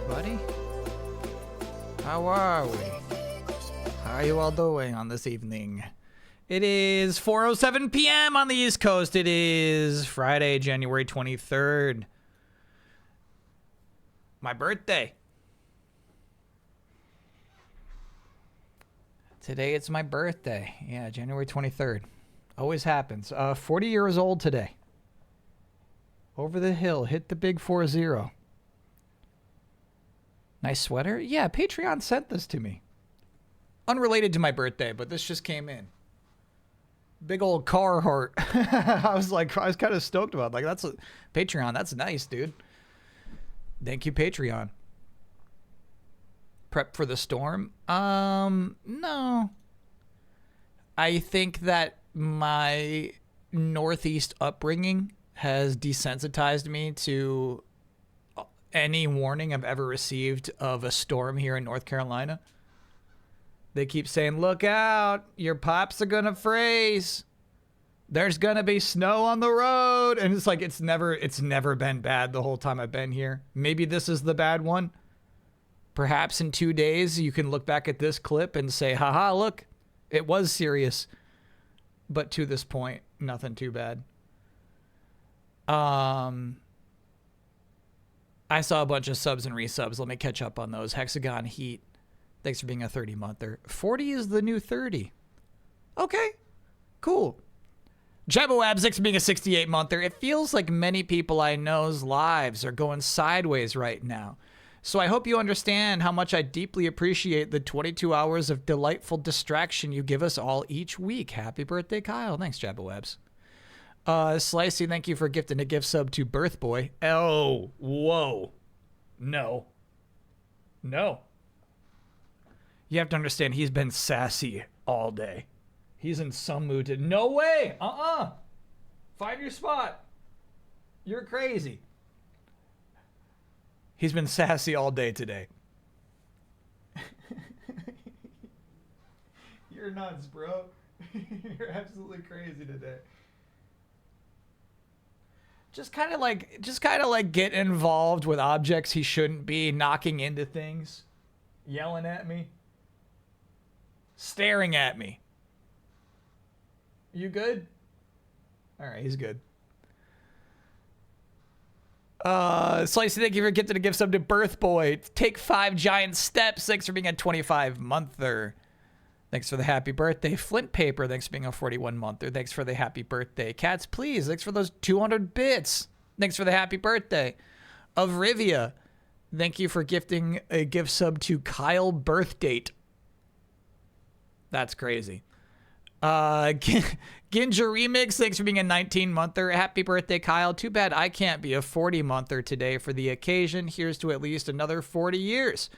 everybody. How are we? How are you all doing on this evening? It is 4:07 p.m. on the East Coast. It is Friday, January 23rd. My birthday. Today it's my birthday. Yeah, January 23rd. Always happens. 40 years old today. Over the hill. Hit the big 40. Nice sweater? Yeah, Patreon sent this to me. Unrelated to my birthday, but this just came in. Big old Carhartt. I was kind of stoked about it. Like, that's a Patreon. That's nice, dude. Thank you, Patreon. Prep for the storm? No. I think that my Northeast upbringing has desensitized me to any warning I've ever received of a storm here in North Carolina. They keep saying, look out, your pipes are gonna freeze. There's gonna be snow on the road. And it's like, it's never been bad the whole time I've been here. Maybe this is the bad one. Perhaps in 2 days, you can look back at this clip and say, haha, look, it was serious. But to this point, nothing too bad. I saw a bunch of subs and resubs. Let me catch up on those. Hexagon Heat. Thanks for being a 30-monther. 40 is the new 30. Okay. Cool. Jabboab, thanks for being a 68-monther. It feels like many people I know's lives are going sideways right now. So I hope you understand how much I deeply appreciate the 22 hours of delightful distraction you give us all each week. Happy birthday, Kyle. Thanks, Jabboabs. Slicey, thank you for gifting a gift sub to Birth Boy. Oh, whoa. No. You have to understand, he's been sassy all day. He's in some mood to... No way! Find your spot. You're crazy. He's been sassy all day today. You're nuts, bro. You're absolutely crazy today. Just kind of like get involved with objects he shouldn't be, knocking into things, yelling at me, staring at me. You good? All right, he's good. Slicey, thank you for gifting a gift sub to Birth Boy. Take 5 giant steps. Thanks for being a 25-monther. Thanks for the happy birthday. Flint Paper, thanks for being a 41-monther. Thanks for the happy birthday. Cats, please. Thanks for those 200 bits. Thanks for the happy birthday. Of Rivia, thank you for gifting a gift sub to Kyle Birthdate. That's crazy. Ginja Remix, thanks for being a 19-monther. Happy birthday, Kyle. Too bad I can't be a 40-monther today for the occasion. Here's to at least another 40 years.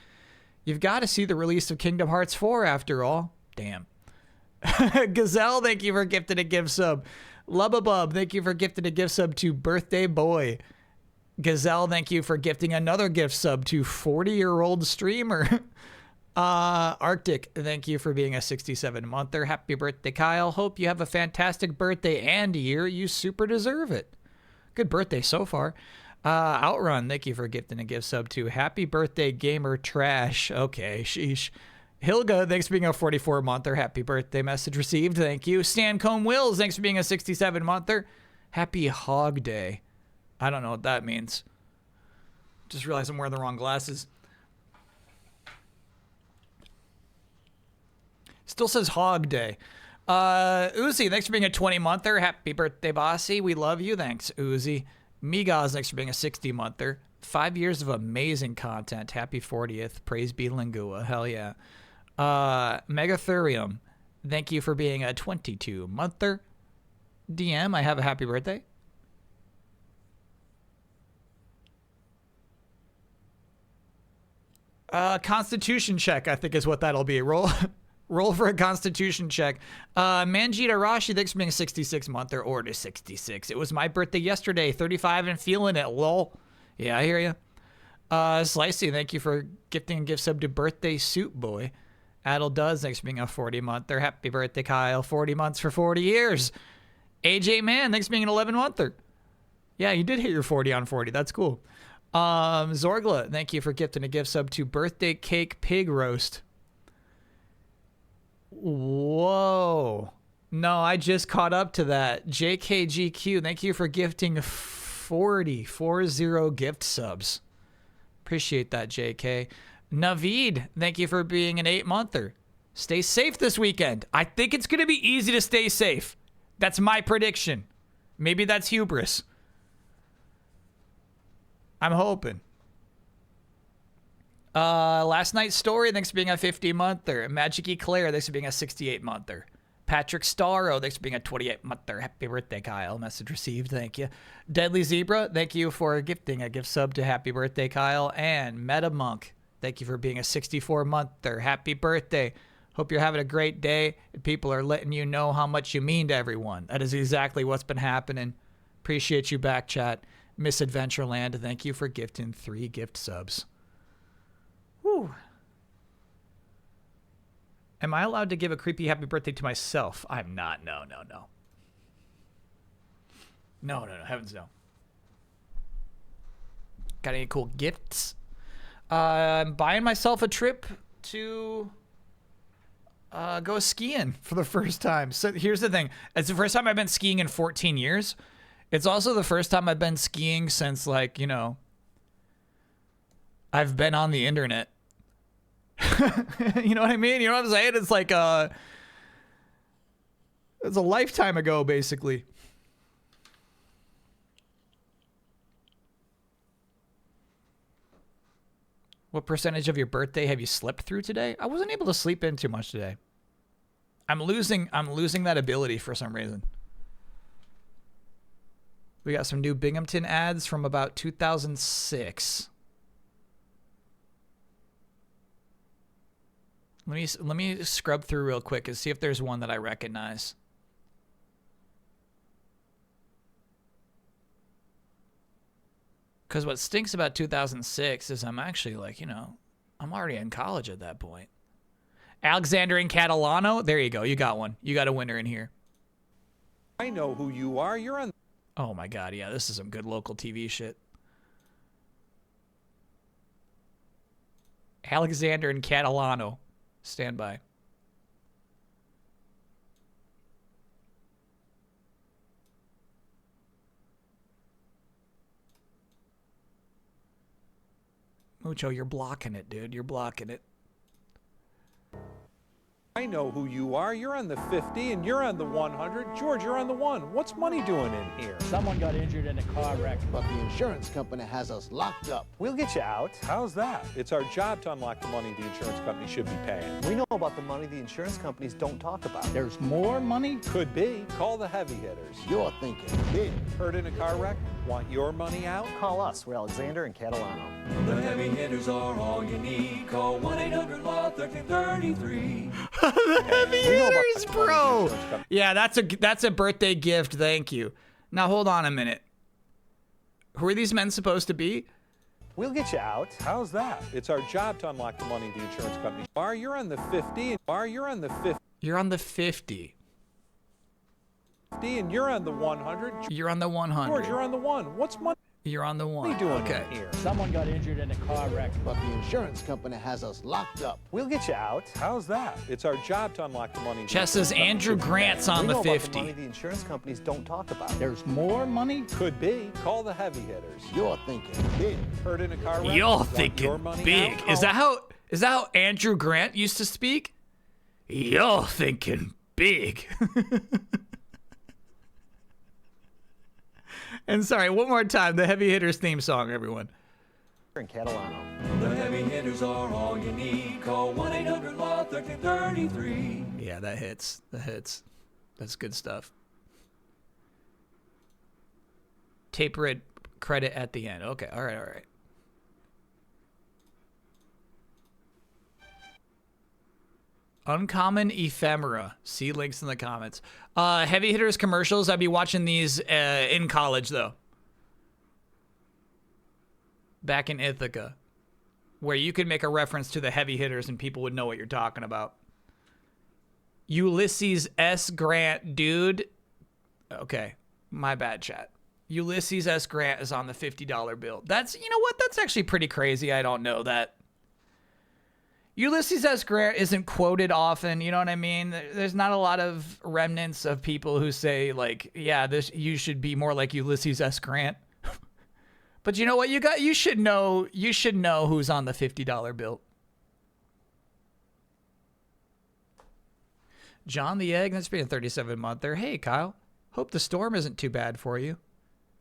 You've got to see the release of Kingdom Hearts 4 after all. Damn. Gazelle, thank you for gifting a gift sub. Lubbabub, thank you for gifting a gift sub to Birthday Boy. Gazelle, thank you for gifting another gift sub to 40-year-old streamer. Arctic, thank you for being a 67-monther. Happy birthday, Kyle. Hope you have a fantastic birthday and year. You super deserve it. Good birthday so far. Outrun, thank you for gifting a gift sub to Happy Birthday Gamer Trash. Okay, sheesh. Hilga, thanks for being a 44-monther. Happy birthday message received. Thank you. Stancombe Wills, thanks for being a 67-monther. Happy Hog Day. I don't know what that means. Just realized I'm wearing the wrong glasses. Still says Hog Day. Uzi, thanks for being a 20-monther. Happy birthday, Bossy. We love you. Thanks, Uzi. Migaz, thanks for being a 60-monther. 5 years of amazing content. Happy 40th. Praise be Lingua. Hell yeah. Megathurium, thank you for being a 22-monther. DM, I have a happy birthday. Constitution check, I think is what that'll be. Roll for a constitution check. Manjita Rashi, thanks for being a 66-monther. Order 66. It was my birthday yesterday. 35 and feeling it, lol. Yeah, I hear you. Slicey, thank you for gifting a gift sub to Birthday Suit Boy. Adel Does, thanks for being a 40-monther. Happy birthday, Kyle. 40 months for 40 years. AJ Man, thanks for being an 11-monther. Yeah, you did hit your 40 on 40. That's cool. Zorgla, thank you for gifting a gift sub to Birthday Cake Pig Roast. Whoa. No, I just caught up to that. JKGQ, thank you for gifting 40 gift subs. Appreciate that, JK. Naveed, thank you for being an 8-monther. Stay safe this weekend. I think it's going to be easy to stay safe. That's my prediction. Maybe that's hubris. I'm hoping. Last Night's Story, thanks for being a 50-monther. Magic Eclair, thanks for being a 68-monther. Patrick Starro, thanks for being a 28-monther. Happy birthday, Kyle. Message received, thank you. Deadly Zebra, thank you for gifting a gift sub to Happy Birthday, Kyle. And Meta Monk, thank you for being a 64-monther. Happy birthday. Hope you're having a great day. People are letting you know how much you mean to everyone. That is exactly what's been happening. Appreciate you back, chat. Miss Adventureland, thank you for gifting 3 gift subs. Whew. Am I allowed to give a creepy happy birthday to myself? I'm not. No. No. Heavens no. Got any cool gifts? I'm buying myself a trip to go skiing for the first time. So here's the thing. It's the first time I've been skiing in 14 years. It's also the first time I've been skiing since, like, you know, I've been on the internet. You know what I mean? You know what I'm saying? It's like it's a lifetime ago, basically. What percentage of your birthday have you slept through today? I wasn't able to sleep in too much today. I'm losing that ability for some reason. We got some new Binghamton ads from about 2006. Let me scrub through real quick and see if there's one that I recognize. Because what stinks about 2006 is I'm actually like, you know, I'm already in college at that point. Alexander and Catalano. There you go. You got one. You got a winner in here. I know who you are. You're on. Oh my God. Yeah, this is some good local TV shit. Alexander and Catalano. Stand by. Mucho, you're blocking it, dude. You're blocking it. I know who you are. You're on the 50 and you're on the 100. George, you're on the 1. What's money doing in here? Someone got injured in a car wreck. But the insurance company has us locked up. We'll get you out. How's that? It's our job to unlock the money the insurance company should be paying. We know about the money the insurance companies don't talk about. There's more money? Could be. Call the heavy hitters. You're thinking big. Hurt in a car wreck? Want your money out? Call us. We're Alexander and Catalano. The heavy hitters are all you need. Call 1-800-LAW-1333. The heavy hitters, bro. Yeah, that's a birthday gift. Thank you. Now hold on a minute. Who are these men supposed to be? We'll get you out. How's that? It's our job to unlock the money the insurance company. You're on the 50 and you're on the 50. You're on the 50. And you're on the 100. You're on the 100. George, you're on the 1. What's money You're on the 1. doing Okay. in here? Someone got injured in a car wreck. But the insurance company has us locked up. We'll get you out. How's that? It's our job to unlock the money. Chess says Andrew Grant's on We the know about the money 50. the insurance companies don't talk about. There's more money? Could be. Call the heavy hitters. You're thinking big. Hurt in a car wreck? You're Want your thinking money big. out? Is that how Andrew Grant used to speak? You're thinking big. And sorry, one more time, the Heavy Hitters theme song, everyone. And Catalano. The heavy hitters are all you need. Call 1-800-LAW-1333. Yeah, that hits. That hits. That's good stuff. Tape red credit at the end. Okay, all right. Uncommon ephemera. See links in the comments. Heavy Hitters commercials. I'd be watching these in college, though. Back in Ithaca. Where you could make a reference to the Heavy Hitters and people would know what you're talking about. Ulysses S. Grant, dude. Okay. My bad, chat. Ulysses S. Grant is on the $50 bill. That's, you know what? That's actually pretty crazy. I don't know that. Ulysses S. Grant isn't quoted often, you know what I mean? There's not a lot of remnants of people who say, like, yeah, you should be more like Ulysses S. Grant. But you know what? You should know who's on the $50 bill. John the Egg, that's being a 37-monther. Hey, Kyle. Hope the storm isn't too bad for you.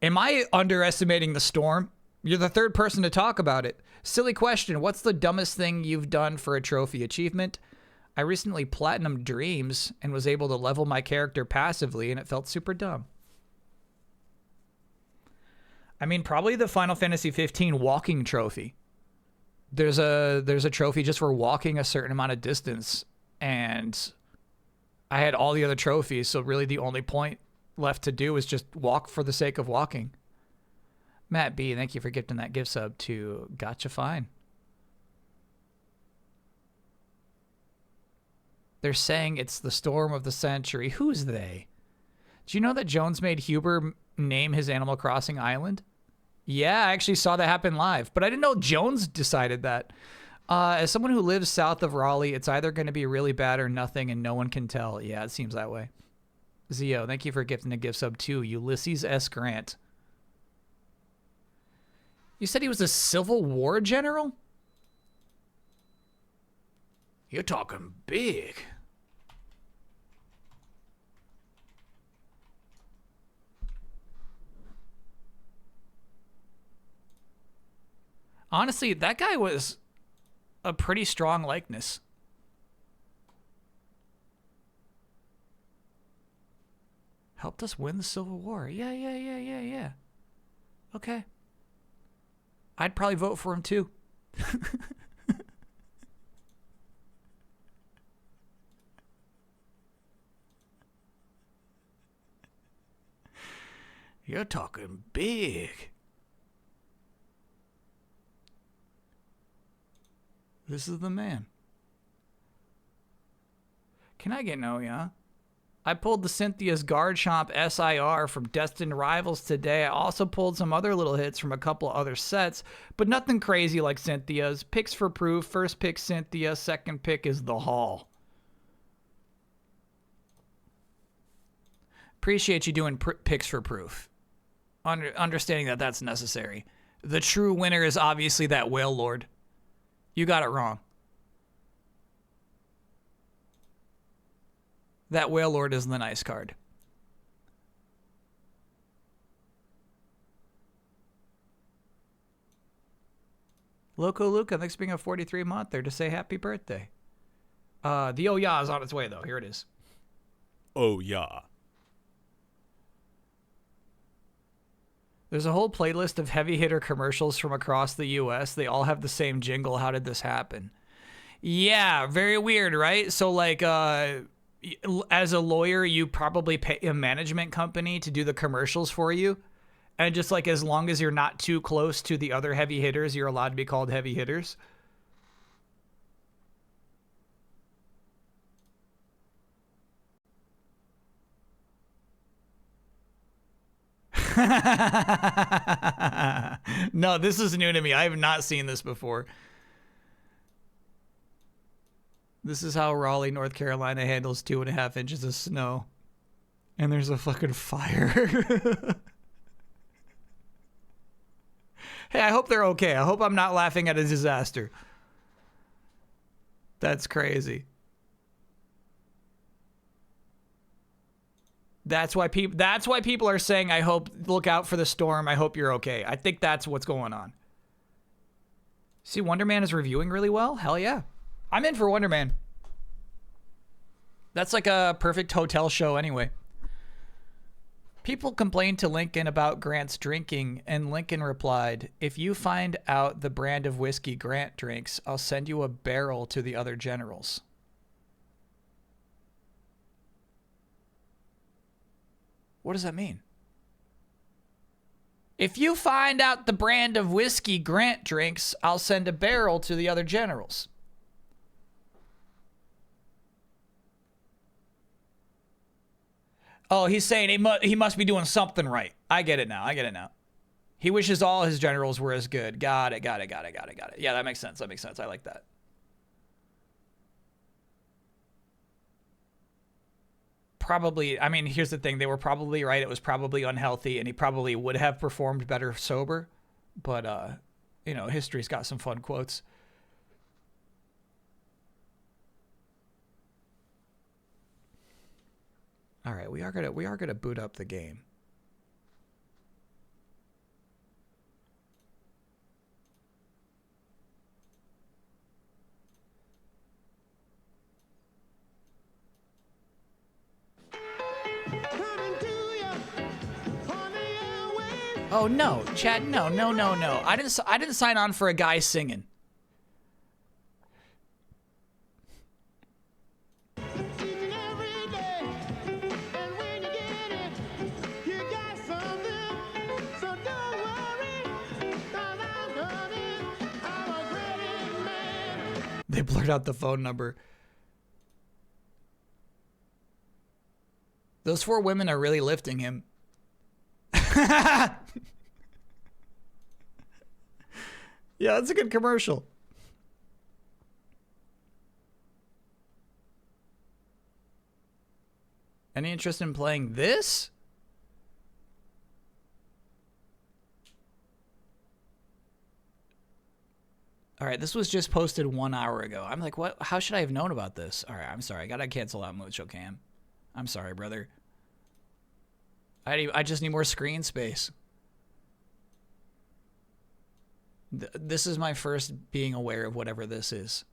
Am I underestimating the storm? You're the third person to talk about it. Silly question. What's the dumbest thing you've done for a trophy achievement? I recently platinumed Dreams and was able to level my character passively, and it felt super dumb. I mean, probably the Final Fantasy 15 walking trophy. There's a trophy just for walking a certain amount of distance, and I had all the other trophies, so really the only point left to do is just walk for the sake of walking. Matt B, thank you for gifting that gift sub to Gotcha Fine. They're saying it's the storm of the century. Who's they? Do you know that Jones made Huber name his Animal Crossing island? Yeah, I actually saw that happen live, but I didn't know Jones decided that. As someone who lives south of Raleigh, it's either going to be really bad or nothing, and no one can tell. Yeah, it seems that way. Zio, thank you for gifting a gift sub to Ulysses S. Grant. You said he was a Civil War general? You're talking big. Honestly, that guy was a pretty strong likeness. Helped us win the Civil War. Yeah. Okay. I'd probably vote for him too. You're talking big. This is the man. Can I get no, yeah? I pulled the Cynthia's Guard Shop SIR from Destined Rivals today. I also pulled some other little hits from a couple other sets, but nothing crazy like Cynthia's. Picks for proof. First pick Cynthia. Second pick is the Hall. Appreciate you doing picks for proof. Understanding that that's necessary. The true winner is obviously that Whale Lord. You got it wrong. That Whale Lord is the nice card. Loco Luca, thanks for being a 43-month there to say happy birthday. The Oh Yeah is on its way, though. Here it is. Oh yeah. There's a whole playlist of heavy hitter commercials from across the U.S. They all have the same jingle. How did this happen? Yeah, very weird, right? So, like, as a lawyer, you probably pay a management company to do the commercials for you. And just, like, as long as you're not too close to the other heavy hitters, you're allowed to be called heavy hitters. No, this is new to me. I have not seen this before. This is how Raleigh, North Carolina handles 2.5 inches of snow. And there's a fucking fire. Hey, I hope they're okay. I hope I'm not laughing at a disaster. That's crazy. That's why people are saying, I hope, look out for the storm. I hope you're okay. I think that's what's going on. See, Wonder Man is reviewing really well? Hell yeah. I'm in for Wonder Man. That's like a perfect hotel show anyway. People complained to Lincoln about Grant's drinking, and Lincoln replied, if you find out the brand of whiskey Grant drinks, I'll send you a barrel to the other generals. What does that mean? If you find out the brand of whiskey Grant drinks, I'll send a barrel to the other generals. Oh, he's saying he must be doing something right. I get it now. I get it now. He wishes all his generals were as good. Got it. Yeah, that makes sense. I like that. Probably, I mean, here's the thing. They were probably right. It was probably unhealthy, and he probably would have performed better sober. But, you know, history's got some fun quotes. All right, we are gonna boot up the game. Oh no, Chad! No. I didn't sign on for a guy singing. They blurred out the phone number. Those 4 women are really lifting him. Yeah, that's a good commercial. Any interest in playing this? All right, this was just posted 1 hour ago. I'm like, what? How should I have known about this? All right, I'm sorry. I gotta cancel out Mucho Cam. I'm sorry, brother. I just need more screen space. This is my first being aware of whatever this is.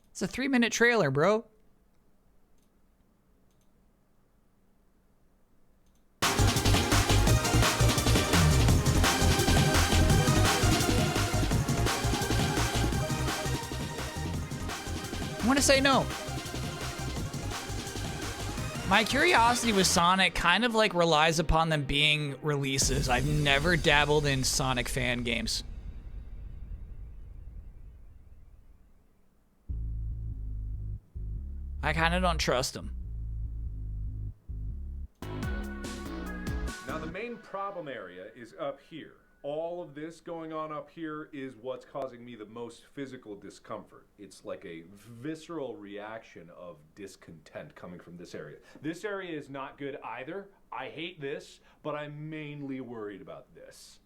It's a 3-minute trailer, bro. I want to say no. My curiosity with Sonic kind of like relies upon them being releases. I've never dabbled in Sonic fan games. I kind of don't trust them. Now the main problem area is up here. All of this going on up here is what's causing me the most physical discomfort. It's like a visceral reaction of discontent coming from this area. This area is not good either. I hate this, but I'm mainly worried about this.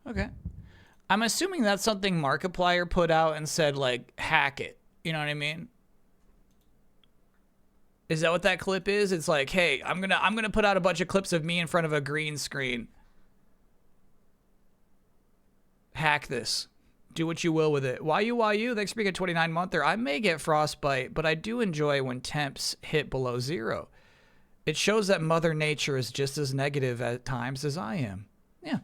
Okay. I'm assuming that's something Markiplier put out and said, like, hack it. You know what I mean? Is that what that clip is? It's like, hey, I'm gonna put out a bunch of clips of me in front of a green screen. Hack this. Do what you will with it. Why you? Thanks for being a 29-monther. I may get frostbite, but I do enjoy when temps hit below 0. It shows that Mother Nature is just as negative at times as I am. Yeah.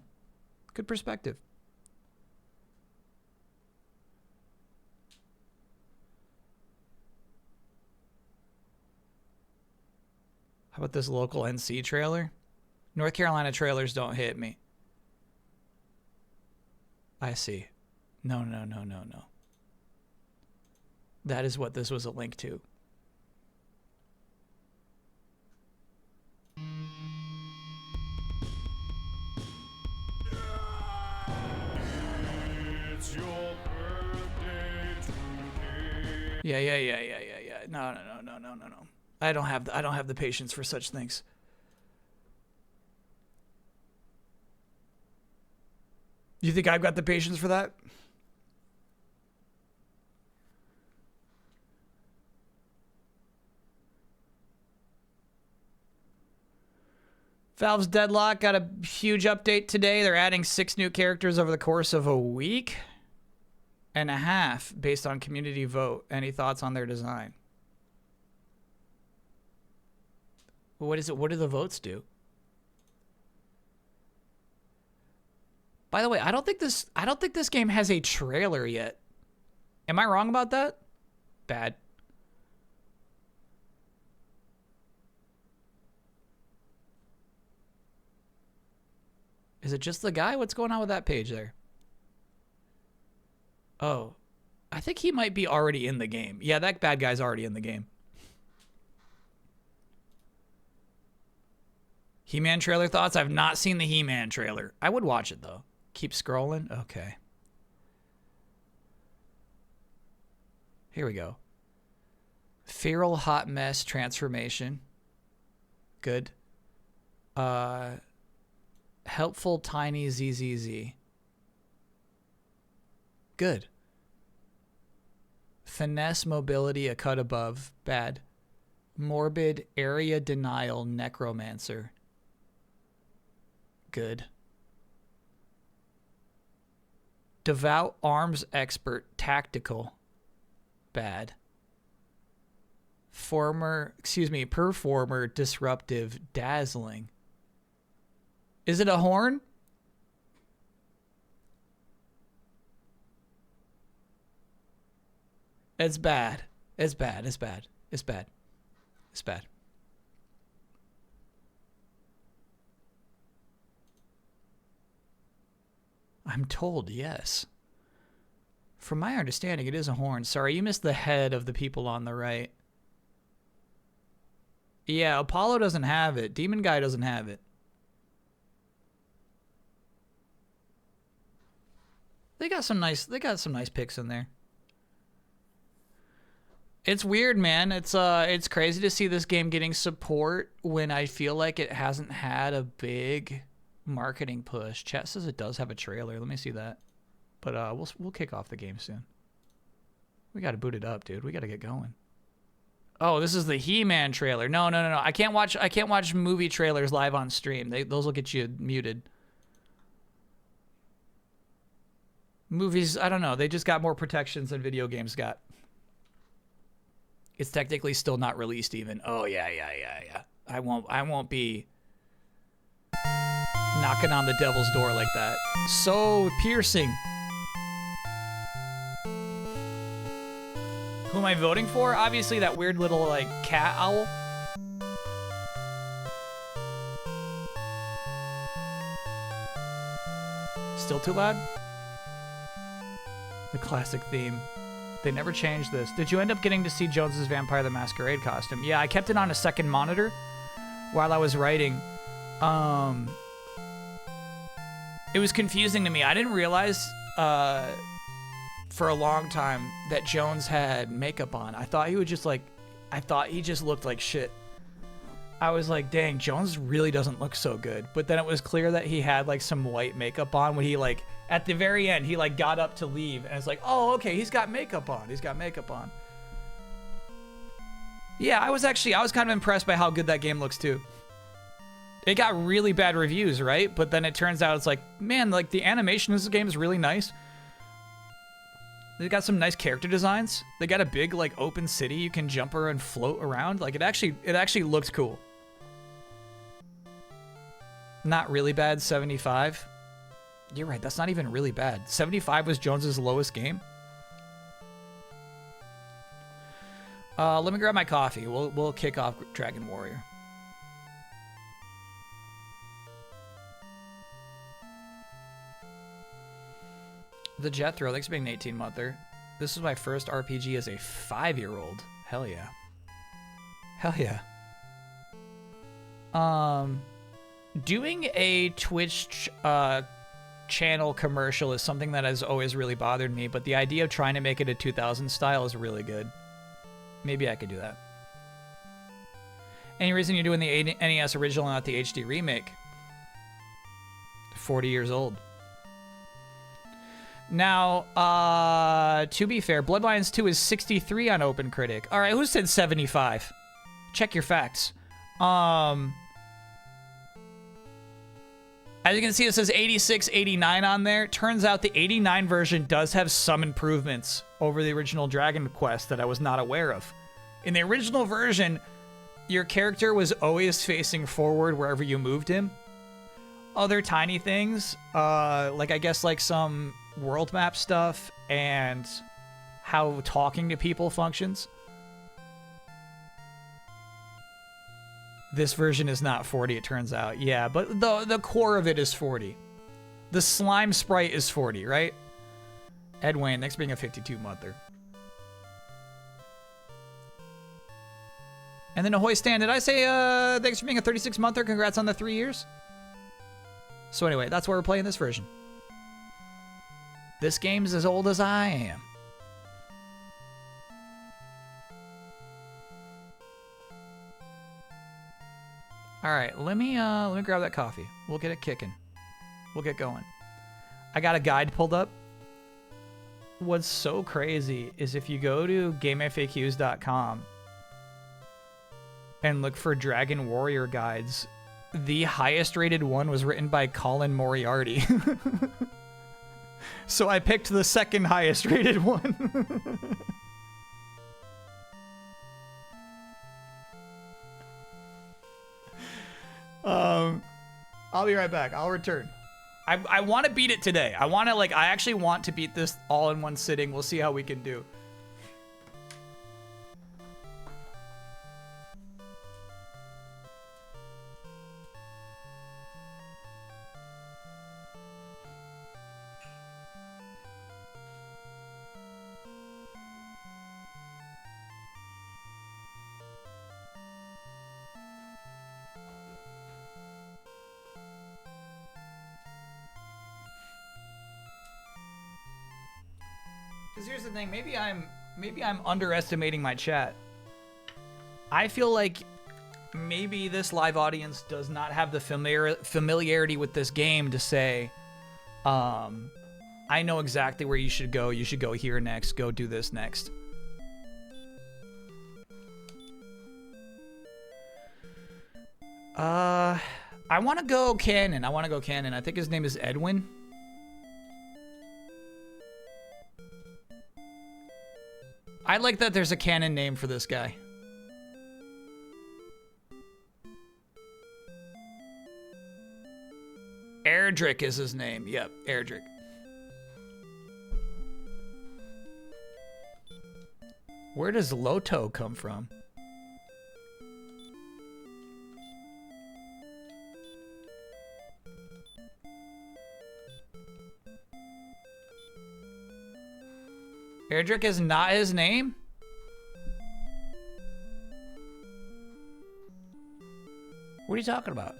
Good perspective. How about this local NC trailer? North Carolina trailers don't hit me. I see. No. That is what this was a link to. It's your birthday today. Yeah. No. I don't have the patience for such things. You think I've got the patience for that? Valve's Deadlock got a huge update today. They're adding 6 new characters over the course of a week and a half based on community vote. Any thoughts on their design? What is it? What do the votes do? By the way, I don't think this game has a trailer yet. Am I wrong about that? Bad. Is it just the guy? What's going on with that page there? Oh, I think he might be already in the game. Yeah, that bad guy's already in the game. He-Man trailer thoughts? I've not seen the He-Man trailer. I would watch it, though. Keep scrolling? Okay. Here we go. Feral Hot Mess transformation. Good. Helpful Tiny ZZZ. Good. Finesse Mobility a cut above. Bad. Morbid Area Denial Necromancer. Good. Devout Arms Expert Tactical. Bad. Performer Disruptive Dazzling. Is it a horn? It's bad. It's bad. It's bad. It's bad. It's bad. I'm told, yes. From my understanding, it is a horn. Sorry, you missed the head of the people on the right. Yeah, Apollo doesn't have it. Demon Guy doesn't have it. They got some nice picks in there. It's weird, man. It's crazy to see this game getting support when I feel like it hasn't had a big marketing push. Chat says it does have a trailer. Let me see that. But we'll kick off the game soon. We got to boot it up, dude. We got to get going. Oh, this is the He-Man trailer. No. I can't watch movie trailers live on stream. Those will get you muted. Movies, I don't know. They just got more protections than video games got. It's technically still not released even. Oh yeah. I won't be knocking on the devil's door like that. So piercing. Who am I voting for? Obviously that weird little like cat owl. Still too loud? The classic theme. They never changed this. Did you end up getting to see Jones's Vampire the Masquerade costume? Yeah, I kept it on a second monitor while I was writing. It was confusing to me. I didn't realize for a long time that Jones had makeup on. I thought he just looked like shit. I was like, dang, Jones really doesn't look so good. But then it was clear that he had like some white makeup on when he like, at the very end, he like got up to leave and it's like, oh, okay, he's got makeup on. Yeah, I was kind of impressed by how good that game looks too. It got really bad reviews, right? But then it turns out it's like, man, like the animation in this game is really nice. They got some nice character designs. They got a big like open city you can jump around and float around. Like it actually looked cool. Not really bad, 75. You're right, that's not even really bad. 75 was Jones's lowest game. Let me grab my coffee. We'll kick off Dragon Warrior. The Jethro, thanks for being an 18-monther. This is my first RPG as a 5-year-old. Hell yeah. Hell yeah. Doing a Twitch channel commercial is something that has always really bothered me, but the idea of trying to make it a 2000 style is really good. Maybe I could do that. Any reason you're doing the NES original and not the HD remake? 40 years old. Now, to be fair, Bloodlines 2 is 63 on OpenCritic. All right, who said 75? Check your facts. As you can see, it says 86, 89 on there. Turns out the 89 version does have some improvements over the original Dragon Quest that I was not aware of. In the original version, your character was always facing forward wherever you moved him. Other tiny things, like I guess like some world map stuff and how talking to people functions. This version is not 40, it turns out. Yeah, but the core of it is 40. The slime sprite is 40, right? Ed Wayne, thanks for being a 52-monther. And then Ahoy Stan, did I say thanks for being a 36-monther? Congrats on the 3 years. So anyway, that's why we're playing this version. This game's as old as I am. All right, let me grab that coffee. We'll get it kicking. We'll get going. I got a guide pulled up. What's so crazy is if you go to GameFAQs.com and look for Dragon Warrior guides, the highest rated one was written by Colin Moriarty. So I picked the second highest rated one. I'll be right back. I'll return. I want to beat it today. I actually want to beat this all in one sitting. We'll see how we can do. Because here's the thing, maybe I'm underestimating my chat. I feel like maybe this live audience does not have the familiarity with this game to say, I know exactly where you should go. You should go here next. Go do this next. I want to go canon. I think his name is Edwin. I like that there's a canon name for this guy. Erdrick is his name. Yep, Erdrick. Where does Loto come from? Erdrick is not his name? What are you talking about?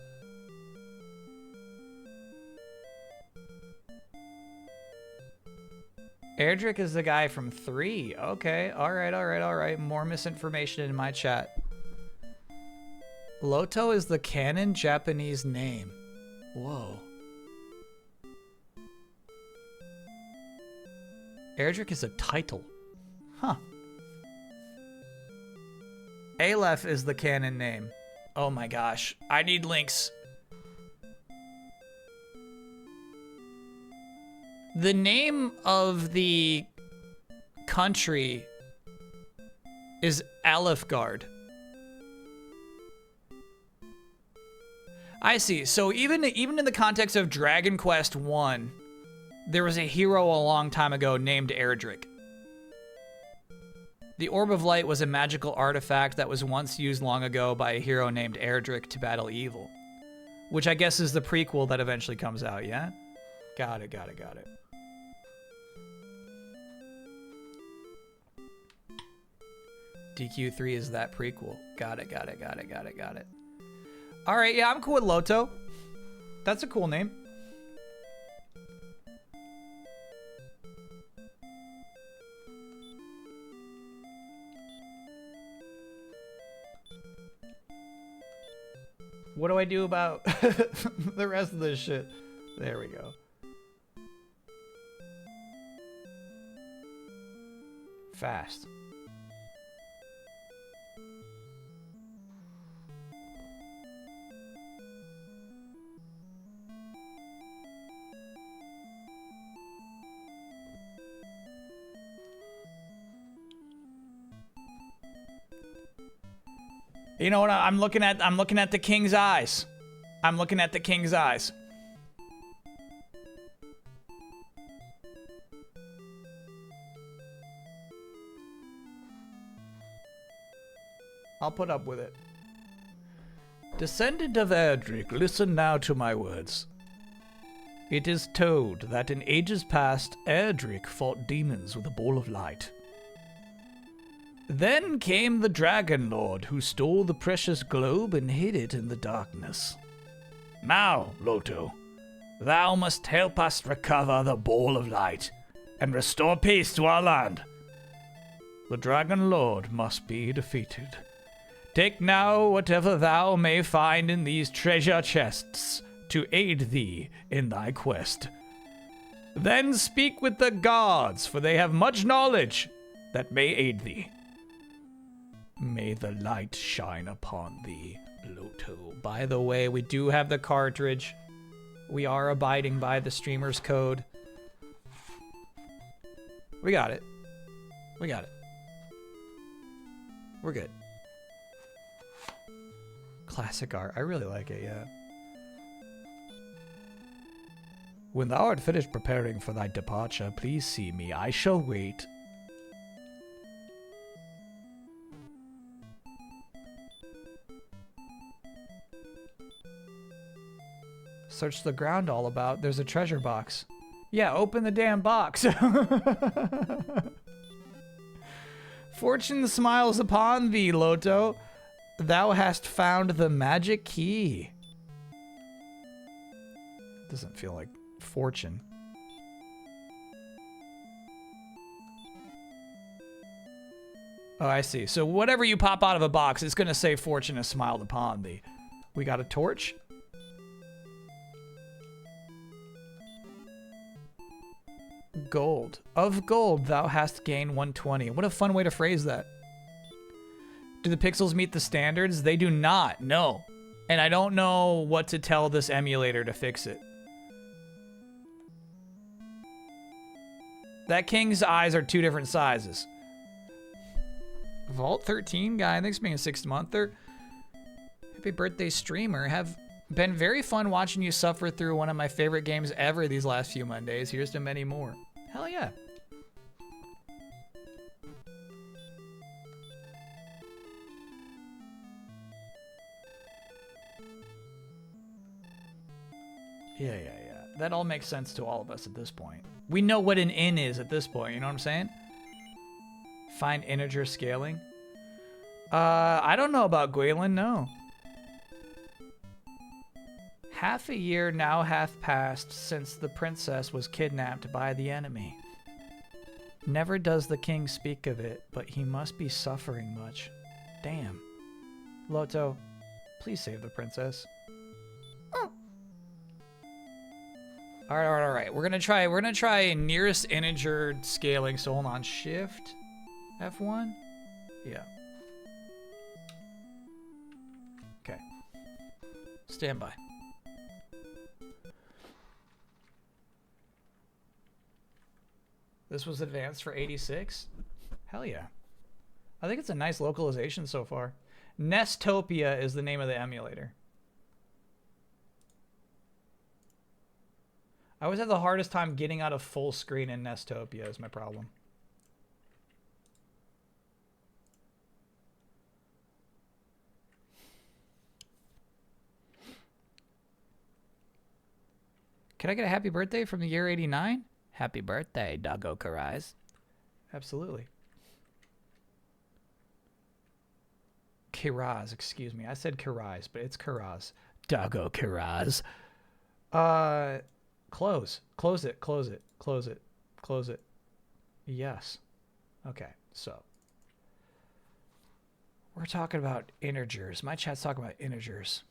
Erdrick is the guy from 3. Okay, all right. More misinformation in my chat. Loto is the canon Japanese name. Whoa. Erdrick is a title. Huh. Aleph is the canon name. Oh my gosh. I need links. The name of the country is Alefgard. I see. So even in the context of Dragon Quest 1, there was a hero a long time ago named Erdrick. The Orb of Light was a magical artifact that was once used long ago by a hero named Erdrick to battle evil. Which I guess is the prequel that eventually comes out, yeah? Got it. DQ3 is that prequel. Got it. Alright, yeah, I'm cool with Loto. That's a cool name. What do I do about the rest of this shit? There we go. Fast. You know what? I'm looking at the king's eyes. I'm looking at the king's eyes. I'll put up with it. Descendant of Erdrick, listen now to my words. It is told that in ages past, Erdrick fought demons with a ball of light. Then came the Dragon Lord, who stole the precious globe and hid it in the darkness. Now, Loto, thou must help us recover the ball of light and restore peace to our land. The Dragon Lord must be defeated. Take now whatever thou may find in these treasure chests to aid thee in thy quest. Then speak with the gods, for they have much knowledge that may aid thee. May the light shine upon thee, Loto. By the way, we do have the cartridge. We are abiding by the streamer's code. We got it. We got it. We're good. Classic art. I really like it, yeah. When thou art finished preparing for thy departure, please see me. I shall wait. Search the ground all about. There's a treasure box. Yeah, open the damn box. Fortune smiles upon thee, Loto. Thou hast found the magic key. Doesn't feel like fortune. Oh, I see. So whatever you pop out of a box, it's going to say fortune has smiled upon thee. We got a torch. Gold. Of gold, thou hast gained 120. What a fun way to phrase that. Do the pixels meet the standards? They do not, no. And I don't know what to tell this emulator to fix it. That king's eyes are 2 different sizes. Vault 13 guy, thanks for being a 6th monther. Happy birthday, streamer. Have been very fun watching you suffer through one of my favorite games ever these last few Mondays. Here's to many more. Hell yeah. Yeah. That all makes sense to all of us at this point. We know what an inn is at this point, you know what I'm saying? Find integer scaling. I don't know about Gwaelin, no. Half a year now hath passed since the princess was kidnapped by the enemy. Never does the king speak of it, but he must be suffering much. Damn. Loto, please save the princess. Oh. All right. We're gonna try nearest integer scaling. So hold on, Shift F1. Yeah. Okay. Stand by. This was advanced for 86? Hell yeah. I think it's a nice localization so far. Nestopia is the name of the emulator. I always have the hardest time getting out of full screen in Nestopia is my problem. Can I get a happy birthday from the year 89? Happy birthday, Doggo Karais. Absolutely. Kiraz, excuse me. I said Karais, but it's Karaz. Doggo Karaz. Close. Close it. Close it. Close it. Close it. Yes. Okay, so. We're talking about integers. My chat's talking about integers.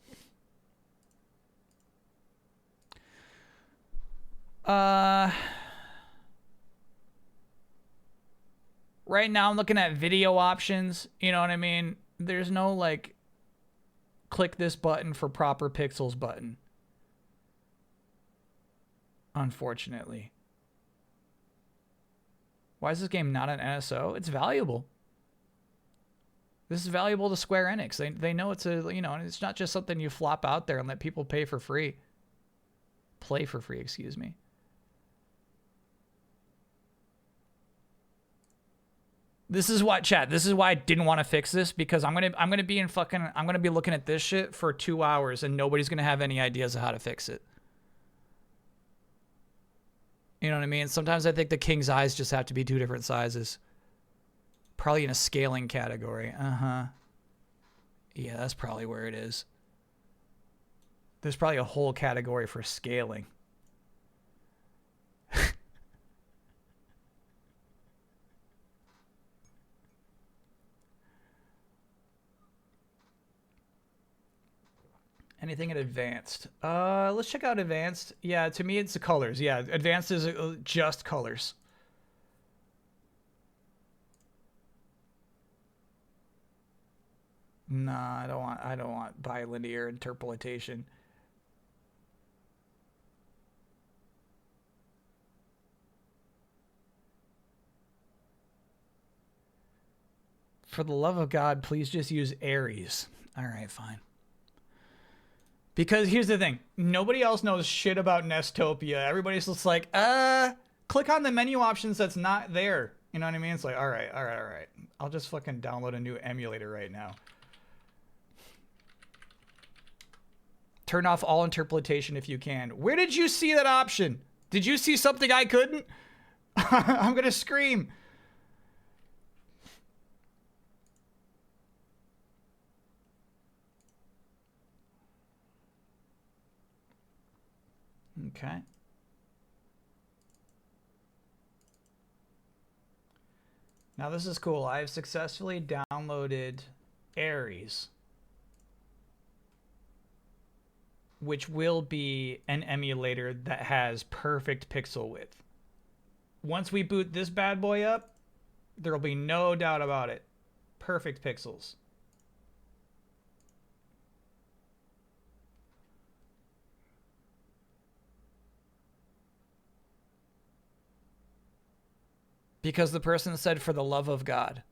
Right now I'm looking at video options, you know what I mean? There's no like click this button for proper pixels button. Unfortunately. Why is this game not an NSO? It's valuable. This is valuable to Square Enix. They know it's a, you know, it's not just something you flop out there and let people pay for free. Play for free, excuse me. This is why, chat, this is why I didn't want to fix this, because I'm gonna be looking at this shit for 2 hours and nobody's gonna have any ideas of how to fix it. You know what I mean? Sometimes I think the king's eyes just have to be 2 different sizes. Probably in a scaling category. Uh-huh. Yeah, that's probably where it is. There's probably a whole category for scaling. Anything in advanced? Let's check out advanced. Yeah, to me it's the colors. Yeah, advanced is just colors. Nah, I don't want bilinear interpolation. For the love of God, please just use Aries. All right, fine. Because here's the thing. Nobody else knows shit about Nestopia. Everybody's just like, click on the menu options that's not there. You know what I mean? It's like, all right. I'll just fucking download a new emulator right now. Turn off all interpolation if you can. Where did you see that option? Did you see something I couldn't? I'm gonna scream. Okay. Now this is cool. I've successfully downloaded Aries, which will be an emulator that has perfect pixel width. Once we boot this bad boy up, there'll be no doubt about it. Perfect pixels. Because the person said, for the love of God.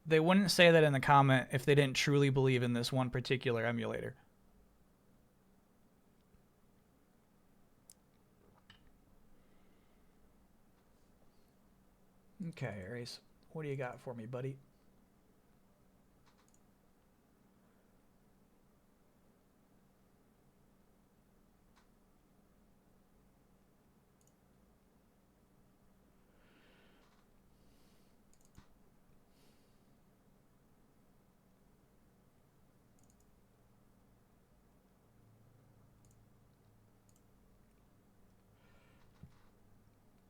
They wouldn't say that in the comment if they didn't truly believe in this one particular emulator. Okay, Aries. What do you got for me, buddy?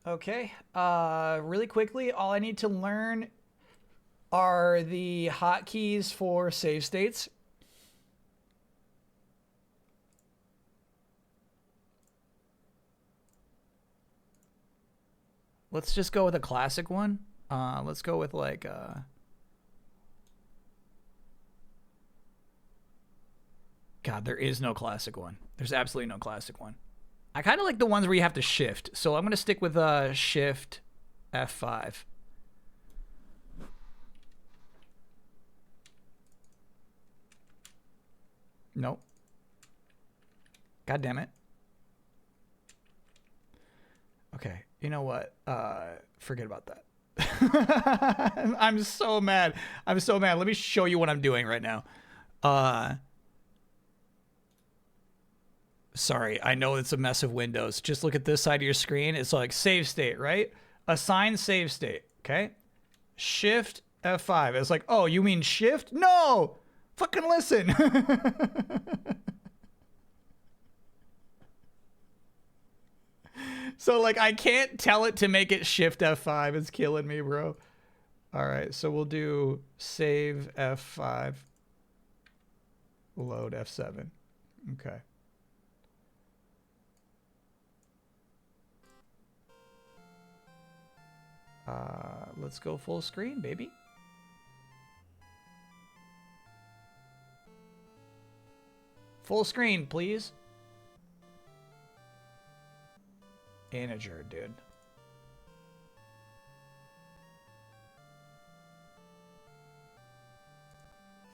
Okay, really quickly, all I need to learn are the hotkeys for save states. Let's just go with a classic one. Let's go with like God, there is no classic one. There's absolutely no classic one. I kind of like the ones where you have to shift. So I'm going to stick with shift F5. Nope. God damn it. Okay. You know what? Forget about that. I'm so mad. I'm so mad. Let me show you what I'm doing right now. Sorry, I know it's a mess of windows. Just look at this side of your screen. It's like save state, right? Assign save state, okay? Shift F5. It's like, oh, you mean shift? No! Fucking listen. So, like, I can't tell it to make it shift F5. It's killing me, bro. All right, so we'll do save F5. Load F7. Okay. Let's go full screen, baby. Full screen, please. Integer, dude.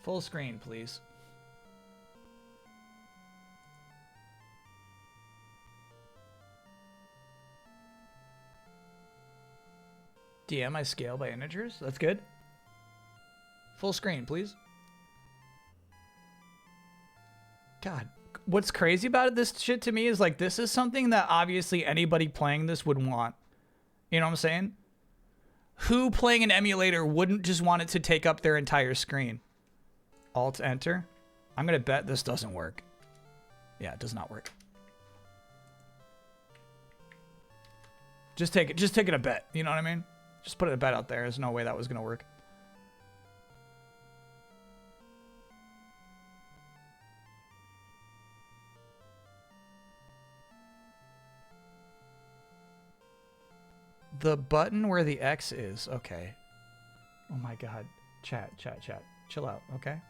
Full screen, please. DM, I scale by integers. That's good. Full screen, please. God, what's crazy about this shit to me is like, this is something that obviously anybody playing this would want. You know what I'm saying? Who playing an emulator wouldn't just want it to take up their entire screen? Alt enter. I'm gonna bet this doesn't work. Yeah, it does not work. Just take it a bet. You know what I mean? Just put a bet out there. There's no way that was gonna work. The button where the X is. Okay. Oh my god. Chat. Chill out, okay?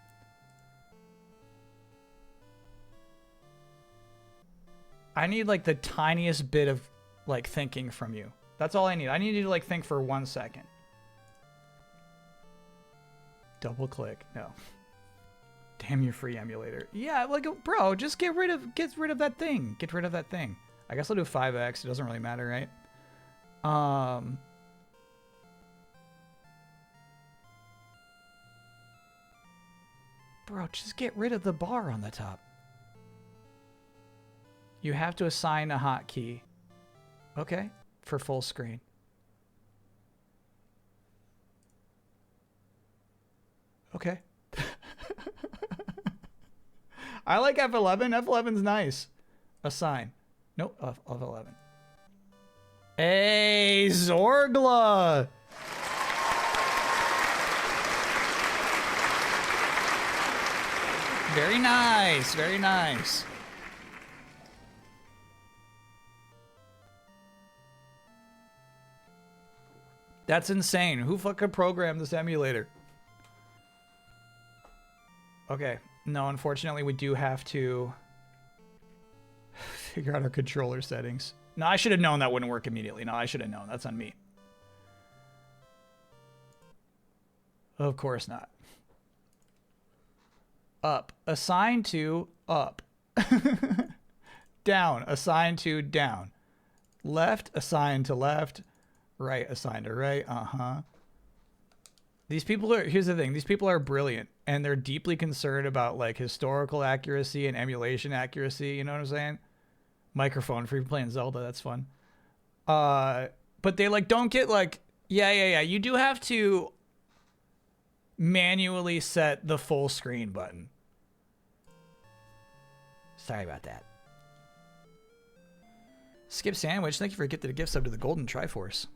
I need like the tiniest bit of like thinking from you. That's all I need. I need you to like think for 1 second. Double click. No. Damn your free emulator. Yeah, like bro, just get rid of that thing. Get rid of that thing. I guess I'll do 5x. It doesn't really matter, right? Bro, just get rid of the bar on the top. You have to assign a hotkey. Okay, for full screen. Okay. I like F11. F11's nice. Assign. Nope, of 11. Hey, Zorgla! Very nice, very nice. That's insane. Who fucking programmed this emulator? Okay. No, unfortunately, we do have to figure out our controller settings. No, I should have known that wouldn't work immediately. No, I should have known. That's on me. Of course not. Up. Assign to up. Down. Assign to down. Left. Assign to left. Right. Assign to right. Uh-huh. These people are, here's the thing. These people are brilliant. And they're deeply concerned about like historical accuracy and emulation accuracy. You know what I'm saying? Microphone for playing Zelda. That's fun. But they like don't get like, yeah. You do have to manually set the full screen button. Sorry about that. Skip Sandwich, thank you for getting the gift sub to the Golden Triforce.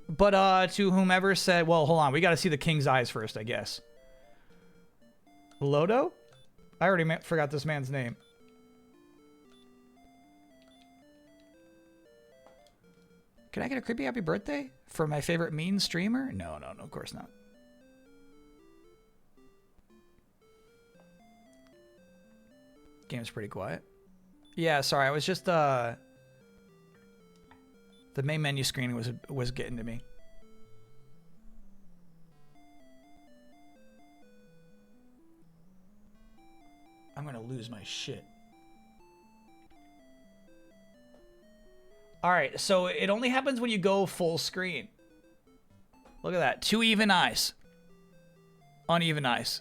But to whomever said, well, hold on, we got to see the King's Eyes first, I guess. Lodo? I already forgot this man's name. Can I get a creepy happy birthday for my favorite mean streamer? No, of course not. Game's pretty quiet. Yeah, sorry, I was just the main menu screen was getting to me. I'm gonna lose my shit. All right, so it only happens when you go full screen. Look at that. 2 even eyes. Uneven eyes.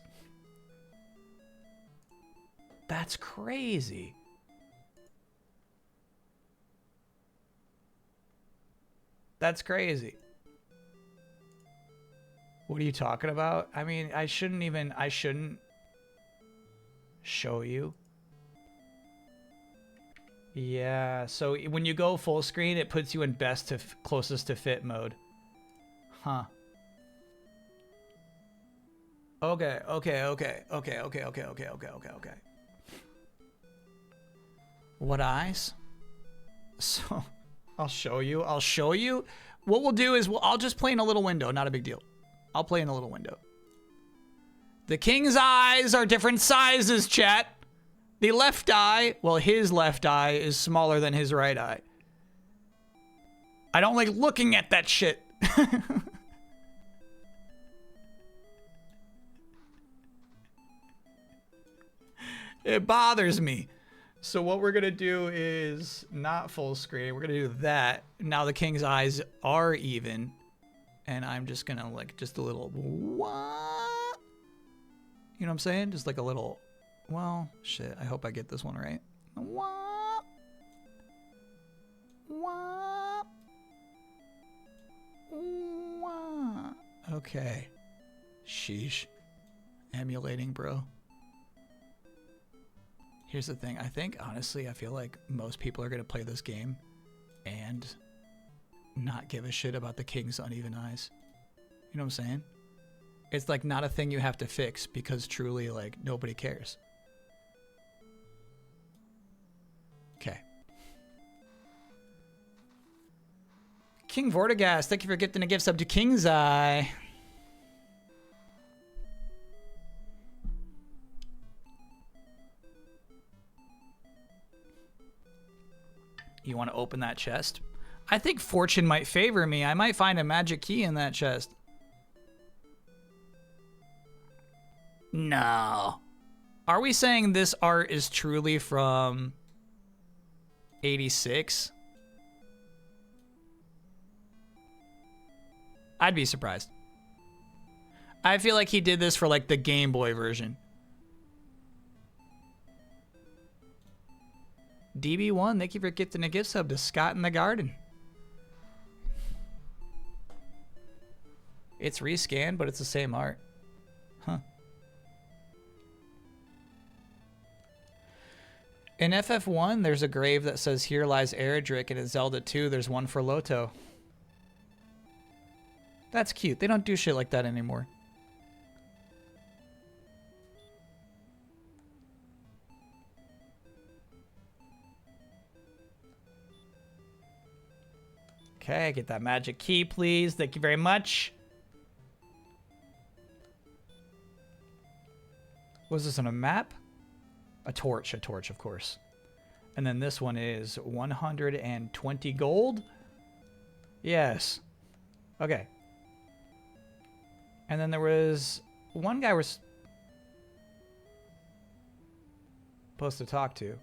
That's crazy. That's crazy. What are you talking about? I mean, I shouldn't show you. Yeah, so when you go full screen, it puts you in best to closest to fit mode. Huh. Okay. What eyes? So, I'll show you. What we'll do is I'll just play in a little window. Not a big deal. I'll play in a little window. The King's eyes are different sizes, chat. The left eye, well, his left eye is smaller than his right eye. I don't like looking at that shit. It bothers me. So what we're gonna do is not full screen. We're gonna do that. Now the King's eyes are even. And I'm just gonna like just a little what? You know what I'm saying? Just like a little, well, shit. I hope I get this one right. Wah. Wah. Wah. Okay. Sheesh. Emulating, bro. Here's the thing. I think, honestly, I feel like most people are going to play this game and not give a shit about the King's Uneven Eyes. You know what I'm saying? It's like not a thing you have to fix because truly, like, nobody cares. Okay. King Vortigast, thank you for gifting a gift sub to King's Eye. You want to open that chest? I think fortune might favor me. I might find a magic key in that chest. No. Are we saying this art is truly from 86? I'd be surprised. I feel like he did this for like the Game Boy version. DB1, thank you for gifting a gift sub to Scott in the Garden. It's rescanned, but it's the same art. Huh. In FF1, there's a grave that says, "Here lies Eredrick," and in Zelda 2, there's one for Loto. That's cute. They don't do shit like that anymore. Okay, get that magic key, please. Thank you very much. Was this on a map? A torch, of course. And then this one is 120 gold? Yes. Okay. And then there was one guy we're supposed to talk to.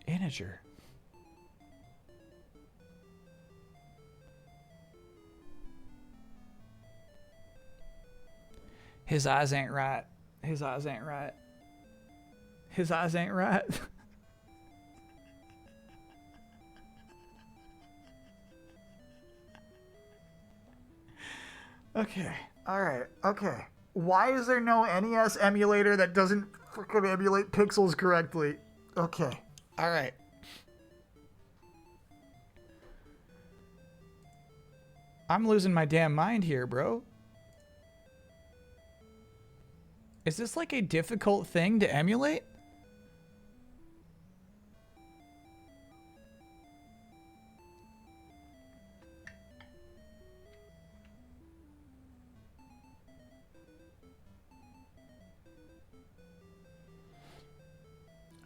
Integer. His eyes ain't right. His eyes ain't right. His eyes ain't right. Okay. All right. Okay. Why is there no NES emulator that doesn't freaking emulate pixels correctly? Okay. All right. I'm losing my damn mind here, bro. Is this like a difficult thing to emulate?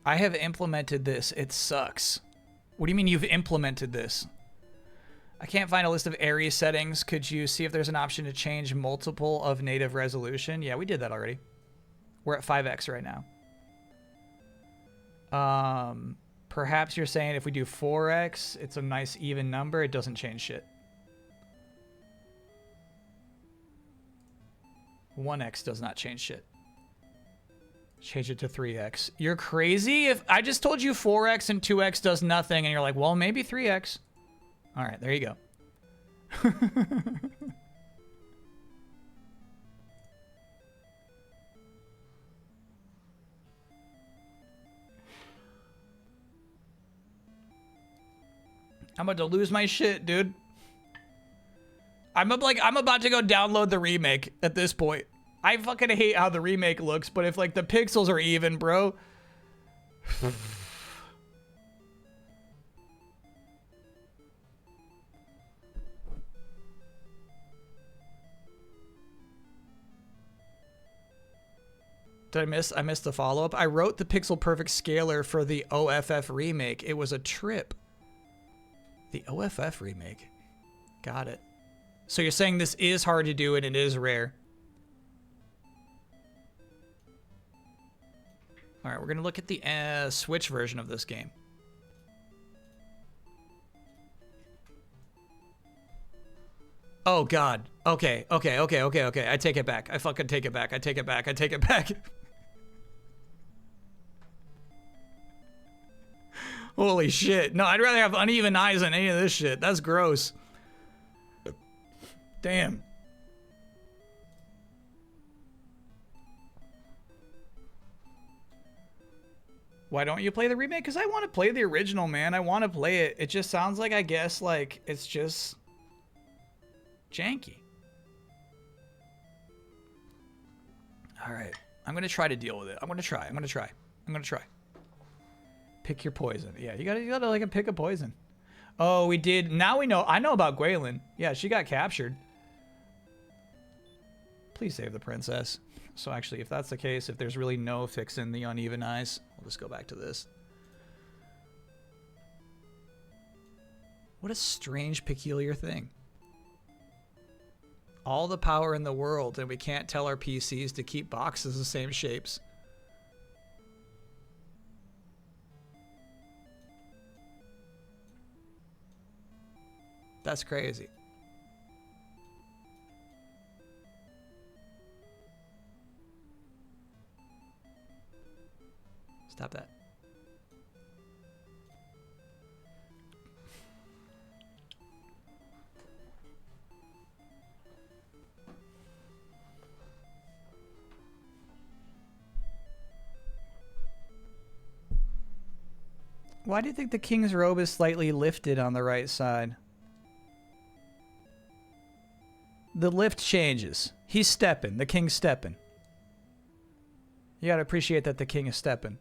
I have implemented this. It sucks. What do you mean you've implemented this? I can't find a list of area settings. Could you see if there's an option to change multiple of native resolution? Yeah, we did that already. We're at 5x right now. Perhaps you're saying if we do 4x, it's a nice even number. It doesn't change shit. 1x does not change shit. Change it to 3x. You're crazy? If I just told you 4x and 2x does nothing, and you're like, well, maybe 3x. All right, there you go. I'm about to lose my shit, dude. I'm about to go download the remake at this point. I fucking hate how the remake looks, but if like the pixels are even, bro. Did I miss? I missed the follow-up. I wrote the pixel perfect scaler for the OFF remake. It was a trip. The OFF remake. Got it. So you're saying this is hard to do and it is rare. All right, we're going to look at the Switch version of this game. Oh God. Okay. I take it back. I fucking take it back. I take it back. Holy shit. No, I'd rather have uneven eyes than any of this shit. That's gross. Damn. Why don't you play the remake? Because I want to play the original, man. I want to play it. It just sounds like, I guess, like, it's just janky. All right. I'm going to try to deal with it. I'm going to try. Pick your poison. Yeah, you gotta like pick a poison. Oh, we did. Now we know. I know about Gwaelin. Yeah, she got captured. Please save the princess. So actually, if that's the case, if there's really no fixing the uneven eyes, we'll just go back to this. What a strange, peculiar thing. All the power in the world, and we can't tell our PCs to keep boxes the same shapes. That's crazy. Stop that. Why do you think the king's robe is slightly lifted on the right side? The lift changes. He's stepping. The king's stepping. You gotta appreciate that the king is stepping.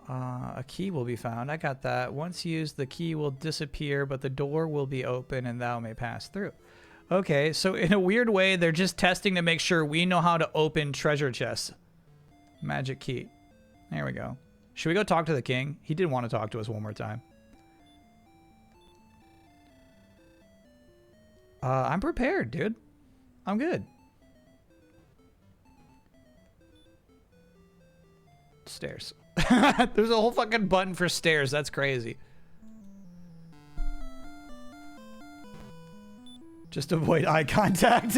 A key will be found. I got that. Once used, the key will disappear, but the door will be open and thou may pass through. Okay, so in a weird way, they're just testing to make sure we know how to open treasure chests. Magic key. There we go. Should we go talk to the king? He did want to talk to us one more time. I'm prepared, dude. I'm good. Stairs. There's a whole fucking button for stairs. That's crazy. Just avoid eye contact.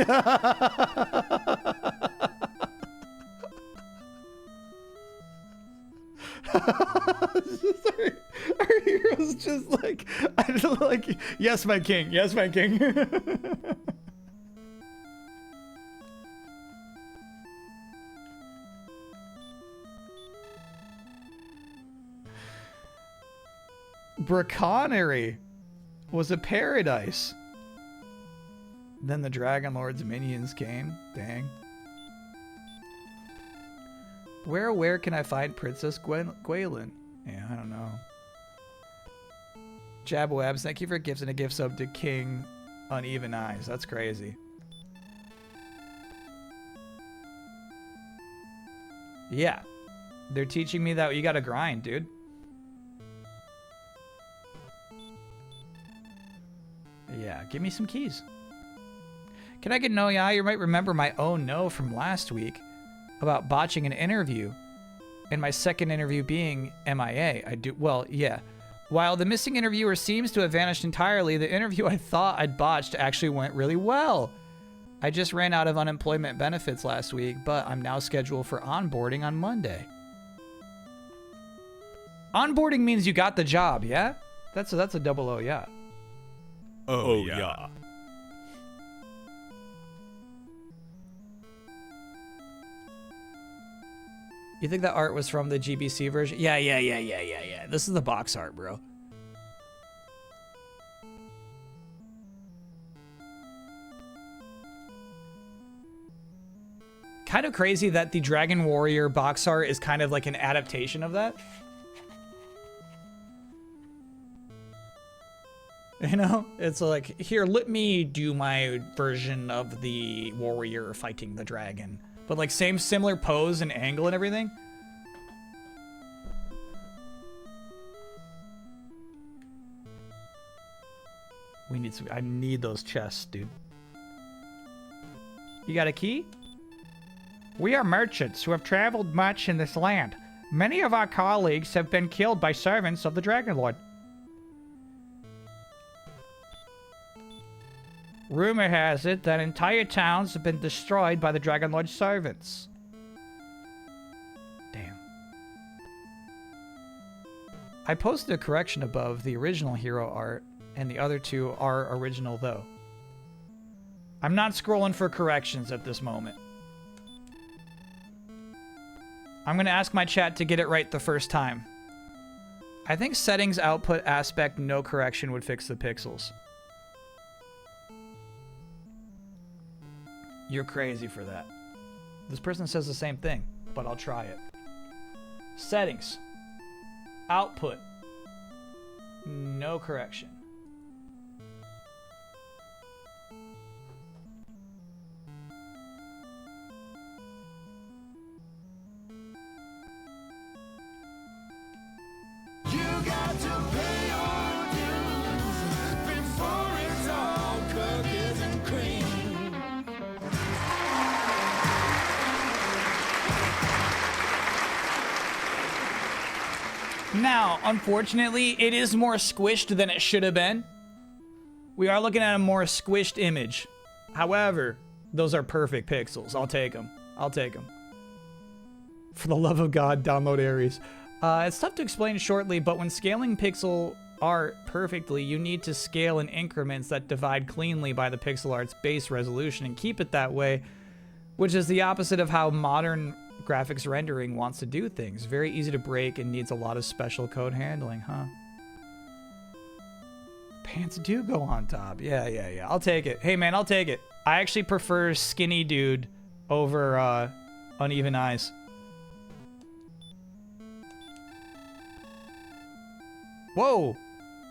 Our hero's just like, I don't like, yes, my king. Yes, my king. Braconnery was a paradise. Then the Dragon Lord's minions came. Dang. Where can I find Princess Gwaelin? Yeah, I don't know. Jabwebs, thank you for gifts and a gift sub to King Uneven Eyes. That's crazy. Yeah. They're teaching me that you gotta grind, dude. Yeah, give me some keys. Can I get no? Yeah, you might remember my oh no from last week about botching an interview and my second interview being MIA. I do, well, yeah. While the missing interviewer seems to have vanished entirely, the interview I thought I'd botched actually went really well. I just ran out of unemployment benefits last week, but I'm now scheduled for onboarding on Monday. Onboarding means you got the job, yeah? That's a double O, yeah. Oh, yeah. You think that art was from the GBC version? Yeah. This is the box art, bro. Kind of crazy that the Dragon Warrior box art is kind of like an adaptation of that. You know? It's like, here, let me do my version of the warrior fighting the dragon. But like same similar pose and angle and everything. We need some, I need those chests, dude. You got a key? We are merchants who have traveled much in this land. Many of our colleagues have been killed by servants of the Dragon Lord. Rumor has it that entire towns have been destroyed by the Dragon Lord servants. Damn. I posted a correction above the original hero art, and the other two are original though. I'm not scrolling for corrections at this moment. I'm gonna ask my chat to get it right the first time. I think settings, output, aspect, no correction would fix the pixels. You're crazy for that. This person says the same thing, but I'll try it. Settings. Output. No correction. Now, unfortunately, it is more squished than it should have been. We are looking at a more squished image. However, those are perfect pixels. I'll take them. I'll take them. For the love of God, download Ares. It's tough to explain shortly, but when scaling pixel art perfectly, you need to scale in increments that divide cleanly by the pixel art's base resolution and keep it that way, which is the opposite of how modern graphics rendering wants to do things. Very easy to break and needs a lot of special code handling, huh? Pants do go on top. Yeah. I'll take it. Hey, man, I'll take it. I actually prefer skinny dude over uneven eyes. Whoa!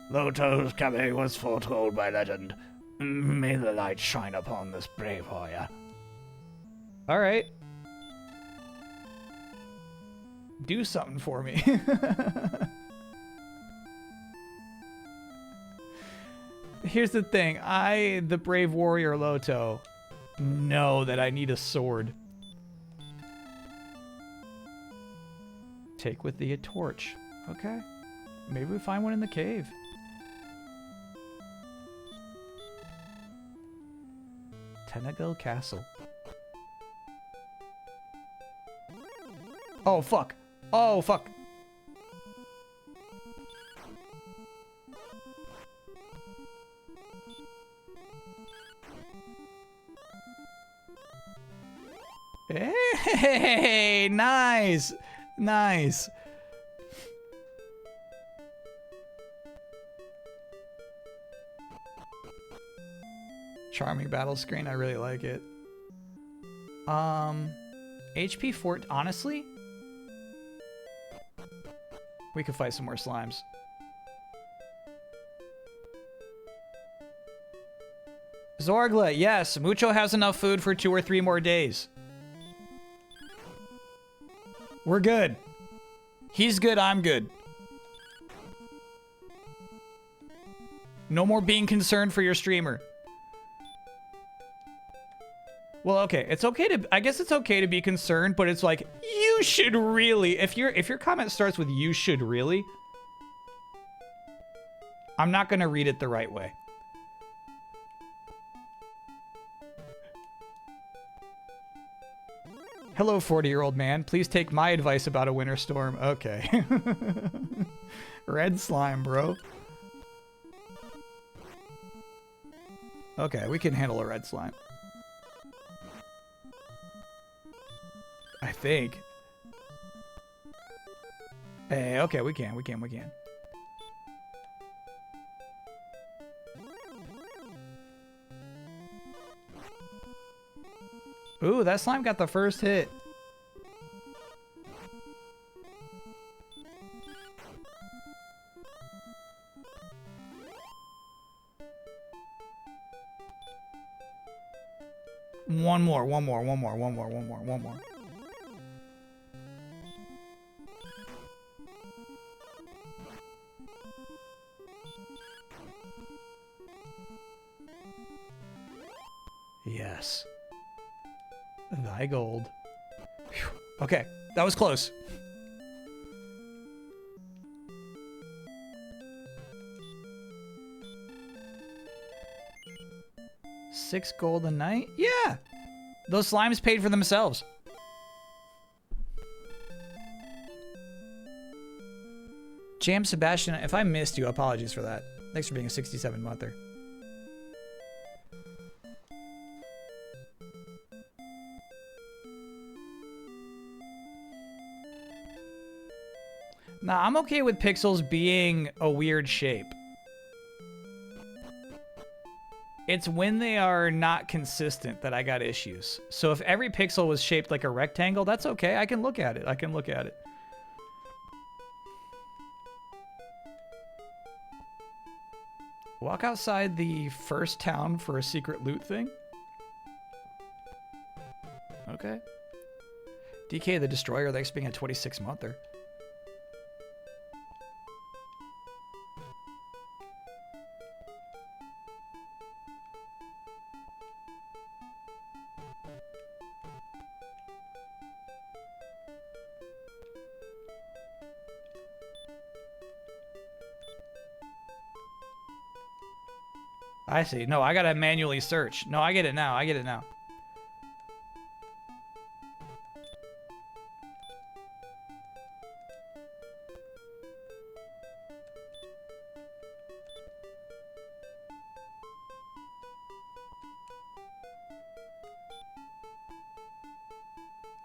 Loto's coming was foretold by legend. May the light shine upon this brave warrior. All right. Do something for me. Here's the thing. I, the brave warrior Loto, know that I need a sword. Take with thee a torch. Okay. Maybe we find one in the cave. Tenagle Castle. Oh, fuck. Oh, fuck. Hey, nice. Nice. Charming battle screen. I really like it. HP fort. Honestly, we could fight some more slimes. Zorgla, yes. Mucho has enough food for 2 or 3 more days. We're good. He's good, I'm good. No more being concerned for your streamer. Well, okay, it's okay to, I guess it's okay to be concerned, but it's like, you should really, if your comment starts with you should really, I'm not gonna read it the right way. Hello, 40-year-old man. Please take my advice about a winter storm. Okay. Red slime, bro. Okay, we can handle a red slime. I think. Hey, okay, we can. Ooh, that slime got the first hit. One more. Yes. Thy gold. Whew. Okay, that was close. 6 gold a night? Yeah. Those slimes paid for themselves. Jam Sebastian, if I missed you, apologies for that. Thanks for being a 67-monther. Nah, I'm okay with pixels being a weird shape. It's when they are not consistent that I got issues. So if every pixel was shaped like a rectangle, that's okay. I can look at it. I can look at it. Walk outside the first town for a secret loot thing? Okay. DK the Destroyer, thanks for being a 26-monther. I see. No, I gotta manually search. No, I get it now. I get it now.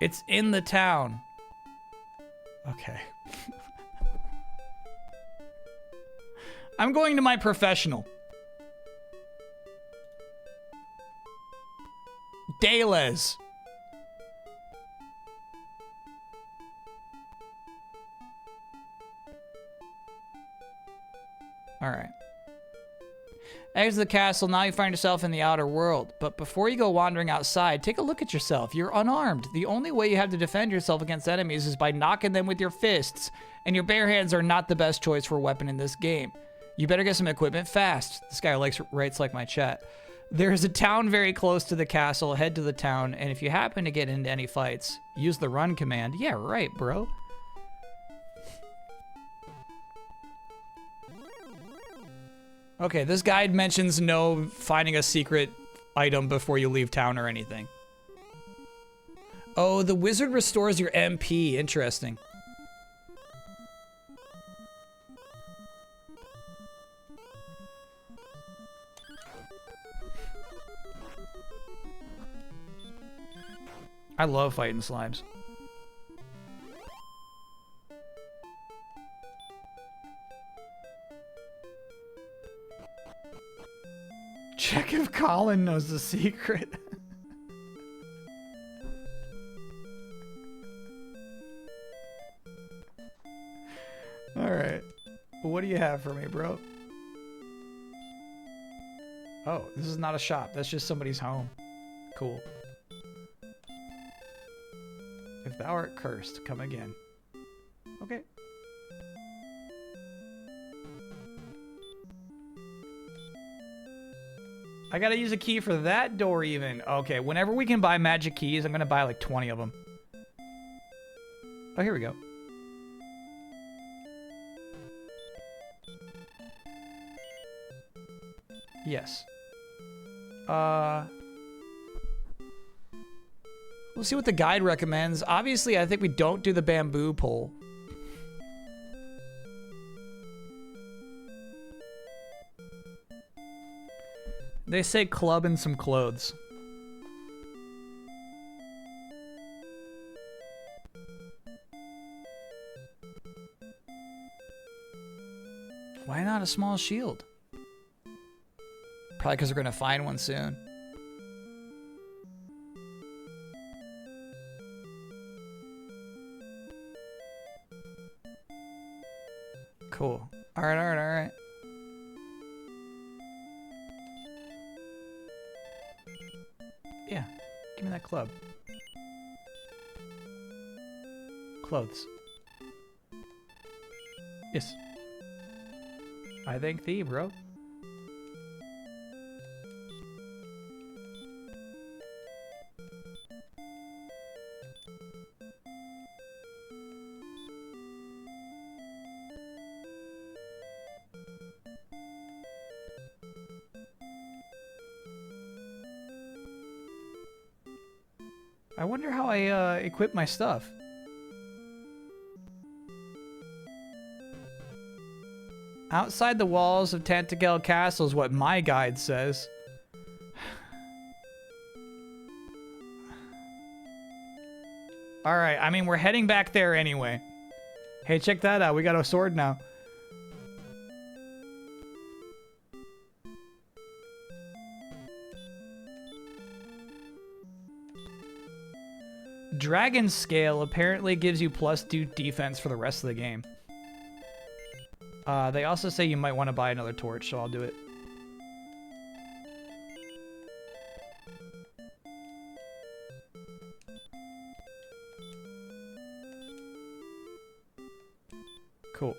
It's in the town. Okay. I'm going to my professional. Dales. All right. Exit the castle. Now you find yourself in the outer world. But before you go wandering outside, take a look at yourself. You're unarmed. The only way you have to defend yourself against enemies is by knocking them with your fists. And your bare hands are not the best choice for a weapon in this game. You better get some equipment fast. This guy writes like my chat. There's a town very close to the castle. Head to the town, and if you happen to get into any fights, use the run command. Yeah, right, bro. Okay, this guide mentions no finding a secret item before you leave town or anything. Oh, the wizard restores your MP. Interesting. I love fighting slimes. Check if Colin knows the secret. Alright. What do you have for me, bro? Oh, this is not a shop. That's just somebody's home. Cool. If thou art cursed, come again. Okay. I gotta use a key for that door even. Okay, whenever we can buy magic keys, I'm gonna buy like 20 of them. Oh, here we go. Yes. We'll see what the guide recommends. Obviously, I think we don't do the bamboo pole. They say club and some clothes. Why not a small shield? Probably because we're going to find one soon. Cool. All right, all right, all right. Yeah, give me that club. Clothes. Yes. I thank thee, bro. I wonder how I equip my stuff. Outside the walls of Tantagel Castle is what my guide says. Alright, I mean, we're heading back there anyway. Hey, check that out. We got a sword now. Dragon Scale apparently gives you +2 defense for the rest of the game. They also say you might want to buy another torch, so I'll do it. Cool.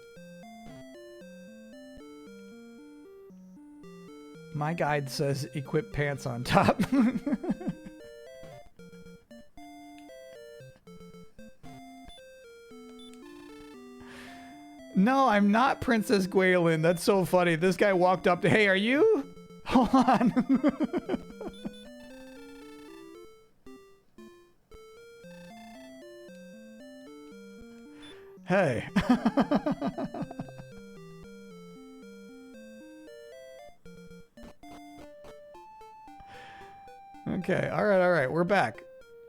My guide says equip pants on top. No, I'm not Princess Gwaelin. That's so funny. This guy walked up to, hey, are you? Hold on. Hey. Okay, all right. We're back.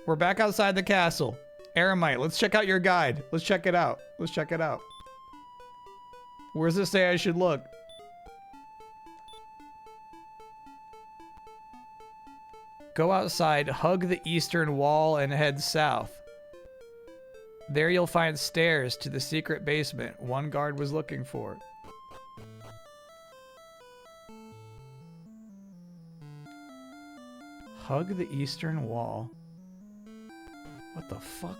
We're back outside the castle. Aramite, let's check out your guide. Let's check it out. Let's check it out. Where does it say I should look? Go outside, hug the eastern wall, and head south. There you'll find stairs to the secret basement one guard was looking for. Hug the eastern wall. What the fuck?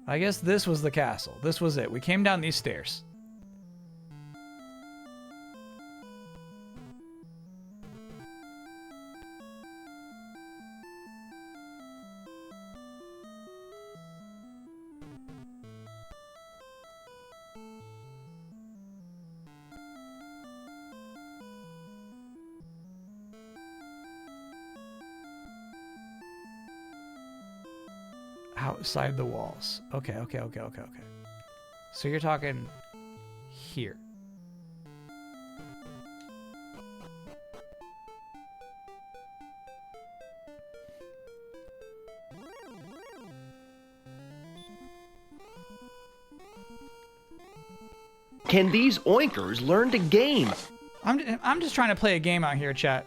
I guess this was the castle. This was it. We came down these stairs. Outside the walls. Okay. So you're talking here. Can these oinkers learn to game? I'm just trying to play a game out here, chat.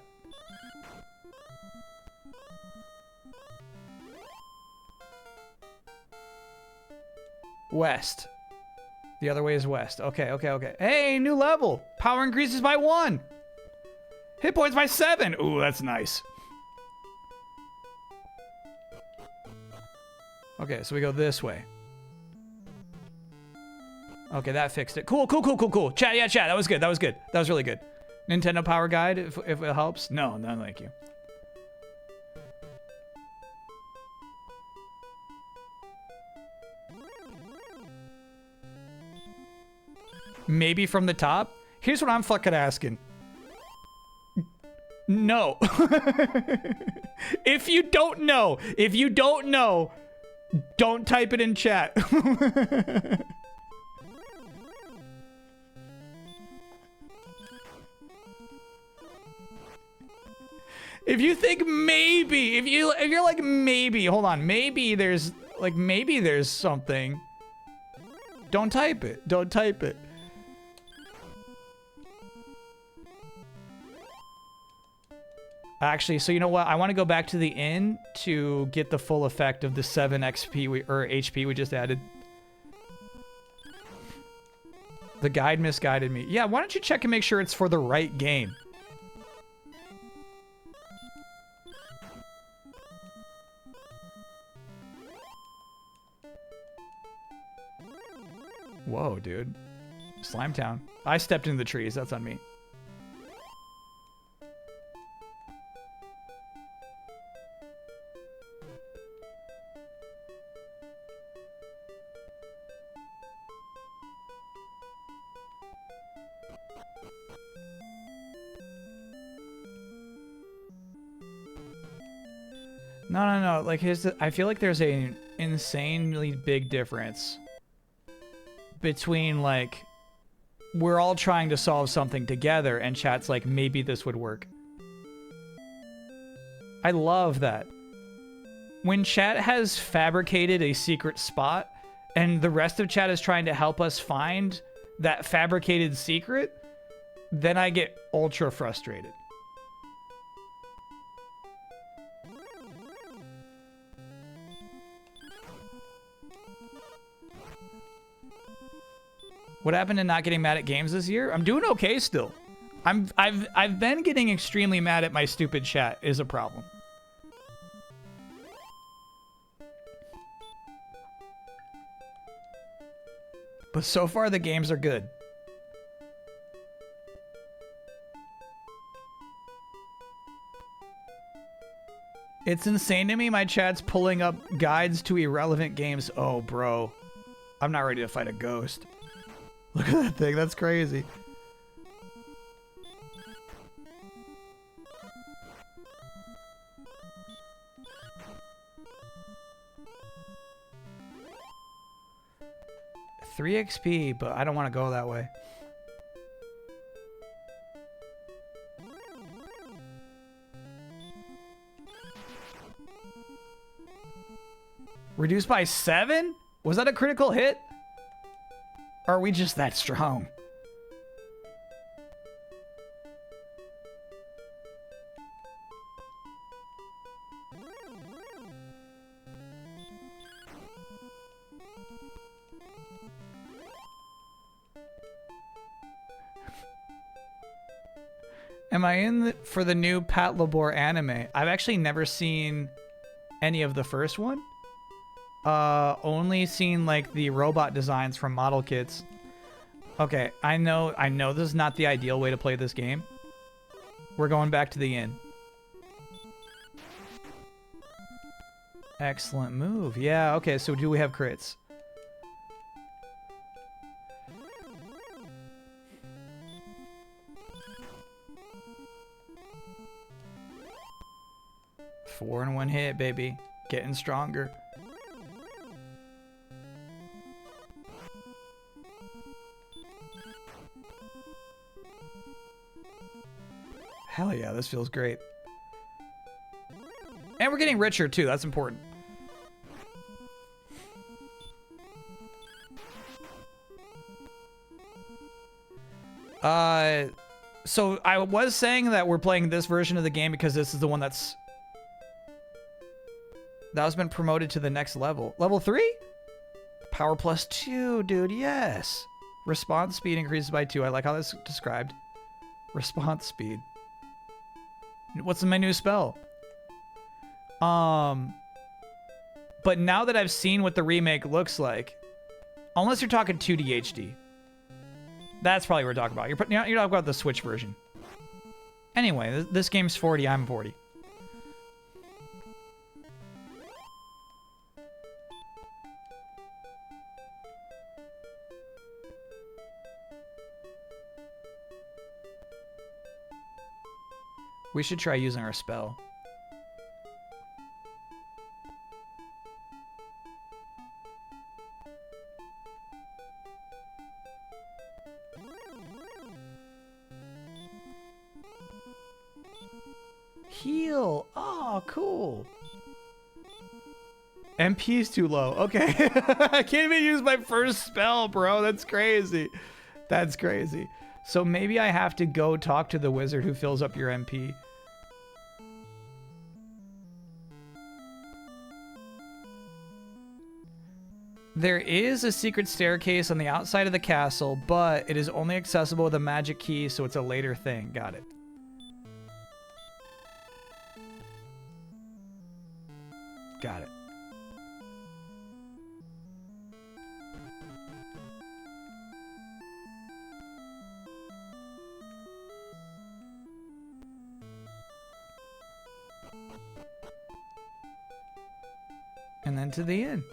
West. The other way is west. Okay. Hey, new level. Power increases by 1. Hit points by 7. Ooh, that's nice. Okay, so we go this way. Okay, that fixed it. Cool. Chat, yeah, chat. That was good. That was really good. Nintendo Power Guide, if it helps. No, thank you. Maybe from the top? Here's what I'm fucking asking. No. If you don't know, don't type it in chat. If you think maybe, if you're like maybe, hold on, maybe there's something. Don't type it. Actually, so you know what? I want to go back to the inn to get the full effect of the 7 XP or HP we just added. The guide misguided me. Yeah, why don't you check and make sure it's for the right game? Whoa, dude. Slime Town. I stepped into the trees. That's on me. No. Like, I feel like there's a insanely big difference between, like, we're all trying to solve something together and chat's like, maybe this would work. I love that. When chat has fabricated a secret spot and the rest of chat is trying to help us find that fabricated secret, then I get ultra frustrated. What happened to not getting mad at games this year? I'm doing okay still. I've been getting extremely mad at my stupid chat is a problem. But so far the games are good. It's insane to me my chat's pulling up guides to irrelevant games. Oh, bro. I'm not ready to fight a ghost. Look at that thing. That's crazy. $3 XP, but I don't want to go that way. Reduced by 7? Was that a critical hit? Or are we just that strong? Am I in for the new Pat Labor anime? I've actually never seen any of the first one. Only seen like the robot designs from model kits. Okay, I know this is not the ideal way to play this game. We're going back to the inn. Excellent move. Yeah, okay, so do we have crits? Four in one hit, baby. Getting stronger. Hell yeah, this feels great. And we're getting richer too, that's important. So I was saying that we're playing this version of the game because this is the one that has been promoted to the next level. Level 3? Power plus 2, dude, yes. Response speed increases by 2. I like how that's described. Response speed. What's my new spell? But now that I've seen what the remake looks like, unless you're talking 2D HD, that's probably what we're talking about. You're talking about the Switch version. Anyway, this game's 40, I'm 40. We should try using our spell. Heal. Oh, cool. MP is too low. Okay. I can't even use my first spell, bro. That's crazy. That's crazy. So maybe I have to go talk to the wizard who fills up your MP. There is a secret staircase on the outside of the castle, but it is only accessible with a magic key, so it's a later thing. Got it. Got it. And then to the inn.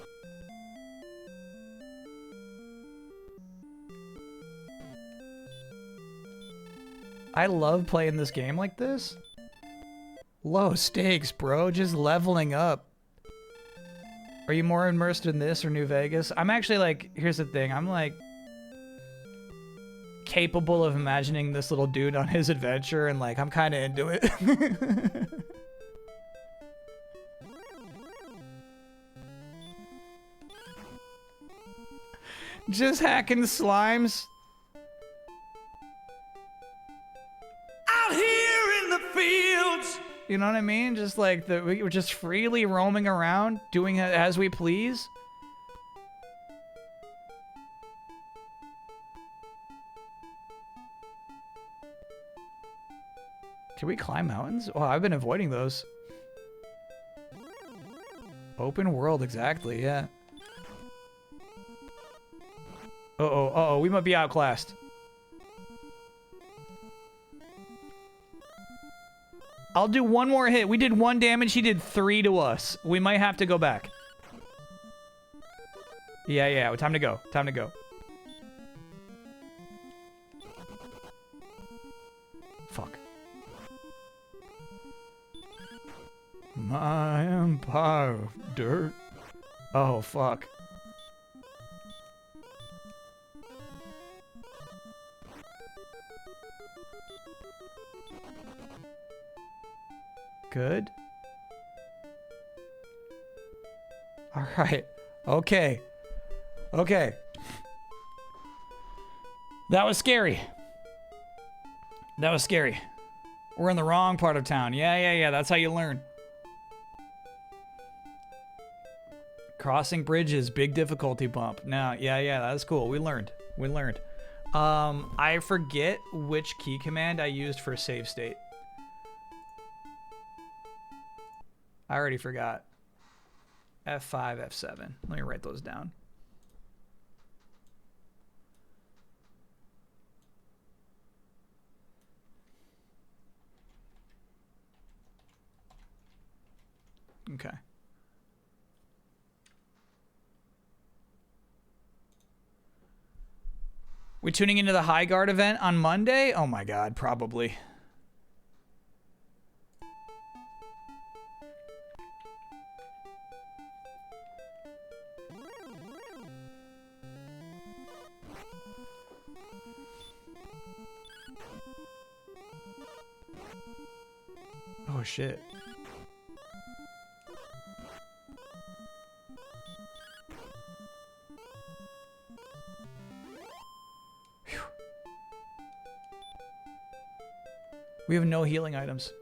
I love playing this game like this. Low stakes, bro. Just leveling up. Are you more immersed in this or New Vegas? I'm actually like, here's the thing. I'm like capable of imagining this little dude on his adventure and like I'm kind of into it. Just hacking slimes. Out here in the fields. You know what I mean? Just like we're just freely roaming around, doing it as we please. Can we climb mountains? Oh, I've been avoiding those. Open world, exactly, yeah. Uh-oh, we might be outclassed. I'll do one more hit. We did 1 damage, he did 3 to us. We might have to go back. Yeah, time to go. Time to go. Fuck. My empire of dirt. Oh, fuck. Good. All right. Okay. Okay. That was scary. That was scary. We're in the wrong part of town. Yeah. That's how you learn. Crossing bridges, big difficulty bump. No, yeah, that's cool. We learned. I forget which key command I used for save state. I already forgot. F5, F7. Let me write those down. Okay. We tuning into the High Guard event on Monday? Oh my god, probably. Oh shit. Whew. We have no healing items.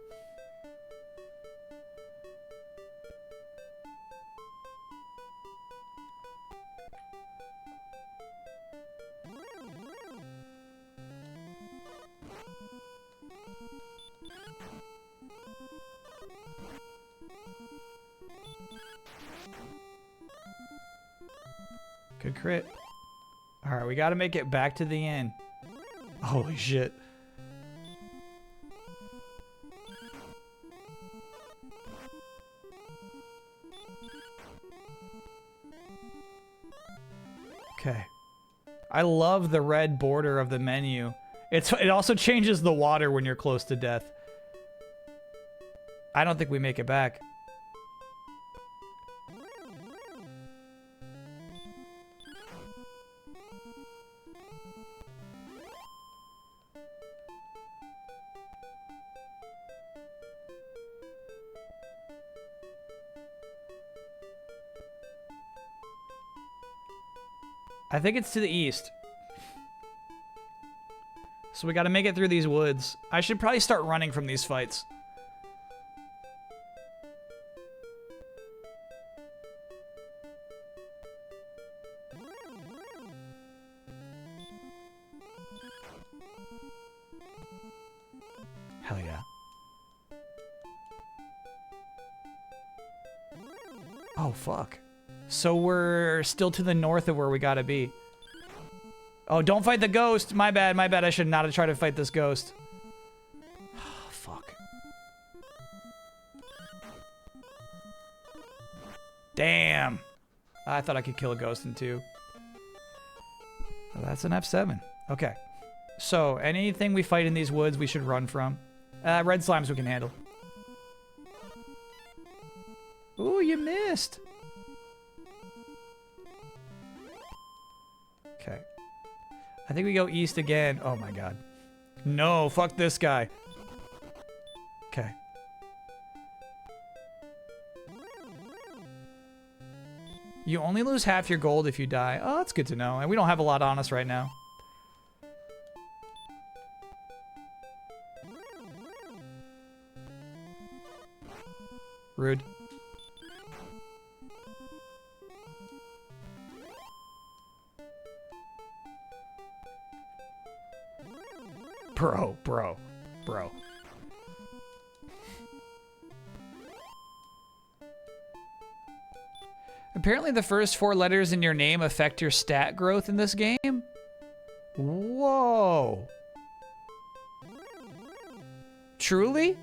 Good crit. All right, we got to make it back to the inn. Holy shit. Okay. I love the red border of the menu. It also changes the water when you're close to death. I don't think we make it back. I think it's to the east. So we gotta make it through these woods. I should probably start running from these fights. Hell yeah. Oh, fuck. So we're still to the north of where we gotta be. Oh, don't fight the ghost. My bad. I should not have tried to fight this ghost. Oh, fuck. Damn. I thought I could kill a ghost in 2. Well, that's an F7. Okay. So anything we fight in these woods we should run from. Red slimes we can handle. you missed. Okay. I think we go east again. Oh my god. No, fuck this guy. Okay. You only lose half your gold if you die. Oh, that's good to know. And we don't have a lot on us right now. Rude. Bro. Apparently the first 4 letters in your name affect your stat growth in this game? Whoa. Truly?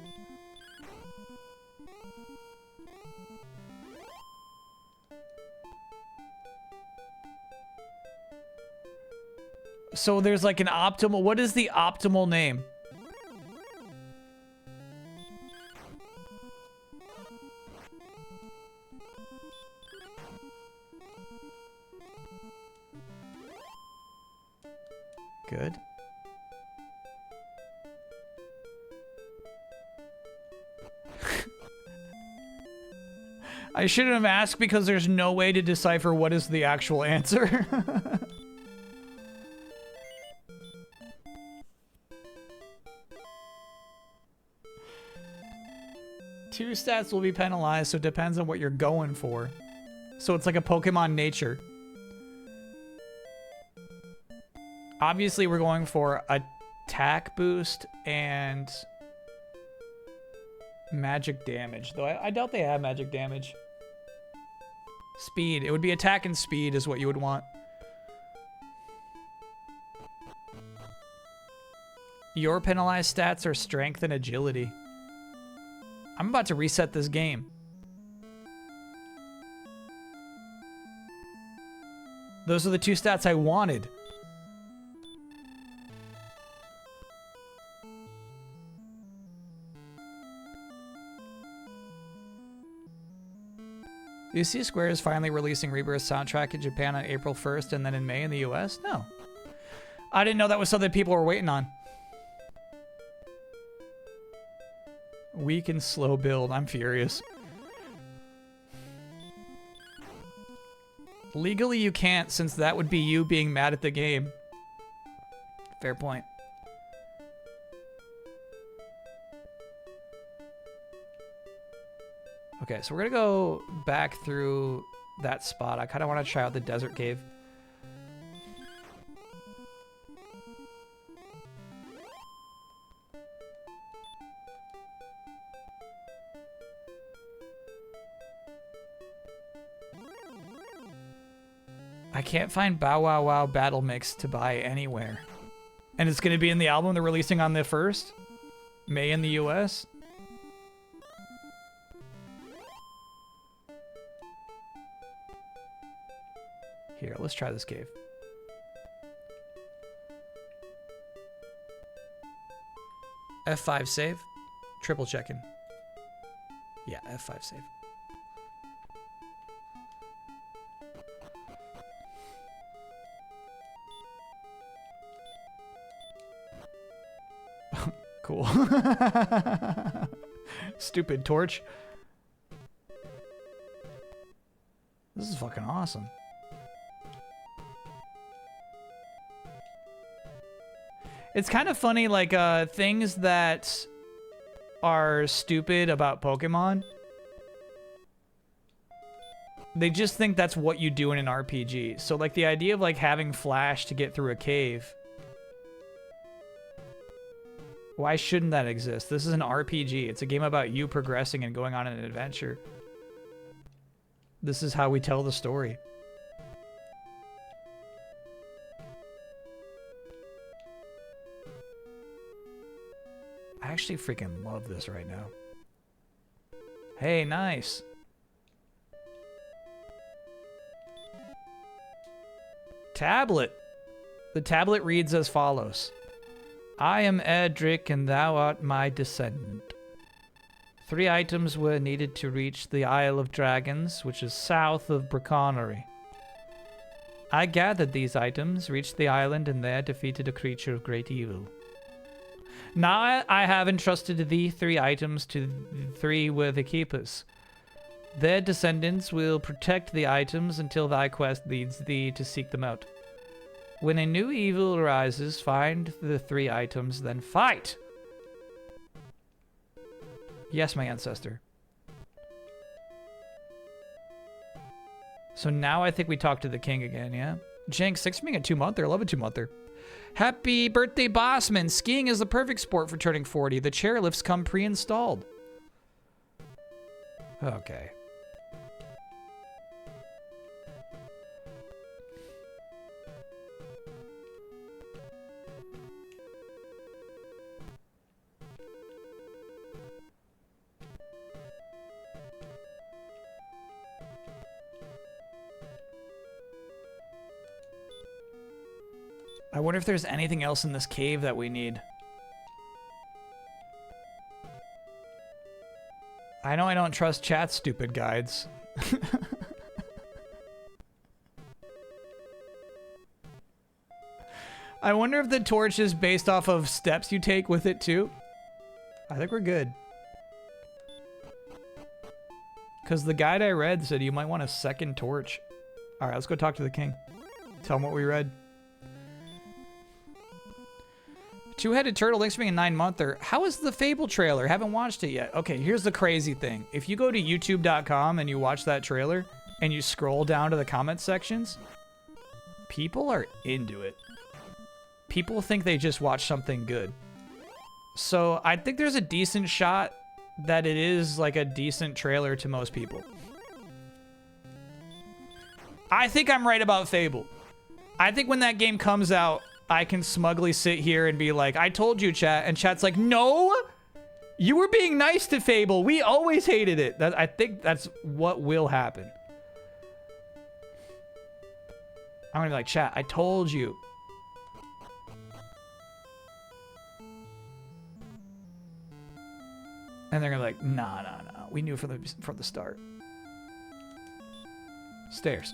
So there's like an optimal... What is the optimal name? Good. I shouldn't have asked because there's no way to decipher what is the actual answer. Two stats will be penalized, so it depends on what you're going for. So it's like a Pokemon nature. Obviously, we're going for attack boost and magic damage. Though I doubt they have magic damage. Speed. It would be attack and speed is what you would want. Your penalized stats are strength and agility. I'm about to reset this game. Those are the 2 stats I wanted. You see Square is finally releasing Rebirth soundtrack in Japan on April 1st and then in May in the US? No. I didn't know that was something people were waiting on. Weak and slow build. I'm furious. Legally you can't, since that would be you being mad at the game. Fair point. Okay, so we're gonna go back through that spot. I kind of want to try out the desert cave. I can't find Bow Wow Wow Battle Mix to buy anywhere. And it's going to be in the album they're releasing on the 1st? May in the US? Here, let's try this cave. F5 save. Triple checking. Yeah, F5 save. Cool. Stupid torch. This is fucking awesome. It's kind of funny, like, things that are stupid about Pokemon. They just think that's what you do in an RPG. So, like, the idea of, like, having Flash to get through a cave. Why shouldn't that exist? This is an RPG. It's a game about you progressing and going on an adventure. This is how we tell the story. I actually freaking love this right now. Hey, nice. Tablet. The tablet reads as follows. I am Edric, and thou art my descendant. 3 items were needed to reach the Isle of Dragons, which is south of Braconnery. I gathered these items, reached the island, and there defeated a creature of great evil. Now I have entrusted thee 3 items to the 3 worthy keepers. Their descendants will protect the items until thy quest leads thee to seek them out. When a new evil arises, find the 3 items, then fight! Yes, my ancestor. So now I think we talk to the king again, yeah? Jinx, thanks for being a 2-monther. I love a 2-monther. Happy birthday, Bossman. Skiing is the perfect sport for turning 40. The chairlifts come pre-installed. Okay. I wonder if there's anything else in this cave that we need. I know I don't trust chat's stupid guides. I wonder if the torch is based off of steps you take with it too. I think we're good. Because the guide I read said you might want a second torch. Alright, let's go talk to the king. Tell him what we read. Two-headed turtle, thanks for being a 9-monther. How is the Fable trailer? Haven't watched it yet. Okay, here's the crazy thing. If you go to youtube.com and you watch that trailer and you scroll down to the comment sections, people are into it. People think they just watched something good. So I think there's a decent shot that it is like a decent trailer to most people. I think I'm right about Fable. I think when that game comes out, I can smugly sit here and be like, I told you, chat. And chat's like, no, you were being nice to Fable. We always hated it. I think that's what will happen. I'm gonna be like, chat, I told you. And they're gonna be like, nah. We knew from the start. Stairs.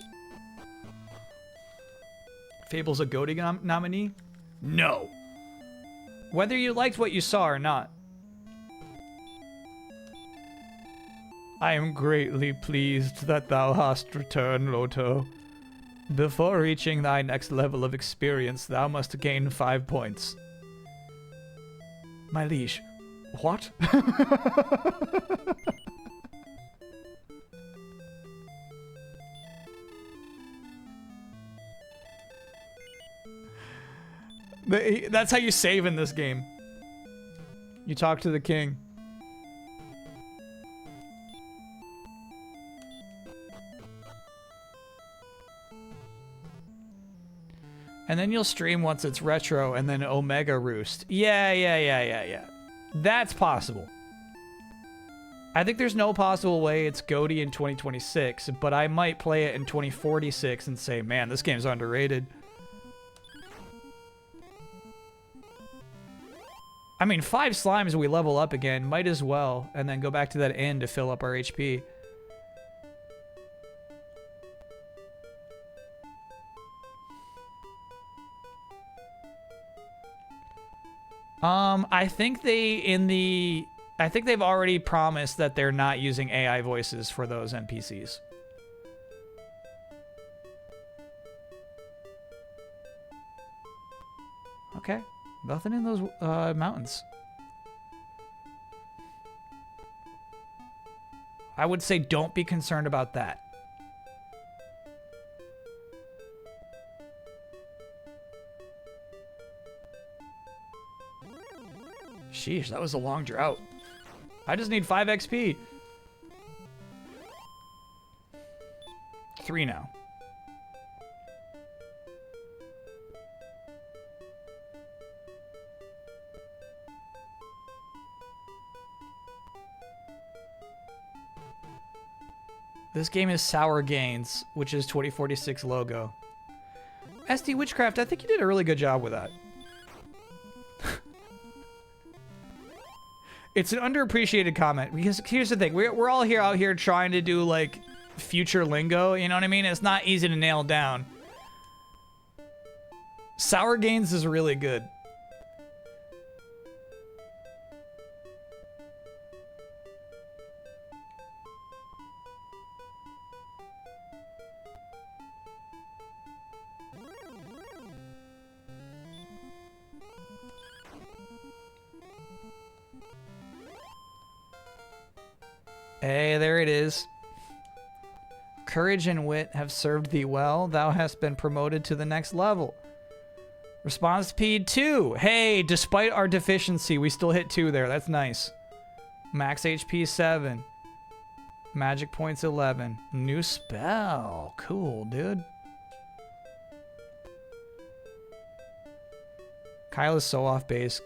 Fable's a GOTY nominee? No. Whether you liked what you saw or not. I am greatly pleased that thou hast returned, Loto. Before reaching thy next level of experience, thou must gain 5 points. My liege, what? That's how you save in this game. You talk to the king. And then you'll stream once it's retro and then Omega Roost. Yeah. That's possible. I think there's no possible way it's GOTY in 2026, but I might play it in 2046 and say, man, this game's underrated. I mean, 5 slimes we level up again. Might as well. And then go back to that inn to fill up our HP. I think they've already promised that they're not using AI voices for those NPCs. Okay. Nothing in those mountains. I would say don't be concerned about that. Sheesh, that was a long drought. I just need 5 XP. 3 now. This game is Sour Gains, which is 2046 logo. SD Witchcraft, I think you did a really good job with that. It's an underappreciated comment because here's the thing. We're all out here trying to do like future lingo, you know what I mean? It's not easy to nail down. Sour Gains is really good. Hey, there it is. Courage and wit have served thee well. Thou hast been promoted to the next level. Response speed 2. Hey, despite our deficiency, we still hit 2 there. That's nice. Max HP 7. Magic points 11. New spell. Cool, dude. Kyle is so off base.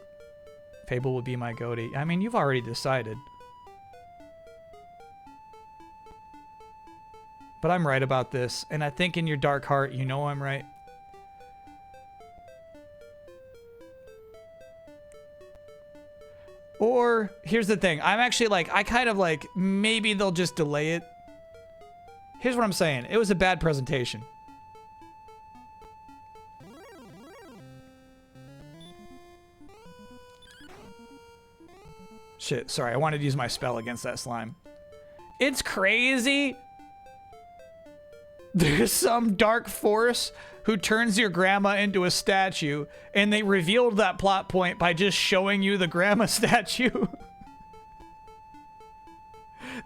Fable would be my goatee. I mean, you've already decided. But I'm right about this, and I think in your dark heart, you know I'm right. Or, here's the thing. I'm actually like, I kind of like, maybe they'll just delay it. Here's what I'm saying. It was a bad presentation. Shit, sorry. I wanted to use my spell against that slime. It's crazy. There's some dark force who turns your grandma into a statue, and they revealed that plot point by just showing you the grandma statue.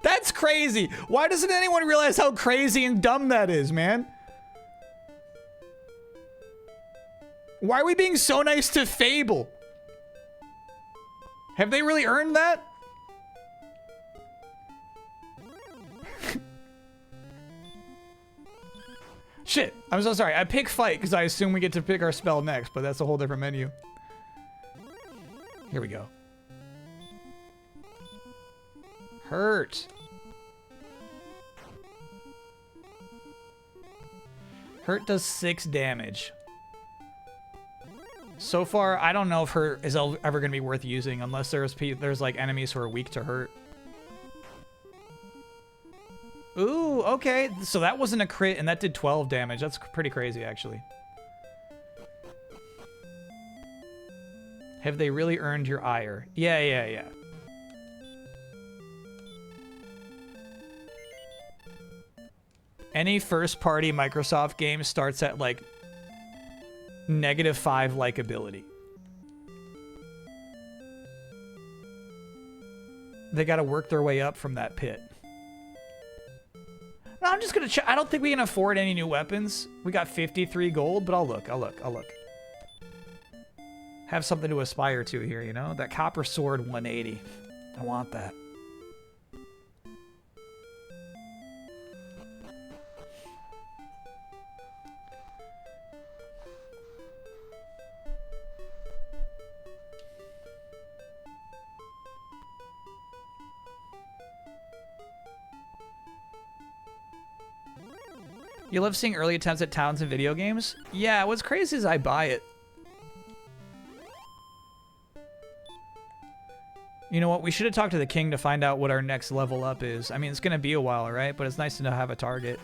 That's crazy. Why doesn't anyone realize how crazy and dumb that is, man? Why are we being so nice to Fable? Have they really earned that? Shit, I'm so sorry. I pick fight because I assume we get to pick our spell next, but that's a whole different menu. Here we go. Hurt. Hurt does 6 damage. So far, I don't know if Hurt is ever going to be worth using unless there's like enemies who are weak to Hurt. Ooh, okay. So that wasn't a crit, and that did 12 damage. That's pretty crazy, actually. Have they really earned your ire? Yeah. Any first-party Microsoft game starts at, like, -5 likability. They gotta work their way up from that pit. No, I'm just gonna check. I don't think we can afford any new weapons. We got 53 gold, but I'll look. Have something to aspire to here, you know? That copper sword 180. I want that. You love seeing early attempts at towns in video games? Yeah, what's crazy is I buy it. You know what? We should have talked to the king to find out what our next level up is. I mean, it's going to be a while, right? But it's nice to have a target.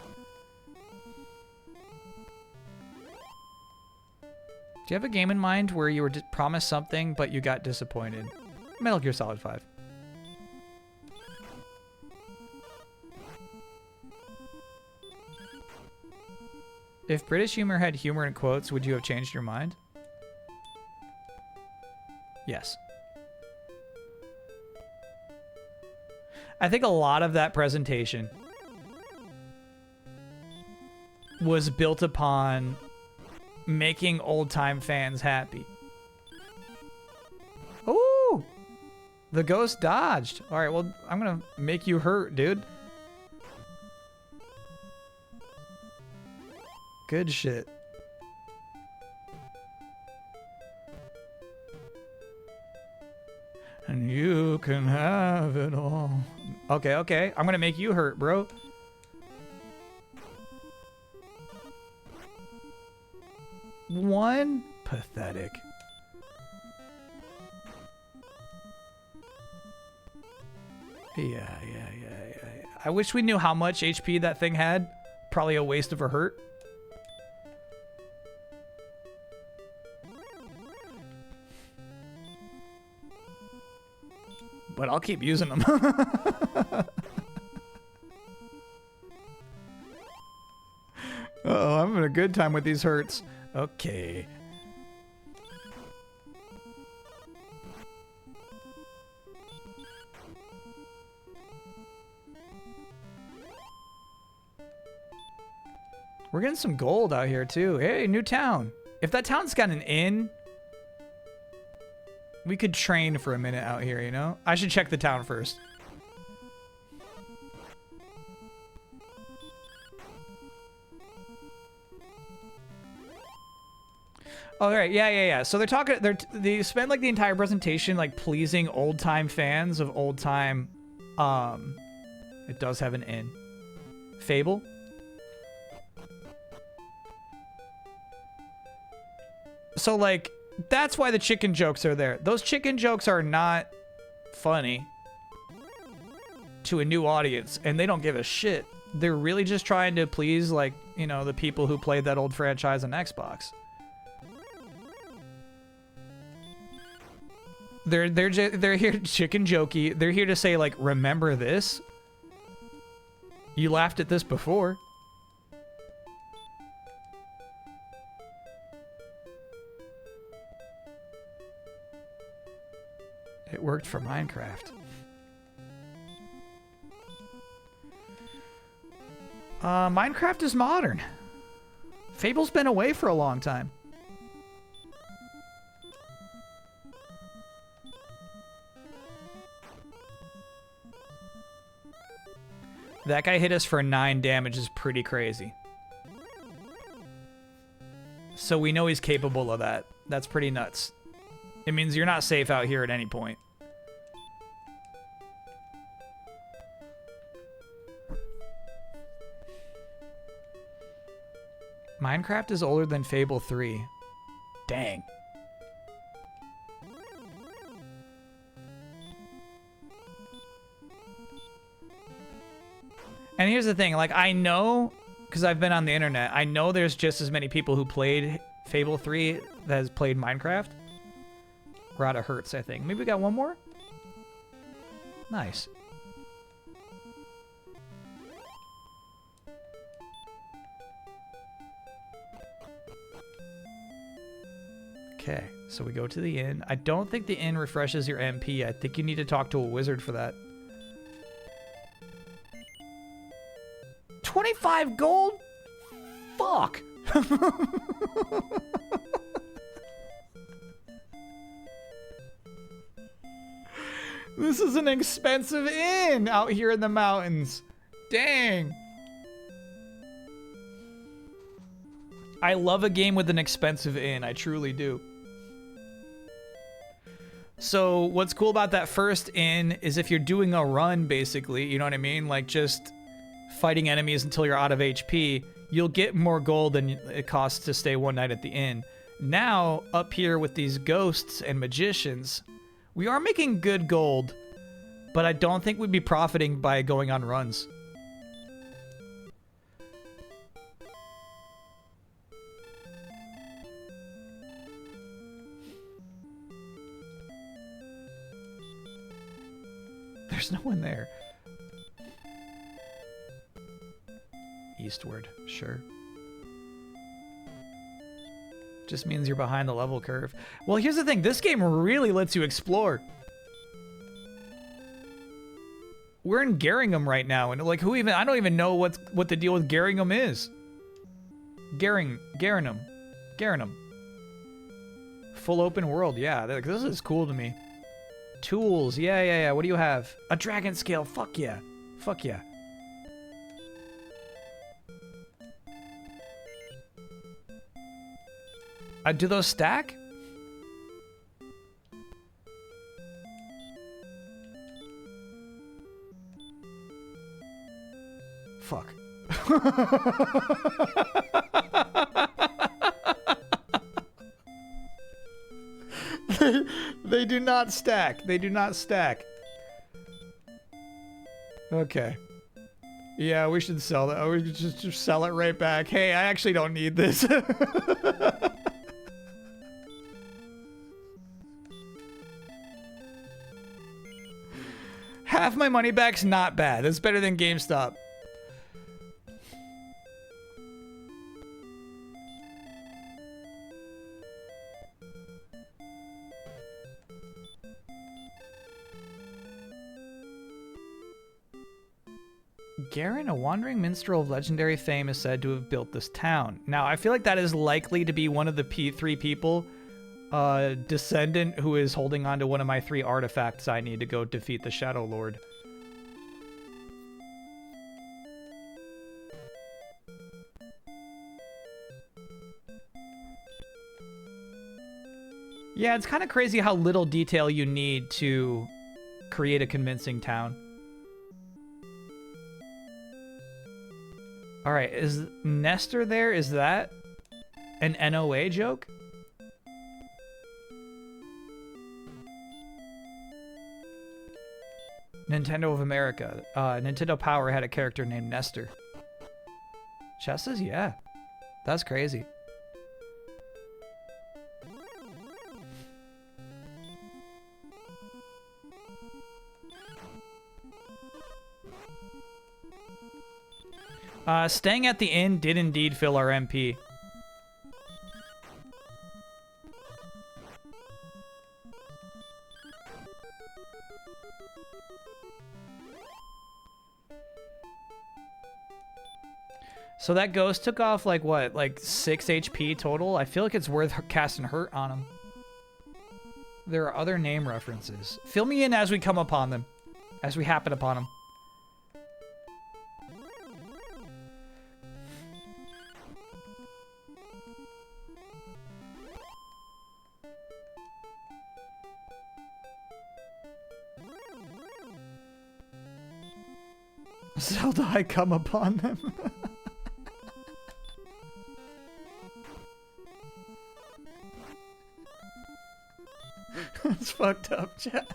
Do you have a game in mind where you were promised something, but you got disappointed? Metal Gear Solid 5. If British humor had humor in quotes, would you have changed your mind? Yes. I think a lot of that presentation was built upon making old-time fans happy. Ooh! The ghost dodged. All right, well, I'm going to make you hurt, dude. Good shit. And you can have it all. Okay. I'm gonna make you hurt, bro. One? Pathetic. Yeah. I wish we knew how much HP that thing had. Probably a waste of a hurt. But I'll keep using them. Uh-oh, I'm having a good time with these hurts. Okay. We're getting some gold out here, too. Hey, new town. If that town's got an inn, we could train for a minute out here, you know? I should check the town first. All right, yeah. So they spend like the entire presentation like pleasing old-time fans of old-time. It does have an inn. Fable. So like that's why the chicken jokes are there. Those chicken jokes are not funny to a new audience, and they don't give a shit. They're really just trying to please, like, you know, the people who played that old franchise on Xbox. They're here chicken jokey. They're here to say, like, remember this? You laughed at this before. It worked for Minecraft. Minecraft is modern. Fable's been away for a long time. That guy hit us for 9 damage is pretty crazy. So we know he's capable of that. That's pretty nuts. It means you're not safe out here at any point. Minecraft is older than Fable 3. Dang. And here's the thing, like, I know, because I've been on the internet, I know there's just as many people who played Fable 3 that has played Minecraft. We're out of hurts, I think. Maybe we got one more? Nice. Okay, so we go to the inn. I don't think the inn refreshes your MP. I think you need to talk to a wizard for that. 25 gold? Fuck. This is an expensive inn out here in the mountains. Dang. I love a game with an expensive inn. I truly do. So what's cool about that first inn is if you're doing a run, basically, you know what I mean? Like just fighting enemies until you're out of HP, you'll get more gold than it costs to stay one night at the inn. Now, up here with these ghosts and magicians, we are making good gold, but I don't think we'd be profiting by going on runs. There's no one there. Eastward, sure. Just means you're behind the level curve. Well, here's the thing. This game really lets you explore. We're in Geringham right now, and like, who even? I don't even know what the deal with Geringham is. Geringham. Full open world, yeah. This is cool to me. Tools, yeah. What do you have? A dragon scale. Fuck yeah. Do those stack? Fuck. They do not stack. Okay. Yeah, we should sell that. We should just sell it right back. Hey, I actually don't need this. Half my money back's not bad. That's better than GameStop. Garen, a wandering minstrel of legendary fame, is said to have built this town. Now, I feel like that is likely to be one of the three people, descendant, who is holding on to one of my 3 artifacts I need to go defeat the Shadow Lord. Yeah, it's kind of crazy how little detail you need to create a convincing town. All right, is Nestor there? Is that an NOA joke? Nintendo of America. Nintendo Power had a character named Nestor. Chess says, yeah. That's crazy. Staying at the inn did indeed fill our MP. So that ghost took off like what, like 6 HP total? I feel like it's worth casting Hurt on him. There are other name references. Fill me in as we come upon them. As we happen upon them. Zelda, I come upon them. That's fucked up, chat.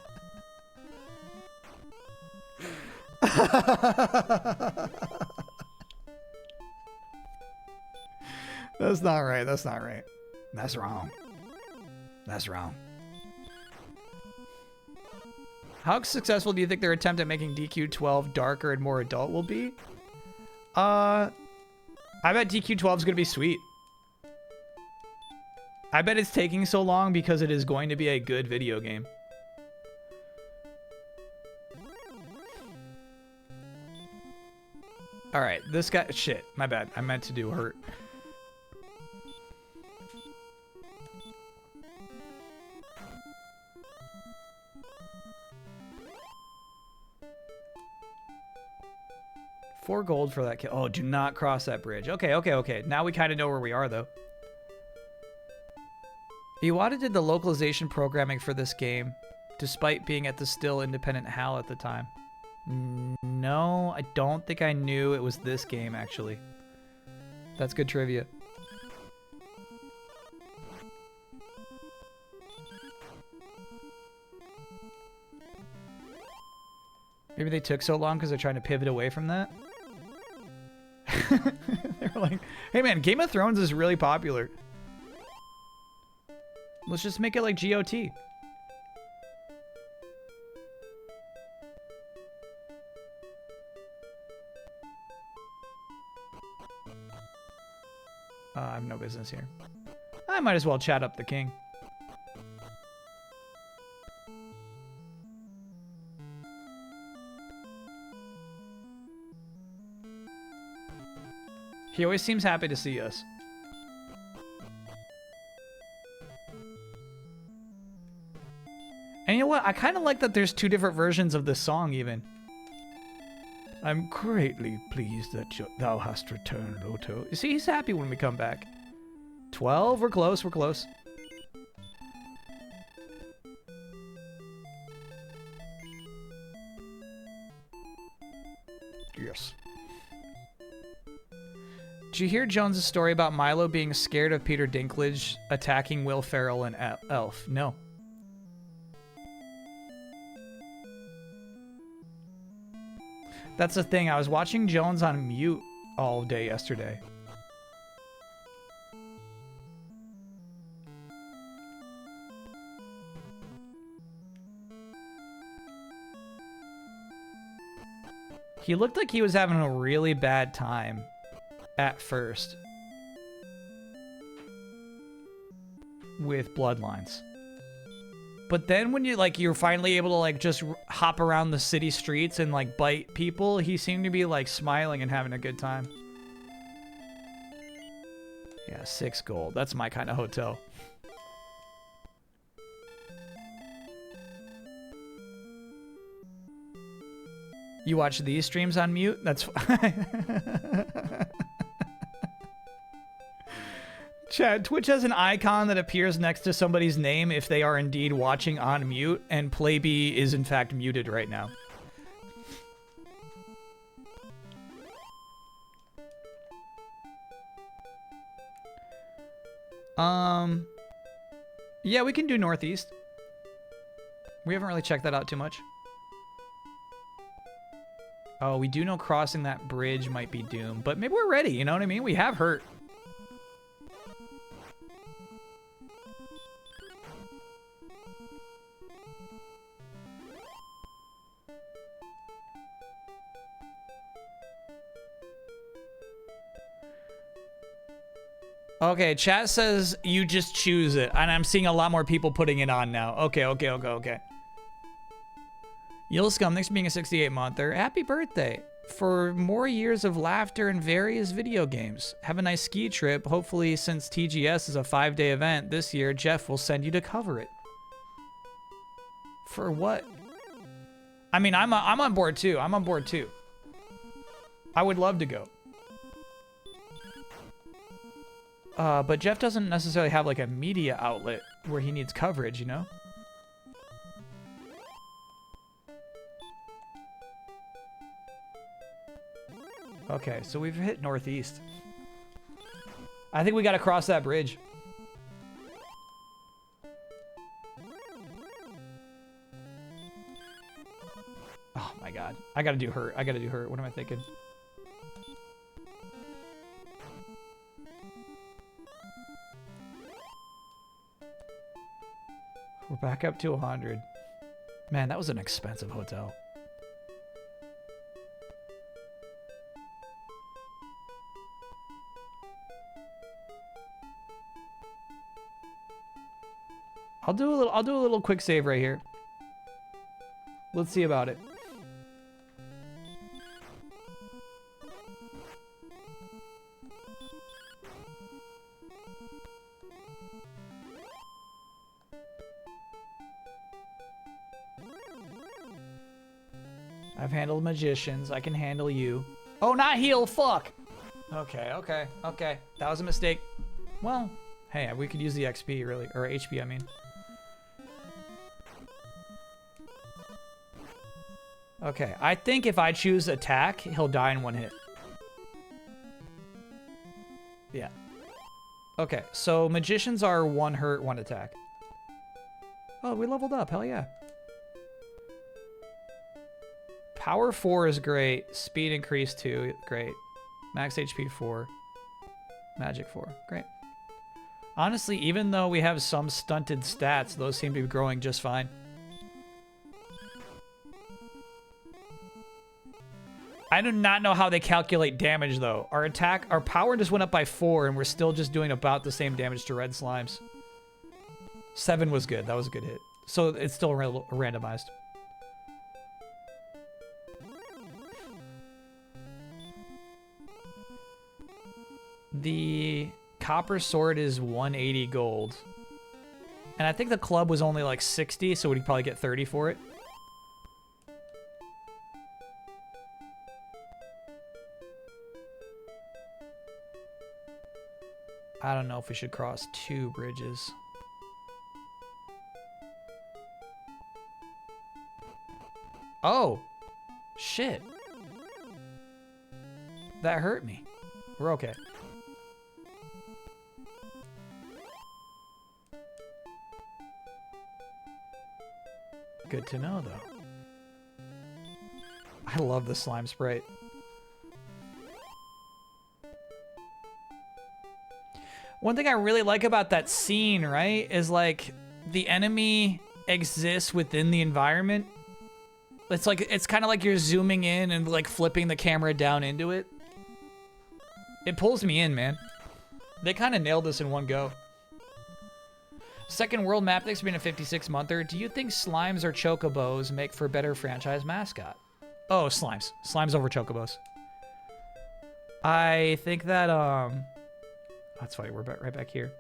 That's not right. That's not right. That's wrong. That's wrong. How successful do you think their attempt at making DQ12 darker and more adult will be? I bet DQ12 is going to be sweet. I bet it's taking so long because it is going to be a good video game. Alright, this guy... Shit, my bad. I meant to do Hurt. $4 gold for that kill. Oh, do not cross that bridge. Okay, okay, okay. Now we kind of know where we are, though. Iwata did the localization programming for this game, despite being at the still independent HAL at the time. No, I don't think I knew it was this game, actually. That's good trivia. Maybe they took so long because they're trying to pivot away from that? They were like, hey man, Game of Thrones is really popular. Let's just make it like GOT. I have no business here. I might as well chat up the king. He always seems happy to see us. And you know what? I kind of like that there's 2 different versions of this song, even. I'm greatly pleased that thou hast returned, Loto. You see, he's happy when we come back. 12? We're close, we're close. Yes. Did you hear Jones' story about Milo being scared of Peter Dinklage attacking Will Ferrell and Elf? No. That's the thing. I was watching Jones on mute all day yesterday. He looked like he was having a really bad time at first with Bloodlines. But then when you're finally able to like just hop around the city streets and like bite people, he seemed to be like smiling and having a good time. Yeah, 6 gold. That's my kind of hotel. You watch these streams on mute? That's Chad, Twitch has an icon that appears next to somebody's name if they are indeed watching on mute, and Playbee is in fact muted right now. Yeah, we can do Northeast. We haven't really checked that out too much. Oh, we do know crossing that bridge might be doomed, but maybe we're ready, you know what I mean? We have hurt. Okay, chat says you just choose it, and I'm seeing a lot more people putting it on now. Okay. Yellow Scum, thanks for being a 68-monther. Happy birthday. For more years of laughter and various video games. Have a nice ski trip. Hopefully, since TGS is a 5-day event this year, Jeff will send you to cover it. For what? I mean, I'm on board too. I'm on board too. I would love to go. But Jeff doesn't necessarily have like a media outlet where he needs coverage, you know? Okay, so we've hit Northeast. I think we gotta cross that bridge. Oh my god. I gotta do hurt. What am I thinking? We're back up to 100. Man, that was an expensive hotel. I'll do a little quick save right here. Let's see about it. I've handled magicians. I can handle you. Oh, not heal. Fuck. Okay. That was a mistake. Well, hey, we could use the XP really, or HP, I mean. Okay, I think if I choose attack, he'll die in 1 hit. Yeah. Okay, so magicians are 1 hurt, 1 attack. Oh, we leveled up. Hell yeah. Power 4 is great. Speed increase 2, great. Max HP 4. Magic 4, great. Honestly, even though we have some stunted stats, those seem to be growing just fine. I do not know how they calculate damage though. Our power just went up by 4 and we're still just doing about the same damage to red slimes. 7 was good. That was a good hit. So it's still randomized. The copper sword is 180 gold. And I think the club was only like 60, so we'd probably get 30 for it. I don't know if we should cross 2 bridges. Oh, shit. That hurt me. We're okay. Good to know, though. I love the slime sprite. One thing I really like about that scene, right, is like the enemy exists within the environment. It's kind of like you're zooming in and like flipping the camera down into it. It pulls me in, man. They kind of nailed this in one go. Second world map, thanks for being a 56-monther. Do you think slimes or chocobos make for a better franchise mascot? Oh, slimes. Slimes over chocobos. I think that, that's funny, we're right back here.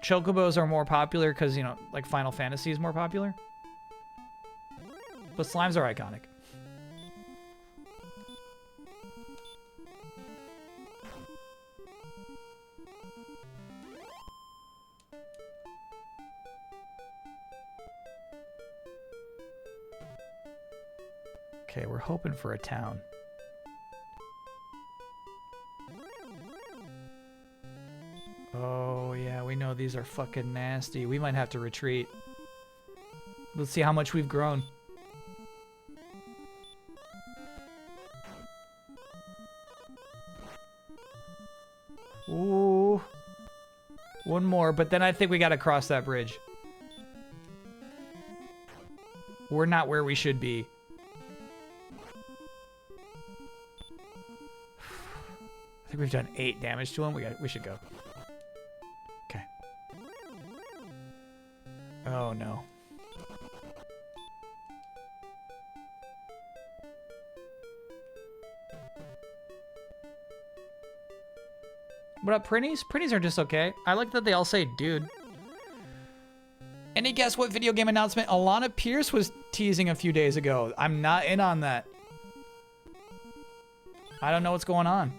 Chocobos are more popular because, you know, like Final Fantasy is more popular. But slimes are iconic. Okay, we're hoping for a town. Oh, yeah, we know these are fucking nasty. We might have to retreat. Let's see how much we've grown. Ooh. One more, but then I think we gotta cross that bridge. We're not where we should be. I think we've done 8 damage to him. We should go. Okay. Oh no. What up, Prinnies? Prinnies are just okay. I like that they all say dude. Any guess what video game announcement Alana Pierce was teasing a few days ago? I'm not in on that. I don't know what's going on.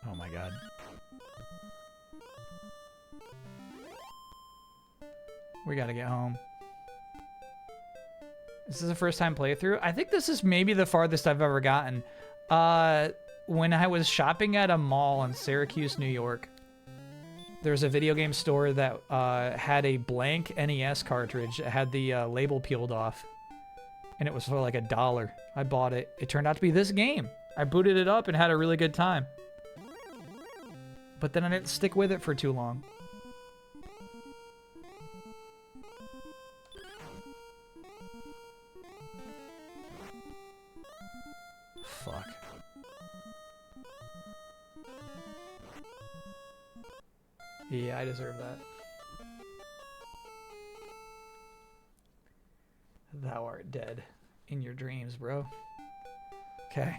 Oh my god. We gotta get home. This is the first time playthrough. I think this is maybe the farthest I've ever gotten. When I was shopping at a mall in Syracuse, New York, there's a video game store that had a blank NES cartridge. It had the label peeled off. And it was for like $1. I bought it. It turned out to be this game. I booted it up and had a really good time. But then I didn't stick with it for too long. Fuck. Yeah, I deserve that. Thou art dead in your dreams, bro. Okay.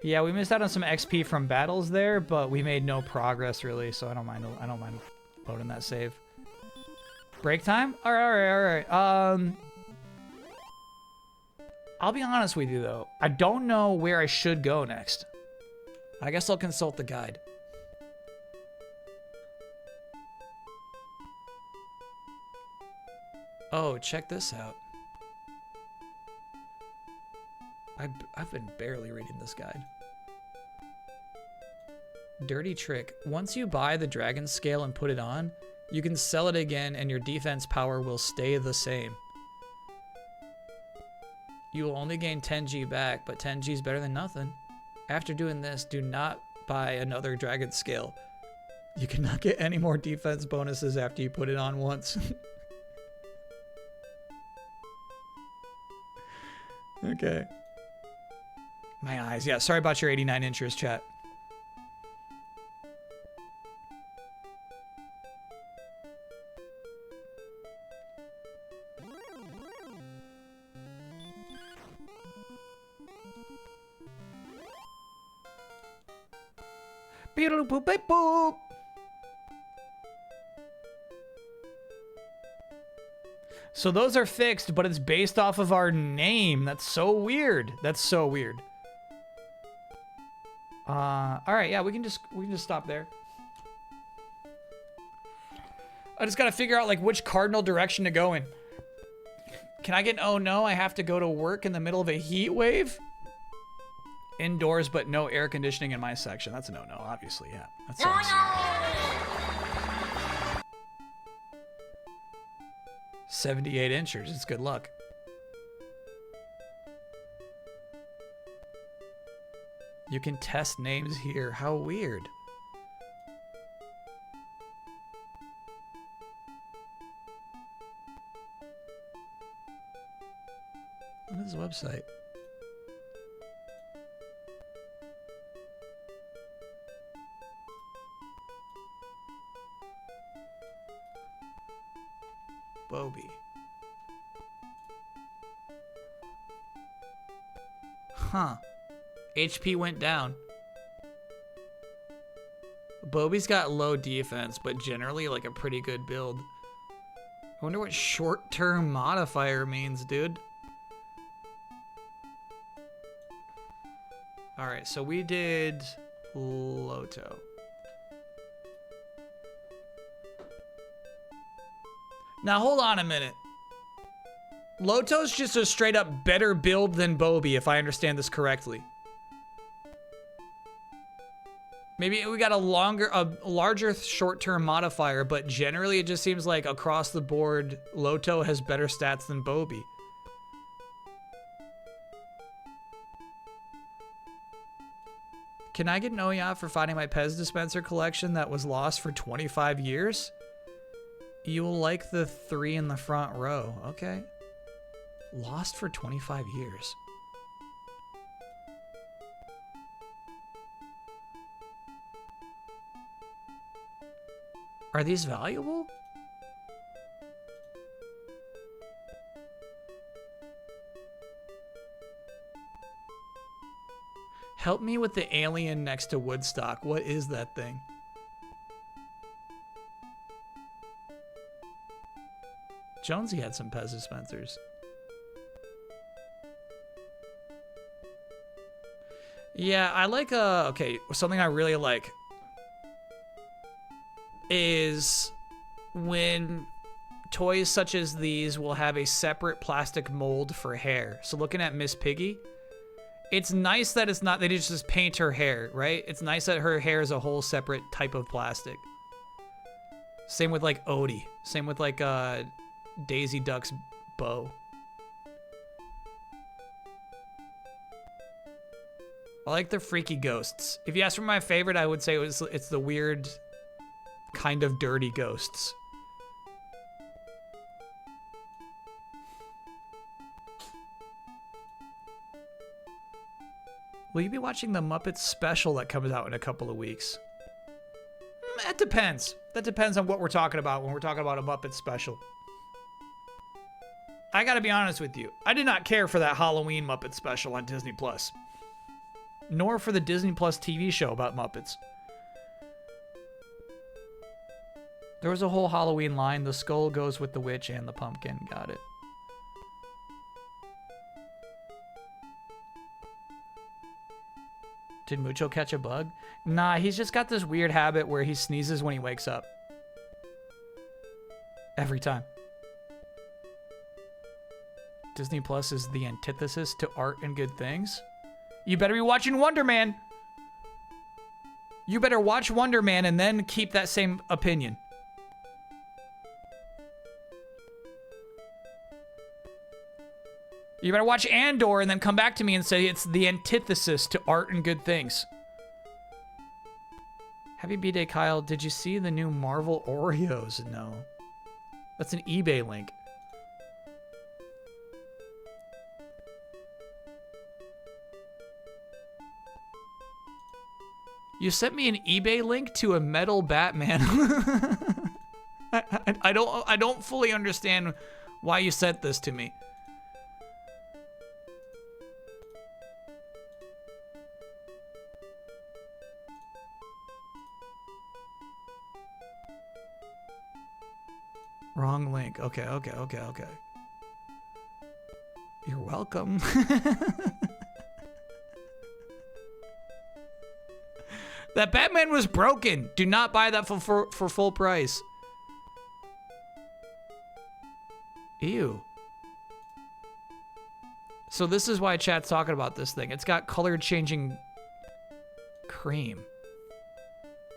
Yeah, we missed out on some XP from battles there, but we made no progress really, so I don't mind loading that save. Break time? All right. I'll be honest with you though. I don't know where I should go next. I guess I'll consult the guide. Oh, check this out. I've been barely reading this guide. Dirty trick. Once you buy the dragon scale and put it on, you can sell it again and your defense power will stay the same. You will only gain 10G back, but 10G is better than nothing. After doing this, do not buy another dragon scale. You cannot get any more defense bonuses after you put it on once. Okay. My eyes. Yeah, sorry about your 89 inches, chat. Beep-a-loop-boop-beep-boop. So those are fixed, but it's based off of our name. That's so weird. That's so weird. All right, yeah, we can just stop there. I just gotta figure out like which cardinal direction to go in. Can I get an oh no? I have to go to work in the middle of a heat wave. Indoors, but no air conditioning in my section. That's a no-no, obviously. Yeah, that sucks. 78 inches. It's good luck. You can test names here. How weird. What is the website? Bobby. Huh. HP went down. Bobby's got low defense, but generally like a pretty good build. I wonder what short-term modifier means, dude. Alright, so we did Loto. Now hold on a minute. Loto's just a straight up better build than Bobby, if I understand this correctly. Maybe we got a larger short-term modifier, but generally it just seems like across the board, Loto has better stats than Bobby. Can I get an OEA for finding my Pez dispenser collection that was lost for 25 years? You will like the 3 in the front row. Okay. Lost for 25 years. Are these valuable? Help me with the alien next to Woodstock. What is that thing? Jonesy had some Pez dispensers. Yeah, I like, okay, something I really like is when toys such as these will have a separate plastic mold for hair. So looking at Miss Piggy, it's nice that it's not, they just paint her hair, right? It's nice that her hair is a whole separate type of plastic. Same with like Odie. Same with like Daisy Duck's bow. I like the freaky ghosts. If you ask for my favorite, I would say it's the weird kind of dirty ghosts. Will you be watching the Muppets special that comes out in a couple of weeks? That depends. That depends on what we're talking about when we're talking about a Muppet special. I gotta be honest with you. I did not care for that Halloween Muppet special on Disney Plus. Nor for the Disney Plus TV show about Muppets. There was a whole Halloween line. The skull goes with the witch and the pumpkin. Got it. Did Mucho catch a bug? Nah, he's just got this weird habit where he sneezes when he wakes up. Every time. Disney Plus is the antithesis to art and good things. You better be watching Wonder Man. You better watch Wonder Man and then keep that same opinion. You better watch Andor and then come back to me and say it's the antithesis to art and good things. Happy B-Day, Kyle. Did you see the new Marvel Oreos? No. That's an eBay link. You sent me an eBay link to a metal Batman. I don't fully understand why you sent this to me. Wrong link. Okay. You're welcome. That Batman was broken. Do not buy that for full price. Ew. So this is why chat's talking about this thing. It's got color changing cream.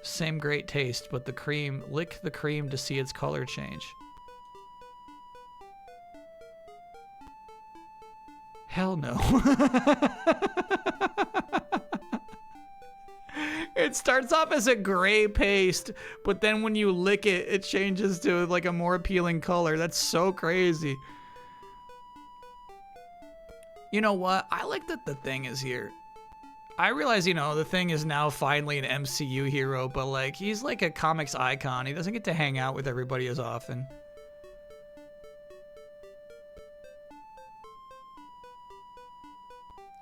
Same great taste, but the cream, lick the cream to see its color change. Hell no. It starts off as a gray paste, but then when you lick it, it changes to like a more appealing color. That's so crazy. You know what? I like that the Thing is here. I realize, you know, the Thing is now finally an MCU hero, but like he's like a comics icon. He doesn't get to hang out with everybody as often.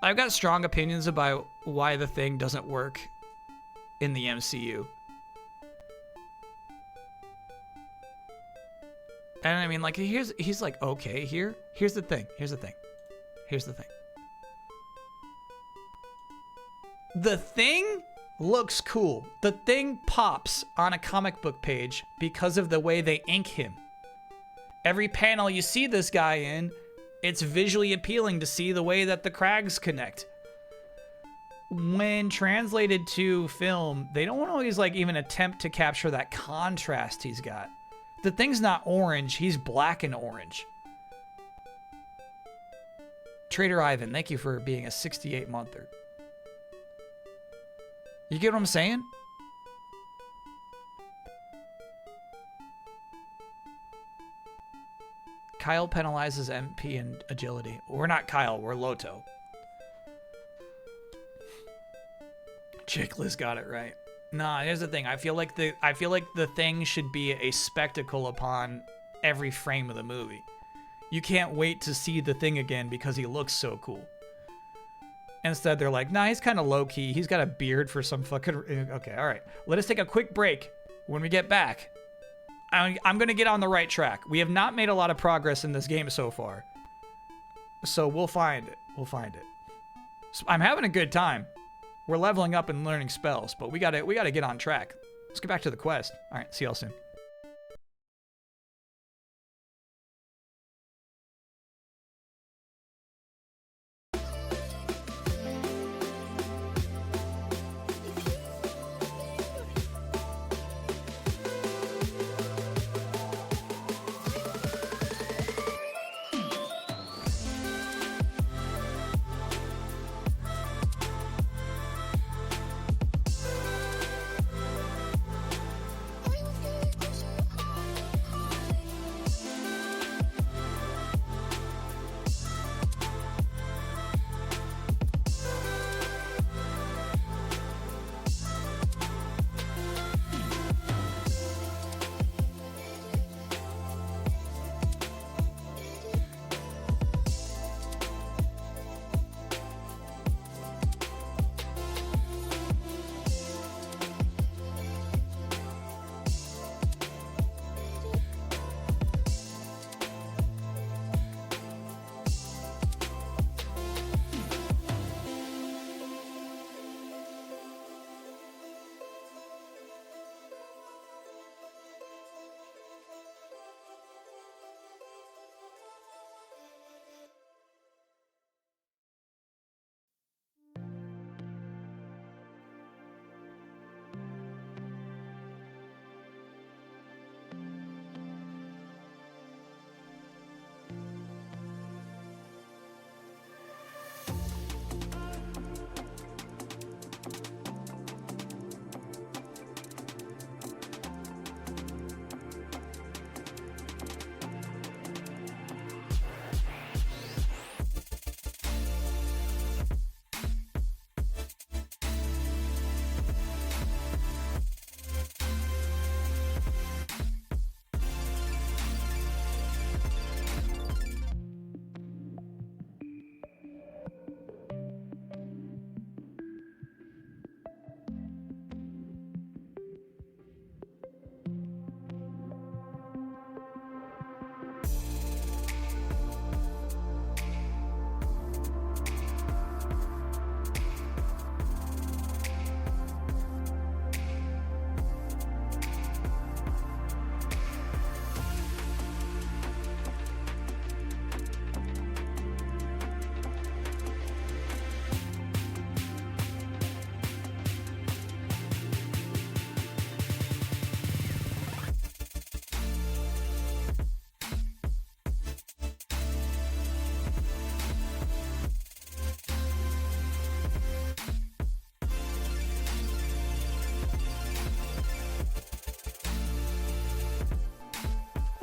I've got strong opinions about why the Thing doesn't work in the MCU. And I mean, like, he's like, okay, here's the thing. The Thing looks cool. The Thing pops on a comic book page because of the way they ink him. Every panel you see this guy in, it's visually appealing to see the way that the crags connect. When translated to film, they don't always like even attempt to capture that contrast he's got. The Thing's not orange, he's black and orange. Trader Ivan, thank you for being a 68-monther. You get what I'm saying? Kyle penalizes MP and agility. We're not Kyle, we're Loto. Chick Liz got it right. Nah, here's the thing. I feel like the Thing should be a spectacle upon every frame of the movie. You can't wait to see the Thing again because he looks so cool. Instead, they're like, nah, he's kind of low-key. He's got a beard for some fucking... Okay, all right. Let us take a quick break. When we get back, I'm going to get on the right track. We have not made a lot of progress in this game so far. So we'll find it. So I'm having a good time. We're leveling up and learning spells, but we gotta get on track. Let's get back to the quest. All right, see y'all soon.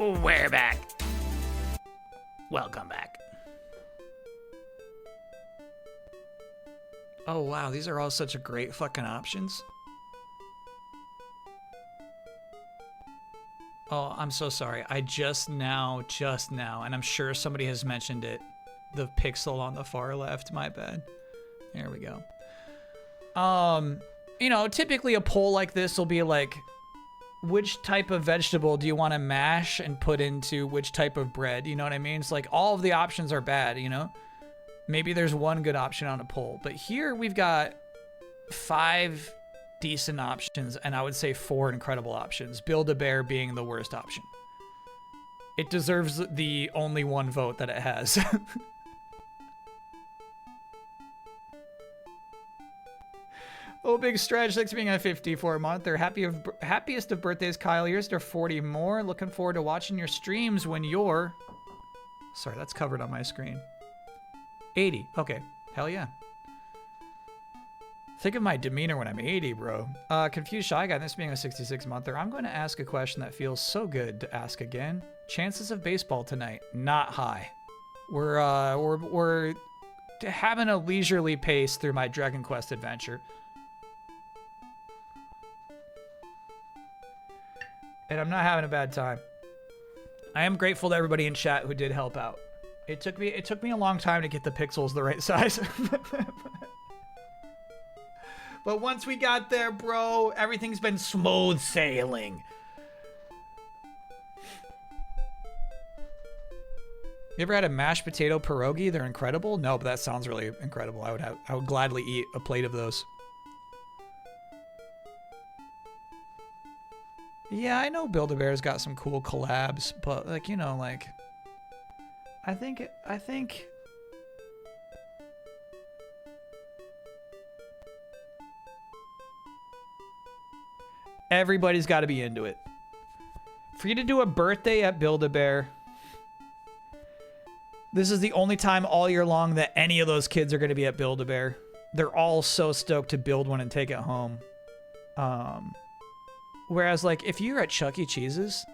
We're back. Welcome back. Oh, wow. These are all such a great fucking options. Oh, I'm so sorry. I just now, and I'm sure somebody has mentioned it. The pixel on the far left, my bad. There we go. You know, typically a poll like this will be like, which type of vegetable do you want to mash and put into which type of bread? You know what I mean? It's like all of the options are bad, you know? Maybe there's one good option on a poll, but here we've got 5 decent options, and I would say 4 incredible options. Build-A-Bear being the worst option. It deserves the only 1 vote that it has. Oh, big stretch. Thanks for being a 54 month. They're happiest of birthdays, Kyle. Here's to 40 more. Looking forward to watching your streams when you're... Sorry, that's covered on my screen. 80. Okay. Hell yeah. Think of my demeanor when I'm 80, bro. Confused Shy Guy. This being a 66 monther, I'm going to ask a question that feels so good to ask again. Chances of baseball tonight? Not high. We're having a leisurely pace through my Dragon Quest adventure. And I'm not having a bad time. I am grateful to everybody in chat who did help out. It took me a long time to get the pixels the right size. But once we got there, bro, everything's been smooth sailing. You ever had a mashed potato pierogi? They're incredible. No, but that sounds really incredible. I would gladly eat a plate of those. Yeah, I know Build-A-Bear's got some cool collabs, but like, you know, like I think everybody's got to be into it. For you to do a birthday at Build-A-Bear, this is the only time all year long that any of those kids are going to be at Build-A-Bear. They're all so stoked to build one and take it home. Whereas, like, if you're at Chuck E. Cheese's,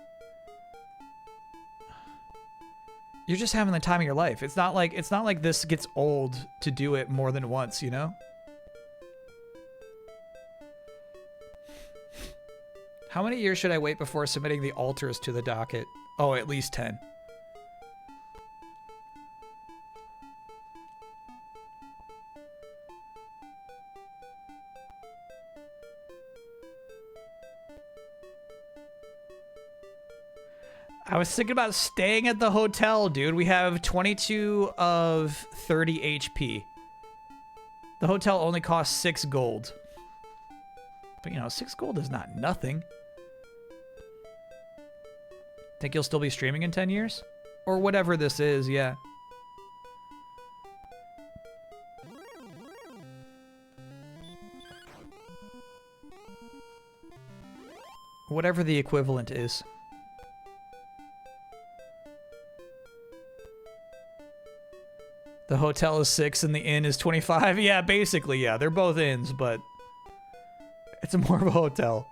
you're just having the time of your life. It's not like this gets old to do it more than once, you know? How many years should I wait before submitting the altars to the docket? Oh, at least 10. I was thinking about staying at the hotel, dude. We have 22 of 30 HP. The hotel only costs 6 gold. But, you know, 6 gold is not nothing. Think you'll still be streaming in 10 years? Or whatever this is, yeah. Whatever the equivalent is. The hotel is 6 and the inn is 25. Yeah, basically, yeah. They're both inns, but it's more of a hotel.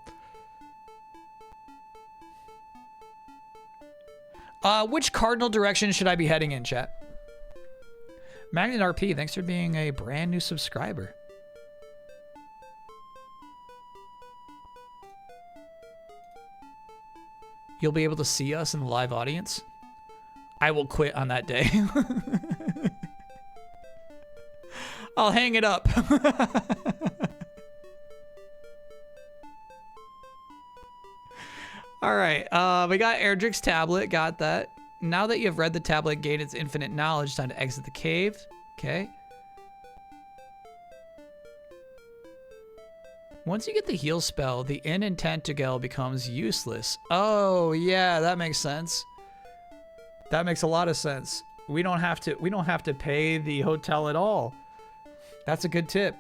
Which cardinal direction should I be heading in, chat? Magnet RP, thanks for being a brand new subscriber. You'll be able to see us in the live audience. I will quit on that day. I'll hang it up. All right, we got Erdrick's tablet, got that. Now that you've read the tablet, gained its infinite knowledge, time to exit the cave. Okay. Once you get the heal spell, the inn in Tantagel becomes useless. Oh, yeah, that makes sense. That makes a lot of sense. We don't have to pay the hotel at all. That's a good tip.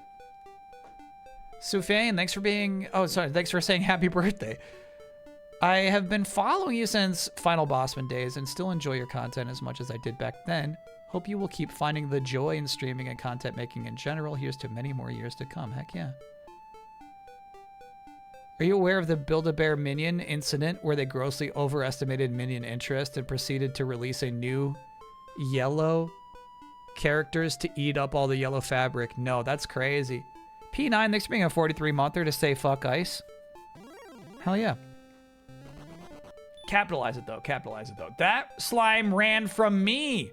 Sufane, thanks for being... Oh, sorry. Thanks for saying happy birthday. I have been following you since Final Bossman days and still enjoy your content as much as I did back then. Hope you will keep finding the joy in streaming and content making in general. Here's to many more years to come. Heck yeah. Are you aware of the Build-A-Bear Minion incident where they grossly overestimated minion interest and proceeded to release a new yellow characters to eat up all the yellow fabric? No, that's crazy. P9, thanks for being a 43-monther to say fuck ice. Hell yeah. Capitalize it, though. Capitalize it, though. That slime ran from me.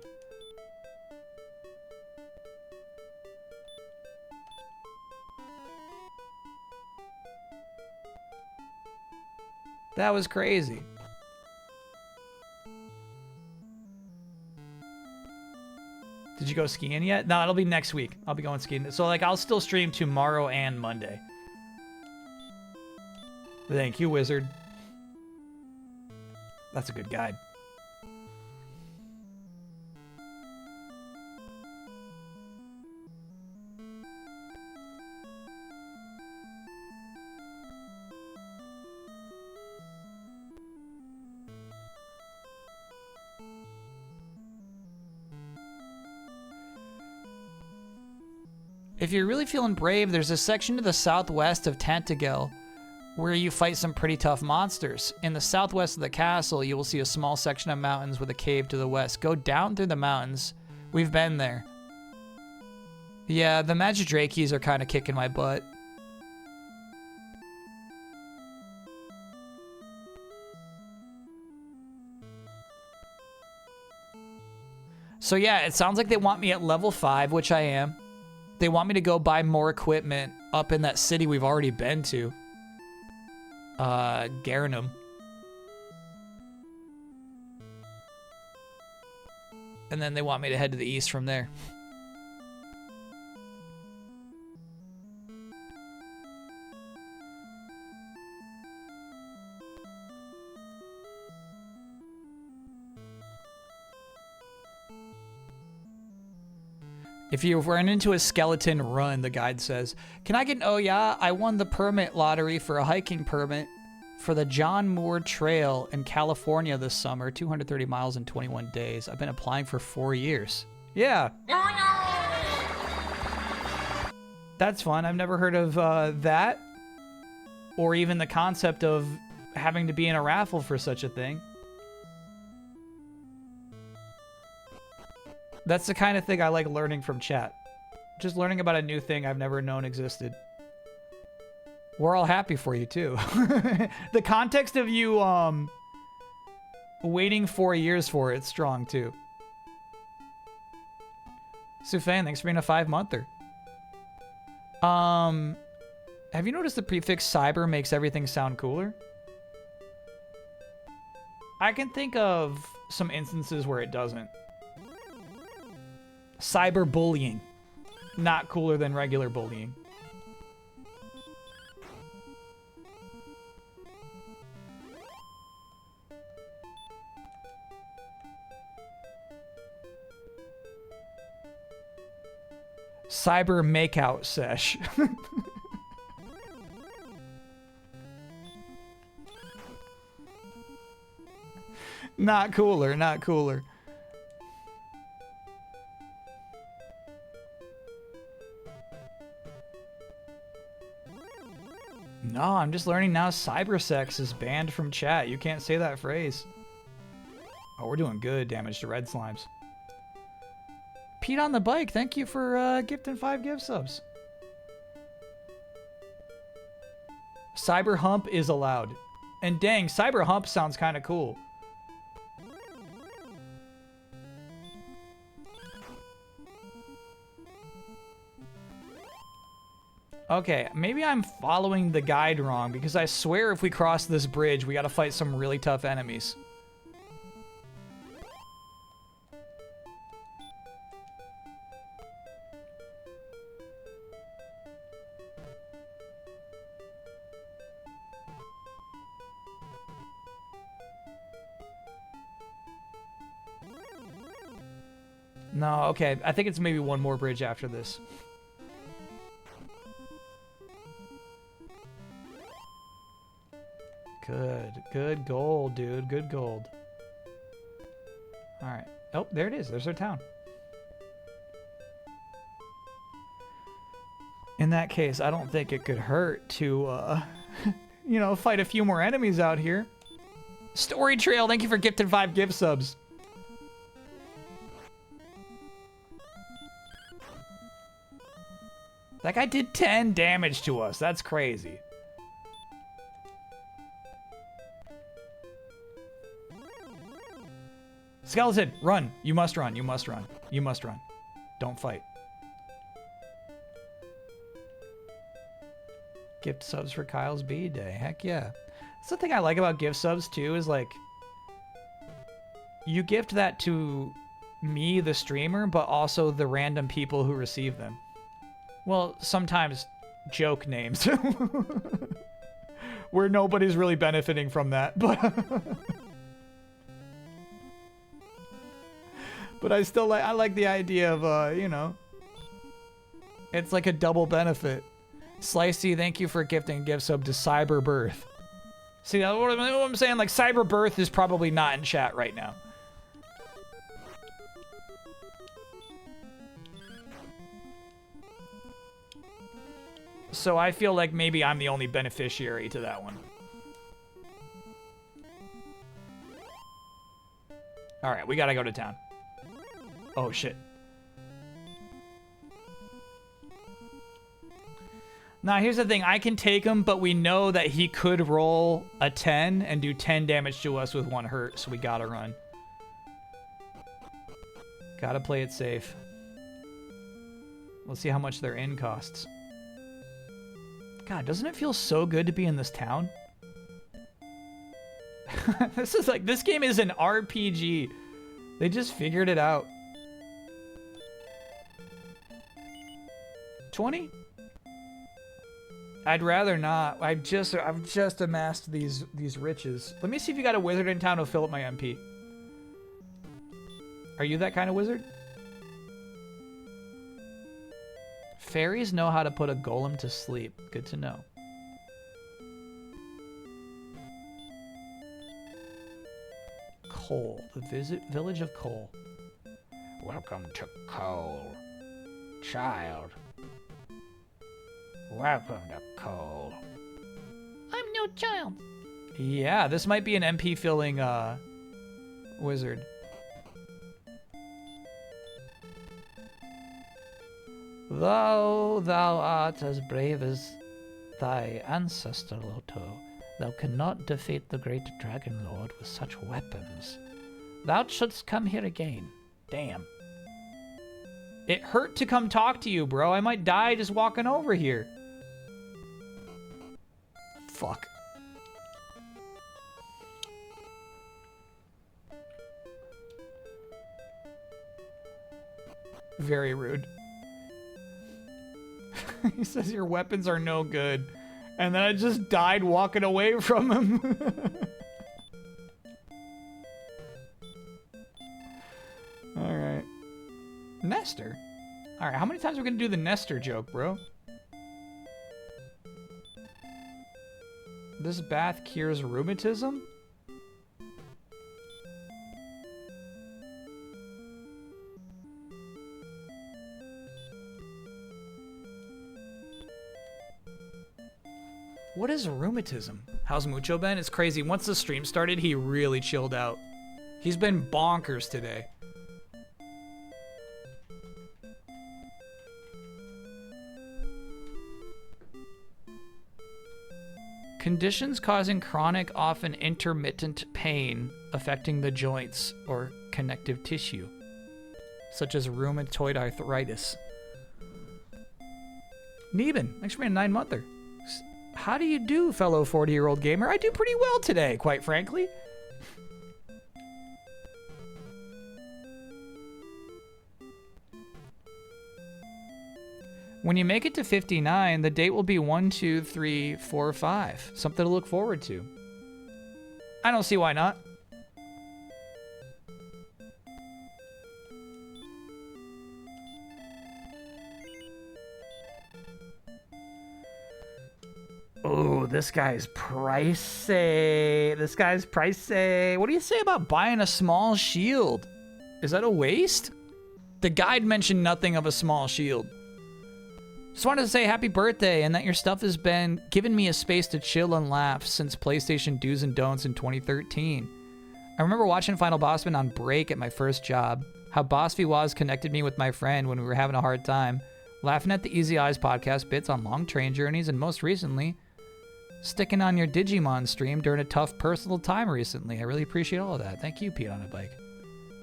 That was crazy. Did you go skiing yet? No, it'll be next week. I'll be going skiing. So, like, I'll still stream tomorrow and Monday. Thank you, Wizard. That's a good guide. If you're really feeling brave, there's a section to the southwest of Tantagel where you fight some pretty tough monsters. In the southwest of the castle, you will see a small section of mountains with a cave to the west. Go down through the mountains. We've been there. Yeah, the Magidrakes are kind of kicking my butt. So yeah, it sounds like they want me at level 5, which I am. They want me to go buy more equipment up in that city we've already been to. Garanum. And then they want me to head to the east from there. If you run into a skeleton, run, the guide says. Can I get an oh yeah? I won the permit lottery for a hiking permit for the John Moore Trail in California this summer. 230 miles in 21 days. I've been applying for 4 years. Yeah. That's fun. I've never heard of that. Or even the concept of having to be in a raffle for such a thing. That's the kind of thing I like learning from chat. Just learning about a new thing I've never known existed. We're all happy for you, too. The context of you waiting 4 years for it's strong, too. Sufan, thanks for being a 5-monther. Have you noticed the prefix cyber makes everything sound cooler? I can think of some instances where it doesn't. Cyberbullying. Not cooler than regular bullying. Cyber makeout sesh. Not cooler, not cooler. No, I'm just learning now cybersex is banned from chat. You can't say that phrase. Oh, we're doing good damage to red slimes. Pete on the bike, thank you for gifting 5 gift subs. Cyber hump is allowed. And dang, cyber hump sounds kind of cool. Okay, maybe I'm following the guide wrong, because I swear if we cross this bridge, we gotta fight some really tough enemies. No, okay, I think it's maybe one more bridge after this. Good gold, dude. Good gold. All right. Oh, there it is. There's our town. In that case, I don't think it could hurt to you know, fight a few more enemies out here. Story Trail, thank you for gifted 5 gift subs. That guy did 10 damage to us. That's crazy. Skeleton, run. You must run. You must run. You must run. Don't fight. Gift subs for Kyle's B-Day. Heck yeah. That's the thing I like about gift subs too, is like, you gift that to me, the streamer, but also the random people who receive them. Well, sometimes joke names. Where nobody's really benefiting from that, but but I still like, I like the idea of you know, it's like a double benefit. Slicey, thank you for gifting a gift sub to Cyberbirth. See, what I'm saying? Like, Cyberbirth is probably not in chat right now. So I feel like maybe I'm the only beneficiary to that one. All right, we gotta go to town. Oh, shit. Now, here's the thing. I can take him, but we know that he could roll a 10 and do 10 damage to us with 1 hurt, so we gotta run. Gotta play it safe. Let's see how much their inn costs. God, doesn't it feel so good to be in this town? This is like, this game is an RPG. They just figured it out. 20? I'd rather not. I've just amassed these riches. Let me see if you got a wizard in town who'll fill up my MP. Are you that kind of wizard? Fairies know how to put a golem to sleep. Good to know. Cole. The village of Cole. Welcome to Cole, child. Welcome to Cole. I'm no child. Yeah, this might be an MP filling wizard. Though thou art as brave as thy ancestor, Loto, thou cannot defeat the great Dragon Lord with such weapons. Thou shouldst come here again. Damn. It hurt to come talk to you, bro. I might die just walking over here. Fuck. Very rude. He says your weapons are no good. And then I just died walking away from him. Alright. Nestor? Alright, how many times are we gonna do the Nestor joke, bro? This bath cures rheumatism? What is rheumatism? How's Mucho been? It's crazy. Once the stream started, he really chilled out. He's been bonkers today. Conditions causing chronic, often intermittent pain affecting the joints or connective tissue, such as rheumatoid arthritis. Neben, thanks for being a 9-monther. How do you do, fellow 40-year-old gamer? I do pretty well today, quite frankly. When you make it to 59, the date will be 1, 2, 3, 4, 5. Something to look forward to. I don't see why not. Oh, this guy's pricey. This guy's pricey. What do you say about buying a small shield? Is that a waste? The guide mentioned nothing of a small shield. Just wanted to say happy birthday and that your stuff has been giving me a space to chill and laugh since PlayStation Do's and Don'ts in 2013. I remember watching Final Bossman on break at my first job, how Boss V Waz connected me with my friend when we were having a hard time, laughing at the Easy Eyes podcast bits on long train journeys, and most recently, sticking on your Digimon stream during a tough personal time recently. I really appreciate all of that. Thank you, Pete on a Bike.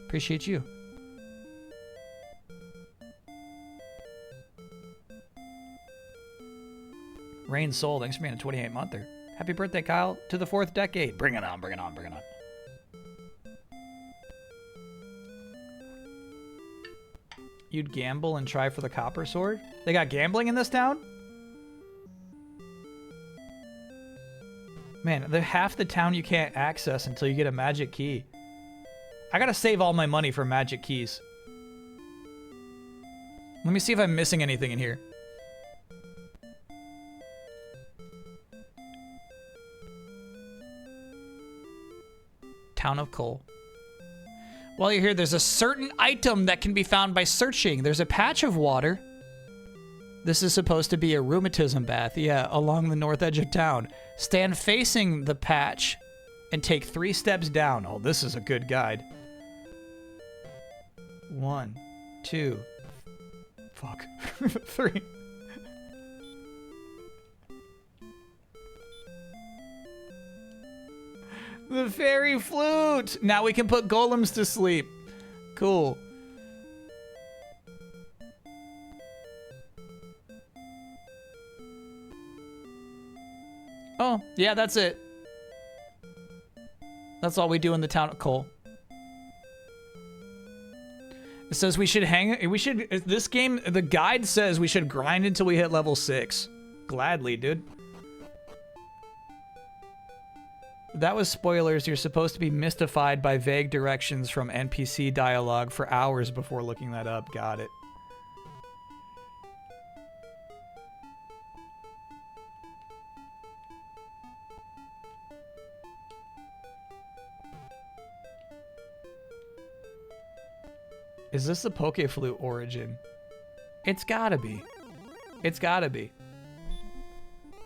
Appreciate you. Rain Soul, thanks for being a 28-monther. Happy birthday, Kyle, to the 4th decade. Bring it on, bring it on, bring it on. You'd gamble and try for the copper sword? They got gambling in this town? Man, they're half the town you can't access until you get a magic key. I gotta save all my money for magic keys. Let me see if I'm missing anything in here. Town of Coal. While you're here, there's a certain item that can be found by searching. There's a patch of water. This is supposed to be a rheumatism bath. Yeah, along the north edge of town. Stand facing the patch and take 3 steps down. Oh, this is a good guide. 1, 2, fuck, 3. The fairy flute! Now we can put golems to sleep. Cool. Oh, yeah, that's it. That's all we do in the town of Coal. It says we should this game, the guide says we should grind until we hit level 6. Gladly, dude. That was spoilers. You're supposed to be mystified by vague directions from NPC dialogue for hours before looking that up. Got it. Is this the Poke Flute origin? It's gotta be. It's gotta be.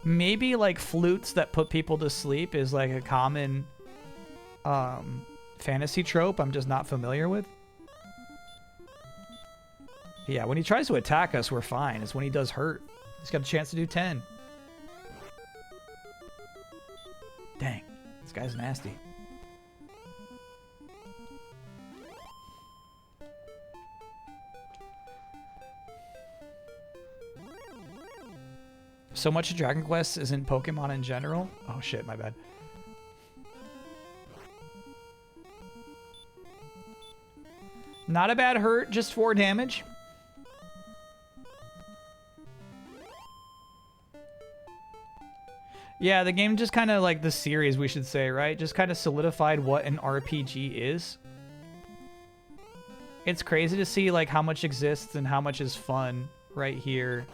Maybe like flutes that put people to sleep is like a common fantasy trope I'm just not familiar with. Yeah, when he tries to attack us, we're fine. It's when he does hurt. He's got a chance to do 10. Dang, this guy's nasty. So much of Dragon Quest isn't Pokemon in general. Oh shit, my bad. Not a bad hurt, just 4 damage. Yeah, the game just kind of like the series, we should say, right? Just kind of solidified what an RPG is. It's crazy to see like how much exists and how much is fun right here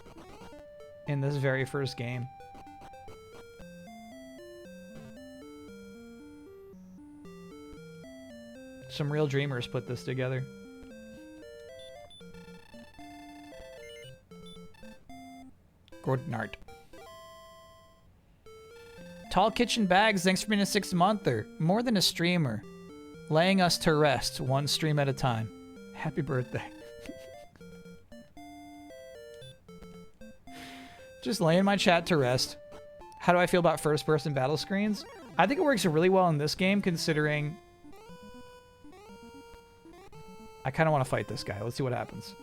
in this very first game. Some real dreamers put this together. Gordon Art. Tall Kitchen Bags, thanks for being a 6-monther. More than a streamer. Laying us to rest, 1 stream at a time. Happy birthday. Just laying my chat to rest. How do I feel about first-person battle screens? I think it works really well in this game, considering... I kind of want to fight this guy. Let's see what happens.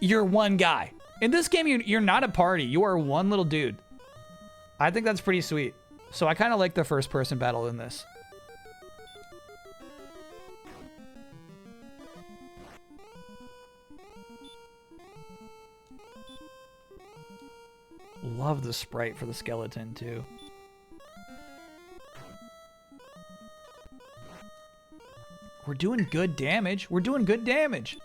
You're one guy. In this game, you're not a party. You are one little dude. I think that's pretty sweet. So I kind of like the first-person battle in this. Love the sprite for the skeleton, too. We're doing good damage. We're doing good damage.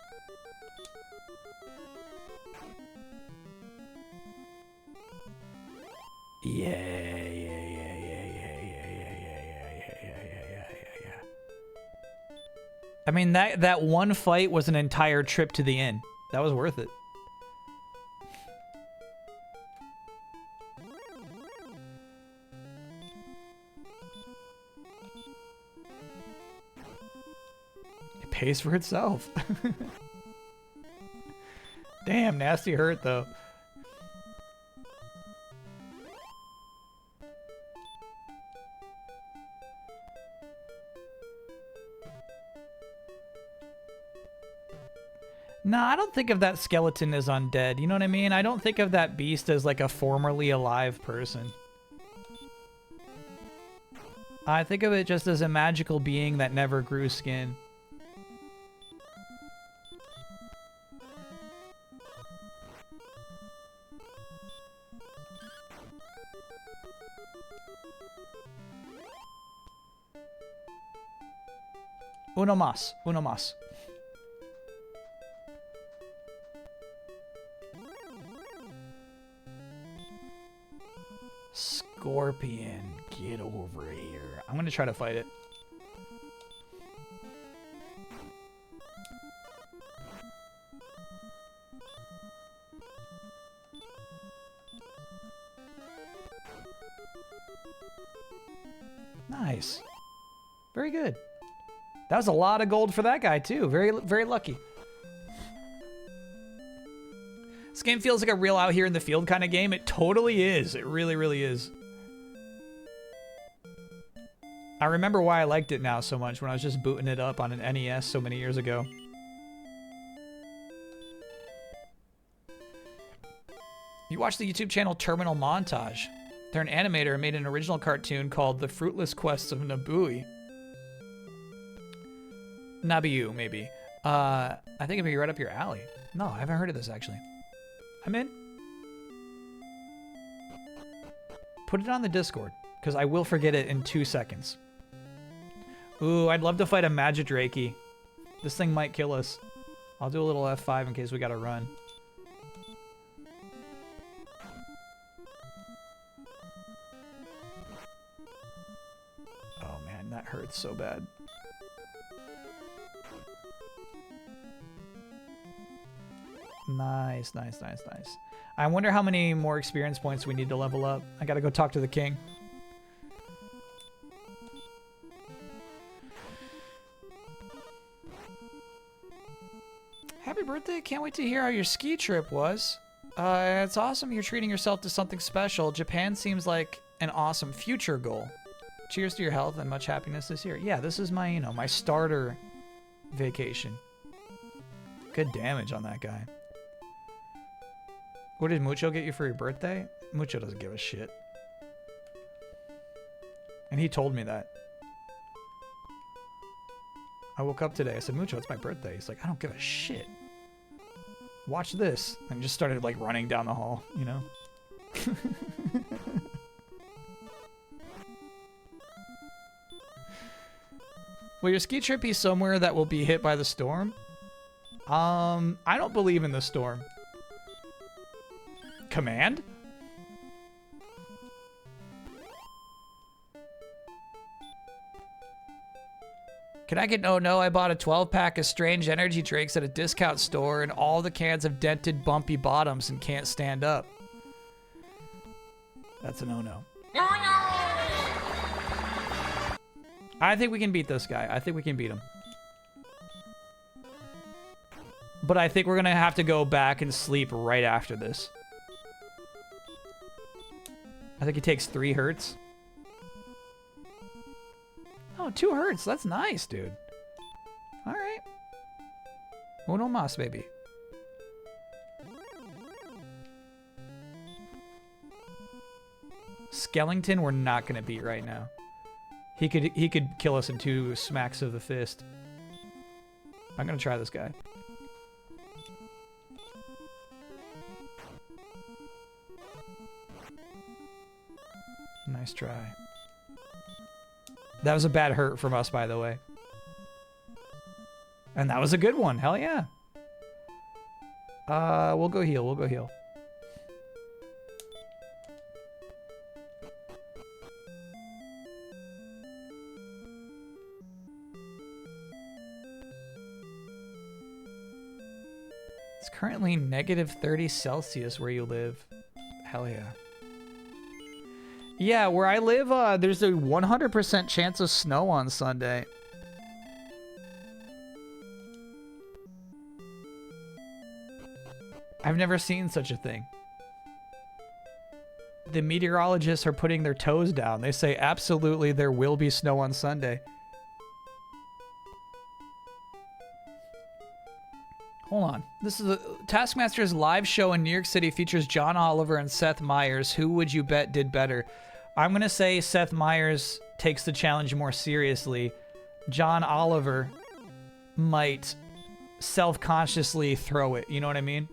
Yeah. I mean, that one fight was an entire trip to the inn. That was worth it. pays for itself. Damn, nasty hurt though. Nah, I don't think of that skeleton as undead. You know what I mean? I don't think of that beast as like a formerly alive person. I think of it just as a magical being that never grew skin. Uno más, uno más. Scorpion, get over here. I'm gonna try to fight it. Nice. Very good. That was a lot of gold for that guy too. Very, very lucky. This game feels like a real out here in the field kind of game. It totally is. It really, really is. I remember why I liked it now so much when I was just booting it up on an NES so many years ago. You watch the YouTube channel Terminal Montage. They're an animator and made an original cartoon called The Fruitless Quests of Nabooie. Nabiu, maybe. I think it'd be right up your alley. No, I haven't heard of this actually. I'm in. Put it on the Discord, because I will forget it in 2 seconds. Ooh, I'd love to fight a Magidrakey. This thing might kill us. I'll do a little F5 in case we gotta run. Oh man, that hurts so bad. Nice, nice, nice, nice. I wonder how many more experience points we need to level up. I gotta go talk to the king. Happy birthday. Can't wait to hear how your ski trip was. It's awesome you're treating yourself to something special. Japan seems like an awesome future goal. Cheers to your health and much happiness this year. Yeah, this is my, you know, my starter vacation. Good damage on that guy. What did Mucho get you for your birthday? Mucho doesn't give a shit. And he told me that. I woke up today. I said, Mucho, it's my birthday. He's like, I don't give a shit. Watch this. And he just started like running down the hall, you know? Will your ski trip be somewhere that will be hit by the storm? I don't believe in the storm. Command? Can I get... Oh no, I bought a 12-pack of strange energy drinks at a discount store and all the cans have dented, bumpy bottoms and can't stand up. That's a no-no. I think we can beat this guy. I think we can beat him. But I think we're going to have to go back and sleep right after this. I think it takes 3 hurts. Oh, 2 hurts. That's nice, dude. All right. Uno más, baby. Skellington, we're not going to beat right now. He could kill us in 2 smacks of the fist. I'm going to try this guy. Nice try. That was a bad hurt from us, by the way. And that was a good one. Hell yeah. We'll go heal. We'll go heal. It's currently -30 Celsius where you live. Hell yeah. Yeah, where I live, there's a 100% chance of snow on Sunday. I've never seen such a thing. The meteorologists are putting their toes down. They say absolutely there will be snow on Sunday. Hold on. This is a Taskmaster's live show in New York City features John Oliver and Seth Meyers. Who would you bet did better? I'm going to say Seth Meyers takes the challenge more seriously. John Oliver might self-consciously throw it. You know what I mean?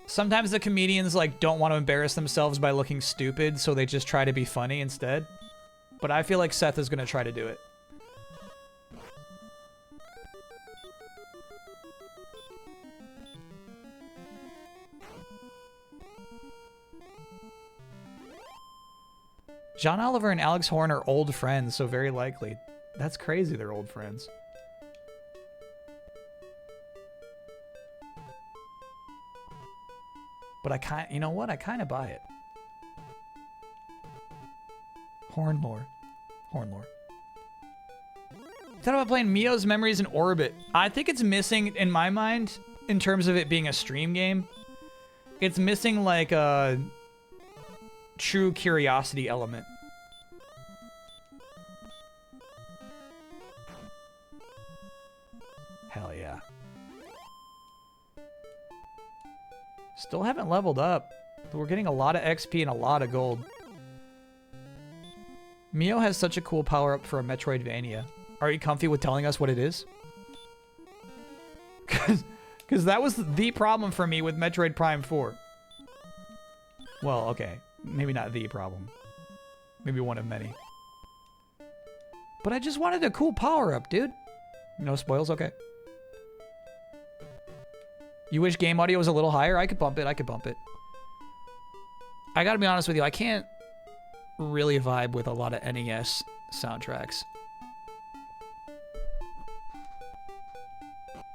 Sometimes the comedians like don't want to embarrass themselves by looking stupid, so they just try to be funny instead. But I feel like Seth is going to try to do it. John Oliver and Alex Horn are old friends, so very likely. That's crazy, they're old friends. But you know what? I kind of buy it. Horn lore. Thought about playing Mio's Memories in Orbit. I think it's missing, in my mind, in terms of it being a stream game. It's missing like a true curiosity element. Hell yeah. Still haven't leveled up, but we're getting a lot of XP and a lot of gold. Mio has such a cool power-up for a Metroidvania. Are you comfy with telling us what it is? Because that was the problem for me with Metroid Prime 4. Well, okay. Maybe not the problem. Maybe one of many. But I just wanted a cool power-up, dude. No spoils? Okay. You wish game audio was a little higher? I could bump it. I gotta be honest with you. I can't really vibe with a lot of NES soundtracks.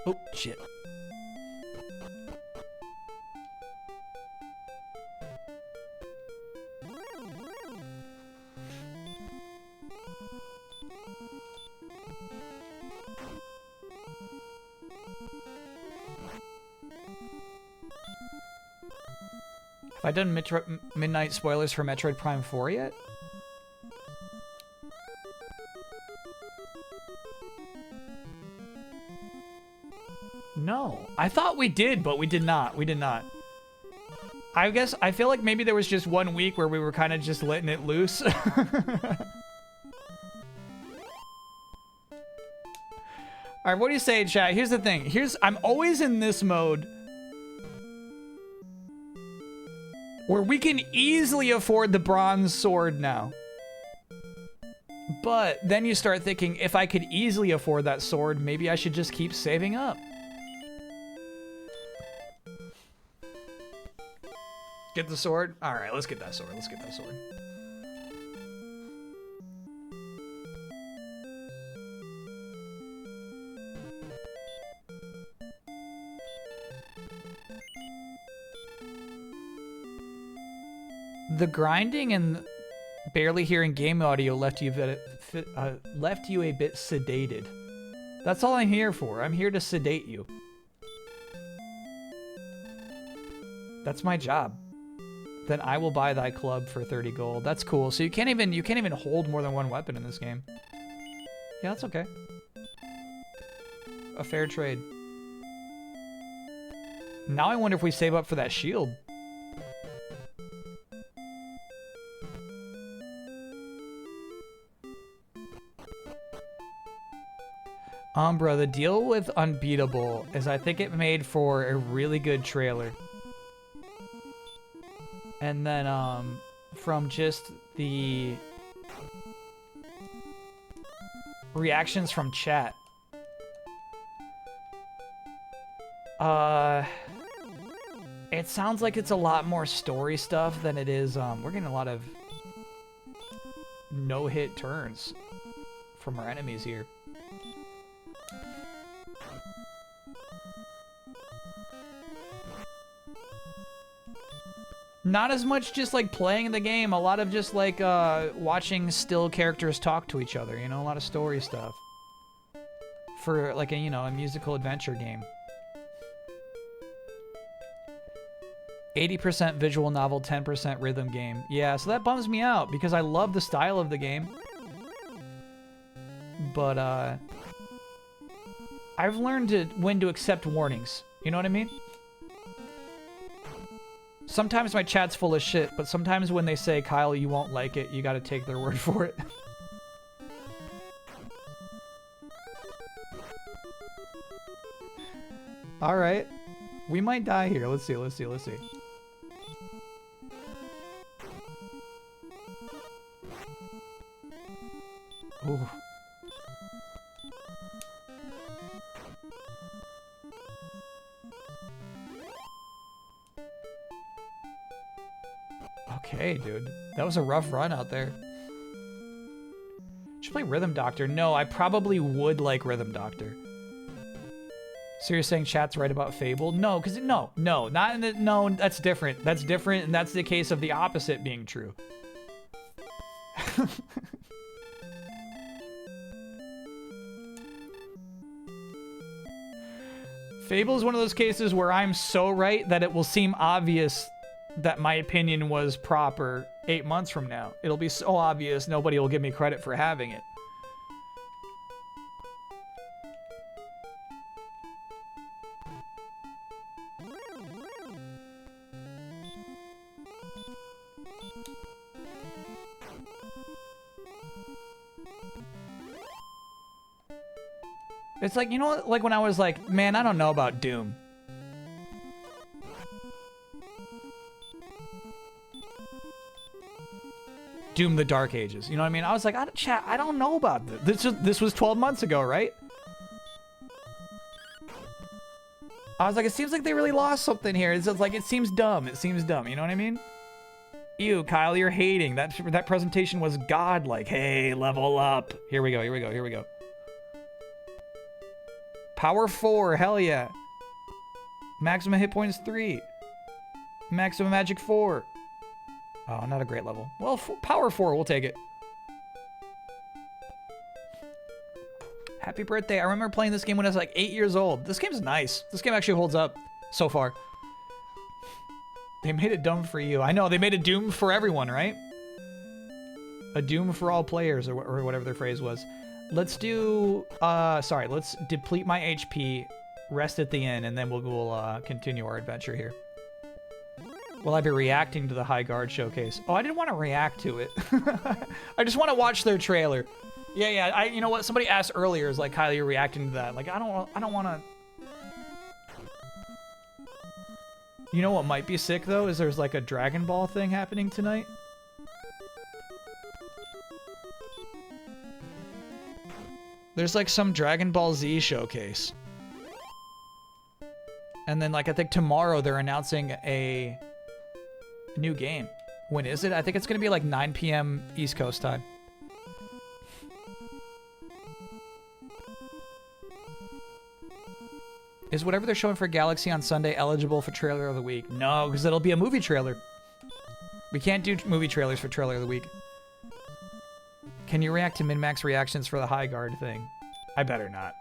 Oh, shit. Have I done midnight spoilers for Metroid Prime 4 yet? No. I thought we did, but we did not. We did not. I guess, I feel like maybe there was just 1 week where we were kind of just letting it loose. Alright, what do you say, chat? Here's the thing. I'm always in this mode where we can easily afford the bronze sword now. But then you start thinking, if I could easily afford that sword, maybe I should just keep saving up. Get the sword? Alright, let's get that sword. The grinding and barely hearing game audio left you a bit sedated. That's all I'm here for. I'm here to sedate you. That's my job. Then I will buy thy club for 30 gold. That's cool. So you can't even hold more than one weapon in this game. Yeah, that's okay. A fair trade. Now I wonder if we save up for that shield. Umbra, the deal with Unbeatable is I think it made for a really good trailer. And then, from just the reactions from chat, it sounds like it's a lot more story stuff than it is, we're getting a lot of no-hit turns from our enemies here. Not as much just like playing the game, a lot of just like watching still characters talk to each other, you know, a lot of story stuff. For like a, you know, a musical adventure game. 80% visual novel, 10% rhythm game. Yeah, so that bums me out because I love the style of the game. But I've learned when to accept warnings. You know what I mean? Sometimes my chat's full of shit, but sometimes when they say, Kyle, you won't like it, you gotta take their word for it. Alright. We might die here. Let's see. Ooh. Okay, dude. That was a rough run out there. Should play Rhythm Doctor. No, I probably would like Rhythm Doctor. So you're saying chat's right about Fable? No, because no, not in the, no, that's different. That's different, and that's the case of the opposite being true. Fable is one of those cases where I'm so right that it will seem obvious that my opinion was proper 8 months from now. It'll be so obvious nobody will give me credit for having it. It's like, you know, like when I was like, man, I don't know about Doom. Doom the Dark Ages. You know what I mean? I was like, I don't know about this. This was 12 months ago, right? I was like, it seems like they really lost something here. It's just like, it seems dumb. It seems dumb. You know what I mean? Ew, Kyle, you're hating. That presentation was godlike. Hey, level up. Here we go. Power 4, hell yeah. Maximum hit points 3. Maximum magic 4. Oh, not a great level. Well, power 4, we'll take it. Happy birthday. I remember playing this game when I was like 8 years old. This game's nice. This game actually holds up so far. They made it dumb for you. I know, they made a Doom for everyone, right? A Doom for all players, or whatever their phrase was. Let's do, let's deplete my HP, rest at the inn, and then we'll continue our adventure here. Will I be reacting to the High Guard showcase? Oh, I didn't want to react to it. I just want to watch their trailer. Yeah, you know what? Somebody asked earlier, is like, Kyle, you're reacting to that. Like, I don't want to... You know what might be sick, though, is there's like a Dragon Ball thing happening tonight. There's like some Dragon Ball Z showcase. And then like I think tomorrow they're announcing a new game. When is it? I think it's going to be like 9 p.m. East Coast time. Is whatever they're showing for Galaxy on Sunday eligible for Trailer of the Week? No, because it'll be a movie trailer. We can't do movie trailers for Trailer of the Week. Can you react to min-max reactions for the High Guard thing? I better not.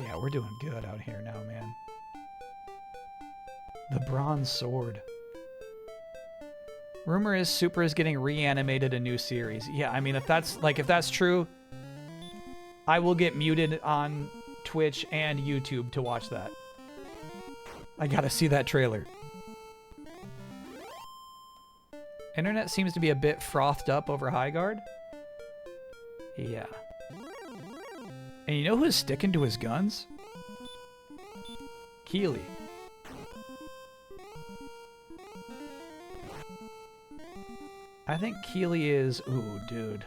Yeah, we're doing good out here now, man. The Bronze Sword. Rumor is Super is getting reanimated a new series. Yeah, I mean, if that's true, I will get muted on Twitch and YouTube to watch that. I gotta see that trailer. Internet seems to be a bit frothed up over High Guard. Yeah. And you know who's sticking to his guns? Keely. I think Keely is... Ooh, dude.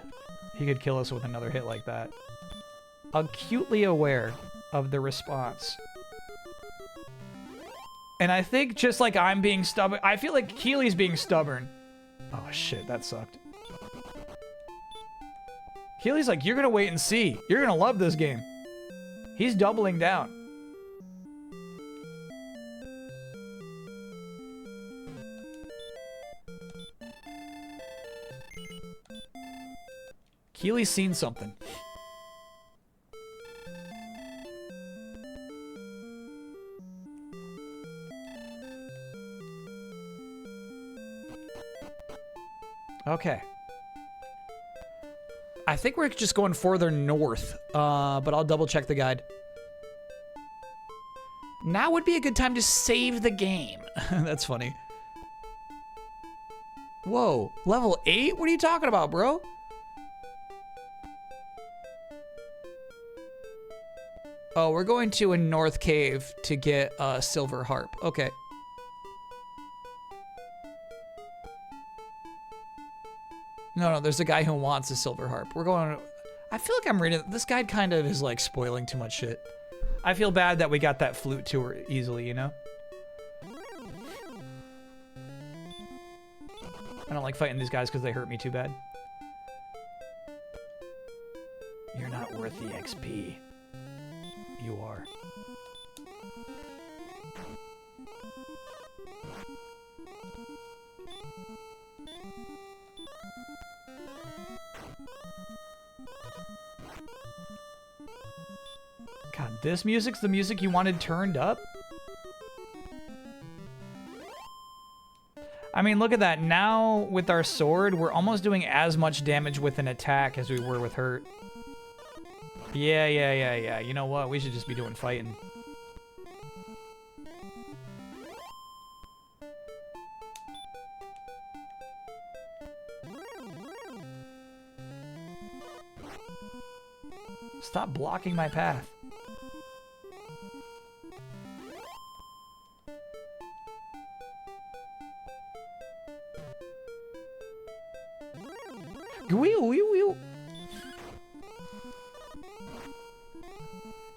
He could kill us with another hit like that. Acutely aware of the response. And I think just like I'm being stubborn... I feel like Keely's being stubborn. Oh, shit. That sucked. Keely's like, you're gonna wait and see. You're gonna love this game. He's doubling down. Keely's seen something. Okay. I think we're just going further north, but I'll double check the guide. Now would be a good time to save the game. That's funny. Whoa, level 8? What are you talking about, bro? Oh, we're going to a north cave to get a silver harp. Okay. No, there's a guy who wants a silver harp. We're going... I feel like I'm reading... This guide kind of is, like, spoiling too much shit. I feel bad that we got that flute tour easily, you know? I don't like fighting these guys because they hurt me too bad. You're not worth the XP. You are. God, this music's the music you wanted turned up? I mean, look at that. Now, with our sword, we're almost doing as much damage with an attack as we were with hurt. Yeah. You know what? We should just be doing fighting. Stop blocking my path.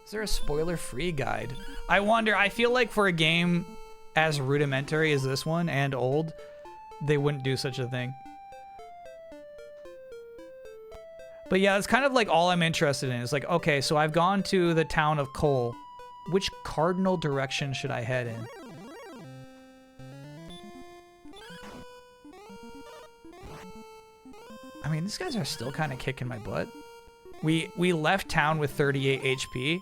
Is there a spoiler-free guide? I wonder, I feel like for a game as rudimentary as this one and old, they wouldn't do such a thing. But yeah, it's kind of like all I'm interested in. It's like, okay, so I've gone to the town of Cole. Which cardinal direction should I head in? I mean, these guys are still kind of kicking my butt. We left town with 38 HP,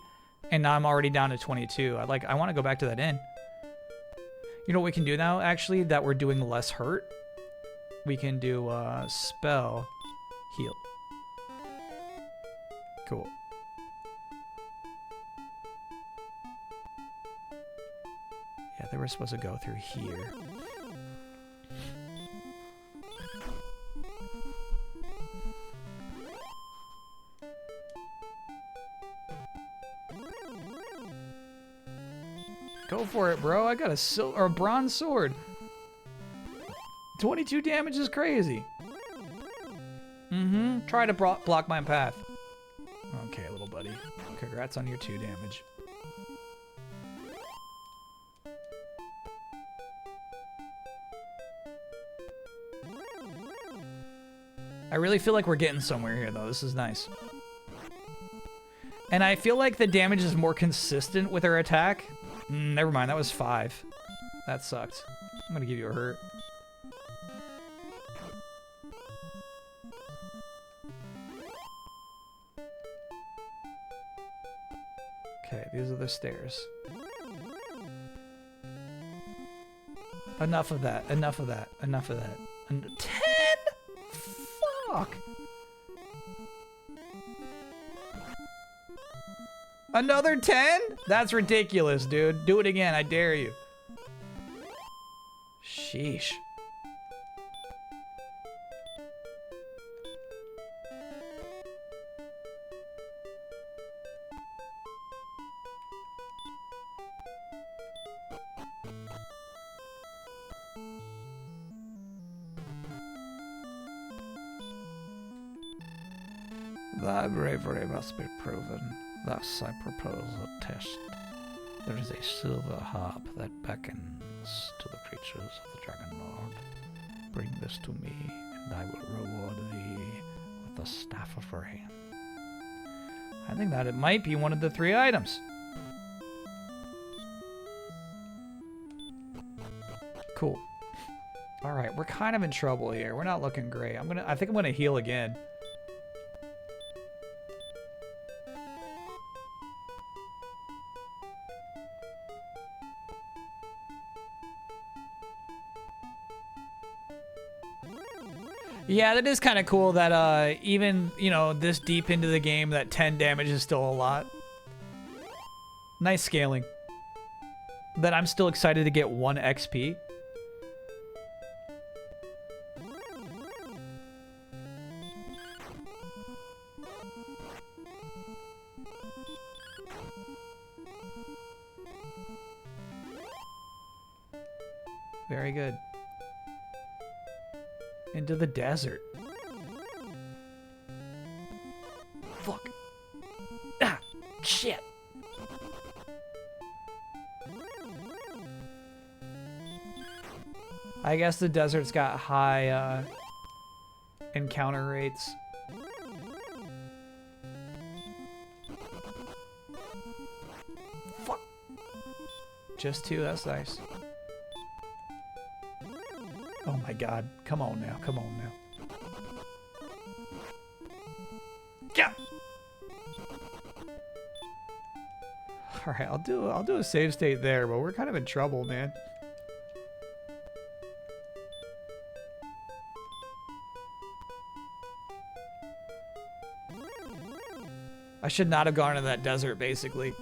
and now I'm already down to 22. I want to go back to that inn. You know what we can do now, actually, that we're doing less hurt? We can do spell heal. Cool. Yeah, they were supposed to go through here. Go for it, bro. I got a bronze sword. 22 damage is crazy. Try to block my path. Okay, little buddy. Congrats on your 2 damage. I really feel like we're getting somewhere here, though. This is nice. And I feel like the damage is more consistent with her attack. Never mind, that was 5. That sucked. I'm gonna give you a hurt. Okay, these are the stairs. Enough of that, enough of that, enough of that. 10? Fuck! Another 10? That's ridiculous, dude. Do it again, I dare you. Sheesh. Thy bravery must be proven. Thus I propose a test. There is a silver harp that beckons to the creatures of the Dragon Lord. Bring this to me, and I will reward thee with the staff of rain. I think that it might be one of the 3 items. Cool. All right, we're kind of in trouble here. We're not looking great. I think I'm gonna heal again. Yeah, that is kind of cool that even, you know, this deep into the game, that 10 damage is still a lot. Nice scaling. That I'm still excited to get 1 XP. Very good. Into the desert. Fuck. Ah, shit. I guess the desert's got high encounter rates. Fuck. Just 2, that's nice. Oh my god. Come on now. Come on now. Yeah. Alright, I'll do a save state there, but we're kind of in trouble, man. I should not have gone to that desert, basically. You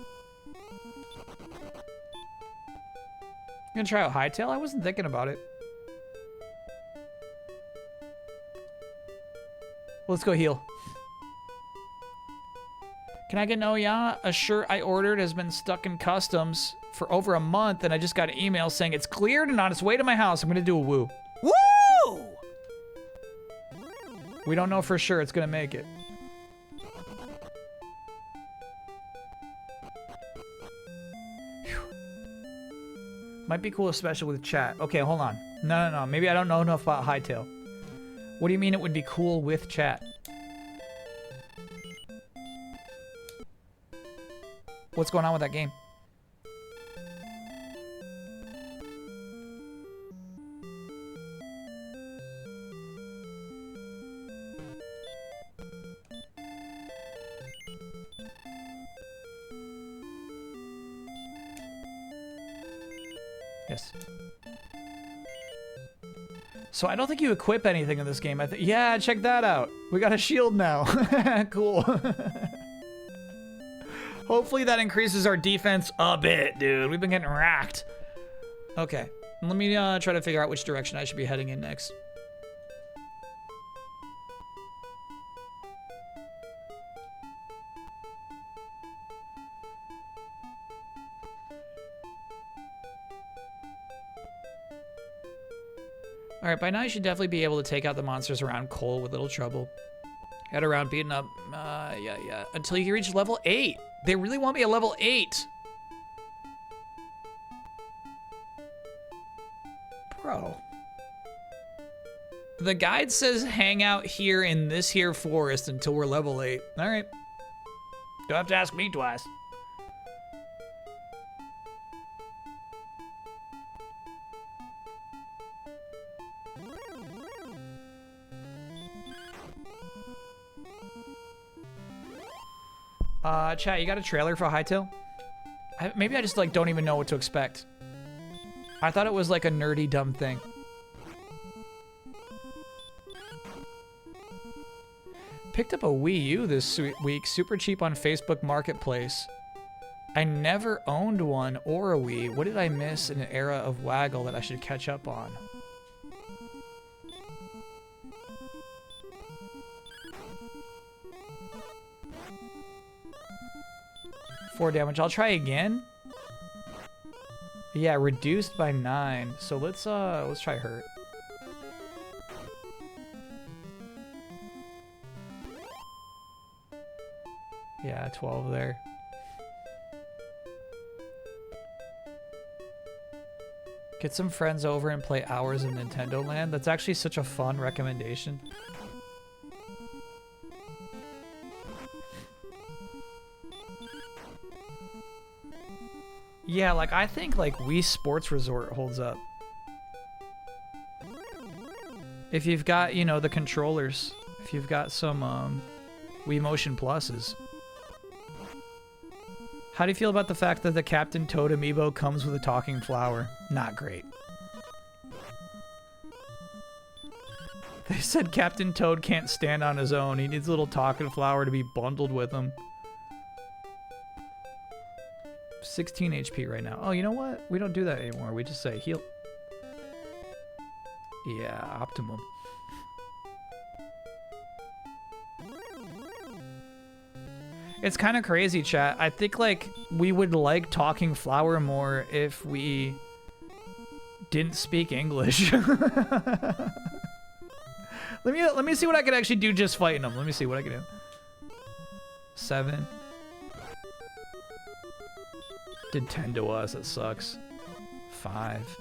gonna try out Hytale? I wasn't thinking about it. Let's go heal. Can I get no yeah? A shirt I ordered has been stuck in customs for over a month, and I just got an email saying it's cleared and on its way to my house. I'm gonna do a woo. Woo! We don't know for sure it's gonna make it. Might be cool, especially with chat. Okay, hold on. No. Maybe I don't know enough about Hytale. What do you mean it would be cool with chat? What's going on with that game? Yes. So I don't think you equip anything in this game. Yeah, check that out. We got a shield now. Cool. Hopefully that increases our defense a bit, dude. We've been getting racked. Okay. Let me try to figure out which direction I should be heading in next. Alright, by now you should definitely be able to take out the monsters around Cole with little trouble. Head around beating up, yeah. Until you reach level 8. They really want me at level 8. Bro. The guide says hang out here in this here forest until we're level 8. Alright. Don't have to ask me twice. Chat, you got a trailer for Hytale? Maybe I just like don't even know what to expect. I thought it was like a nerdy dumb thing. Picked up a Wii U this week, super cheap on Facebook Marketplace. I never owned one or a Wii. What did I miss in an era of Waggle that I should catch up on? Four damage. I'll try again. Yeah, reduced by 9. So let's try hurt. Yeah, 12 there. Get some friends over and play hours of Nintendo Land. That's actually such a fun recommendation. Yeah, like I think like Wii Sports Resort holds up. If you've got, you know, the controllers, if you've got some Wii Motion Pluses. How do you feel about the fact that the Captain Toad amiibo comes with a talking flower? Not great. They said Captain Toad can't stand on his own. He needs a little talking flower to be bundled with him. 16 HP right now. Oh, you know what? We don't do that anymore. We just say heal. Yeah, optimum. It's kind of crazy, chat. I think like we would like talking flower more if we didn't speak English. Let me see what I can actually do just fighting them. Let me see what I can do. 7. Did 10 to us. That sucks. 5.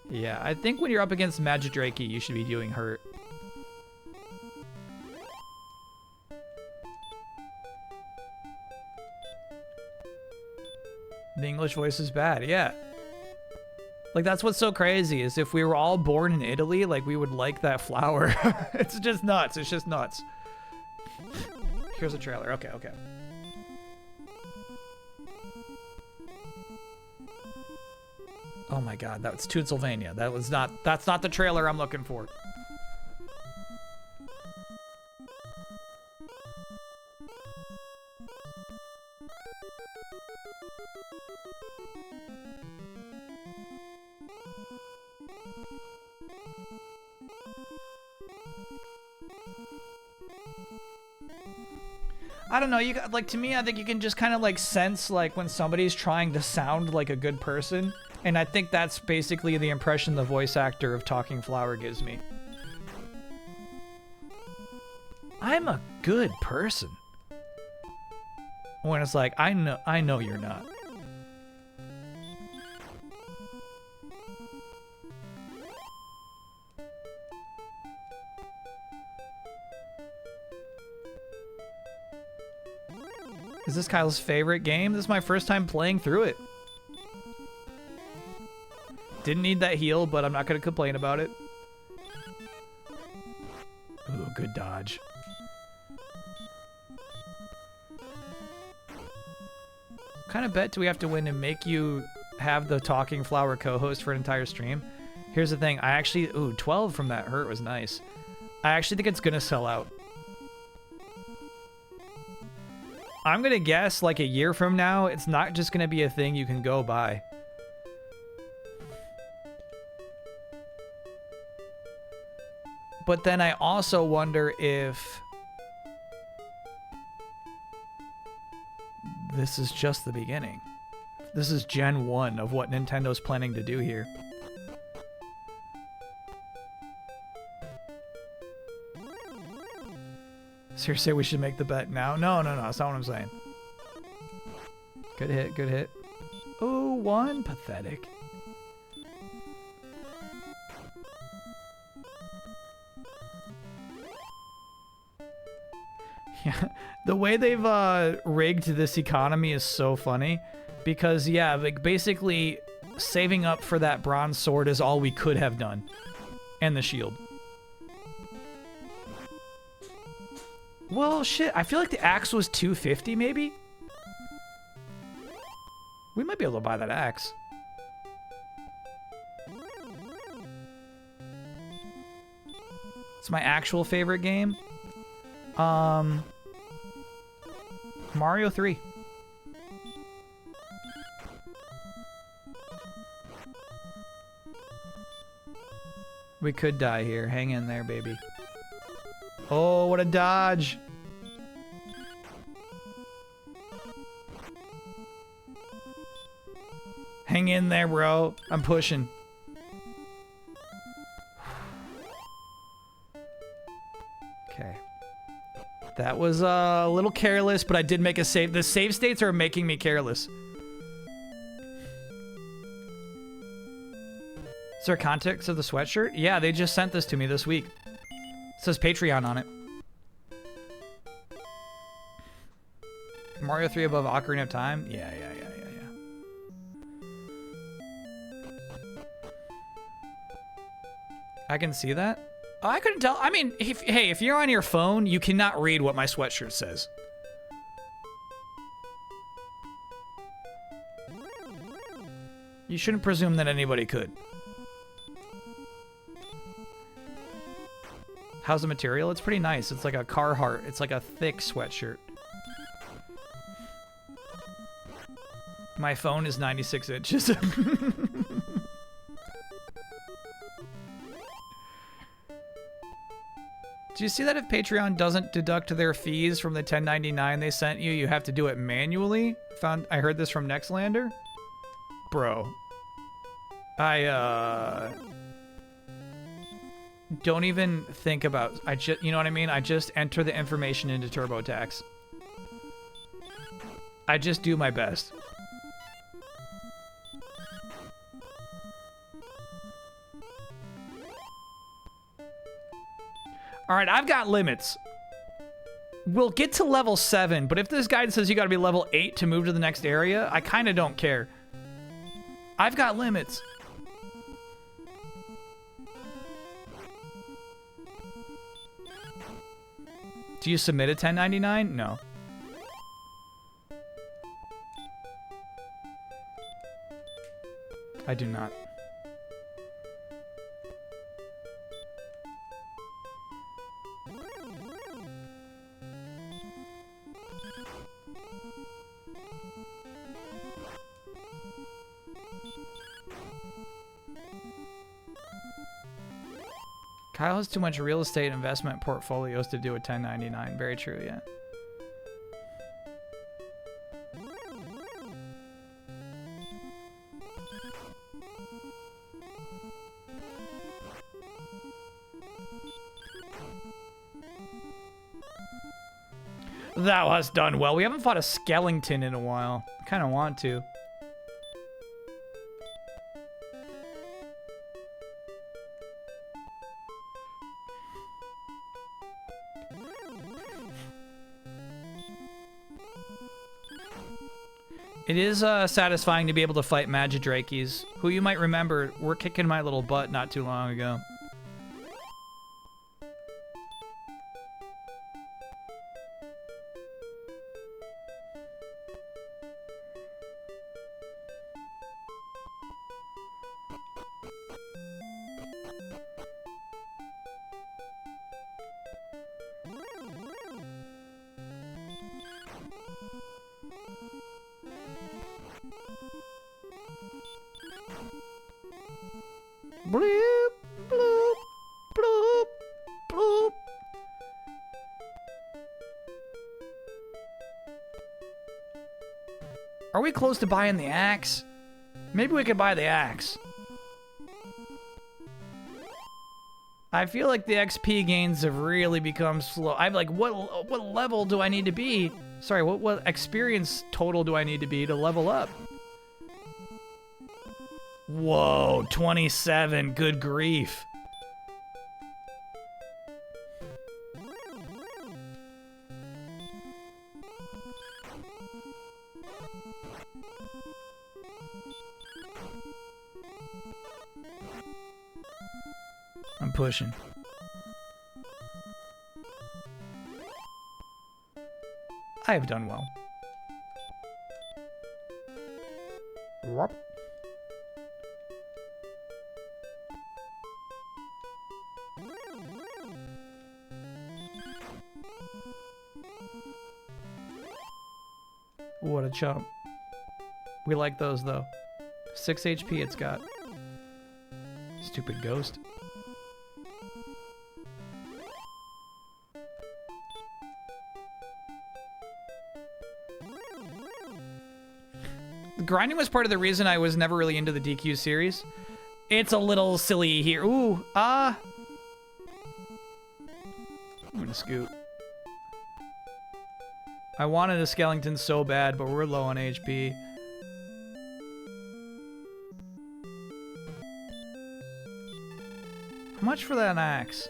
Yeah, I think when you're up against Magidrake, you should be doing hurt. The English voice is bad, yeah. Like, that's what's so crazy, is if we were all born in Italy, like, we would like that flower. It's just nuts. It's just nuts. Here's a trailer. Okay, okay. Oh my god, that's Tootsylvania. That's not the trailer I'm looking for. I don't know, you got, like, to me, I think you can just kind of like sense like when somebody's trying to sound like a good person, and I think that's basically the impression the voice actor of Talking Flower gives me. I'm a good person. When it's like, I know you're not. Is this Kyle's favorite game? This is my first time playing through it. Didn't need that heal, but I'm not going to complain about it. Ooh, good dodge. What kind of bet do we have to win to make you have the Talking Flower co-host for an entire stream? Here's the thing. I actually... Ooh, 12 from that hurt was nice. I actually think it's going to sell out. I'm going to guess like a year from now, it's not just going to be a thing you can go buy. But then I also wonder if this is just the beginning. This is Gen 1 of what Nintendo's planning to do here. Seriously, we should make the bet now? No, that's not what I'm saying. Good hit, good hit. Oh, 1. Pathetic. Yeah, the way they've rigged this economy is so funny. Because, yeah, like basically saving up for that bronze sword is all we could have done. And the shield. Well, shit, I feel like the axe was $250, maybe? We might be able to buy that axe. It's my actual favorite game. Mario 3. We could die here. Hang in there, baby. Oh, what a dodge. Hang in there, bro. I'm pushing. Okay. That was a little careless, but I did make a save. The save states are making me careless. Is there context of the sweatshirt? Yeah, they just sent this to me this week. It says Patreon on it. Mario 3 above Ocarina of Time? Yeah. I can see that. Oh, I couldn't tell. I mean, if you're on your phone, you cannot read what my sweatshirt says. You shouldn't presume that anybody could. How's the material? It's pretty nice. It's like a Carhartt. It's like a thick sweatshirt. My phone is 96 inches. Do you see that if Patreon doesn't deduct their fees from the $10.99 they sent you, you have to do it manually? I heard this from Nextlander. Bro. I don't even think about, you know what I mean? I just enter the information into TurboTax. I just do my best. All right, I've got limits. We'll get to level 7, but if this guide says you gotta be level 8 to move to the next area, I kinda don't care. I've got limits. Do you submit a 1099? No. I do not. Kyle has too much real estate investment portfolios to do a 1099. Very true, yeah. Thou hast done well. We haven't fought a skeleton in a while. I kind of want to. It is satisfying to be able to fight Magidrakes, who you might remember were kicking my little butt not too long ago. Bloop, bloop, bloop, bloop. Are we close to buying the axe? Maybe we could buy the axe. I feel like the XP gains have really become slow. I'm like, what level do I need to be? Sorry, what experience total do I need to be to level up? Whoa, 27, good grief. I'm pushing. I have done well. Whoop. What a chump. We like those, though. 6 HP it's got. Stupid ghost. Grinding was part of the reason I was never really into the DQ series. It's a little silly here. Ooh, I'm gonna scoot. I wanted a skeleton so bad, but we're low on HP. How much for that axe?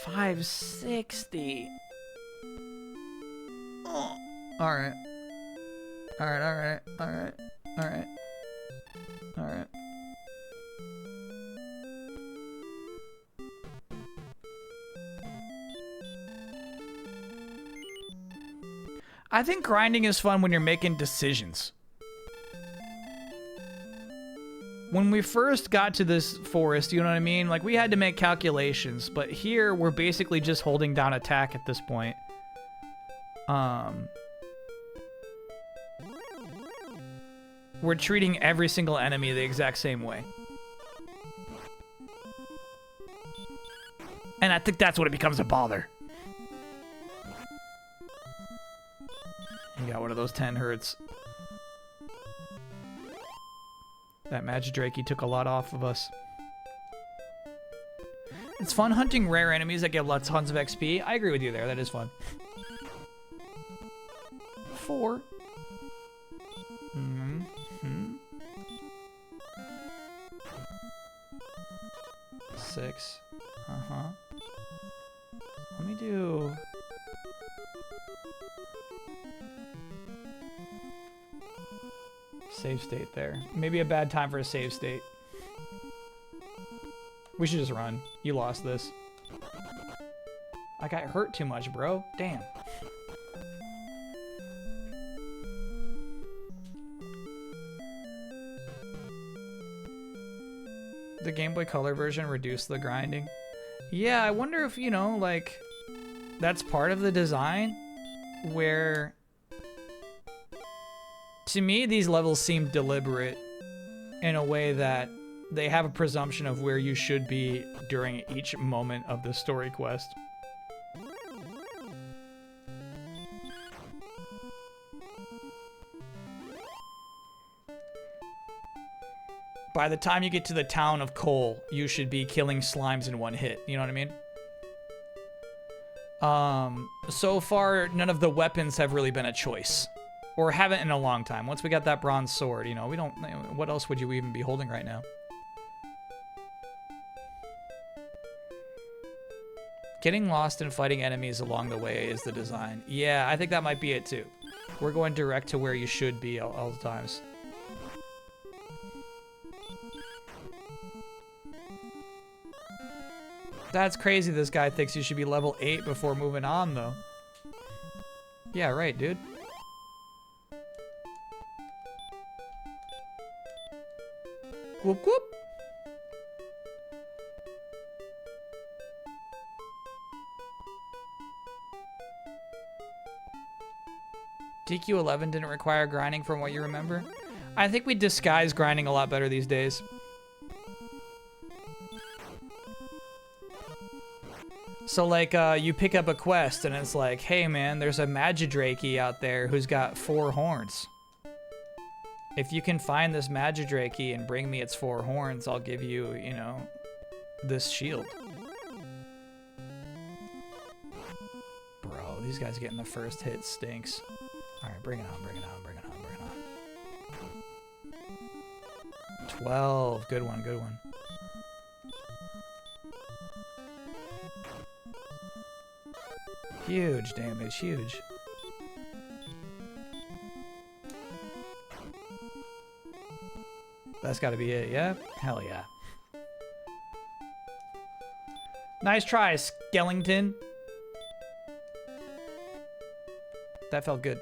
560. Oh. Alright. Alright. I think grinding is fun when you're making decisions. when we first got to this forest, you know what I mean? Like, we had to make calculations, but here we're basically just holding down attack at this point. We're treating every single enemy the exact same way. And I think that's when it becomes a bother. You got one of those 10 hertz. That Magidrake took a lot off of us. It's fun hunting rare enemies that give tons of XP. I agree with you there. That is fun. 4. 6. Let me do... Save state there. Maybe a bad time for a save state. We should just run. You lost this. I got hurt too much, bro. Damn. The Game Boy Color version reduced the grinding. Yeah, I wonder if, you know, like, that's part of the design where... To me, these levels seem deliberate in a way that they have a presumption of where you should be during each moment of the story quest. By the time you get to the town of Cole, you should be killing slimes in one hit. You know what I mean? So far, none of the weapons have really been a choice. Or haven't in a long time. Once we got that bronze sword, you know, we don't... What else would you even be holding right now? Getting lost and fighting enemies along the way is the design. Yeah, I think that might be it too. We're going direct to where you should be all the times. That's crazy this guy thinks you should be level 8 before moving on, though. Yeah, right, dude. Whoop, whoop. DQ11 didn't require grinding from what you remember? I think we disguise grinding a lot better these days. So like, you pick up a quest and it's like, hey man, there's a Magidrake out there who's got 4 horns. If you can find this Magidrake and bring me its 4 horns, I'll give you, you know, this shield. Bro, these guys getting the first hit stinks. Alright, bring it on, bring it on, bring it on, bring it on. 12, good one, good one. Huge damage, huge. That's gotta be it, yeah? Hell yeah. Nice try, Skellington. That felt good.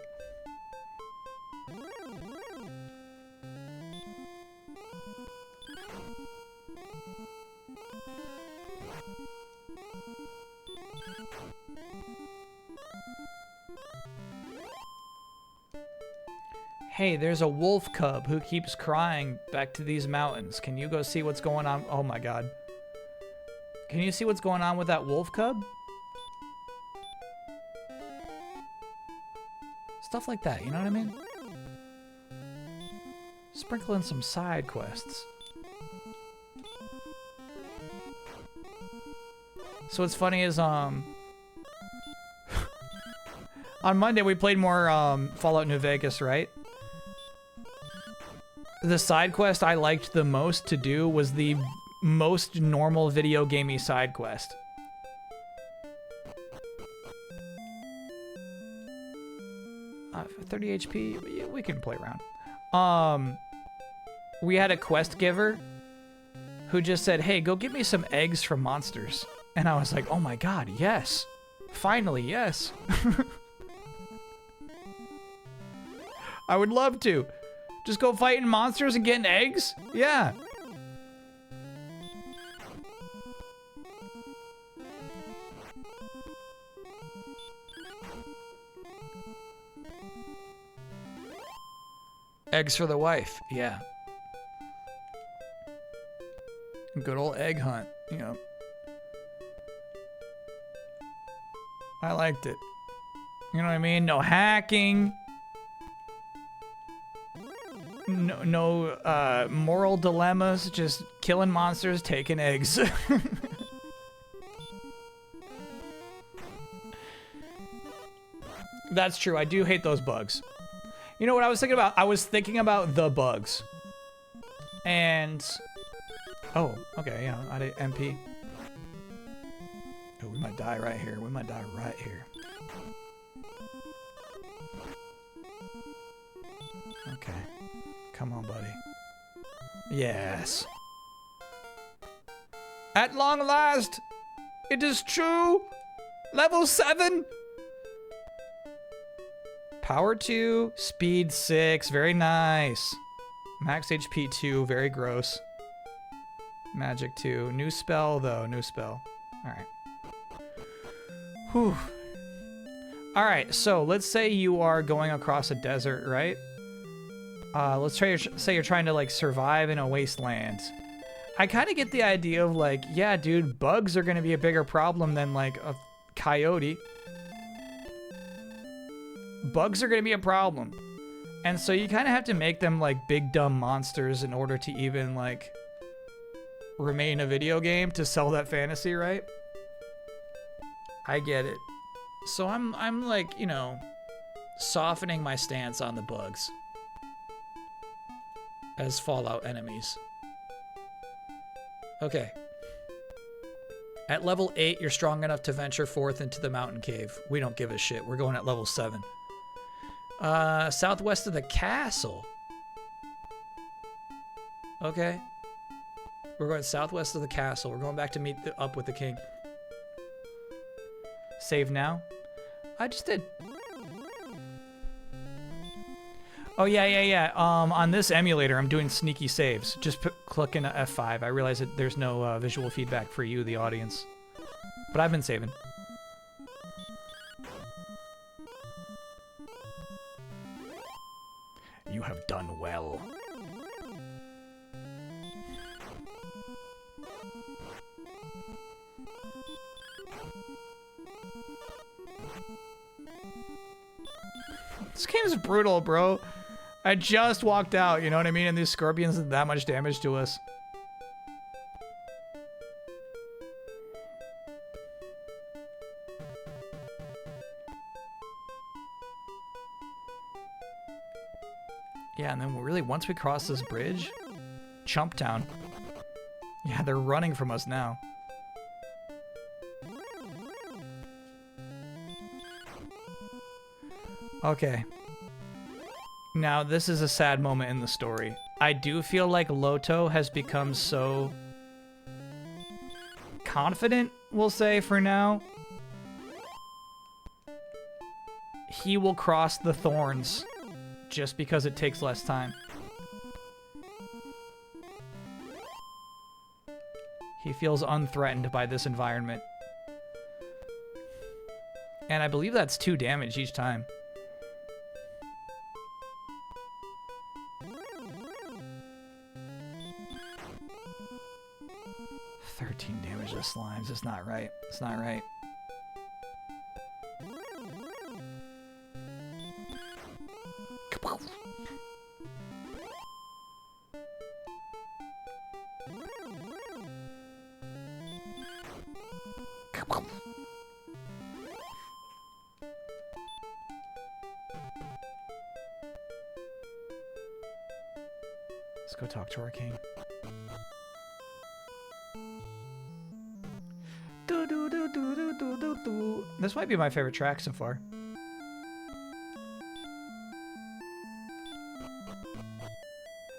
Hey, there's a wolf cub who keeps crying back to these mountains. Can you go see what's going on? Oh my god. Can you see what's going on with that wolf cub? Stuff like that, you know what I mean? Sprinkle in some side quests. So what's funny is, on Monday we played more Fallout New Vegas, right? The side quest I liked the most to do was the most normal video gamey side quest. For 30 HP, yeah, we can play around. We had a quest giver who just said, hey, go get me some eggs from monsters. And I was like, oh my god, yes. Finally, yes. I would love to. Just go fighting monsters and getting eggs? Yeah. Eggs for the wife. Yeah. Good old egg hunt. You know. I liked it. You know what I mean? No hacking. No moral dilemmas. Just killing monsters, taking eggs. That's true. I do hate those bugs. You know what I was thinking about? I was thinking about the bugs. And... Oh, okay, yeah. I did MP. Oh, we might die right here. We might die right here. Okay. Come on, buddy. Yes. At long last, it is true. Level 7. Power 2, speed 6, very nice. Max HP 2, very gross. Magic 2, new spell though, new spell. All right. Whew. All right, so let's say you are going across a desert, right? Let's say you're trying to like survive in a wasteland. I kind of get the idea of like, yeah, dude, bugs are gonna be a bigger problem than like a coyote. Bugs are going to be a problem. And so you kind of have to make them like big dumb monsters in order to even like remain a video game to sell that fantasy, right? I get it. So I'm like, you know, softening my stance on the bugs as Fallout enemies. Okay. At level 8, you're strong enough to venture forth into the mountain cave. We don't give a shit. We're going at level 7. Southwest of the castle. Okay. We're going southwest of the castle. We're going back to meet up with the king. Save now? I just did. Oh, yeah. On this emulator, I'm doing sneaky saves. Just clicking F5. I realize that there's no visual feedback for you, the audience. But I've been saving. You have done well. This game is brutal, bro. I just walked out, you know what I mean? And these scorpions did that much damage to us. Yeah, and then really, once we cross this bridge, Chump Town. Yeah, they're running from us now. Okay. Now, this is a sad moment in the story. I do feel like Loto has become so confident, we'll say, for now. He will cross the thorns just because it takes less time. He feels unthreatened by this environment. And I believe that's 2 damage each time. Damage to slimes. It's not right. It's not right. Let's go talk to our king. This might be my favorite track so far.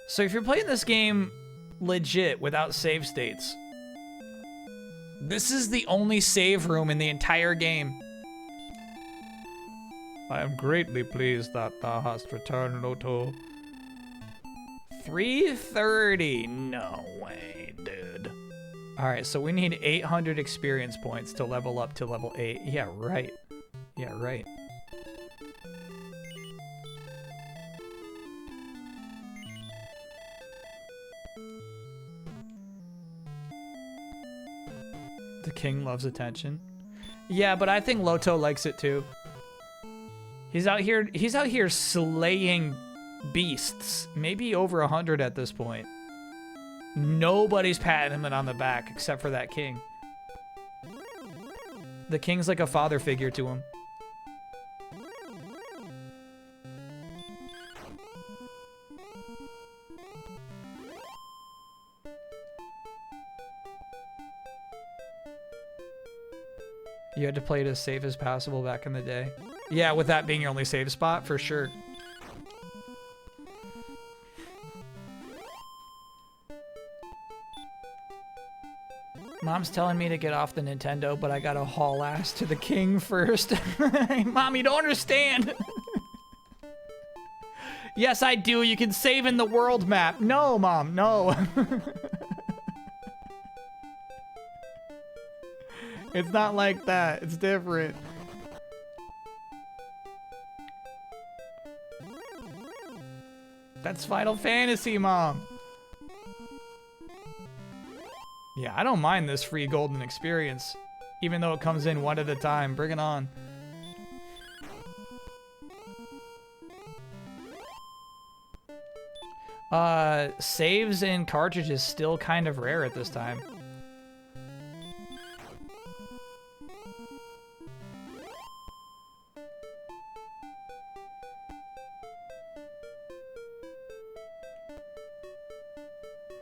So if you're playing this game legit without save states, this is the only save room in the entire game. I am greatly pleased that thou hast returned, Loto. 330? No way, dude. Alright, so we need 800 experience points to level up to level 8. Yeah, right. Yeah, right. The king loves attention. Yeah, but I think Loto likes it too. He's out here slaying beasts. Maybe over 100 at this point. Nobody's patting him on the back except for that king. The king's like a father figure to him. You had to play it as safe as possible back in the day. Yeah, with that being your only save spot, for sure. Mom's telling me to get off the Nintendo, but I gotta haul ass to the king first. Mom, you don't understand. Yes, I do. You can save in the world map. No, Mom, no. It's not like that. It's different. That's Final Fantasy, Mom. Yeah, I don't mind this free golden experience, even though it comes in one at a time. Bring it on. Saves in cartridges still kind of rare at this time.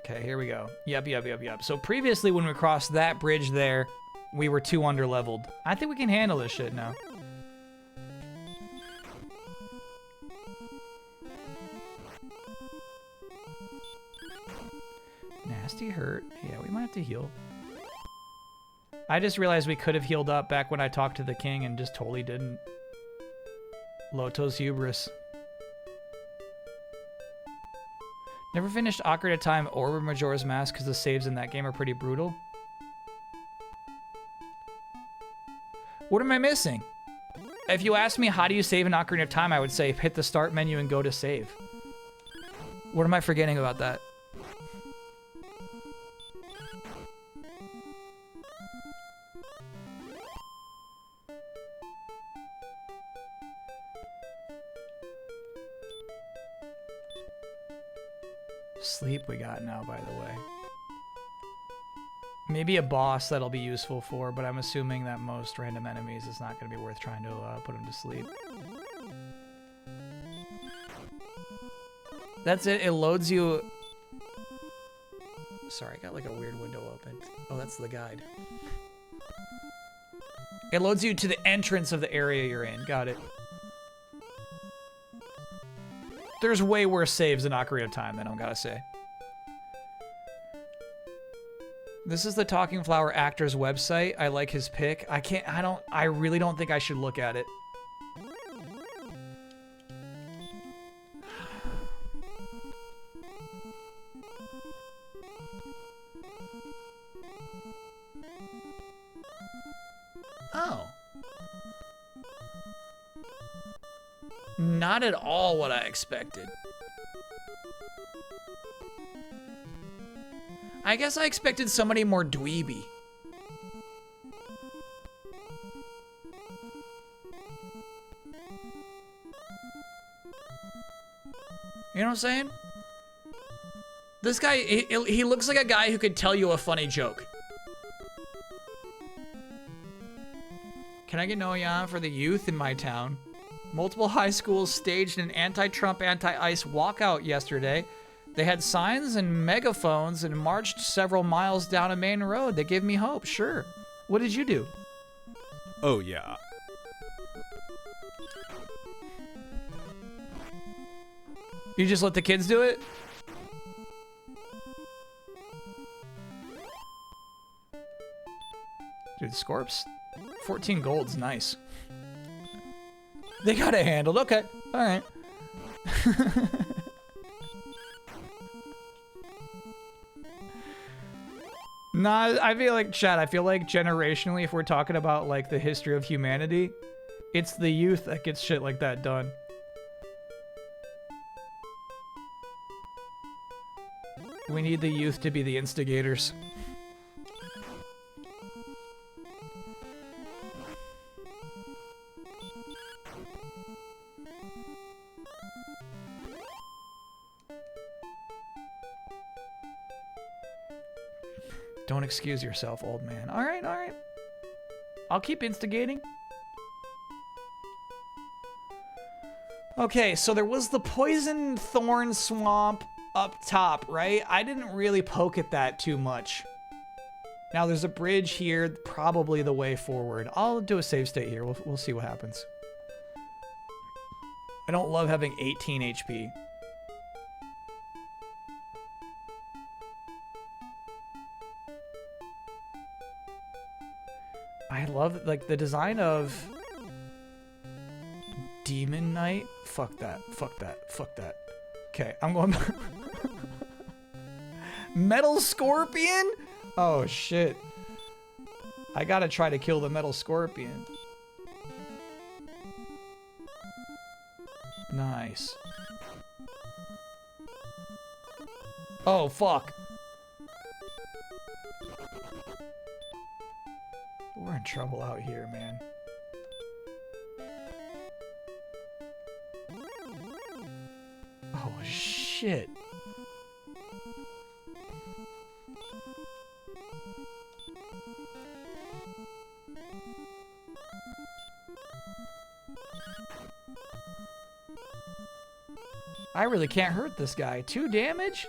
Okay, here we go. Yep. So previously when we crossed that bridge there, we were too underleveled. I think we can handle this shit now. Nasty hurt. Yeah, we might have to heal. I just realized we could have healed up back when I talked to the king and just totally didn't. Loto's hubris. Never finished Ocarina of Time or Majora's Mask because the saves in that game are pretty brutal. What am I missing? If you ask me how do you save in Ocarina of Time, I would say hit the start menu and go to save. What am I forgetting about that? Sleep we got now, by the way. Maybe a boss that'll be useful for, but I'm assuming that most random enemies is not going to be worth trying to put them to sleep. That's it. It loads you... Sorry, I got like a weird window open. Oh, that's the guide. It loads you to the entrance of the area you're in. Got it. There's way worse saves in Ocarina of Time, then, I gotta say. This is the Talking Flower actor's website. I like his pick. I really don't think I should look at it. Oh. Not at all what I expected. I guess I expected somebody more dweeby. You know what I'm saying? This guy, he looks like a guy who could tell you a funny joke. Can I get Noyan for the youth in my town? Multiple high schools staged an anti-Trump, anti-ICE walkout yesterday. They had signs and megaphones and marched several miles down a main road. They gave me hope, sure. What did you do? Oh, yeah. You just let the kids do it? Dude, Scorps, 14 gold's nice. They got it handled. Okay. All right. Nah, I feel like, Chad, I feel like generationally, if we're talking about like the history of humanity, it's the youth that gets shit like that done. We need the youth to be the instigators. Don't excuse yourself, old man. All right, all right. I'll keep instigating. Okay, so there was the poison thorn swamp up top, right? I didn't really poke at that too much. Now there's a bridge here, probably the way forward. I'll do a save state here. We'll see what happens. I don't love having 18 HP. I love like the design of Demon Knight. Fuck that. Fuck that. Fuck that. Okay, I'm going. Metal Scorpion? Oh shit. I gotta try to kill the Metal Scorpion. Nice. Oh fuck. We're in trouble out here, man. Oh shit. I really can't hurt this guy. 2 damage?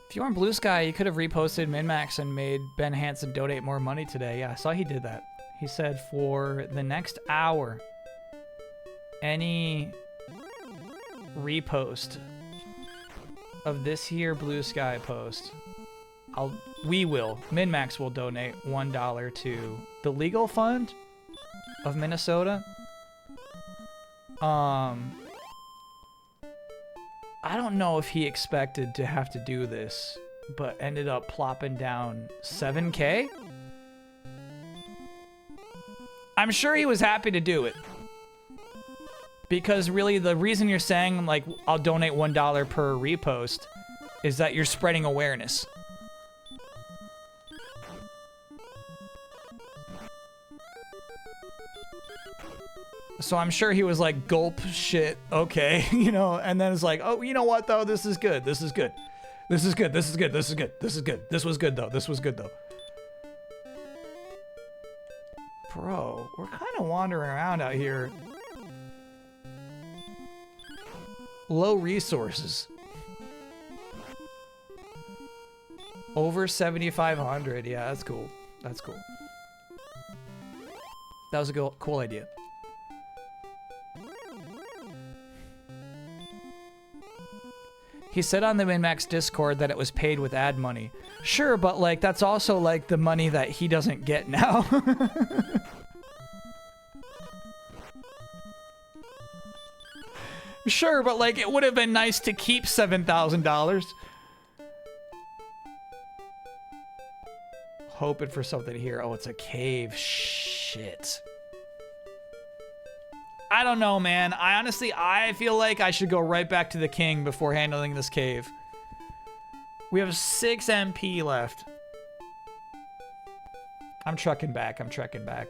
If you were on Blue Sky, you could have reposted MinMax and made Ben Hansen donate more money today. Yeah, I saw he did that. He said for the next hour, any repost of this here Blue Sky post, MinMax will donate $1 to the legal fund of Minnesota. I don't know if he expected to have to do this, but ended up plopping down 7K. I'm sure he was happy to do it. Because really the reason you're saying like I'll donate $1 per repost is that you're spreading awareness. So I'm sure he was like, gulp shit, okay, you know, and then it's like, oh, you know what though, this is good, this is good. This is good, this is good, this is good, this is good. This was good though, this was good though. Bro, we're kind of wandering around out here. Low resources. Over 7,500, yeah, that's cool. That's cool. That was a cool idea. He said on the MinMax Discord that it was paid with ad money. Sure, but like that's also like the money that he doesn't get now. Sure, but like it would have been nice to keep $7,000. Hoping for something here. Oh, it's a cave. Shit. I don't know, man. I feel like I should go right back to the king before handling this cave. We have 6 MP left. I'm trucking back. I'm trekking back.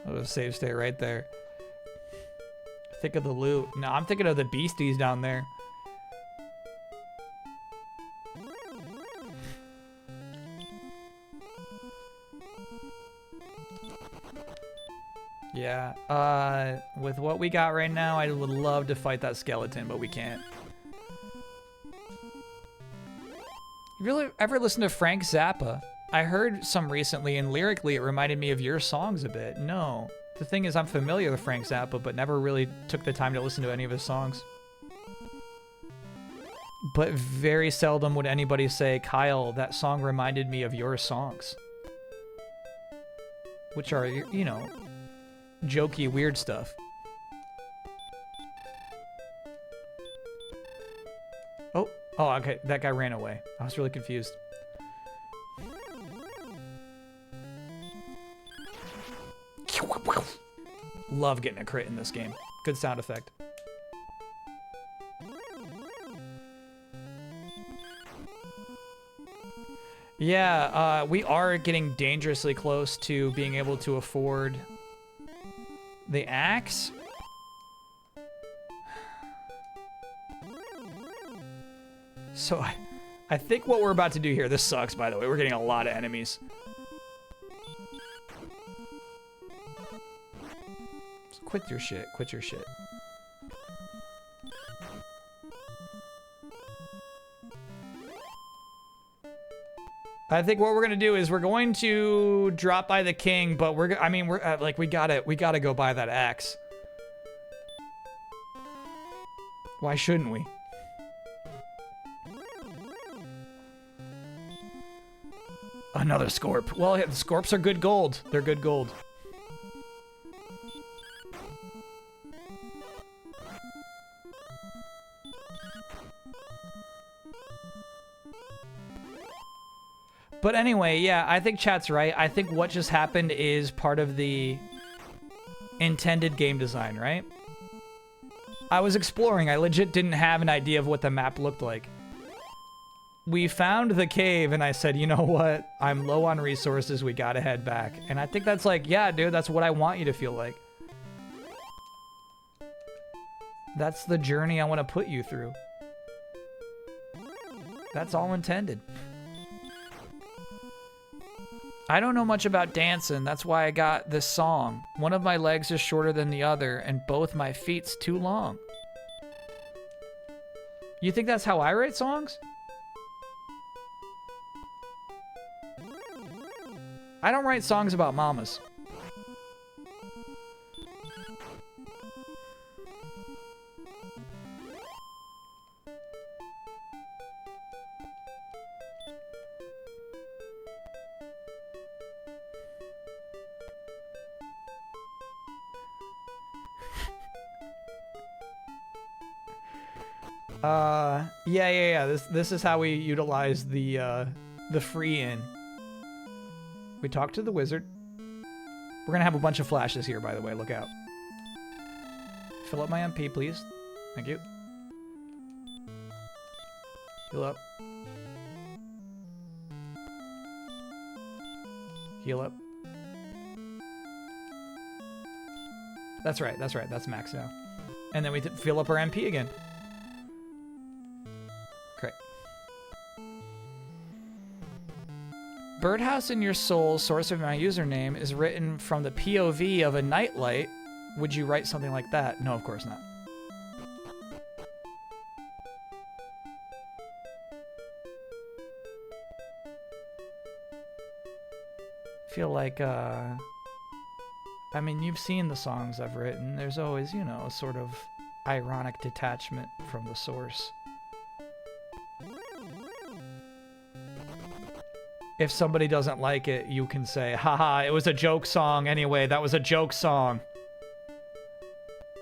Oh, a save state right there. Think of the loot. No, I'm thinking of the beasties down there. Yeah, with what we got right now, I would love to fight that skeleton, but we can't. You really ever listen to Frank Zappa? I heard some recently, and lyrically it reminded me of your songs a bit. No. The thing is, I'm familiar with Frank Zappa, but never really took the time to listen to any of his songs. But very seldom would anybody say, Kyle, that song reminded me of your songs. Which are, you know, jokey, weird stuff. Oh, okay, that guy ran away. I was really confused. Love getting a crit in this game. Good sound effect. Yeah, we are getting dangerously close to being able to afford the axe. So I think what we're about to do here, this sucks, by the way. We're getting a lot of enemies. So quit your shit. Quit your shit. I think what we're gonna do is we're going to drop by the king, but we're like we gotta go buy that axe. Why shouldn't we? Another Scorp. Well, yeah, the Scorps are good gold. They're good gold. But anyway, yeah, I think chat's right. I think what just happened is part of the intended game design, right? I was exploring. I legit didn't have an idea of what the map looked like. We found the cave, and I said, you know what? I'm low on resources. We gotta head back. And I think that's like, yeah, dude, that's what I want you to feel like. That's the journey I want to put you through. That's all intended. I don't know much about dancing. That's why I got this song. One of my legs is shorter than the other, and both my feet's too long. You think that's how I write songs? I don't write songs about mamas. Yeah. This is how we utilize the free inn. We talk to the wizard. We're gonna have a bunch of flashes here, by the way. Look out. Fill up my MP, please. Thank you. Heal up. Heal up. That's right. That's max now. And then we fill up our MP again. Great. Birdhouse in your soul, source of my username, is written from the POV of a nightlight. Would you write something like that? No, of course not. Feel like, I mean, you've seen the songs I've written. There's always, you know, a sort of ironic detachment from the source. If somebody doesn't like it, you can say, haha, it was a joke song anyway. That was a joke song.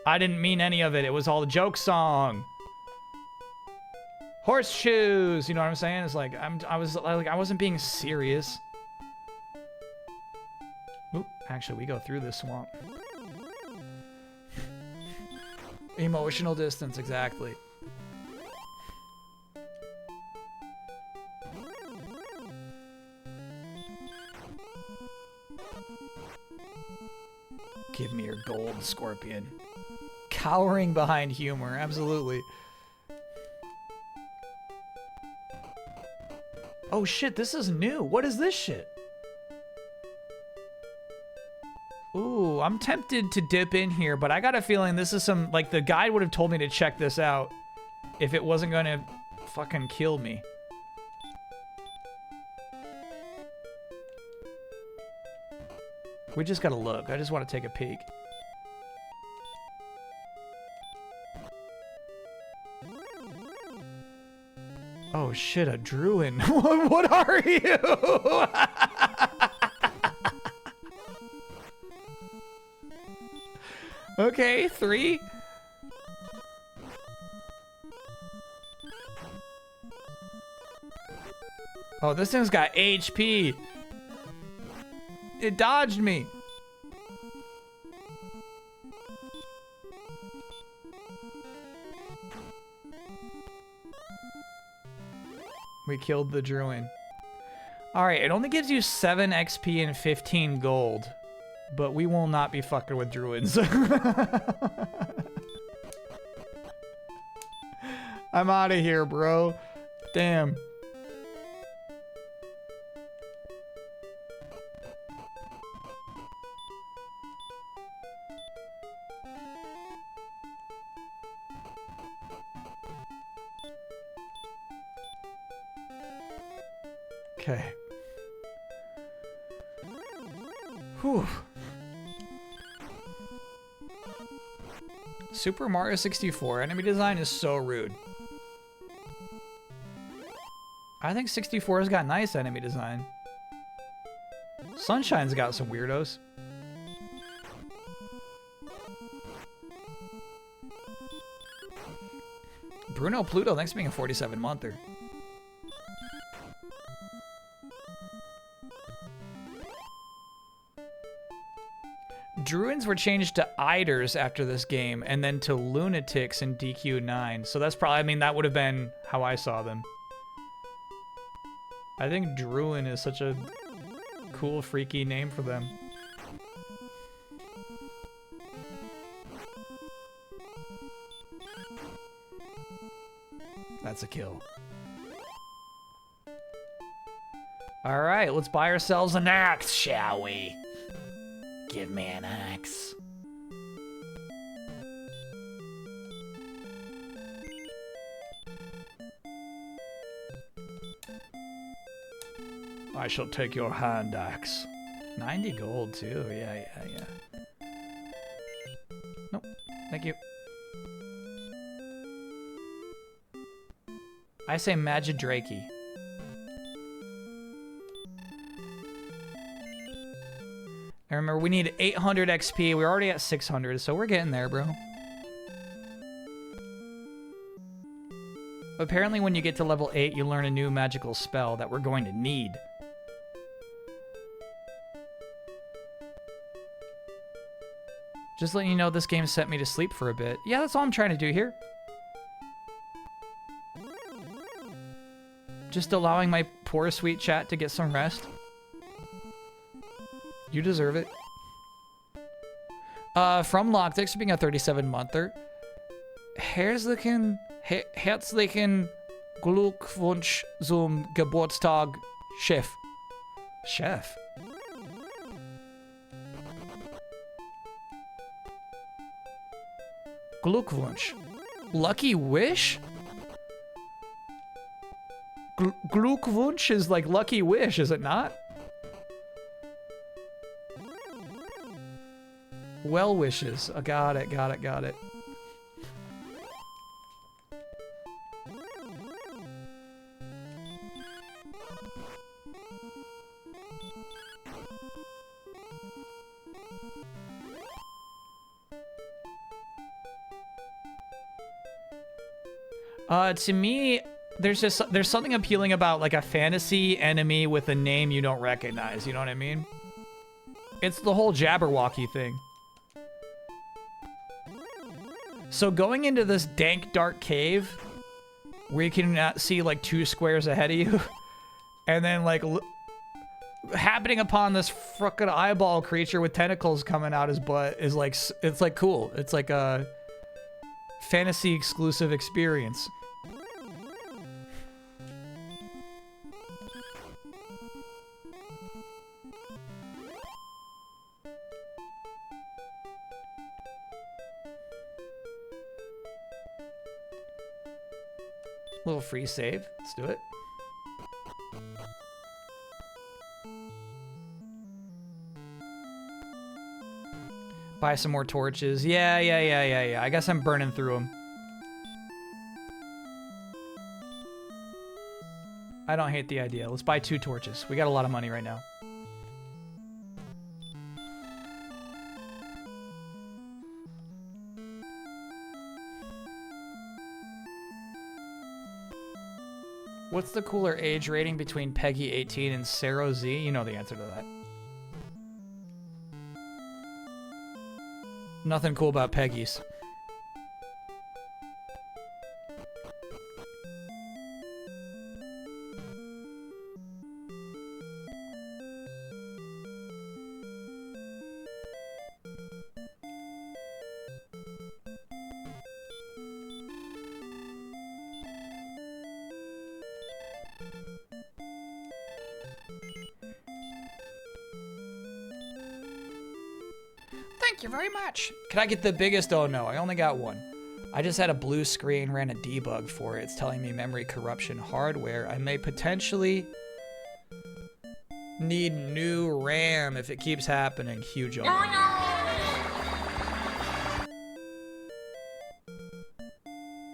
I didn't mean any of it. It was all a joke song. Horseshoes, you know what I'm saying? It's like I wasn't being serious. Oop, actually, we go through this swamp. Emotional distance, exactly. Give me your gold, Scorpion. Cowering behind humor, absolutely. Oh shit, this is new. What is this shit? Ooh, I'm tempted to dip in here, but I got a feeling this is some, like, the guide would have told me to check this out if it wasn't gonna fucking kill me. We just gotta look. I just want to take a peek. Oh shit, a druid. What are you? Okay, 3. Oh, this thing's got HP. It dodged me. We killed the druid. Alright, it only gives you 7 XP and 15 gold. But we will not be fucking with druids. I'm out of here, bro. Damn. Okay. Whew. Super Mario 64 enemy design is so rude. I think 64's got nice enemy design. Sunshine's got some weirdos. Bruno Pluto, thanks for being a 47-monther. Druids were changed to Eiders after this game, and then to Lunatics in DQ9. So that's probably, I mean, that would have been how I saw them. I think Druid is such a cool, freaky name for them. That's a kill. All right, let's buy ourselves an axe, shall we? Give me an axe. I shall take your hand axe. 90 gold too. Yeah. Nope. Thank you. I say Magidrakey. And remember, we need 800 XP. We're already at 600, so we're getting there, bro. Apparently, when you get to level 8, you learn a new magical spell that we're going to need. Just letting you know, this game sent me to sleep for a bit. Yeah, that's all I'm trying to do here. Just allowing my poor, sweet chat to get some rest. You deserve it. From Loctix, being a 37-monther. Herzlichen Glückwunsch zum Geburtstag, Chef. Chef? Glückwunsch. Lucky wish? Glückwunsch is like lucky wish, is it not? Well wishes. Oh, got it. To me, there's something appealing about like a fantasy enemy with a name you don't recognize, you know what I mean? It's the whole Jabberwocky thing. So going into this dank, dark cave, where you can see like 2 squares ahead of you, and then like happening upon this frickin' eyeball creature with tentacles coming out his butt is like, it's like cool. It's like a fantasy exclusive experience. Little free save. Let's do it. Buy some more torches. Yeah. I guess I'm burning through them. I don't hate the idea. Let's buy 2 torches. We got a lot of money right now. What's the cooler age rating between Peggy 18 and Sarah Z? You know the answer to that. Nothing cool about Peggy's. Thank you very much. Can I get the biggest? Oh no, I only got one. I just had a blue screen, ran a debug for it. It's telling me memory corruption hardware. I may potentially need new RAM if it keeps happening. Huge open.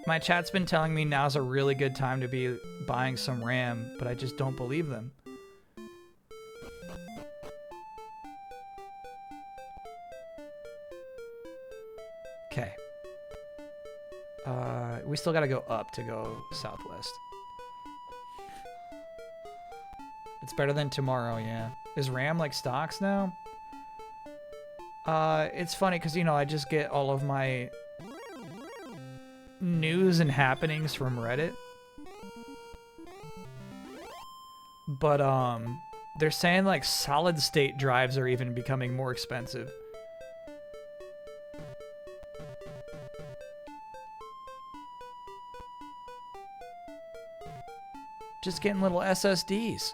My chat's been telling me now's a really good time to be buying some RAM, but I just don't believe them. Okay. We still gotta go up to go southwest. It's better than tomorrow, yeah. Is RAM like stocks now? It's funny because, you know, I just get all of my news and happenings from Reddit. But, they're saying, like, solid-state drives are even becoming more expensive. Just getting little SSDs.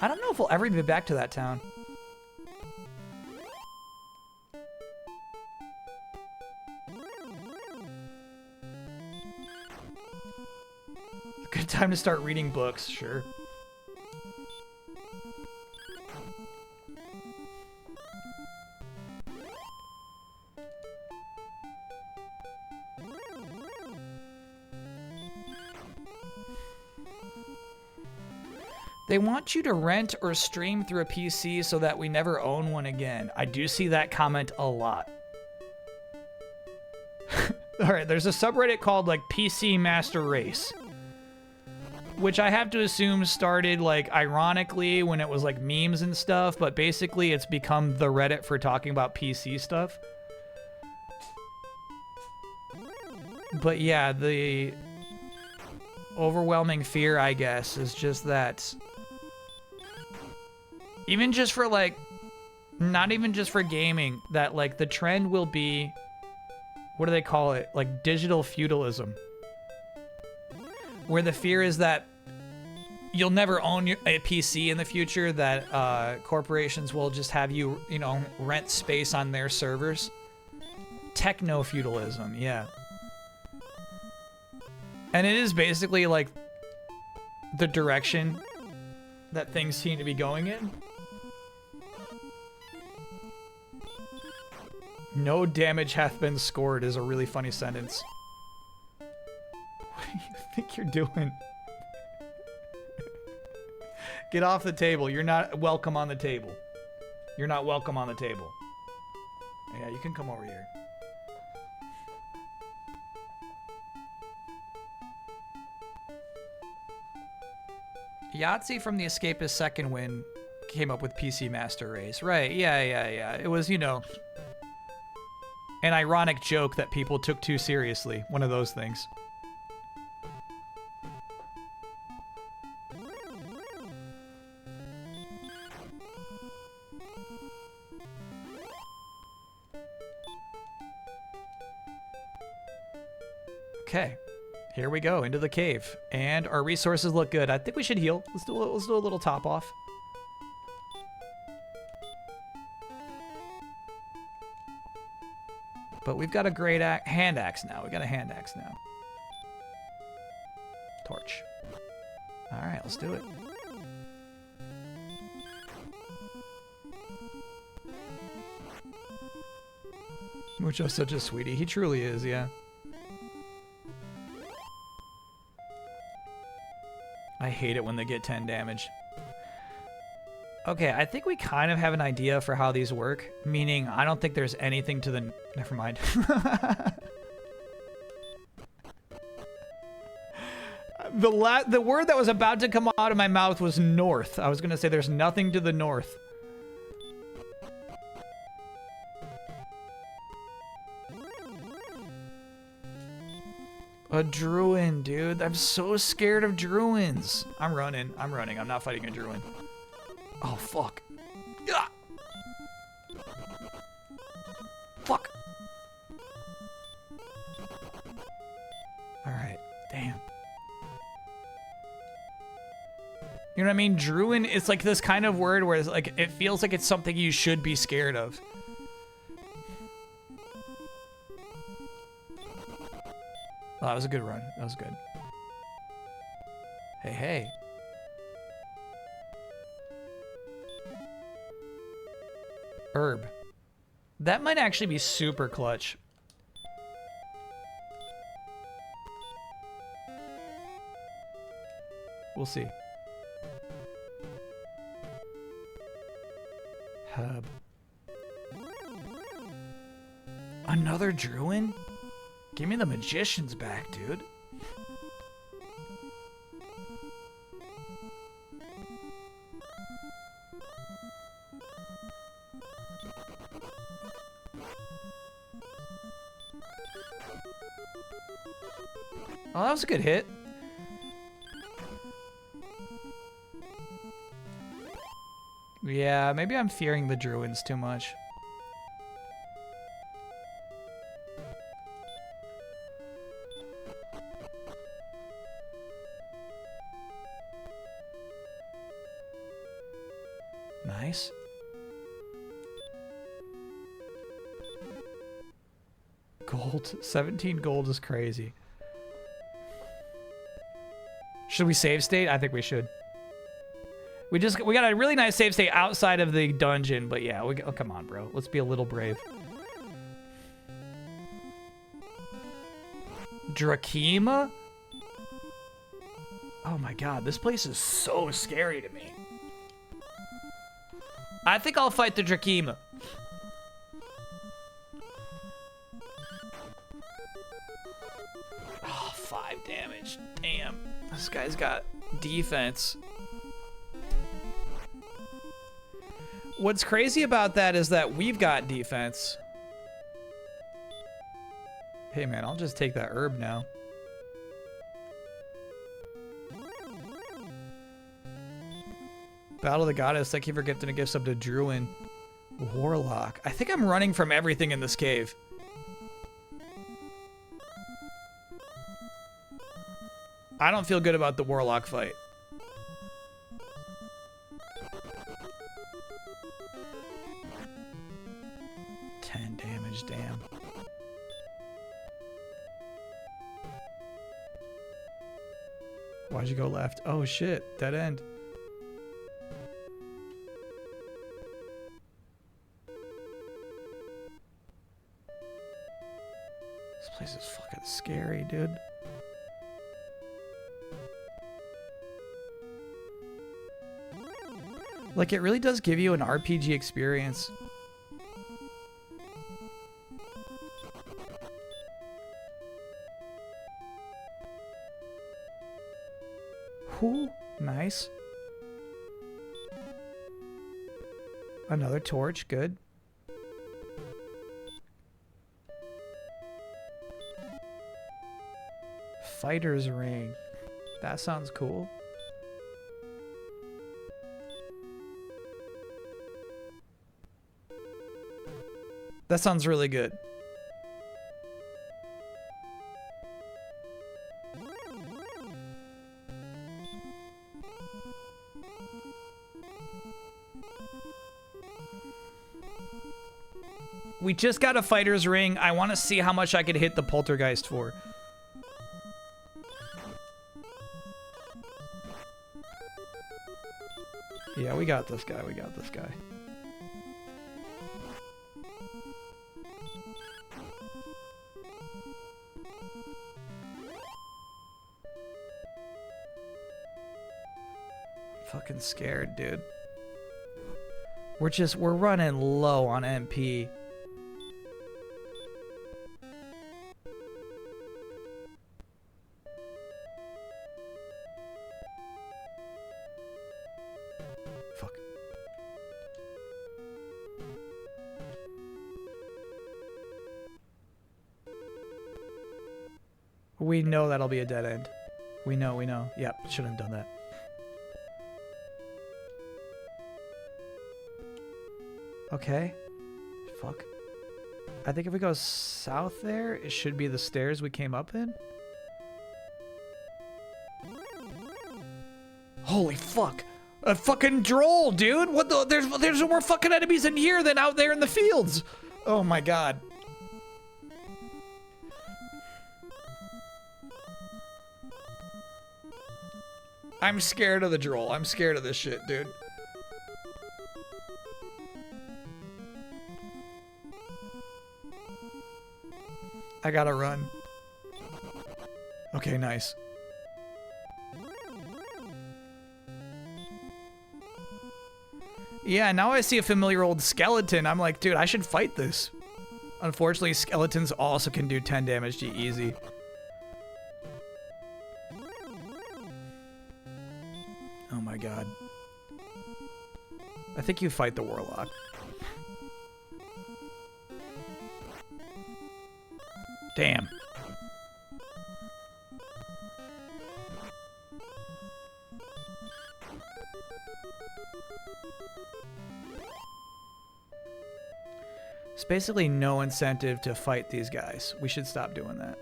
I don't know if we'll ever be back to that town. Good time to start reading books, sure. They want you to rent or stream through a PC so that we never own one again. I do see that comment a lot. Alright, there's a subreddit called, like, PC Master Race. Which I have to assume started, like, ironically when it was, like, memes and stuff, but basically it's become the Reddit for talking about PC stuff. But yeah, the overwhelming fear, I guess, is just that... Even just for, like, not even just for gaming, that, like, the trend will be, what do they call it? Like, digital feudalism. Where the fear is that you'll never own a PC in the future, that corporations will just have you, you know, rent space on their servers. Techno-feudalism, yeah. And it is basically, like, the direction that things seem to be going in. No damage hath been scored is a really funny sentence. What do you think you're doing? Get off the table. You're not welcome on the table. You're not welcome on the table. Yeah, you can come over here. Yahtzee from the Escapist Second Win came up with PC Master Race. Right, yeah. It was, you know, an ironic joke that people took too seriously. One of those things. Okay. Here we go, into the cave. And our resources look good. I think we should heal. Let's do a little top off. But we've got a great hand axe now. We got a hand axe now. Torch. Alright, let's do it. Mucho's such a sweetie. He truly is, yeah. I hate it when they get 10 damage. Okay, I think we kind of have an idea for how these work. Meaning, I don't think there's anything to the... Never mind. The word that was about to come out of my mouth was north. I was going to say there's nothing to the north. A Druin, dude. I'm so scared of Druins. I'm running. I'm not fighting a Druin. Oh, fuck. Ah! Fuck. Damn. You know what I mean? Druin is like this kind of word where it's like it feels like it's something you should be scared of. Oh, that was a good run. That was good. Hey, hey. Herb. That might actually be super clutch. We'll see. Hub. Another Druin? Give me the magicians back, dude. Oh, that was a good hit. Yeah, maybe I'm fearing the Druids too much. Nice. Gold. 17 gold is crazy. Should we save state? I think we should. We got a really nice save state outside of the dungeon, but yeah, oh, come on, bro. Let's be a little brave. Drakima? Oh my god, this place is so scary to me. I think I'll fight the Drakima. Oh, 5 damage. Damn. This guy's got defense. What's crazy about that is that we've got defense. Hey man, I'll just take that herb now. Battle of the Goddess, thank you for gifting a gift sub to Druin. Warlock. I think I'm running from everything in this cave. I don't feel good about the Warlock fight. Damn. Why'd you go left? Oh shit, dead end. This place is fucking scary, dude. Like, it really does give you an RPG experience. Ooh, nice. Another torch, good. Fighter's ring. That sounds cool. That sounds really good. We just got a fighter's ring. I want to see how much I could hit the poltergeist for. Yeah, we got this guy. We got this guy. I'm fucking scared, dude. We're running low on MP. Fuck. We know that'll be a dead end. We know. Yep, shouldn't have done that. Okay. Fuck. I think if we go south there, it should be the stairs we came up in. Holy fuck. A fucking droll, dude. What the? There's more fucking enemies in here than out there in the fields. Oh my god. I'm scared of the droll. I'm scared of this shit, dude. I gotta run. Okay, nice. Yeah, now I see a familiar old skeleton. I'm like, dude, I should fight this. Unfortunately, skeletons also can do 10 damage to you easy. Oh my god. I think you fight the warlock. Damn. It's basically no incentive to fight these guys. We should stop doing that.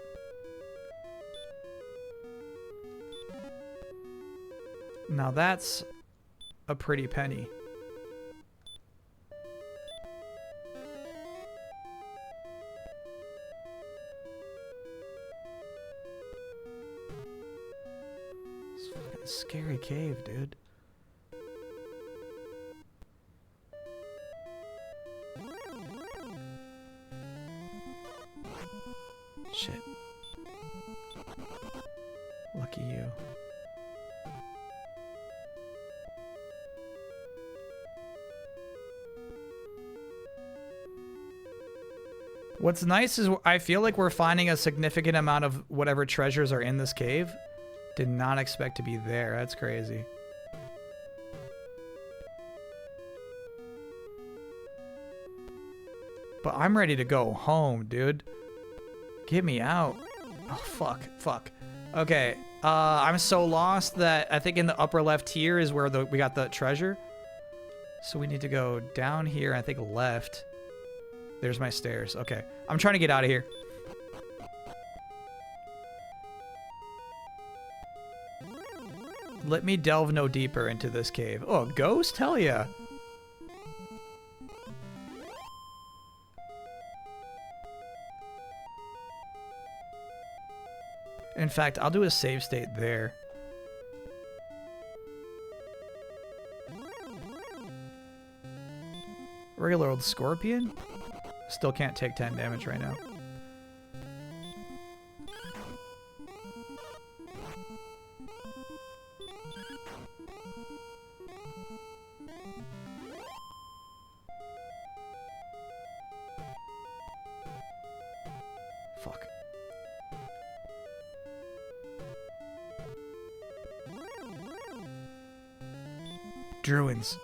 Now that's a pretty penny. It's a fucking scary cave, dude. Shit. Lucky you. What's nice is I feel like we're finding a significant amount of whatever treasures are in this cave. Did not expect to be there. That's crazy. But I'm ready to go home, dude. Get me out. Oh, fuck. Fuck. Okay. I'm so lost that I think in the upper left here is where we got the treasure. So we need to go down here, I think left. There's my stairs. Okay. I'm trying to get out of here. Let me delve no deeper into this cave. Oh, ghost? Hell yeah. In fact, I'll do a save state there. Regular old scorpion? Still can't take 10 damage right now. Fuck. Druids.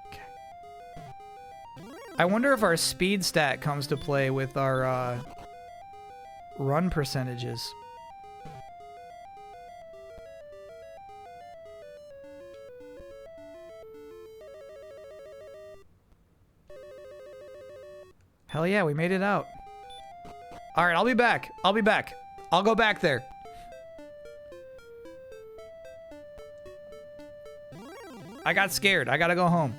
Okay. I wonder if our speed stat comes to play with our run percentages. Hell yeah, we made it out. All right, I'll be back. I'll be back. I'll go back there. I got scared. I gotta go home.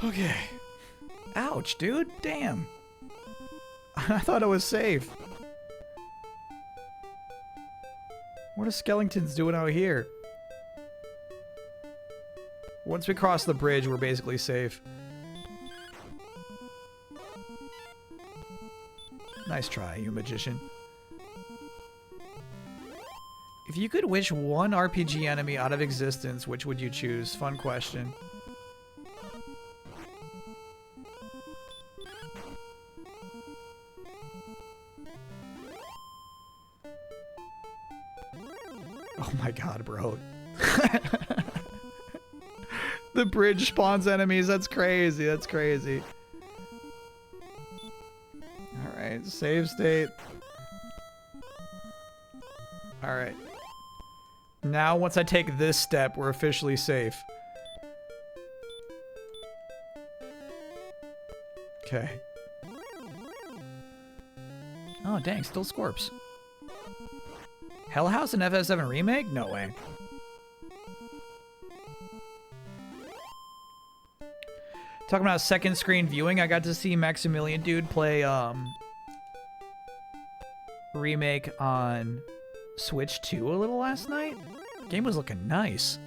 Okay. Ouch, dude. Damn. I thought I was safe. What are skeletons doing out here? Once we cross the bridge, we're basically safe. Nice try, you magician. If you could wish one RPG enemy out of existence, which would you choose? Fun question. Oh my god, bro. The bridge spawns enemies. That's crazy. That's crazy. Alright, save state. Alright. Now, once I take this step, we're officially safe. Okay. Oh, dang, still Scorps. Hell House and FF7 Remake? No way. Talking about second screen viewing, I got to see Maximilian Dude play Remake on Switch 2 a little last night. Game was looking nice.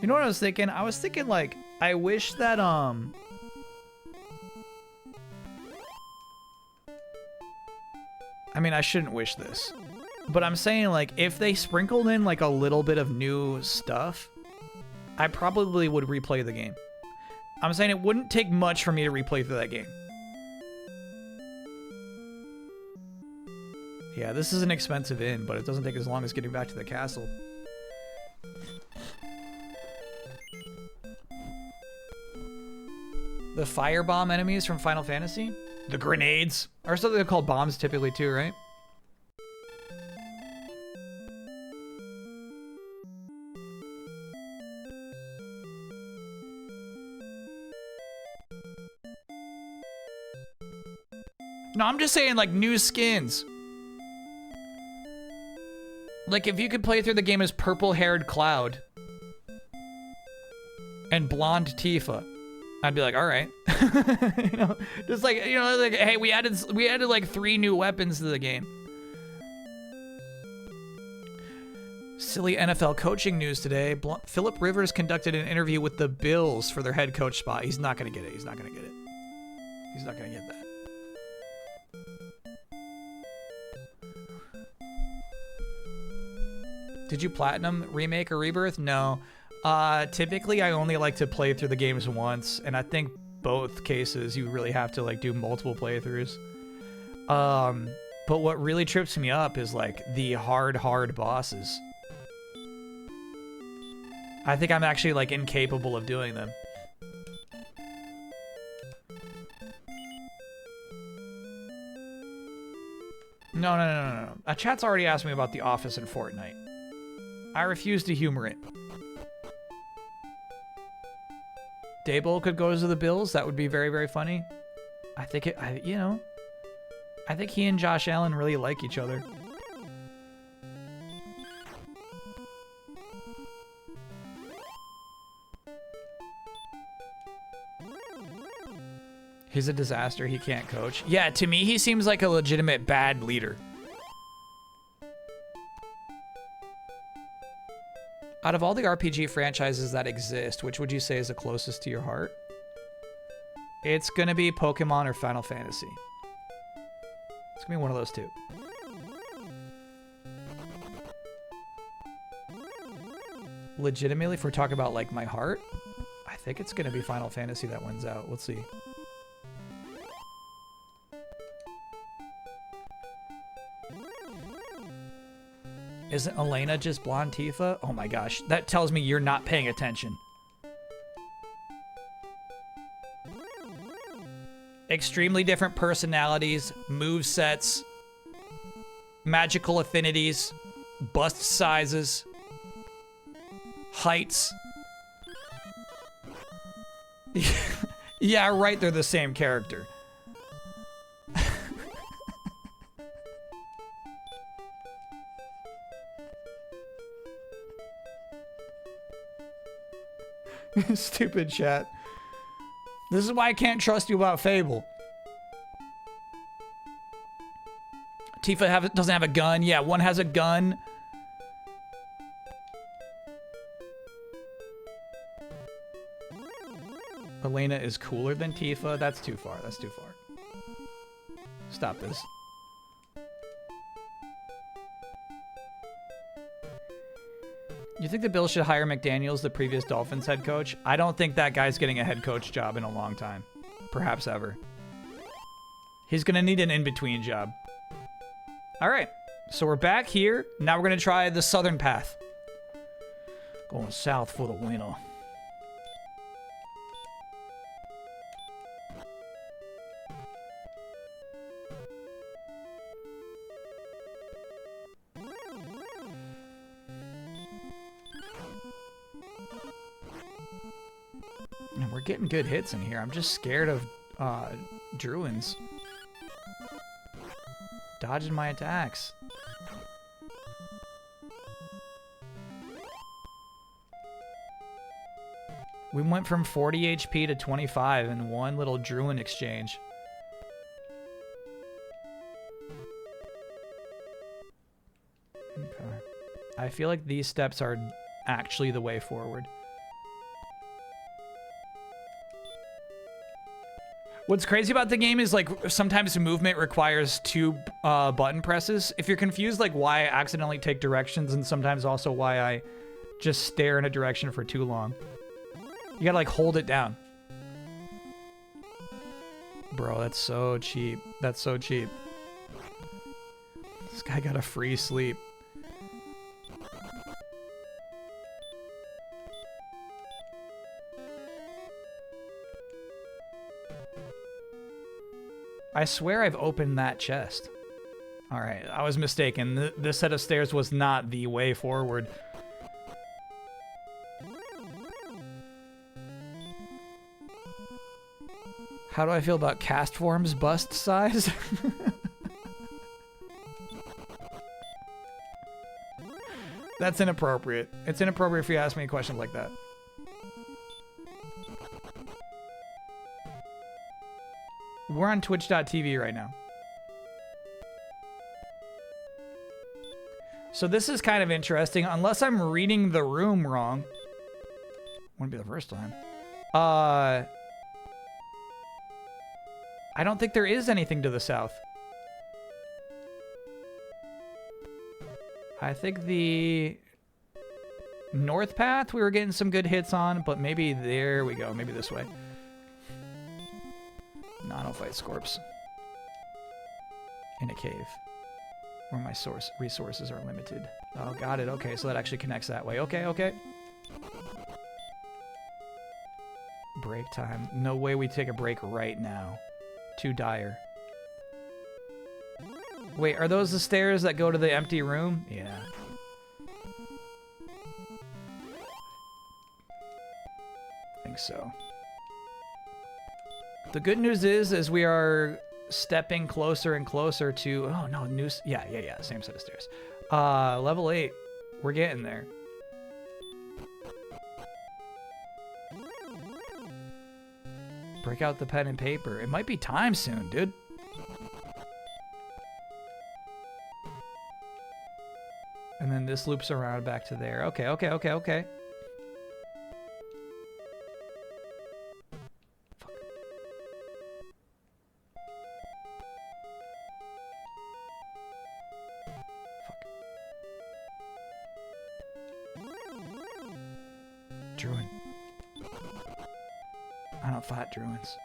You know what I was thinking? I was thinking, like, I wish that, I mean, I shouldn't wish this. But I'm saying, like, if they sprinkled in, like, a little bit of new stuff, I probably would replay the game. I'm saying it wouldn't take much for me to replay through that game. Yeah, this is an expensive inn, but it doesn't take as long as getting back to the castle. The firebomb enemies from Final Fantasy? The grenades? Or something they're called bombs typically too, right? No, I'm just saying, like, new skins. Like, if you could play through the game as purple-haired Cloud and blonde Tifa, I'd be like, all right. You know, just like, you know, like, hey, we added like 3 new weapons to the game. Silly NFL coaching news today. Phillip Rivers conducted an interview with the Bills for their head coach spot. He's not going to get it. He's not going to get it. He's not going to get that. Did you platinum Remake or Rebirth? No. Typically, I only like to play through the games once, and I think both cases you really have to like do multiple playthroughs. But what really trips me up is like the hard bosses. I think I'm actually like incapable of doing them. No. Chat's already asked me about The Office and Fortnite. I refuse to humor it. Dable could go to the Bills. That would be very, very funny. I think I think he and Josh Allen really like each other. He's a disaster. He can't coach. Yeah, to me, he seems like a legitimate bad leader. Out of all the RPG franchises that exist, which would you say is the closest to your heart? It's gonna be Pokemon or Final Fantasy. It's gonna be one of those two. Legitimately, if we're talking about like my heart, I think it's gonna be Final Fantasy that wins out. Let's see. Isn't Elena just blonde Tifa? Oh my gosh, that tells me you're not paying attention. Extremely different personalities, movesets, magical affinities, bust sizes, heights. Yeah, right, they're the same character. Stupid chat. This is why I can't trust you about Fable. Tifa doesn't have a gun. Yeah, one has a gun. Elena is cooler than Tifa. That's too far. That's too far. Stop this. You think the Bills should hire McDaniels, the previous Dolphins head coach? I don't think that guy's getting a head coach job in a long time. Perhaps ever. He's going to need an in-between job. All right. So we're back here. Now we're going to try the southern path. Going south for the winner. And we're getting good hits in here. I'm just scared of Druins dodging my attacks. We went from 40 HP to 25 in one little Druin exchange. Okay. I feel like these steps are actually the way forward. What's crazy about the game is like sometimes movement requires 2 button presses. If you're confused like why I accidentally take directions and sometimes also why I just stare in a direction for too long. You gotta like hold it down. Bro, that's so cheap. That's so cheap. This guy got a free sleep. I swear I've opened that chest. All right, I was mistaken. This set of stairs was not the way forward. How do I feel about cast form's bust size? That's inappropriate. It's inappropriate if you ask me a question like that. We're on twitch.tv right now. So this is kind of interesting. Unless I'm reading the room wrong. Wouldn't be the first time. I don't think there is anything to the south. I think the north path we were getting some good hits on, but maybe there we go. Maybe this way. No, I don't fight Scorps. In a cave. Where my resources are limited. Oh, got it. Okay, so that actually connects that way. Okay, okay. Break time. No way we take a break right now. Too dire. Wait, are those the stairs that go to the empty room? Yeah. I think so. The good news is we are stepping closer and closer to... Oh, no, new... Yeah. Same set of stairs. Level 8. We're getting there. Break out the pen and paper. It might be time soon, dude. And then this loops around back to there. Okay. Fuck. Druin. I don't fight Druins.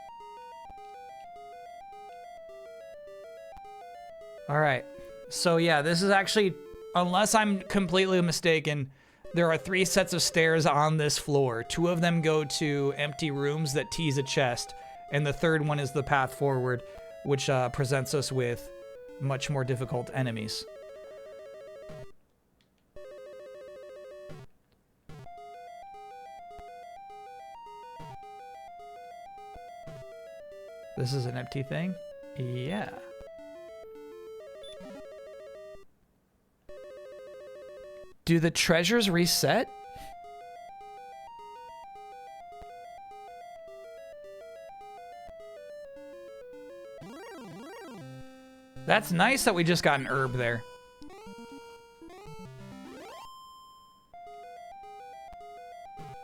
Alright. So yeah, this is actually, unless I'm completely mistaken, there are 3 sets of stairs on this floor. 2 of them go to empty rooms that tease a chest, and the third one is the path forward, which presents us with much more difficult enemies. This is an empty thing? Yeah. Do the treasures reset? That's nice that we just got an herb there.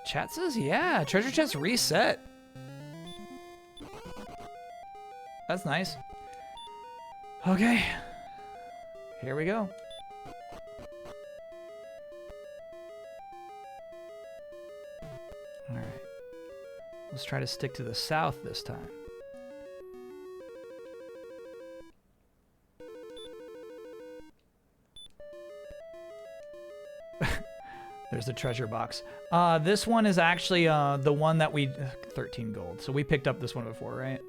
Chat says, yeah, treasure chest reset. That's nice. Okay. Here we go. Alright. Let's try to stick to the south this time. There's the treasure box. This one is actually the one that we... 13 gold. So we picked up this one before, right?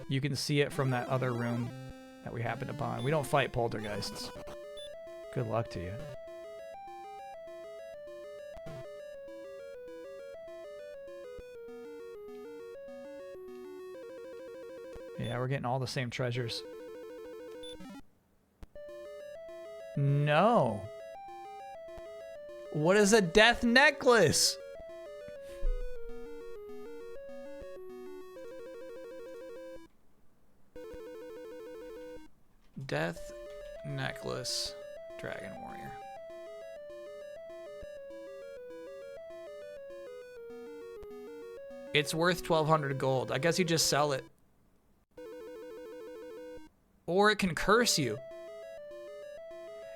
You can see it from that other room that we happened upon. We don't fight poltergeists. Good luck to you. Yeah, we're getting all the same treasures. No. What is a death necklace? Death necklace, Dragon Warrior. It's worth 1,200 gold. I guess you just sell it. Or it can curse you.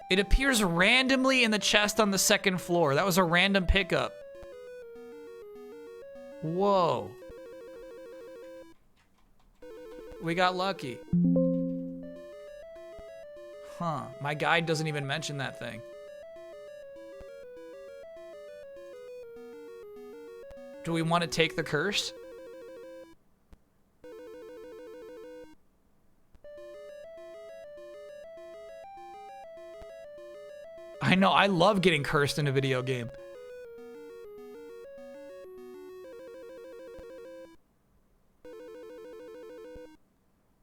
It appears randomly in the chest on the second floor. That was a random pickup. Whoa. We got lucky. Huh. My guide doesn't even mention that thing. Do we want to take the curse? I know, I love getting cursed in a video game.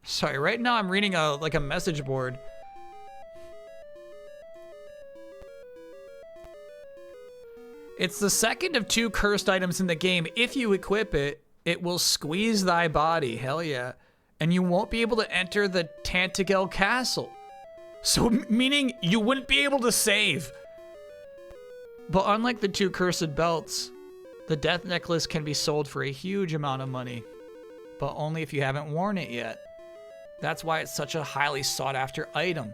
Sorry, right now I'm reading a message board. It's the second of 2 cursed items in the game. If you equip it, it will squeeze thy body. Hell yeah. And you won't be able to enter the Tantagel Castle. So, meaning you wouldn't be able to save. But unlike the 2 cursed belts, the death necklace can be sold for a huge amount of money. But only if you haven't worn it yet. That's why it's such a highly sought after item.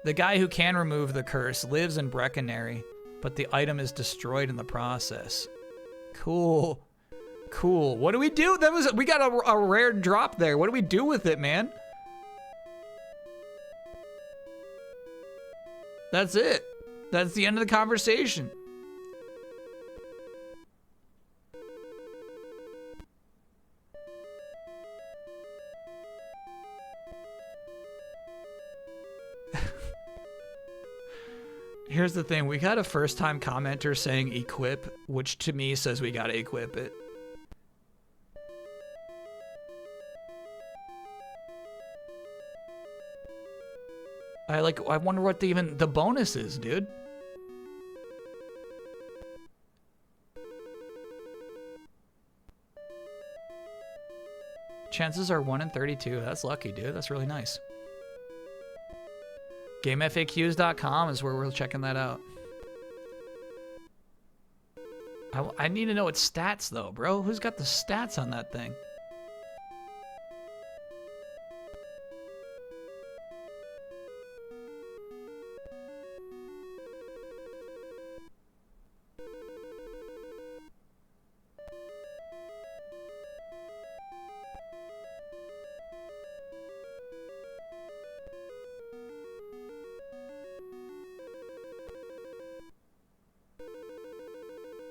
The guy who can remove the curse lives in Breckenary, but the item is destroyed in the process. Cool. Cool. What do we do? We got a rare drop there. What do we do with it, man? That's it. That's the end of the conversation. Here's the thing, we got a first-time commenter saying equip, which to me says we gotta equip it. I wonder what the bonus is, dude. Chances are 1 in 32. That's lucky, dude. That's really nice. GameFAQs.com is where we're checking that out. I need to know its stats, though, bro. Who's got the stats on that thing?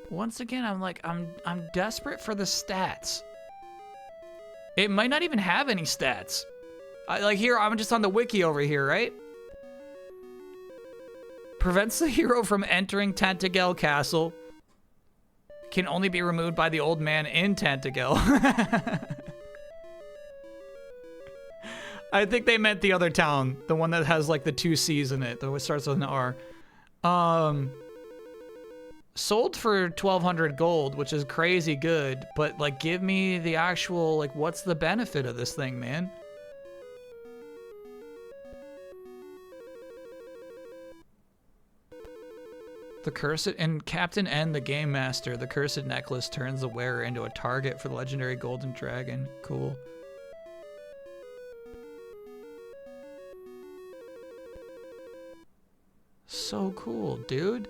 Once again, I'm desperate for the stats. It might not even have any stats. Here, I'm just on the wiki over here, right? Prevents the hero from entering Tantagel Castle. Can only be removed by the old man in Tantagel. I think they meant the other town. The one that has like the 2 C's in it. That starts with an R. Sold for 1,200 gold, which is crazy good, but like give me the actual, like, what's the benefit of this thing, man? The cursed, and Captain N, the game master, the cursed necklace turns the wearer into a target for the legendary golden dragon. Cool. So cool, dude.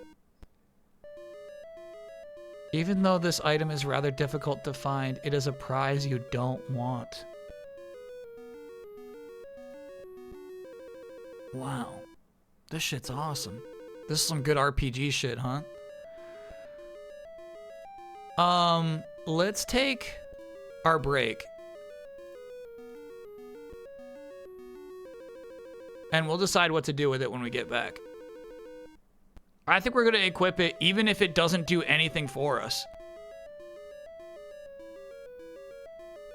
Even though this item is rather difficult to find, it is a prize you don't want. Wow. This shit's awesome. This is some good RPG shit, huh? Let's take our break. And we'll decide what to do with it when we get back. I think we're going to equip it even if it doesn't do anything for us.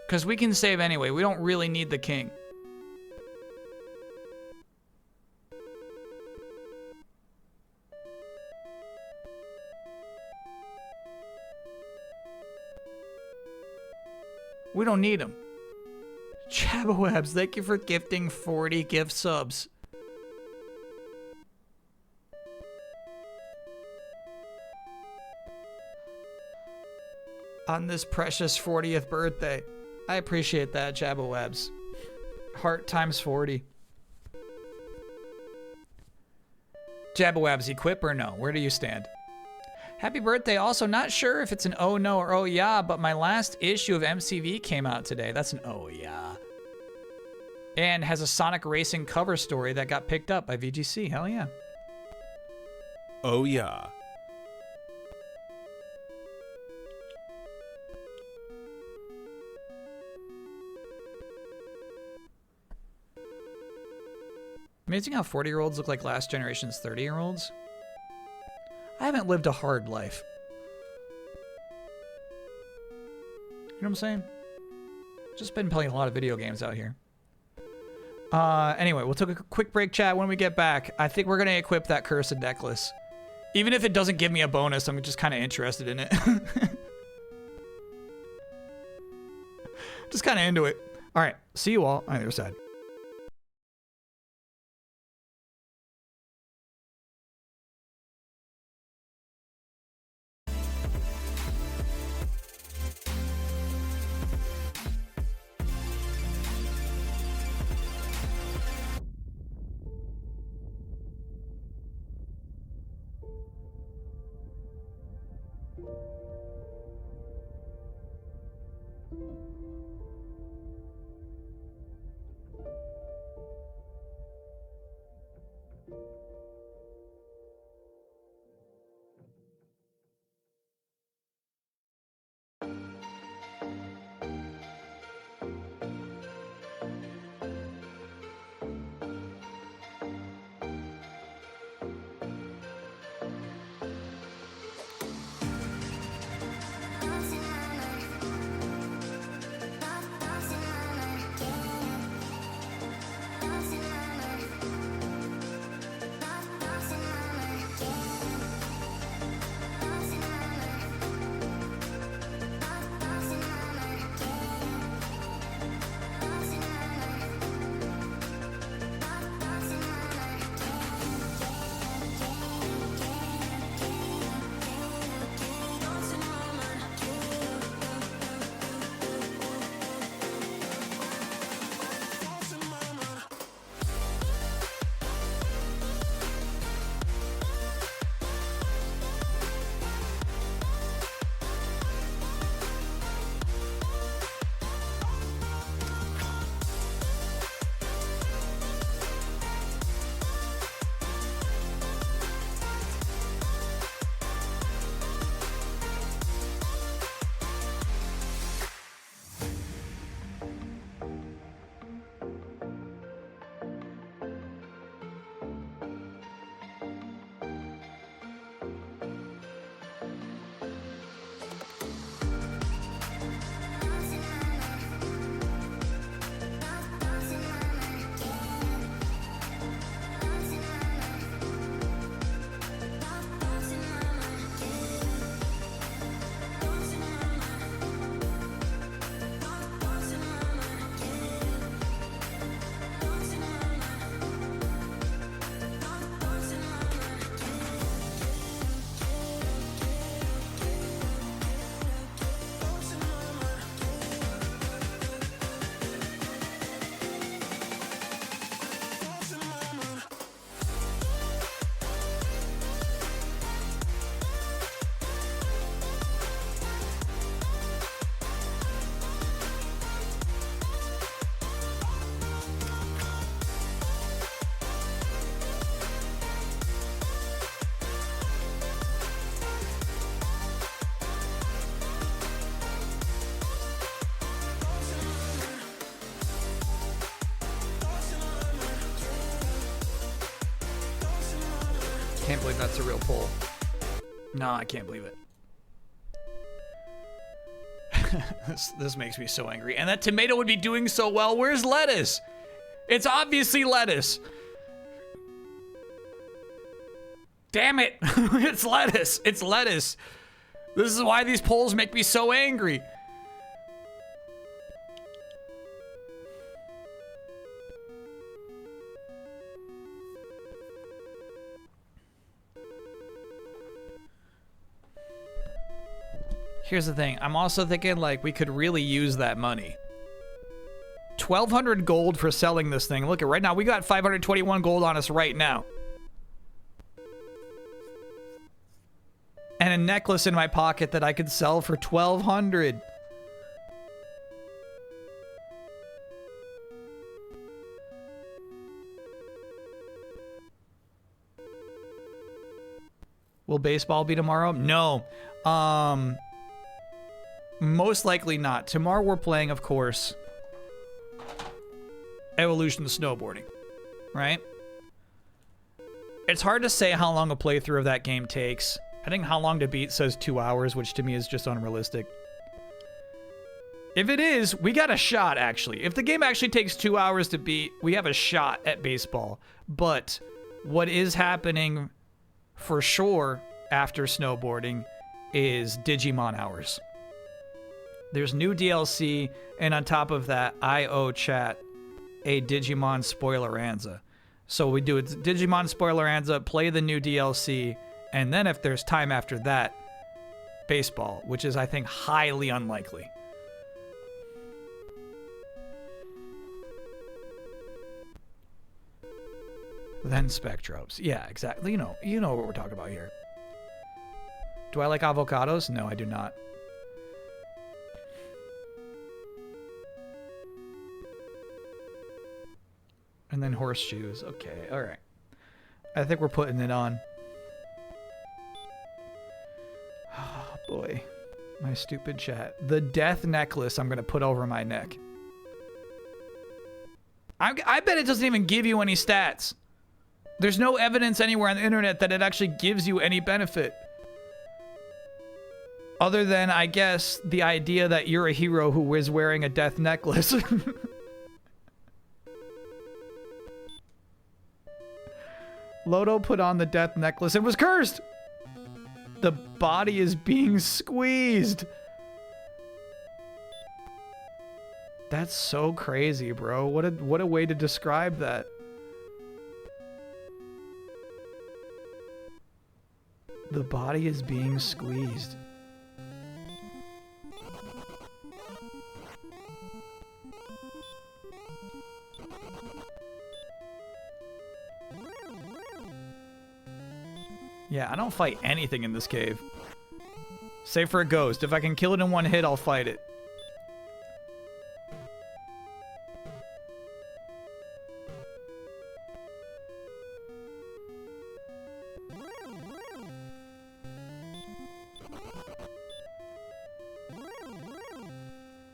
Because we can save anyway. We don't really need the king. We don't need him. Chabawebs, thank you for gifting 40 gift subs. On this precious 40th birthday. I appreciate that, Chabawebs. Heart times 40. Jabawabs, equip or no? Where do you stand? Happy birthday. Also, not sure if it's an oh no or oh yeah, but my last issue of MCV came out today. That's an oh yeah. And has a Sonic Racing cover story that got picked up by VGC. Hell yeah. Oh yeah. Amazing how 40-year-olds look like last generation's 30-year-olds. I haven't lived a hard life. You know what I'm saying? Just been playing a lot of video games out here. Anyway, we'll take a quick break, chat. When we get back, I think we're going to equip that cursed necklace. Even if it doesn't give me a bonus, I'm just kind of interested in it. Just kind of into it. All right, see you all on the other side. Can't believe that's a real poll. No, I can't believe it. This makes me so angry. And that tomato would be doing so well. Where's lettuce? It's obviously lettuce. Damn it. It's lettuce. It's lettuce. This is why these polls make me so angry. Here's the thing. I'm also thinking, like, we could really use that money. 1,200 gold for selling this thing. Look at right now. We got 521 gold on us right now. And a necklace in my pocket that I could sell for 1,200. Will baseball be tomorrow? No. Most likely not. Tomorrow we're playing, of course, Evolution Snowboarding, right? It's hard to say how long a playthrough of that game takes. I think how long to beat says 2 hours, which to me is just unrealistic. If it is, we got a shot, actually. If the game actually takes 2 hours to beat, we have a shot at baseball. But what is happening for sure after snowboarding is Digimon hours. There's new DLC, and on top of that, I owe chat a Digimon Spoileranza. So we do a Digimon Spoileranza, play the new DLC, and then if there's time after that, baseball, which is, I think, highly unlikely. Then Spectropes. Yeah, exactly. You know what we're talking about here. Do I like avocados? No, I do not. And then horseshoes. Okay, all right. I think we're putting it on. Oh, boy. My stupid chat. The death necklace I'm going to put over my neck. I bet it doesn't even give you any stats. There's no evidence anywhere on the internet that it actually gives you any benefit. Other than, I guess, the idea that you're a hero who is wearing a death necklace. Lodo put on the death necklace and was cursed. The body is being squeezed. That's so crazy, bro. What a way to describe that. The body is being squeezed. Yeah, I don't fight anything in this cave. Save for a ghost. If I can kill it in one hit, I'll fight it.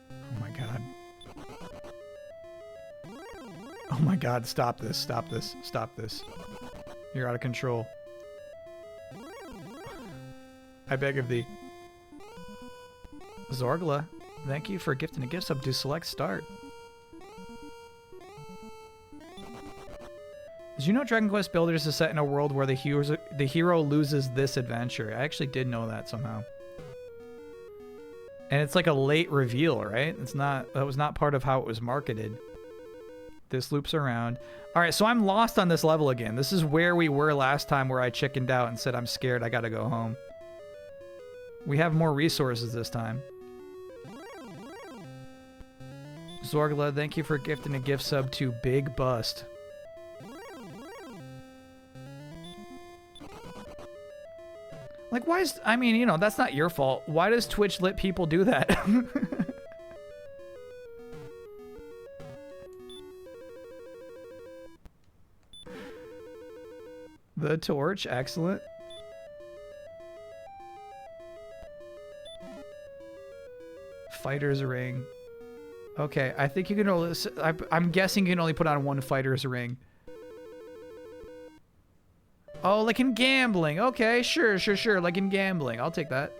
Oh my god. Oh my god, stop this, stop this, stop this. You're out of control. I beg of thee. Zorgla, thank you for gifting a gift sub to select start. Did you know Dragon Quest Builders is set in a world where the hero loses this adventure? I actually did know that somehow. And it's like a late reveal, right? That was not part of how it was marketed. This loops around. All right, so I'm lost on this level again. This is where we were last time, where I chickened out and said, I'm scared, I gotta go home. We have more resources this time. Zorgla, thank you for gifting a gift sub to Big Bust. Like, why is... I mean, you know, that's not your fault. Why does Twitch let people do that? The torch, excellent. Fighter's ring. Okay, I think you can only... I'm guessing you can only put on one fighter's ring. Oh, like in gambling. Okay, sure. Like in gambling. I'll take that.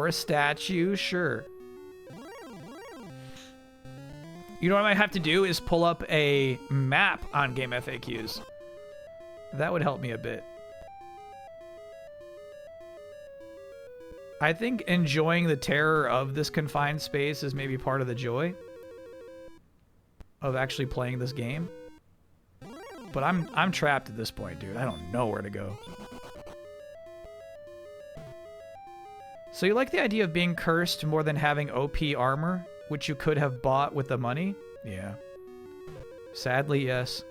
Or a statue, sure. You know what I might have to do is pull up a map on Game FAQs. That would help me a bit. I think enjoying the terror of this confined space is maybe part of the joy of actually playing this game. But I'm trapped at this point, dude. I don't know where to go. So you like the idea of being cursed more than having OP armor, which you could have bought with the money? Yeah. Sadly, yes.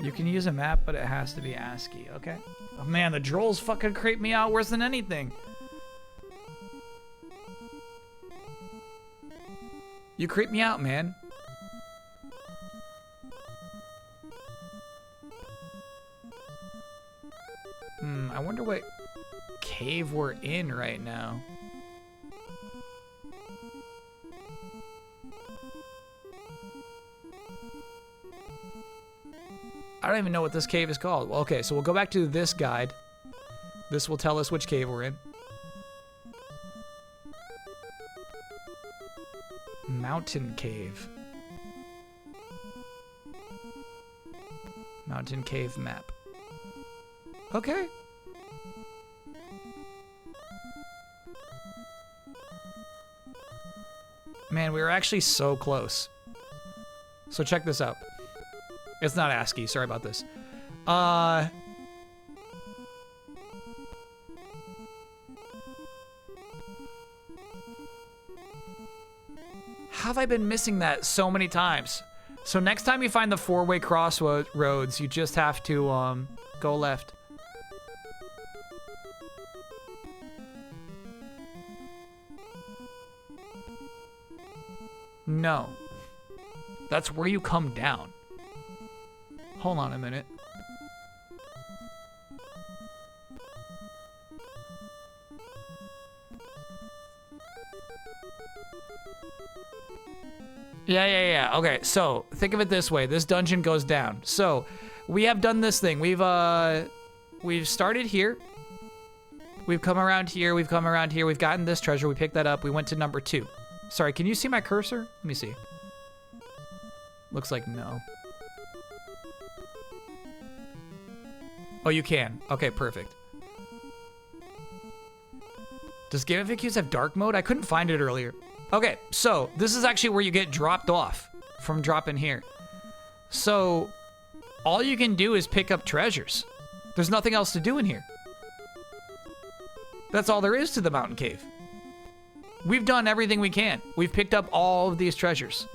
You can use a map, but it has to be ASCII. Okay. Oh man, the drolls fucking creep me out worse than anything. You creep me out, man. I wonder what cave we're in right now. I don't even know what this cave is called. Well, okay, so we'll go back to this guide. This will tell us which cave we're in. Mountain cave. Mountain cave map. Okay. Man, we were actually so close. So check this out. It's not ASCII, sorry about this. Have I been missing that so many times? So next time you find the four-way crossroads, you just have to go left. No. That's where you come down. Hold on a minute. Yeah. Okay, so think of it this way. This dungeon goes down. So we have done this thing. We've started here. We've come around here. We've come around here. We've gotten this treasure. We picked that up. We went to number 2. Sorry, can you see my cursor? Let me see. Looks like no. Oh, you can. Okay, perfect. Does Game FAQs have dark mode? I couldn't find it earlier. Okay, so this is actually where you get dropped off from dropping here. So all you can do is pick up treasures. There's nothing else to do in here. That's all there is to the mountain cave. We've done everything we can. We've picked up all of these treasures.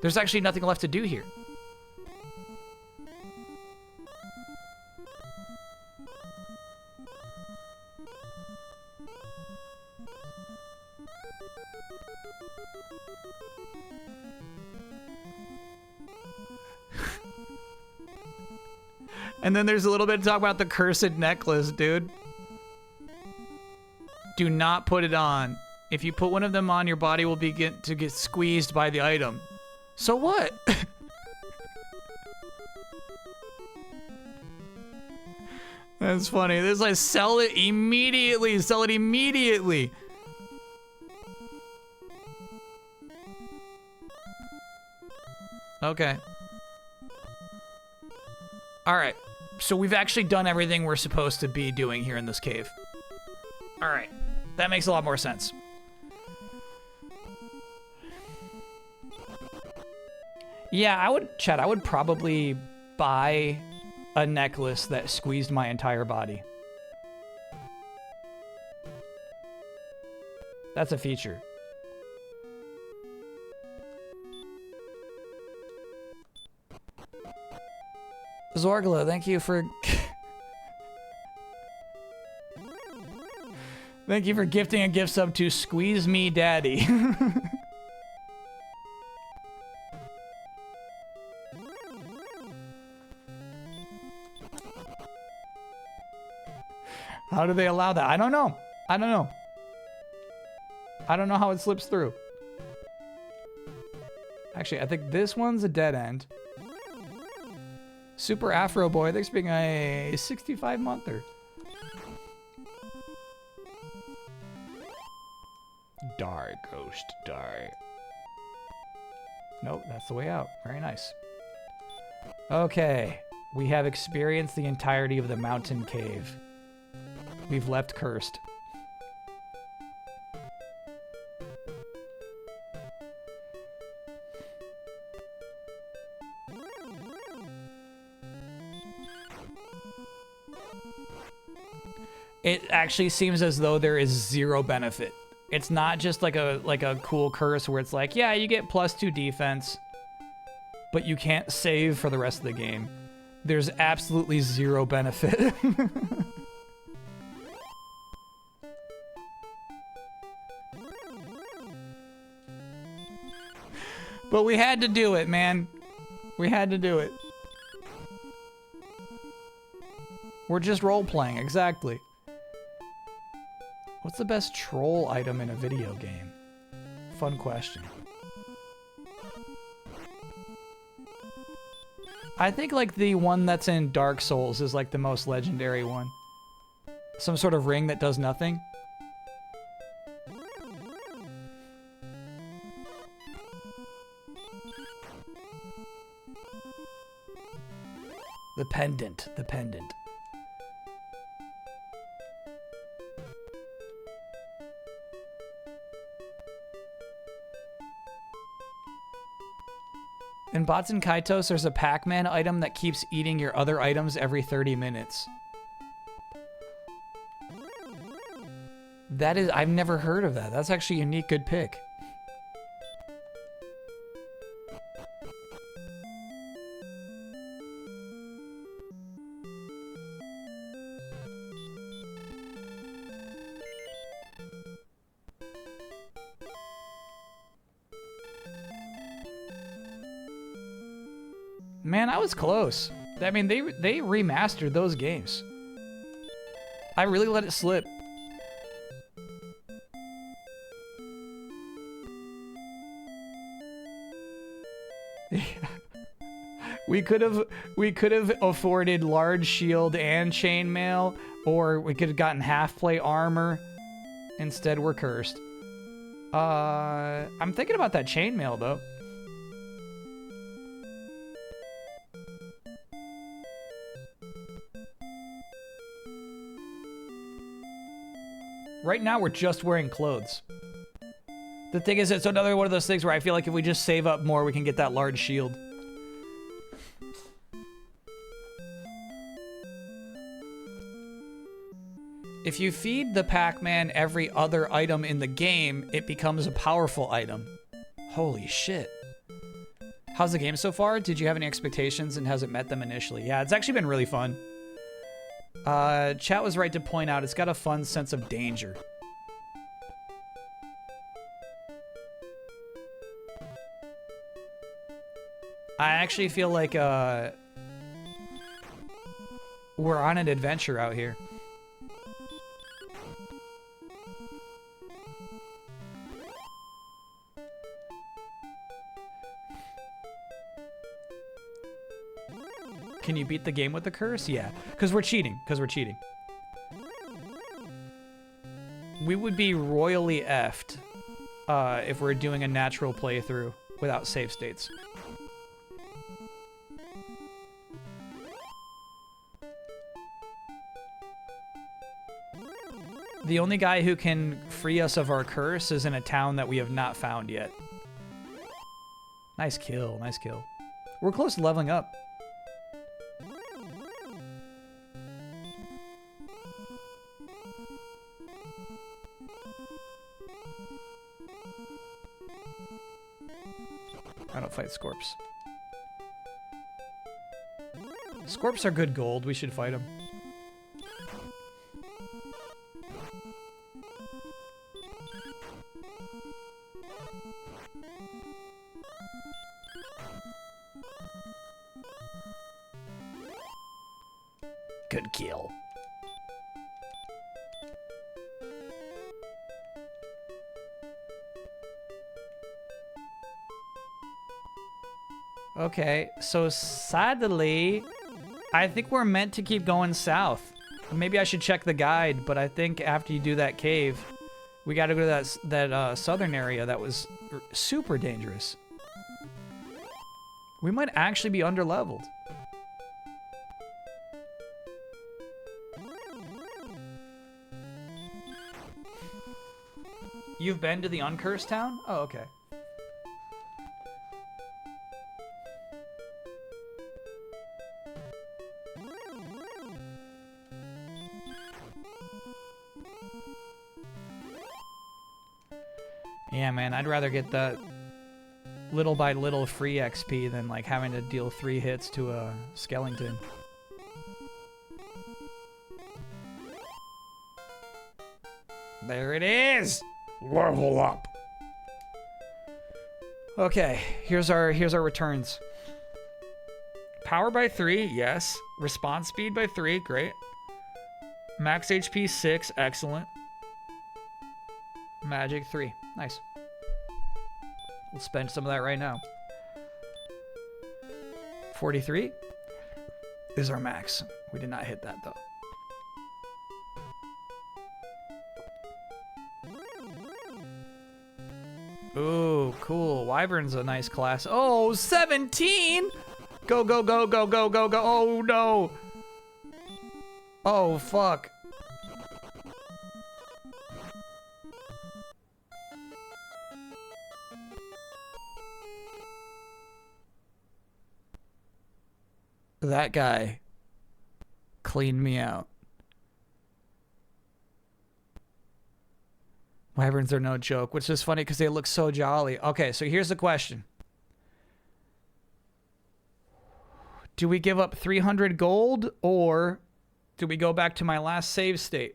There's actually nothing left to do here. And then there's a little bit to talk about the cursed necklace, dude. Do not put it on. If you put one of them on, your body will begin to get squeezed by the item. So what? That's funny. There's like, sell it immediately. Sell it immediately. Okay. All right. So we've actually done everything we're supposed to be doing here in this cave. All right. That makes a lot more sense. Yeah, I would probably buy a necklace that squeezed my entire body. That's a feature. Zorgla, thank you for... Thank you for gifting a gift sub to Squeeze Me Daddy. How do they allow that? I don't know. I don't know. I don't know how it slips through. Actually, I think this one's a dead end. Super Afro Boy, thanks for being a 65-monther. Die, ghost, die. Nope, that's the way out. Very nice. Okay, we have experienced the entirety of the mountain cave. We've left cursed. It actually seems as though there is zero benefit. It's not just like a cool curse where it's like, yeah, you get +2 defense, but you can't save for the rest of the game. There's absolutely zero benefit. But we had to do it, man. We had to do it. We're just role-playing, exactly. What's the best troll item in a video game? Fun question. I think like the one that's in Dark Souls is like the most legendary one. Some sort of ring that does nothing. The pendant, the pendant. In Bots and Kaitos, there's a Pac-Man item that keeps eating your other items every 30 minutes. That is, I've never heard of that. That's actually a unique, good pick. Man, I was close. I mean, they remastered those games. I really let it slip. We could have afforded large shield and chainmail, or we could have gotten half plate armor. Instead, we're cursed. I'm thinking about that chainmail though. Right now, we're just wearing clothes. The thing is, it's another one of those things where I feel like if we just save up more, we can get that large shield. If you feed the Pac-Man every other item in the game, it becomes a powerful item. Holy shit. How's the game so far? Did you have any expectations and has it met them initially? Yeah, it's actually been really fun. Chat was right to point out it's got a fun sense of danger. I actually feel like we're on an adventure out here. Can you beat the game with the curse? Yeah, because we're cheating. We would be royally effed if we're doing a natural playthrough without save states. The only guy who can free us of our curse is in a town that we have not found yet. Nice kill, nice kill. We're close to leveling up. I don't fight Scorps. Scorps are good gold. We should fight them. Good kill. Okay, so sadly, I think we're meant to keep going south. Maybe I should check the guide, but I think after you do that cave, we got to go to that southern area that was super dangerous. We might actually be underleveled. You've been to the Uncursed Town? Oh, okay. Yeah, man, I'd rather get that little by little free XP than like having to deal 3 hits to a skeleton. There it is! Level up. Okay, here's our returns. Power by 3, yes. Response speed by 3, great. Max HP 6, excellent. Magic 3, nice. We'll spend some of that right now. 43 is our max. We did not hit that though. Ooh, cool. Wyvern's a nice class. Oh, 17! Go, go, go, go, go, go, go. Oh, no. Oh, fuck. That guy cleaned me out. Wyverns are no joke, which is funny because they look so jolly. Okay, so here's the question. Do we give up 300 gold or do we go back to my last save state?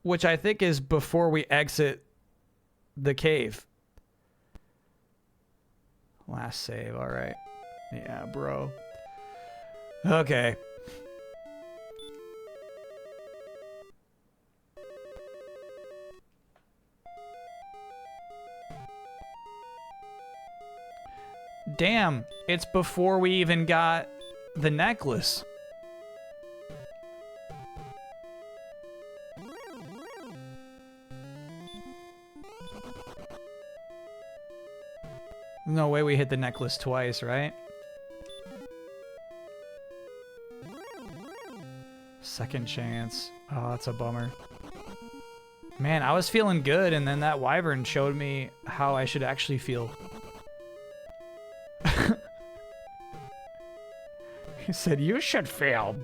Which I think is before we exit the cave. Last save, all right. Yeah, bro. Okay. Damn, it's before we even got the necklace. No way we hit the necklace twice, right? Second chance. Oh, that's a bummer. Man, I was feeling good, and then that wyvern showed me how I should actually feel. He said, you should feel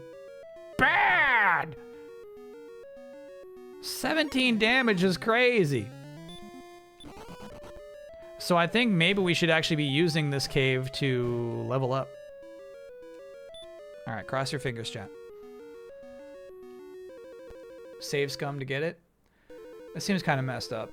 bad! 17 damage is crazy. So I think maybe we should actually be using this cave to level up. Alright, cross your fingers, chat. Save scum to get it? That seems kind of messed up.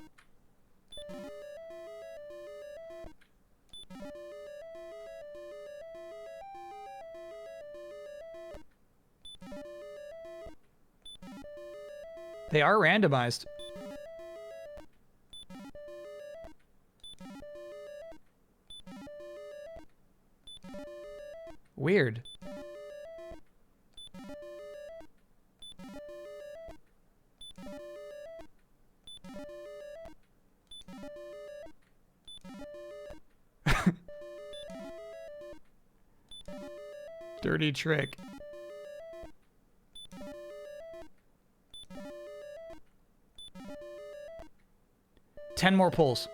They are randomized. Weird. Dirty trick. Ten more pulls.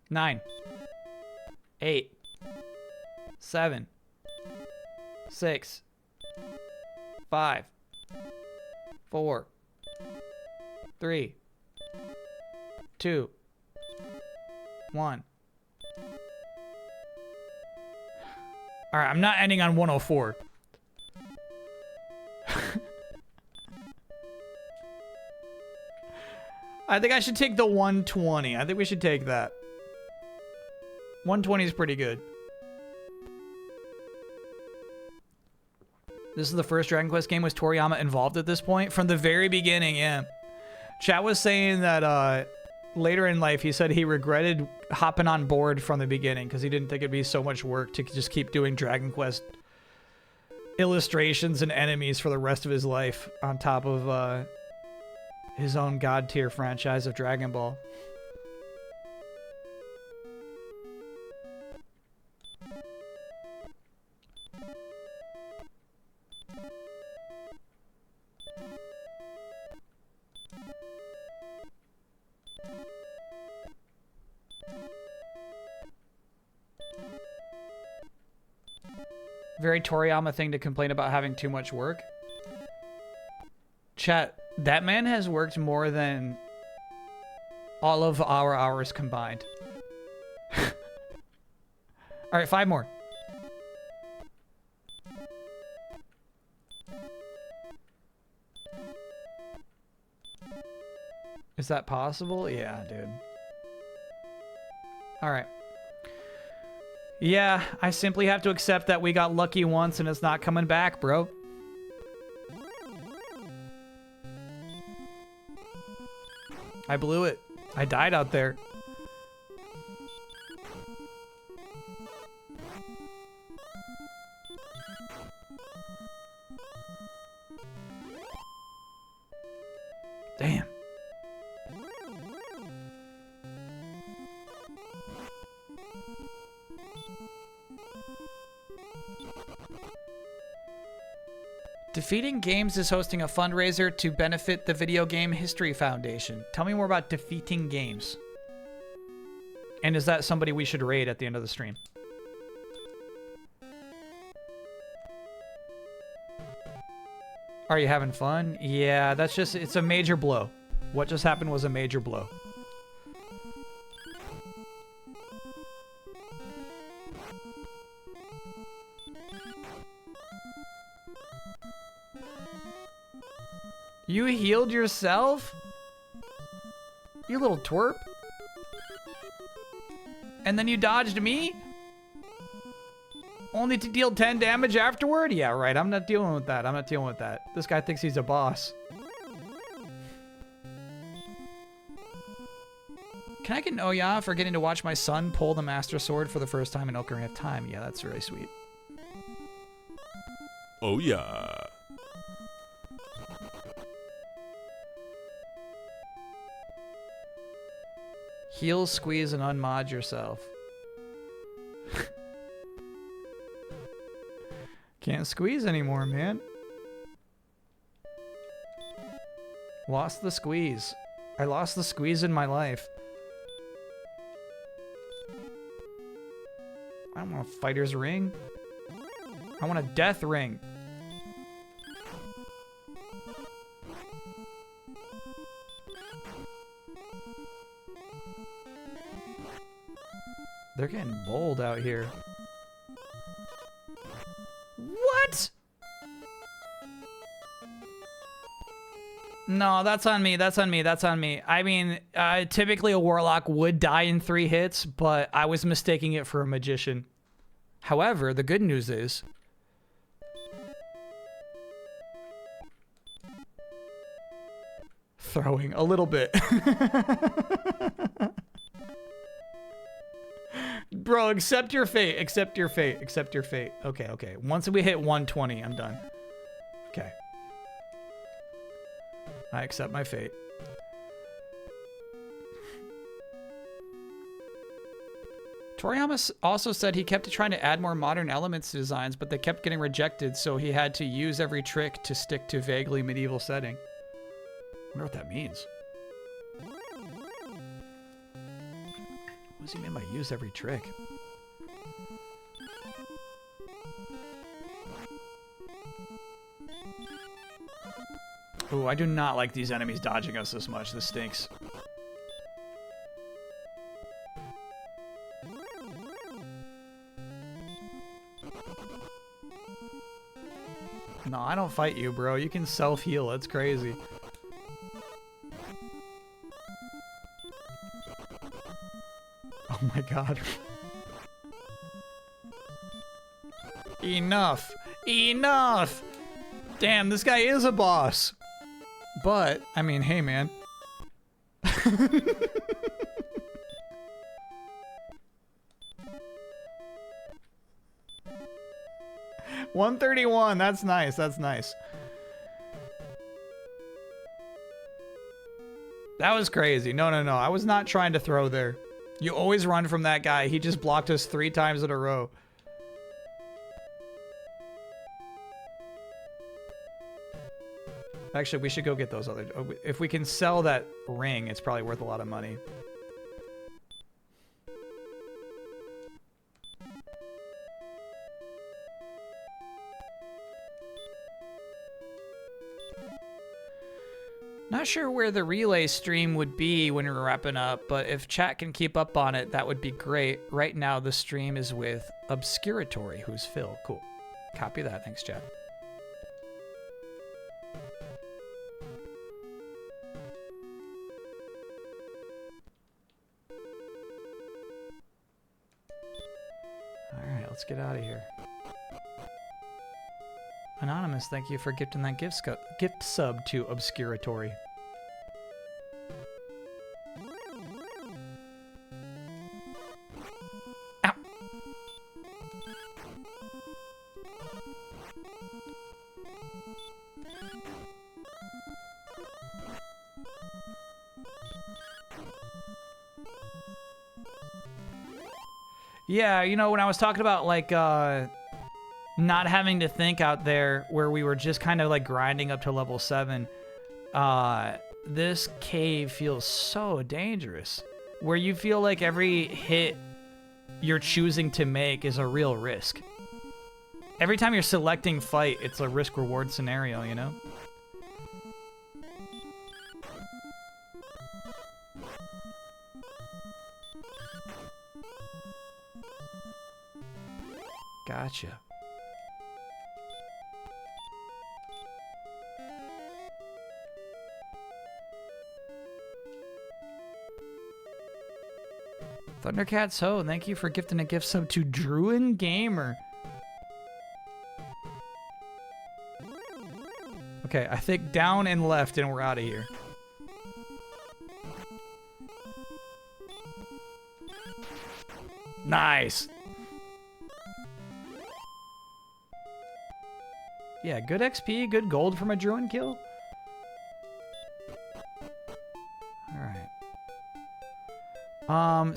9. 8. 7. 6. 5. 4. 3. 2. 1. All right, I'm not ending on 104. I think I should take the 120. I think we should take that. 120 is pretty good. This is the first Dragon Quest game. Was Toriyama involved at this point? From the very beginning, yeah. Chat was saying that later in life, he said he regretted hopping on board from the beginning because he didn't think it'd be so much work to just keep doing Dragon Quest illustrations and enemies for the rest of his life on top of his own god tier franchise of Dragon Ball. Very Toriyama thing to complain about having too much work. Chat, that man has worked more than all of our hours combined. All right, 5 more. Is that possible? Yeah, dude. All right. Yeah, I simply have to accept that we got lucky once and it's not coming back, bro. I blew it. I died out there. Damn. Defeating Games is hosting a fundraiser to benefit the Video Game History Foundation. Tell me more about Defeating Games. And is that somebody we should raid at the end of the stream? Are you having fun? Yeah, that's just, it's a major blow. What just happened was a major blow. You healed yourself? You little twerp. And then you dodged me? Only to deal 10 damage afterward? Yeah, right. I'm not dealing with that. I'm not dealing with that. This guy thinks he's a boss. Can I get an Oya for getting to watch my son pull the Master Sword for the first time in Ocarina of Time? Yeah, that's really sweet. Oh yeah. Heal, squeeze, and unmod yourself. Can't squeeze anymore, man. Lost the squeeze. I lost the squeeze in my life. I don't want a fighter's ring. I want a death ring. They're getting bold out here. What? No, that's on me. That's on me. That's on me. I mean, typically a warlock would die in 3 hits, but I was mistaking it for a magician. However, the good news is... throwing a little bit. Bro, accept your fate. Accept your fate. Accept your fate. Okay, okay. Once we hit 120, I'm done. Okay. I accept my fate. Toriyama also said he kept trying to add more modern elements to designs, but they kept getting rejected, so he had to use every trick to stick to vaguely medieval setting. I wonder what that means. What does he mean by use every trick? Ooh, I do not like these enemies dodging us this much. This stinks. No, I don't fight you, bro. You can self-heal. That's crazy. Oh my god. Enough. Enough! Damn, this guy is a boss. But, I mean, hey, man. 131. That's nice. That's nice. That was crazy. No. I was not trying to throw there. You always run from that guy. He just blocked us 3 times in a row. Actually, we should go get those other... If we can sell that ring, it's probably worth a lot of money. Not sure where the relay stream would be when we're wrapping up, but if chat can keep up on it, that would be great. Right now, the stream is with Obscuratory, who's Phil. Cool. Copy that. Thanks, chat. Alright, let's get out of here. Anonymous, thank you for gifting that gift sub to Obscuratory. Ow! Yeah, you know, when I was talking about, like, not having to think out there where we were just kind of, like, grinding up to level 7, this cave feels so dangerous. Where you feel like every hit you're choosing to make is a real risk. Every time you're selecting fight, it's a risk-reward scenario, you know? Gotcha. Thundercats Ho, thank you for gifting a gift sub to Druin Gamer. Okay, I think down and left and we're out of here. Nice. Yeah, good XP, good gold from a Druin kill. Alright.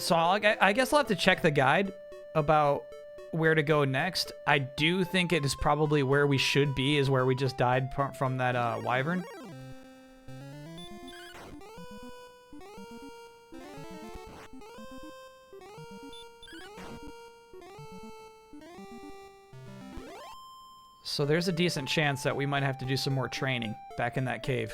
So I guess I'll have to check the guide about where to go next. I do think it is probably where we should be, is where we just died from that wyvern. So there's a decent chance that we might have to do some more training back in that cave.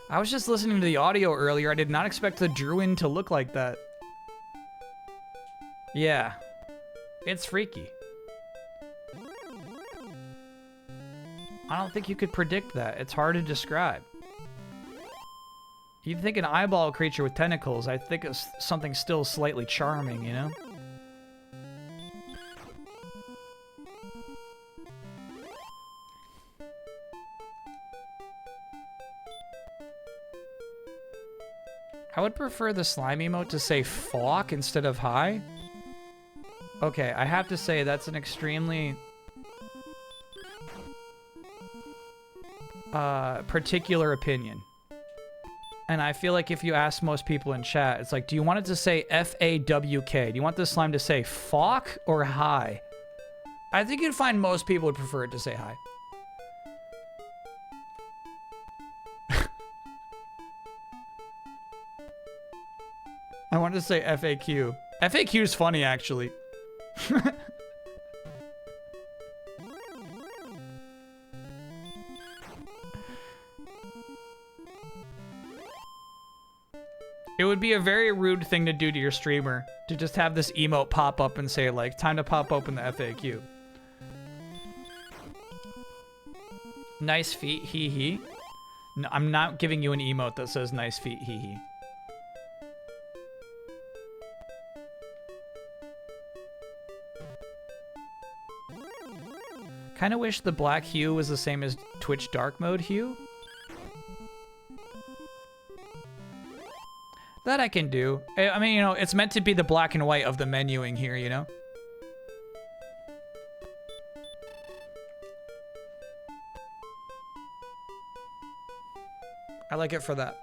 I was just listening to the audio earlier. I did not expect the Druin to look like that. Yeah. It's freaky. I don't think you could predict that. It's hard to describe. You'd think an eyeball creature with tentacles. I think it's something still slightly charming, you know? I would prefer the slime emote to say "fawk" instead of "hi." Okay, I have to say that's an extremely particular opinion. And I feel like if you ask most people in chat, it's like, do you want it to say F-A-W-K? Do you want this slime to say "fawk" or "hi"? I think you'd find most people would prefer it to say "hi." I wanted to say FAQ. FAQ is funny, actually. It would be a very rude thing to do to your streamer, to just have this emote pop up and say, like, time to pop open the FAQ. Nice feet, hee hee. No, I'm not giving you an emote that says nice feet, hee hee. Kind of wish the black hue was the same as Twitch dark mode hue. That I can do. I mean, you know, it's meant to be the black and white of the menuing here, you know? I like it for that.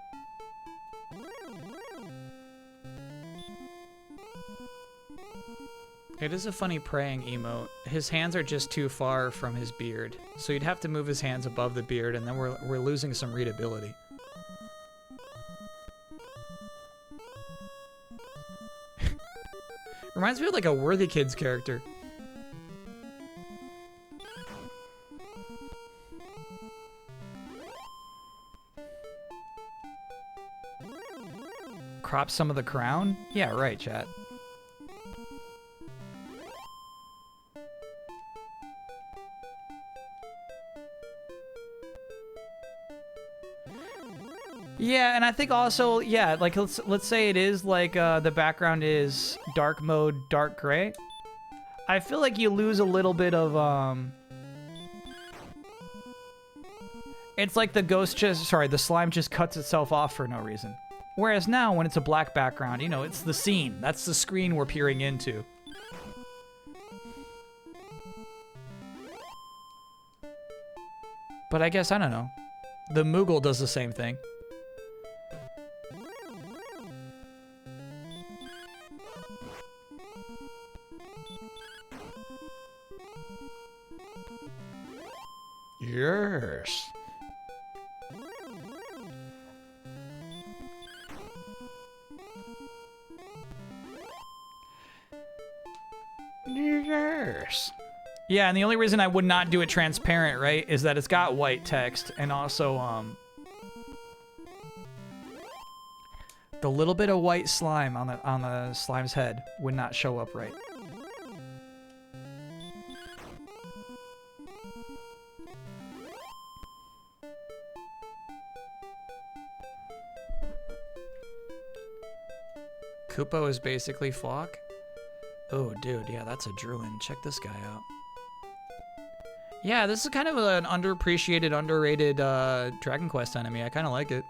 It is a funny praying emote. His hands are just too far from his beard. So you'd have to move his hands above the beard, and then we're losing some readability. Reminds me of like a Worthy Kids character. Crop some of the crown? Yeah, right, chat. Yeah, and I think also, yeah, like let's say it is like the background is dark mode, dark gray. I feel like you lose a little bit of it's like the the slime just cuts itself off for no reason. Whereas now when it's a black background, you know, it's the scene. That's the screen we're peering into. But I guess, I don't know. The Moogle does the same thing. Yes. Yes. Yeah, and the only reason I would not do it transparent, right, is that it's got white text, and also, the little bit of white slime on the slime's head would not show up right. Koopo is basically Flock. Oh, dude, yeah, that's a Druin. Check this guy out. Yeah, this is kind of an underappreciated, underrated Dragon Quest enemy. I kind of like it.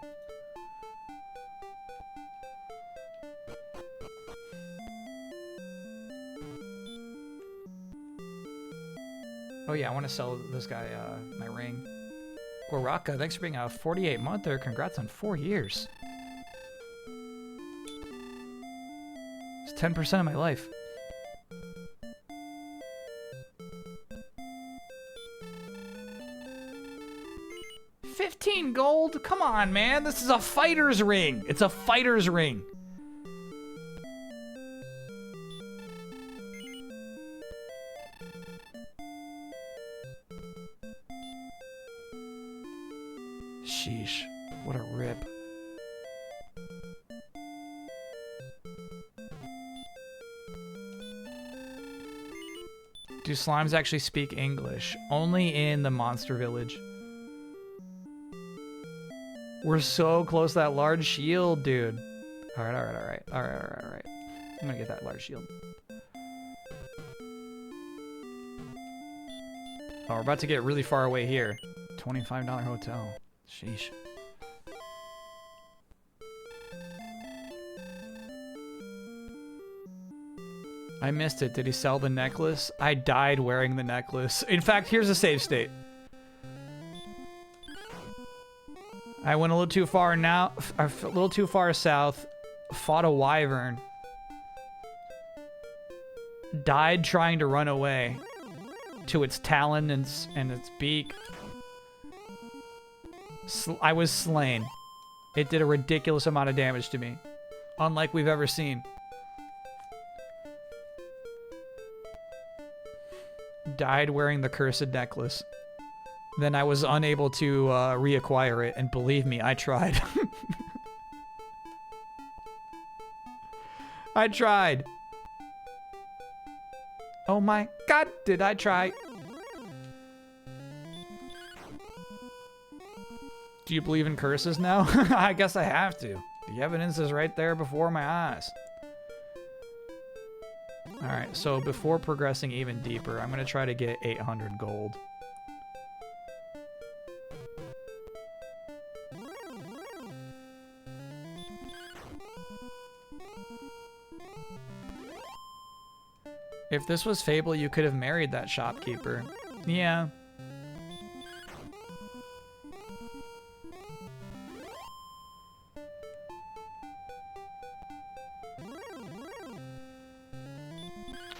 Oh yeah, I want to sell this guy my ring. Goraka, thanks for being a 48-monther. Congrats on 4 years. It's 10% of my life. $15 gold? Come on, man. This is a fighter's ring. It's a fighter's ring. Sheesh. What a rip. Do slimes actually speak English? Only in the monster village. We're so close to that large shield, dude. All right. I'm gonna get that large shield. Oh, we're about to get really far away here. $25 hotel. Sheesh. I missed it. Did he sell the necklace? I died wearing the necklace. In fact, here's a save state. I went a little too far now, a little too far south, fought a wyvern, died trying to run away to its talon and its beak. I was slain. It did a ridiculous amount of damage to me, unlike we've ever seen. Died wearing the cursed necklace. Then I was unable to reacquire it, and believe me, I tried. I tried. Oh my god, did I try? Do you believe in curses now? I guess I have to. The evidence is right there before my eyes. Alright, so before progressing even deeper, I'm going to try to get 800 gold. If this was Fable, you could have married that shopkeeper. Yeah.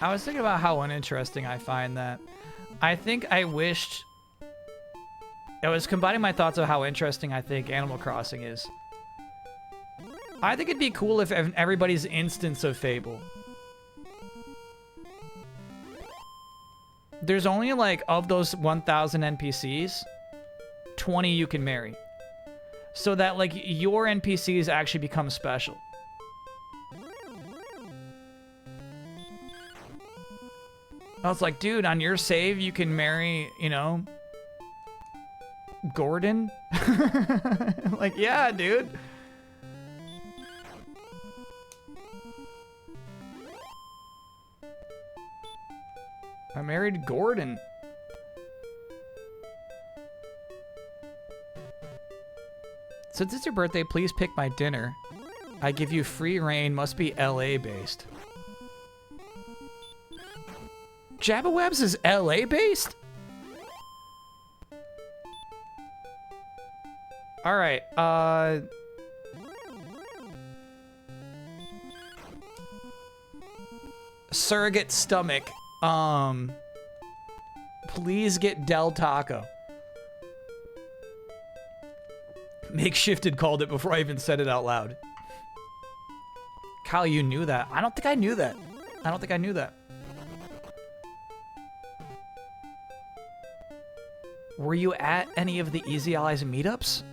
I was thinking about how uninteresting I find that. I think I wished... I was combining my thoughts of how interesting I think Animal Crossing is. I think it'd be cool if everybody's instance of Fable. There's only like, of those 1,000 NPCs, 20 you can marry. So that like your NPCs actually become special. I was like, dude, on your save, you can marry, you know, Gordon? Like, yeah, dude. I married Gordon. Since it's your birthday, please pick my dinner. I give you free reign, must be LA based. Jabba is LA based? All right, surrogate stomach. Please get Del Taco. Makeshifted called it before I even said it out loud. Kyle, you knew that. I don't think I knew that. I don't think I knew that. Were you at any of the Easy Allies meetups?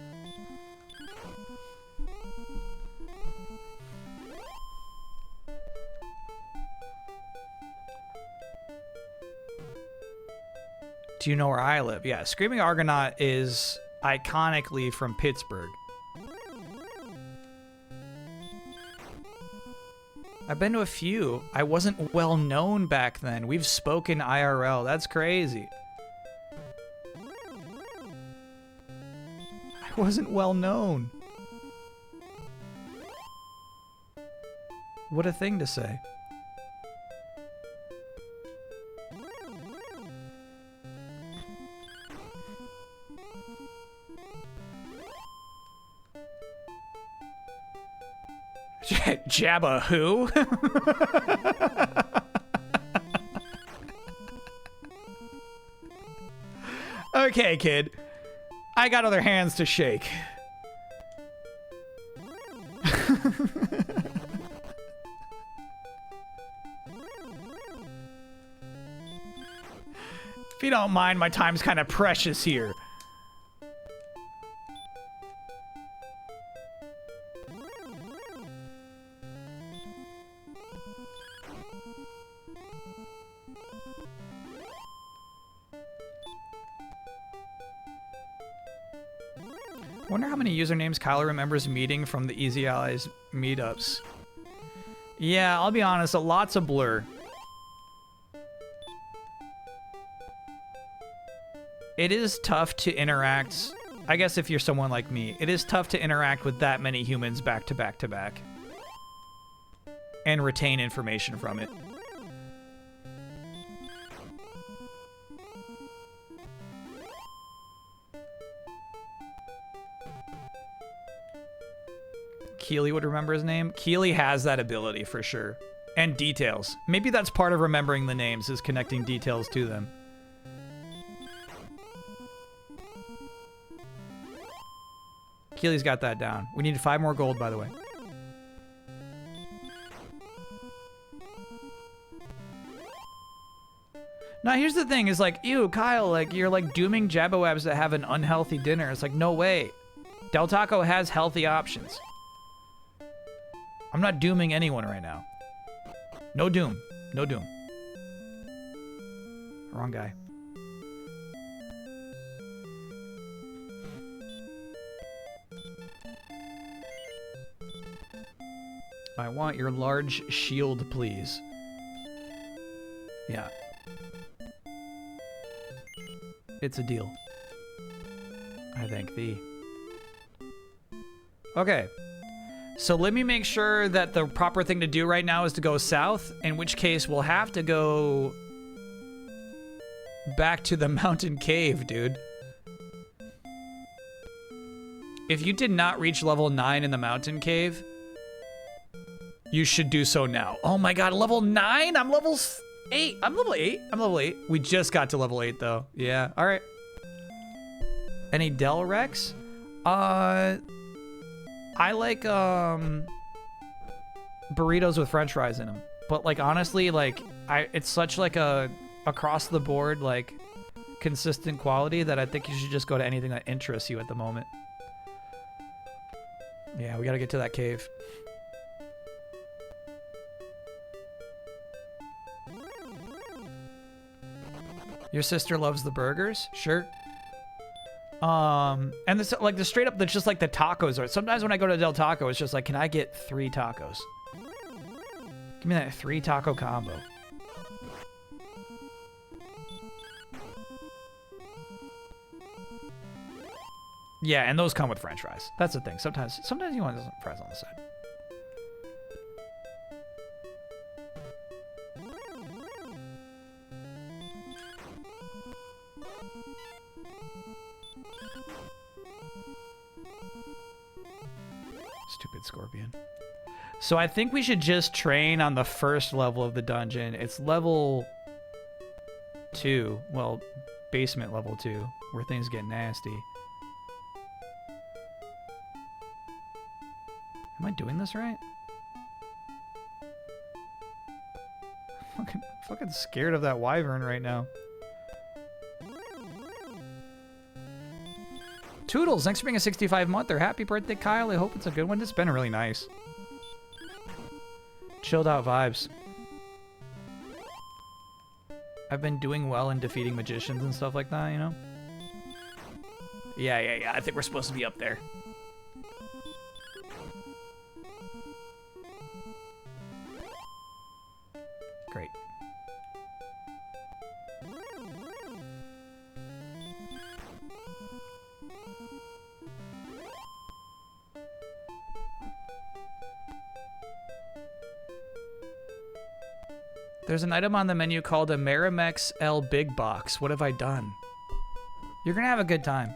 Do you know where I live? Yeah, Screaming Argonaut is iconically from Pittsburgh. I've been to a few. I wasn't well known back then. We've spoken IRL. That's crazy. I wasn't well known. What a thing to say. Jabba who? Okay, kid. I got other hands to shake. If you don't mind, my time's kind of precious here. Wonder how many usernames Kyle remembers meeting from the Easy Allies meetups. Yeah, I'll be honest, lots of blur. It is tough to interact. I guess if you're someone like me, it is tough to interact with that many humans back to back to back. And retain information from it. Keely would remember his name. Keely has that ability for sure. And details. Maybe that's part of remembering the names, is connecting details to them. Keely's got that down. We need 5 more gold, by the way. Now, here's the thing, is like, ew, Kyle, like, you're like dooming Jabba to have an unhealthy dinner. It's like, no way. Del Taco has healthy options. I'm not dooming anyone right now. No doom. No doom. Wrong guy. I want your large shield, please. Yeah. It's a deal. I thank thee. Okay. So let me make sure that the proper thing to do right now is to go south, in which case we'll have to go back to the mountain cave, dude. If you did not reach level 9 in the mountain cave, you should do so now. Oh my god, level 9? I'm level 8. I'm level 8. I'm level 8. We just got to level 8 though. Yeah, all right. Any Del Rex? I like burritos with french fries in them. But like honestly, like it's such like a across the board like consistent quality that I think you should just go to anything that interests you at the moment. Yeah, we got to get to that cave. Your sister loves the burgers? Sure. And this like the straight up that's just like the tacos are. Sometimes when I go to Del Taco, it's just like, can I get 3 tacos? Give me that 3 taco combo. Yeah, and those come with french fries. That's the thing. Sometimes you want some fries on the side. Stupid scorpion. So I think we should just train on the first level of the dungeon. It's level 2. Well, basement level 2, where things get nasty. Am I doing this right? Fucking scared of that wyvern right now. Toodles, thanks for being a 65-monther. Happy birthday, Kyle. I hope it's a good one. It's been really nice. Chilled out vibes. I've been doing well in defeating magicians and stuff like that, you know? Yeah. I think we're supposed to be up there. Great. There's an item on the menu called a Marimex L Big Box. What have I done? You're gonna have a good time.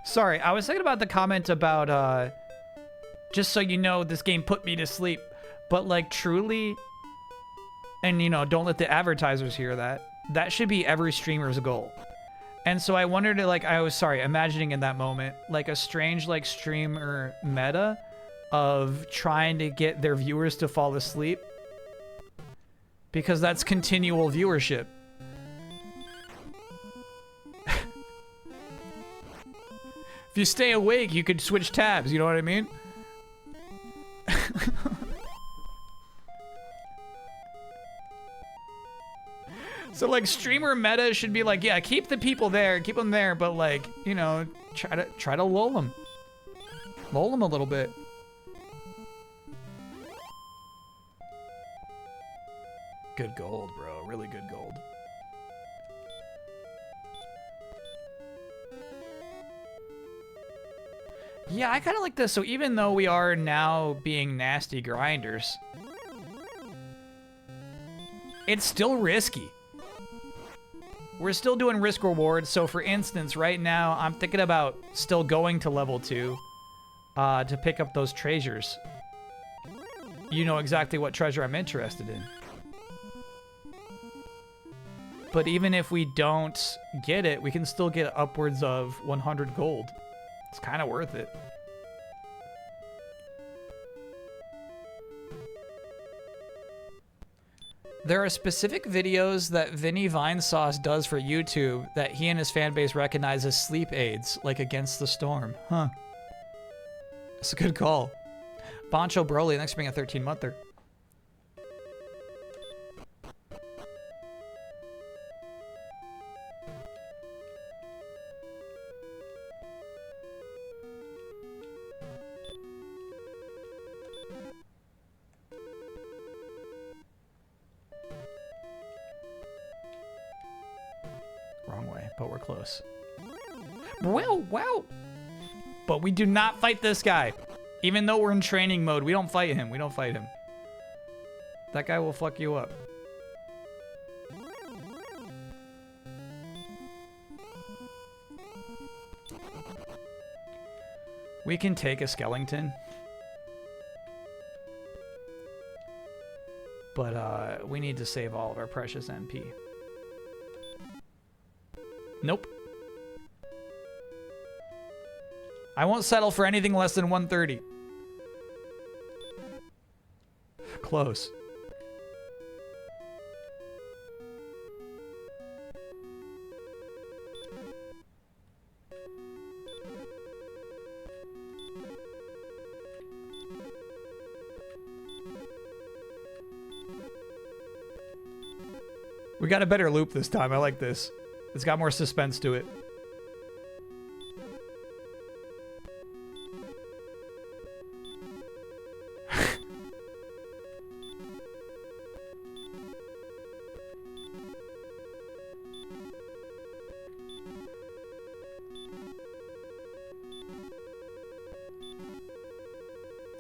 Sorry, I was thinking about the comment about, just so you know, this game put me to sleep. But, like, truly, and, you know, don't let the advertisers hear that. That should be every streamer's goal. And so I wondered, like, I was, imagining in that moment, like, a strange, like, streamer meta of trying to get their viewers to fall asleep. Because that's continual viewership. If you stay awake, you could switch tabs, you know what I mean? So, like, streamer meta should be like, yeah, keep the people there, keep them there, but, like, you know, try to lull them. Lull them a little bit. Good gold, bro. Really good gold. Yeah, I kind of like this. So even though we are now being nasty grinders, it's still risky. We're still doing risk reward. So for instance, right now, I'm thinking about still going to level 2 to pick up those treasures. You know exactly what treasure I'm interested in. But even if we don't get it, we can still get upwards of 100 gold. It's kind of worth it. There are specific videos that Vinny Vinesauce does for YouTube that he and his fan base recognize as sleep aids, like Against the Storm. Huh. It's a good call. Boncho Broly, thanks for being a 13-monther. but we're close. Well. But we do not fight this guy. Even though we're in training mode, we don't fight him. We don't fight him. That guy will fuck you up. We can take a skeleton. But we need to save all of our precious MP. Nope. I won't settle for anything less than 130. Close. We got a better loop this time. I like this. It's got more suspense to it.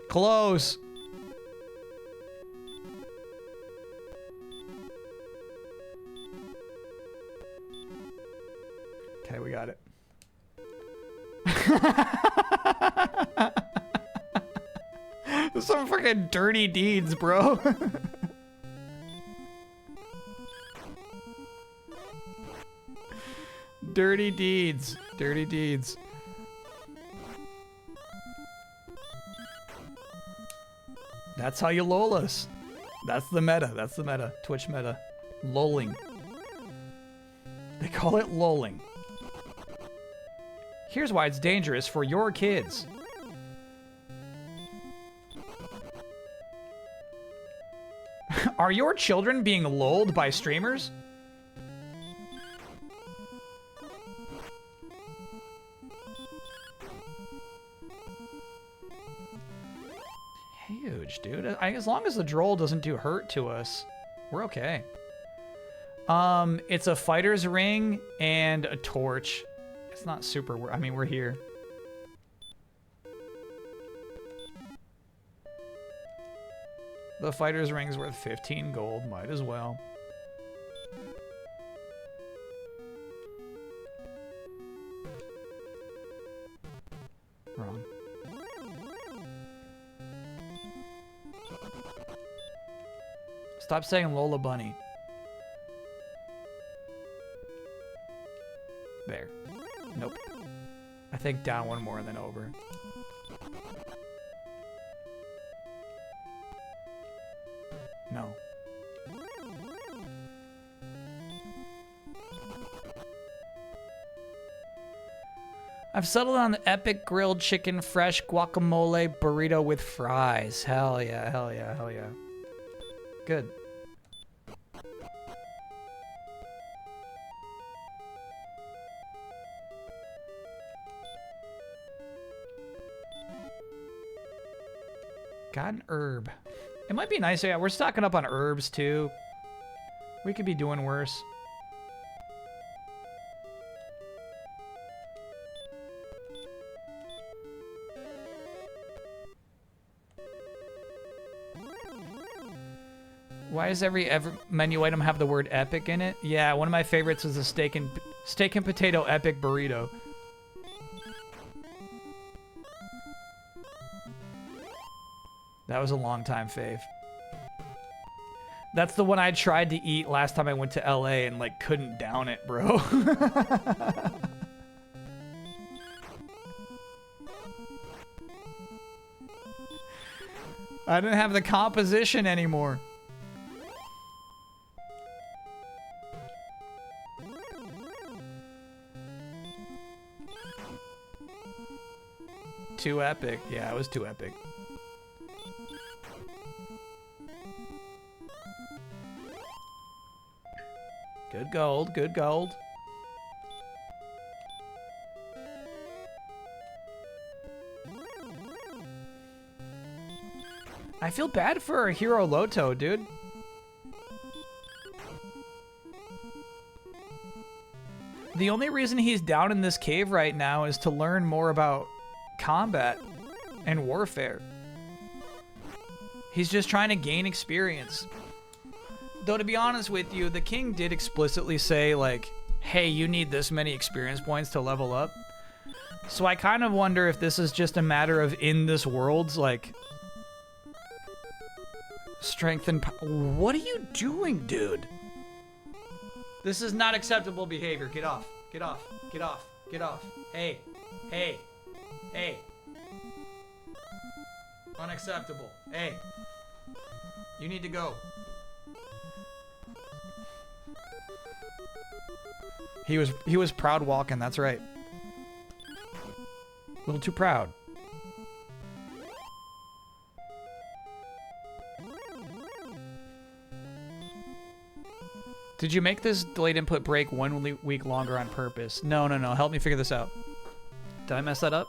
Close. Okay, we got it. Some fucking dirty deeds, bro. Dirty deeds. Dirty deeds. That's how you lol us. That's the meta. That's the meta. Twitch meta. Lolling. They call it lolling. Here's why it's dangerous for your kids. Are your children being lulled by streamers? Huge, dude. As long as the droll doesn't do hurt to us, we're okay. It's a fighter's ring and a torch. It's not super. I mean, we're here. The fighter's ring's worth 15 gold. Might as well. Wrong. Stop saying Lola Bunny. There. Nope. I think down one more and then over. No. I've settled on the epic grilled chicken fresh guacamole burrito with fries. Hell yeah, hell yeah, hell yeah. Good. Got an herb. It might be nice. Yeah, we're stocking up on herbs too. We could be doing worse. Why does every menu item have the word epic in it? Yeah, one of my favorites is the steak and potato epic burrito. That was a long time fave. That's the one I tried to eat last time I went to LA and like couldn't down it, bro. I didn't have the composition anymore. Too epic. Yeah, it was too epic. Good gold, good gold. I feel bad for Hiro Loto, dude. The only reason he's down in this cave right now is to learn more about combat and warfare. He's just trying to gain experience. Though, to be honest with you, the king did explicitly say, like, hey, you need this many experience points to level up. So I kind of wonder if this is just a matter of in this world's, like, strength and what are you doing, dude? This is not acceptable behavior. Get off. Get off. Get off. Get off. Hey. Hey. Hey. Unacceptable. Hey. You need to go. He was proud walking, that's right. A little too proud. Did you make this delayed input break 1 week longer on purpose? No. Help me figure this out. Did I mess that up?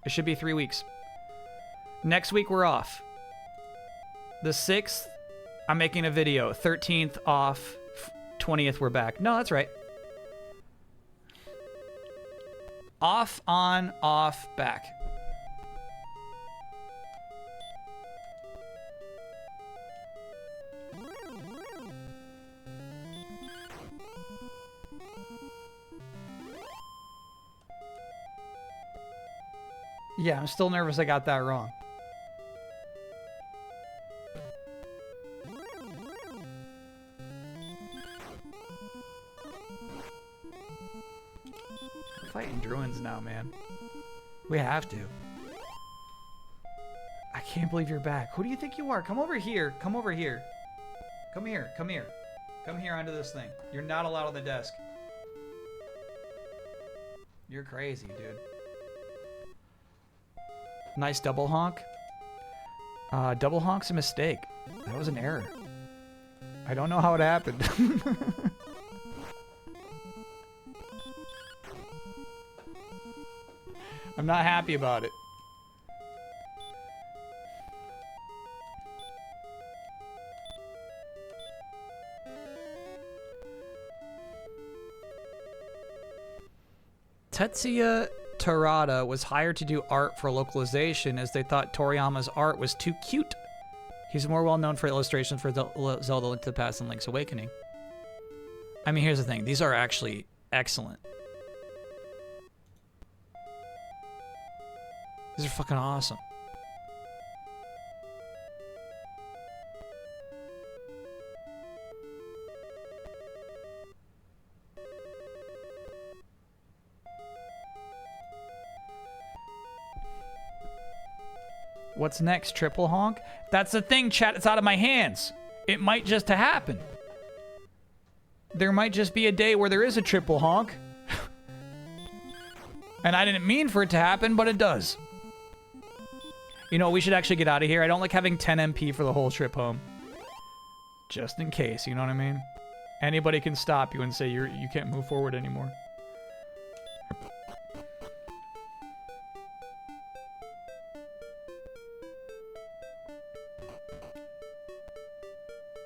It should be 3 weeks. Next week we're off. The 6th, I'm making a video. 13th off. 20th we're back. No, that's right. Off, on, off, back. Yeah, I'm still nervous I got that wrong. We're fighting Druins now, man. We have to. I can't believe you're back. Who do you think you are? Come over here. Come over here. Come here. Come here. Come here onto this thing. You're not allowed on the desk. You're crazy, dude. Nice double honk. Double honk's a mistake. That was an error. I don't know how it happened. I'm not happy about it. Tetsuya Terada was hired to do art for localization as they thought Toriyama's art was too cute. He's more well known for illustrations for Zelda Link to the Past and Link's Awakening. I mean, here's the thing. These are actually excellent. These are fucking awesome. What's next? Triple honk? That's the thing, chat. It's out of my hands. It might just happen. There might just be a day where there is a triple honk. And I didn't mean for it to happen, but it does. You know, we should actually get out of here. I don't like having 10 MP for the whole trip home. Just in case, you know what I mean? Anybody can stop you and say you can't move forward anymore.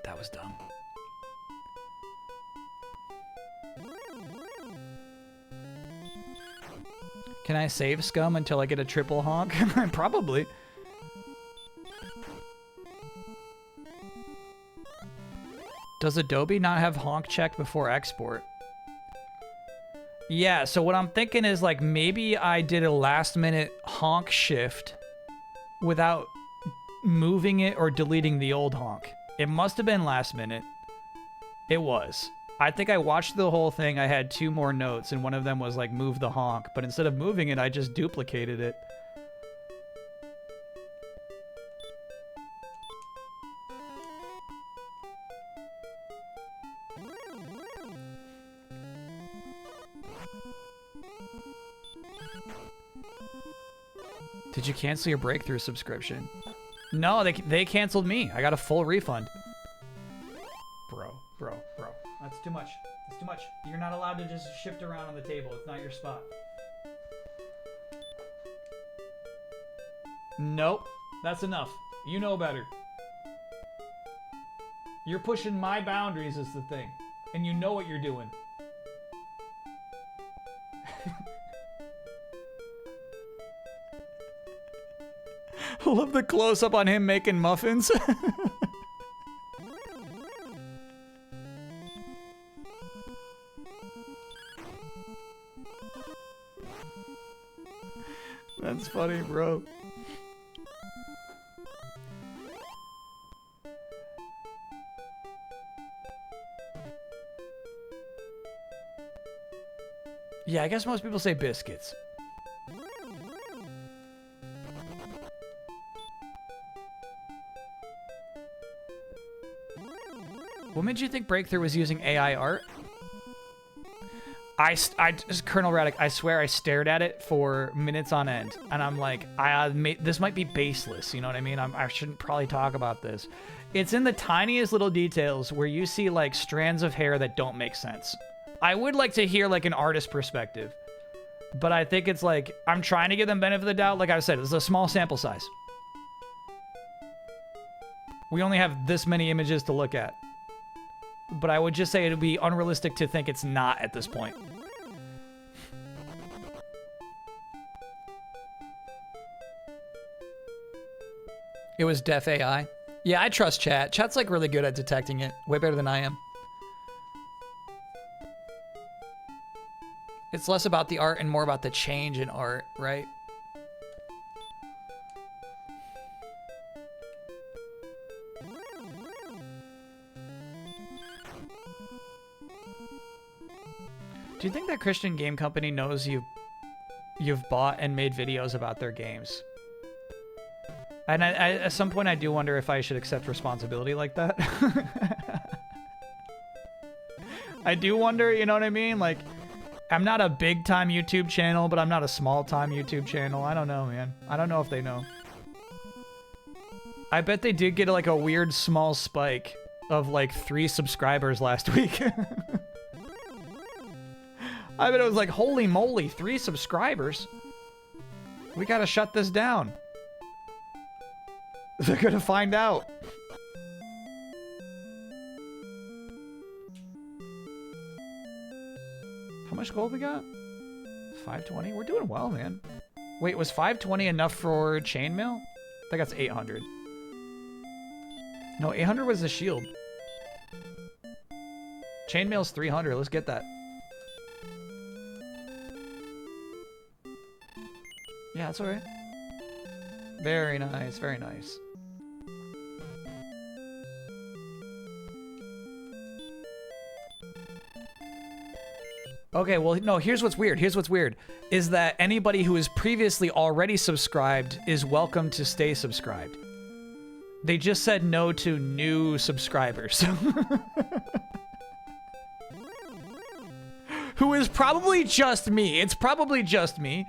That was dumb. Can I save Scum until I get a triple honk? Probably. Does Adobe not have honk checked before export? Yeah, so what I'm thinking is like maybe I did a last minute honk shift without moving it or deleting the old honk. It must have been last minute. It was. I think I watched the whole thing. I had 2 more notes, and one of them was like move the honk. But instead of moving it, I just duplicated it. Did you cancel your Breakthrough subscription? No, they canceled me. I got a full refund. Bro. That's too much. That's too much. You're not allowed to just shift around on the table. It's not your spot. Nope. That's enough. You know better. You're pushing my boundaries is the thing. And you know what you're doing. I love the close-up on him making muffins. That's funny, bro. Yeah, I guess most people say biscuits. What made you think Breakthrough was using AI art? Colonel Raddick, I swear I stared at it for minutes on end, and I'm like, this might be baseless, you know what I mean? I shouldn't probably talk about this. It's in the tiniest little details where you see like strands of hair that don't make sense. I would like to hear like an artist perspective, but I think it's like, I'm trying to give them benefit of the doubt. Like I said, it's a small sample size. We only have this many images to look at. But I would just say it would be unrealistic to think it's not at this point. It was Def AI. Yeah, I trust chat. Chat's like really good at detecting it. Way better than I am. It's less about the art and more about the change in art, right? Do you think that Christian game company knows you've bought and made videos about their games? And at some point I do wonder if I should accept responsibility like that. I do wonder, you know what I mean? Like, I'm not a big time YouTube channel, but I'm not a small time YouTube channel. I don't know, man. I don't know if they know. I bet they did get like a weird small spike of like 3 subscribers last week. I bet it was like, holy moly, 3 subscribers. We gotta shut this down. They're gonna find out. How much gold we got? 520? We're doing well, man. Wait, was 520 enough for chainmail? I think that's 800. No, 800 was the shield. Chainmail's 300. Let's get that. Yeah, that's alright. Very nice, very nice. Okay, well, no, here's what's weird. Here's what's weird. Is that anybody who is previously already subscribed is welcome to stay subscribed. They just said no to new subscribers. Who is probably just me. It's probably just me.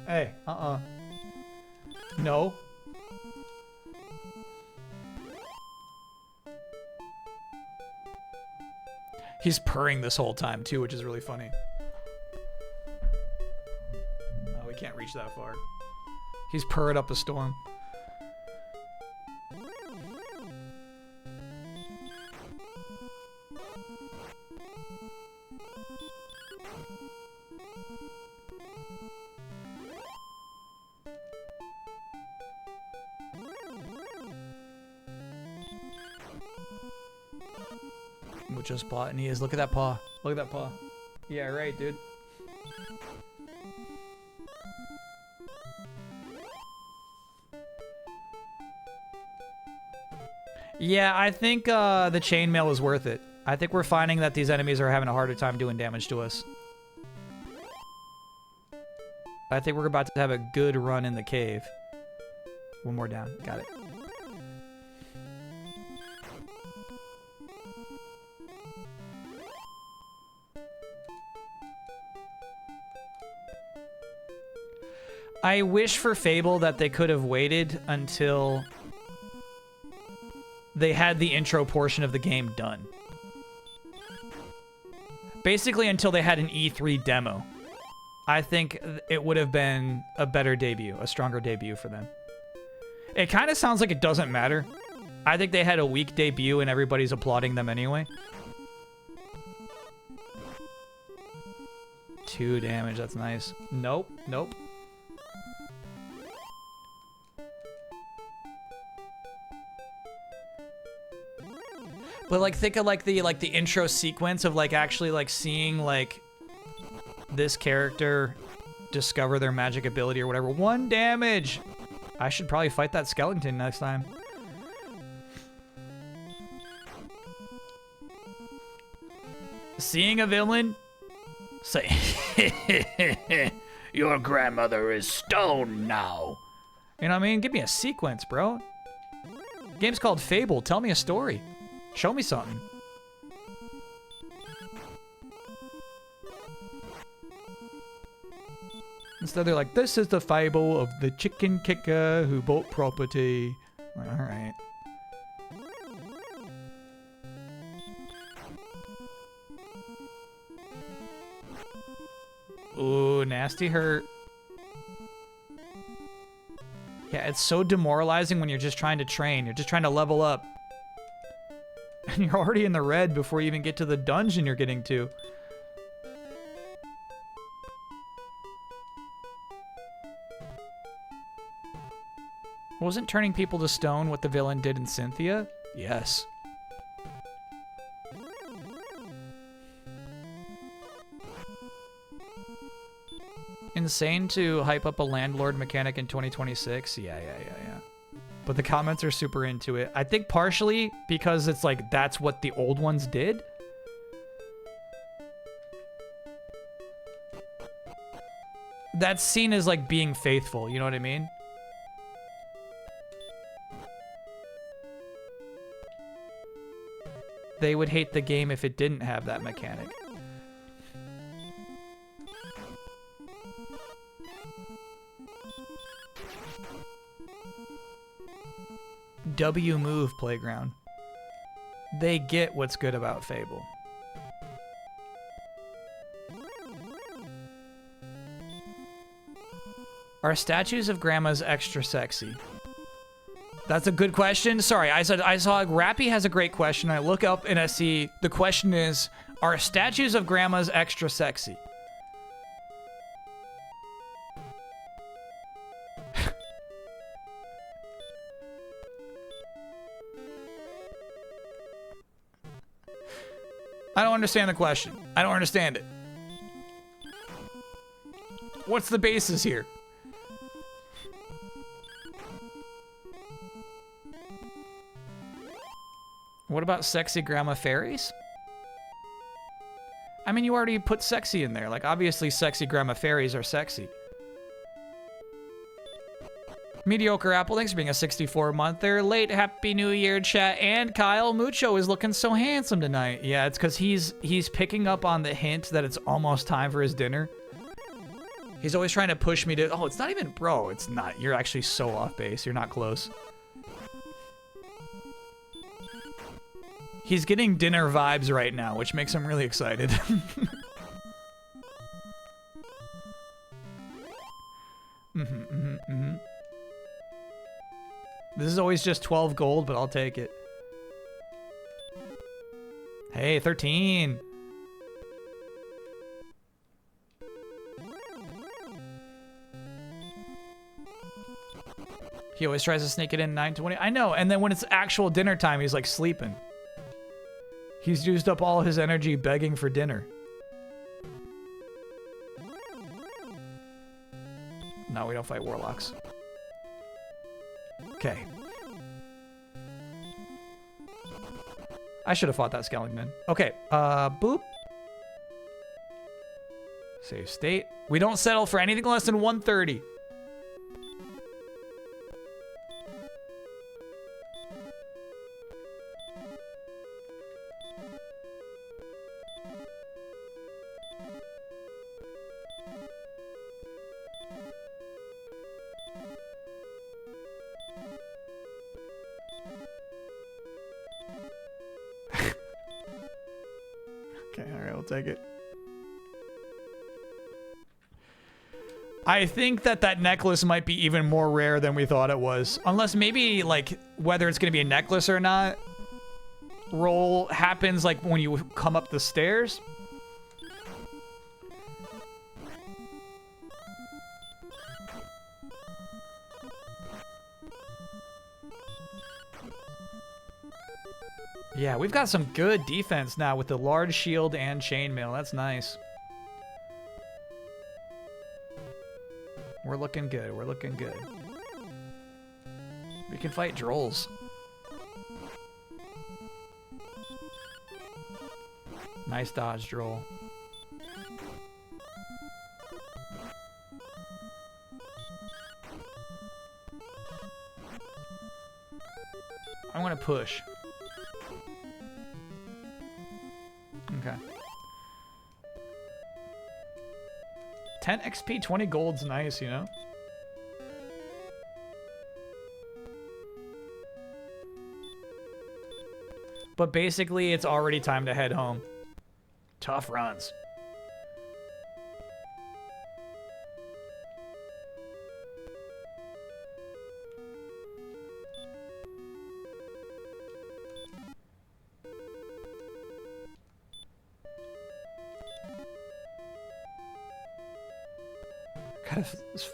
Hey, no. He's purring this whole time too, which is really funny. Oh, we can't reach that far. He's purring up a storm. Just bought and he is. Look at that paw. Look at that paw. Yeah, right, dude. Yeah, I think the chainmail is worth it. I think we're finding that these enemies are having a harder time doing damage to us. I think we're about to have a good run in the cave. One more down. Got it. I wish for Fable that they could have waited until they had the intro portion of the game done. Basically until they had an E3 demo. I think it would have been a better debut, a stronger debut for them. It kind of sounds like it doesn't matter. I think they had a weak debut and everybody's applauding them anyway. 2 damage. That's nice. Nope. Nope. But like, think of like the intro sequence of like actually like seeing like this character discover their magic ability or whatever. 1 damage. I should probably fight that skeleton next time. Seeing a villain, say, Your grandmother is stone now. you know what I mean? Give me a sequence, bro. Game's called Fable. Tell me a story. Show me something. Instead, they're like, this is the fable of the chicken kicker who bought property. All right. Ooh, nasty hurt. Yeah, it's so demoralizing when you're just trying to train. You're just trying to level up. And you're already in the red before you even get to the dungeon you're getting to. Wasn't turning people to stone what the villain did in Cynthia? Yes. Insane to hype up a landlord mechanic in 2026? Yeah. But the comments are super into it. I think partially because it's like, that's what the old ones did. That's seen as like being faithful, you know what I mean? They would hate the game if it didn't have that mechanic. W move playground. They get what's good about Fable. Are statues of grandmas extra sexy? That's a good question. Sorry, I saw Rappy has a great question. I look up and I see the question is, are statues of grandmas extra sexy? I don't understand the question. I don't understand it. What's the basis here? What about sexy grandma fairies? I mean, you already put sexy in there. Like, obviously, sexy grandma fairies are sexy. Mediocre Apple, thanks for being a 64-monther. Late Happy New Year, chat. And Kyle Mucho is looking so handsome tonight. Yeah, it's because he's picking up on the hint that it's almost time for his dinner. He's always trying to push me to, oh, it's not even, bro, it's not. You're actually so off base. You're not close. He's getting dinner vibes right now, which makes him really excited. This is always just 12 gold, but I'll take it. Hey, 13. He always tries to sneak it in 9:20. I know, and then when it's actual dinner time, he's like sleeping. He's used up all his energy begging for dinner. No, we don't fight warlocks. Okay. I should have fought that skeleton. Okay, boop. Save state. We don't settle for anything less than 130. Take it. I think that necklace might be even more rare than we thought it was. Unless maybe, like, whether it's going to be a necklace or not, roll happens, like, when you come up the stairs. Yeah, we've got some good defense now with the large shield and chainmail. That's nice. We're looking good. We're looking good. We can fight Drolls. Nice dodge, Droll. I want to push. Okay. 10 XP, 20 gold's nice, you know? But basically, it's already time to head home. Tough runs.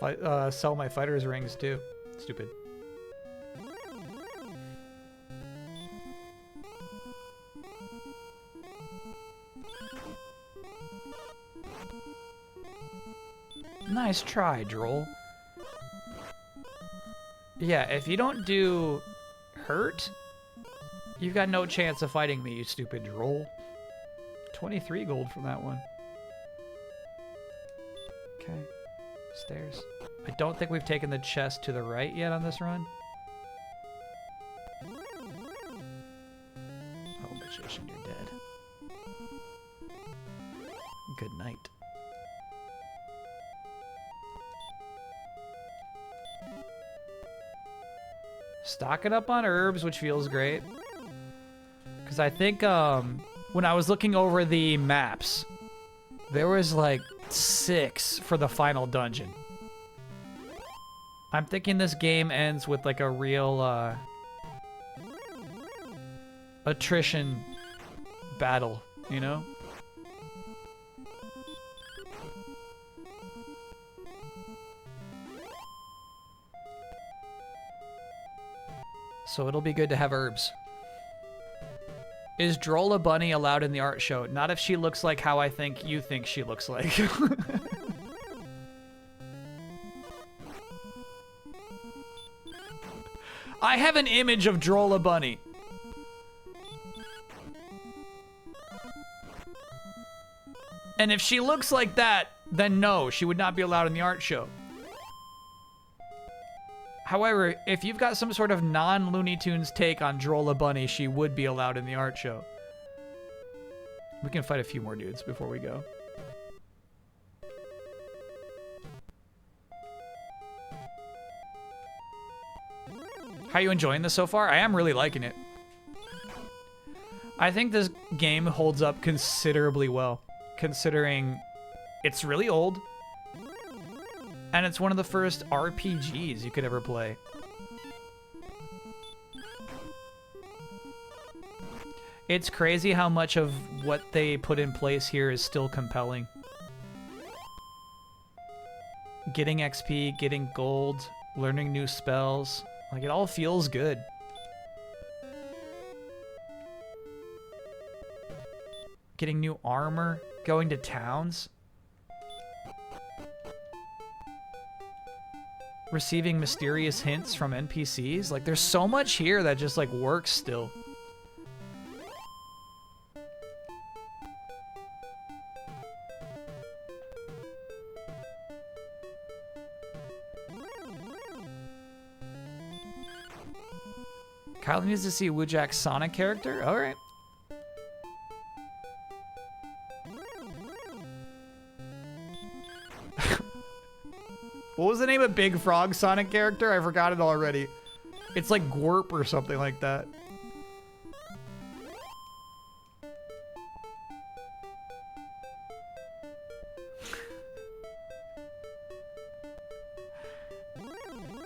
Gotta sell my fighter's rings too. Stupid. Nice try, Droll. Yeah, if you don't do hurt, you've got no chance of fighting me, you stupid Droll. 23 gold from that one. Okay. Stairs. I don't think we've taken the chest to the right yet on this run. Oh, magician, you're dead. Good night. Stocking up on herbs, which feels great. Because I think when I was looking over the maps, there was like 6 for the final dungeon. I'm thinking this game ends with like a real attrition battle, you know? So it'll be good to have herbs. Is Droll a bunny allowed in the art show? Not if she looks like how I think you think she looks like. I have an image of Droll a bunny. And if she looks like that, then no, she would not be allowed in the art show. However, if you've got some sort of non-Looney Tunes take on Droll a bunny, she would be allowed in the art show. We can fight a few more dudes before we go. How are you enjoying this so far? I am really liking it. I think this game holds up considerably well, considering it's really old. And it's one of the first RPGs you could ever play. It's crazy how much of what they put in place here is still compelling. Getting XP, getting gold, learning new spells. Like, it all feels good. Getting new armor, going to towns. Receiving mysterious hints from NPCs. Like, there's so much here that just, like, works still. Kyle needs to see Woojack's Sonic character? Alright. What was the name of Big Frog Sonic character? I forgot it already. It's like Gorp or something like that.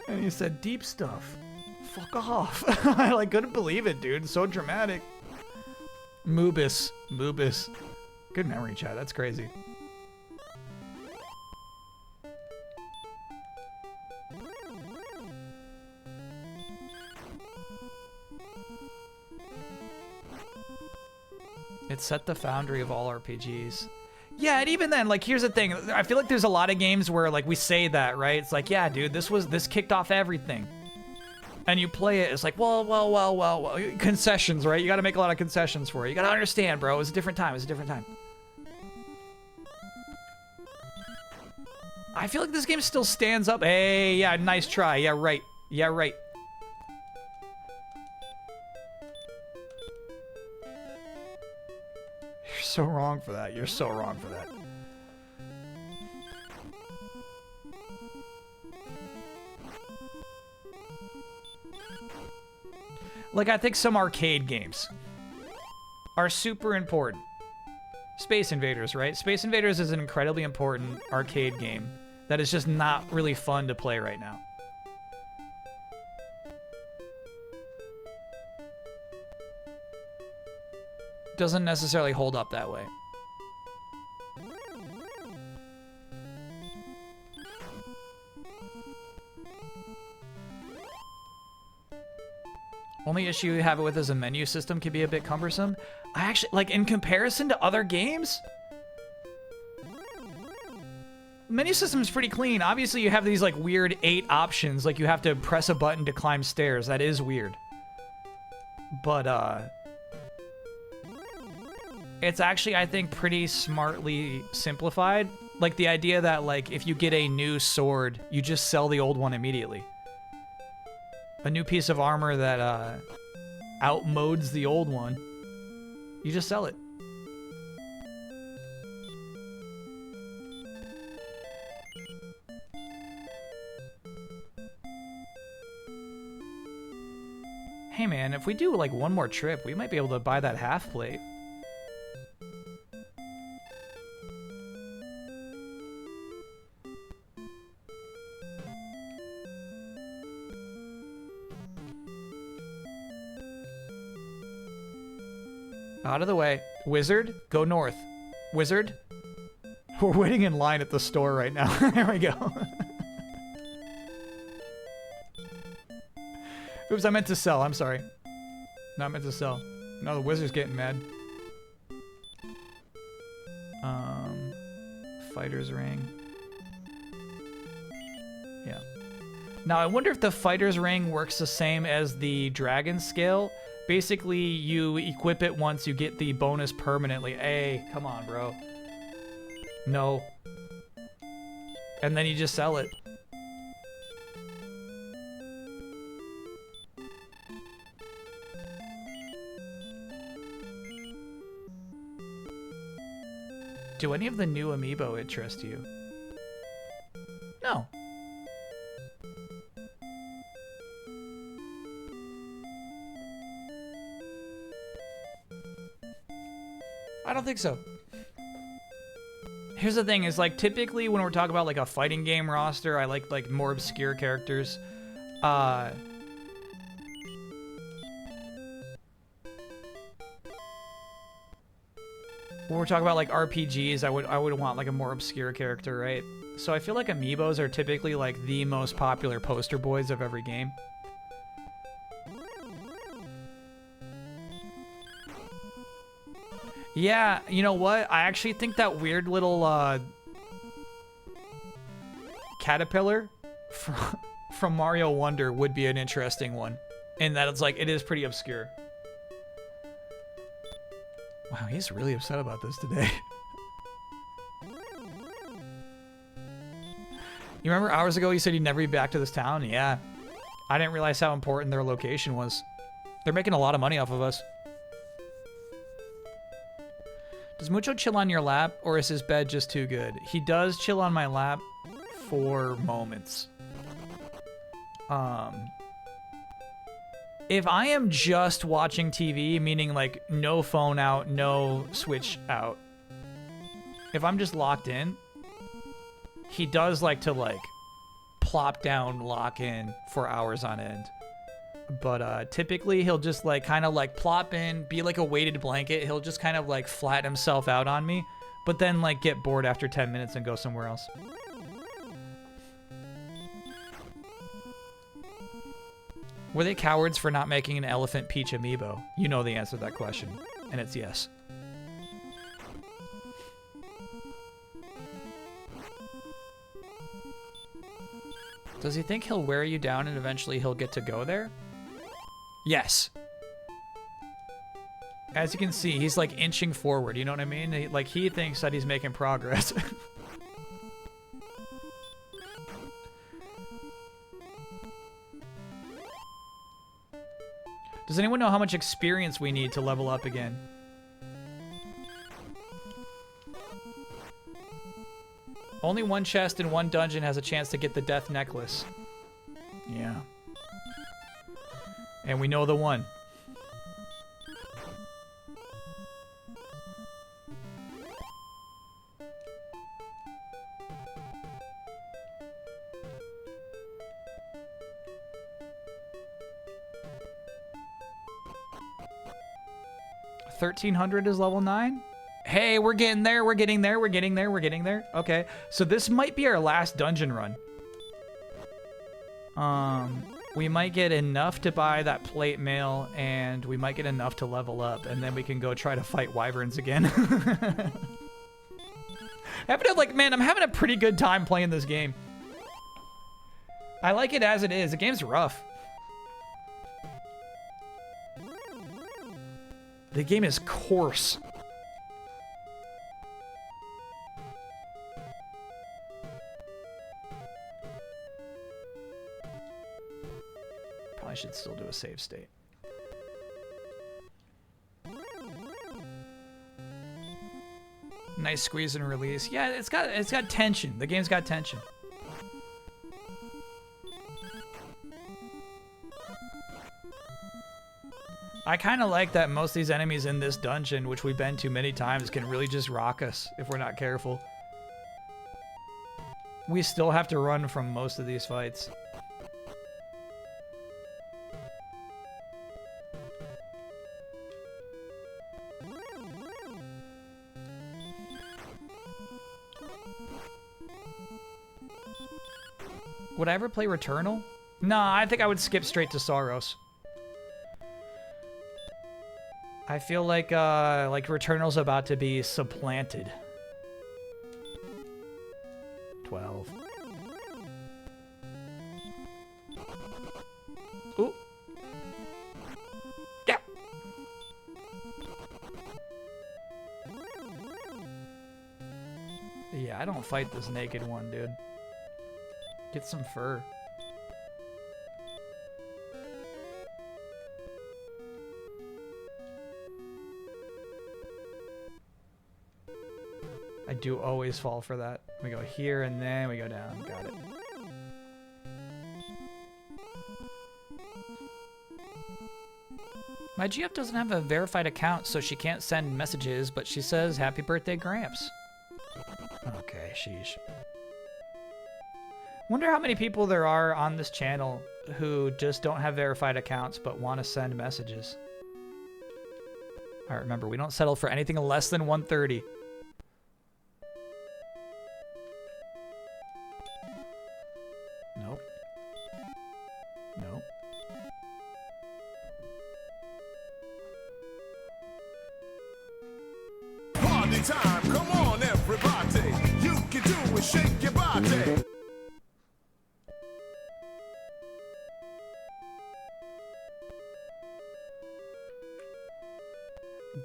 And he said deep stuff. Fuck off. I like couldn't believe it, dude. So dramatic. Moobus. Moobus. Good memory, chat. That's crazy. It set the foundry of all RPGs. Yeah, and even then, like, here's the thing. I feel like there's a lot of games where, like, we say that, right? It's like, yeah, dude, this kicked off everything. And you play it, it's like, well. Concessions, right? You got to make a lot of concessions for it. You got to understand, bro. It was a different time. It was a different time. I feel like this game still stands up. Hey, yeah, nice try. Yeah, right. Yeah, right. You're so wrong for that. You're so wrong for that. Like, I think some arcade games are super important. Space Invaders, right? Space Invaders is an incredibly important arcade game that is just not really fun to play right now. Doesn't necessarily hold up that way. Only issue you have it with is a menu system can be a bit cumbersome. I actually, like, in comparison to other games, menu system is pretty clean. Obviously, you have these, like, weird 8 options. Like, you have to press a button to climb stairs. That is weird. But, it's actually, I think, pretty smartly simplified. Like, the idea that, like, if you get a new sword, you just sell the old one immediately. A new piece of armor that outmodes the old one, you just sell it. Hey man, if we do like one more trip, we might be able to buy that half plate. Out of the way. Wizard, go north. Wizard. We're waiting in line at the store right now. There we go. Oops, I meant to sell. I'm sorry. No, I meant to sell. No, the wizard's getting mad. Fighter's ring. Yeah. Now, I wonder if the fighter's ring works the same as the dragon scale. Basically, you equip it once, you get the bonus permanently. Hey, come on, bro. No. And then you just sell it. Do any of the new amiibo interest you? No. I don't think so. Here's the thing, is like typically when we're talking about like a fighting game roster, I like more obscure characters. When we're talking about like RPGs, I would want like a more obscure character, right? So I feel like amiibos are typically like the most popular poster boys of every game. Yeah, you know what? I actually think that weird little caterpillar from Mario Wonder would be an interesting one. In that it's like, it is pretty obscure. Wow, he's really upset about this today. You remember hours ago you said you'd never be back to this town? Yeah. I didn't realize how important their location was. They're making a lot of money off of us. Does Mucho chill on your lap, or is his bed just too good? He does chill on my lap for moments. If I am just watching TV, meaning like no phone out, no Switch out, if I'm just locked in, he does like to like plop down, lock in for hours on end. But typically he'll just like kind of like plop in, be like a weighted blanket. He'll just kind of like flatten himself out on me, but then like get bored after 10 minutes and go somewhere else. Were they cowards for not making an Elephant Peach amiibo? You know the answer to that question, and it's yes. Does he think he'll wear you down and eventually he'll get to go there? Yes. As you can see, he's like inching forward, you know what I mean? He thinks that he's making progress. Does anyone know how much experience we need to level up again? Only one chest in one dungeon has a chance to get the death necklace. Yeah. And we know the one. $1,300 is level 9? Hey, we're getting there, we're getting there, we're getting there, we're getting there. Okay, so this might be our last dungeon run. We might get enough to buy that plate mail, and we might get enough to level up, and then we can go try to fight wyverns again. Man, I'm having a pretty good time playing this game. I like it as it is. The game's rough. The game is coarse. Probably should still do a save state. Nice squeeze and release. Yeah, it's got tension. The game's got tension. I kind of like that most of these enemies in this dungeon, which we've been to many times, can really just rock us if we're not careful. We still have to run from most of these fights. Would I ever play Returnal? Nah, I think I would skip straight to Soros. I feel like Returnal's about to be supplanted. 12. Ooh. Yeah. Yeah, I don't fight this naked one, dude. Get some fur. I do always fall for that. We go here and then we go down. Got it. My GF doesn't have a verified account, so she can't send messages, but she says, "Happy birthday, Gramps." Okay, sheesh. Wonder how many people there are on this channel who just don't have verified accounts but want to send messages. Alright, remember, we don't settle for anything less than 130. Nope. Nope. Party time, come on everybody. You can do it, shake your body.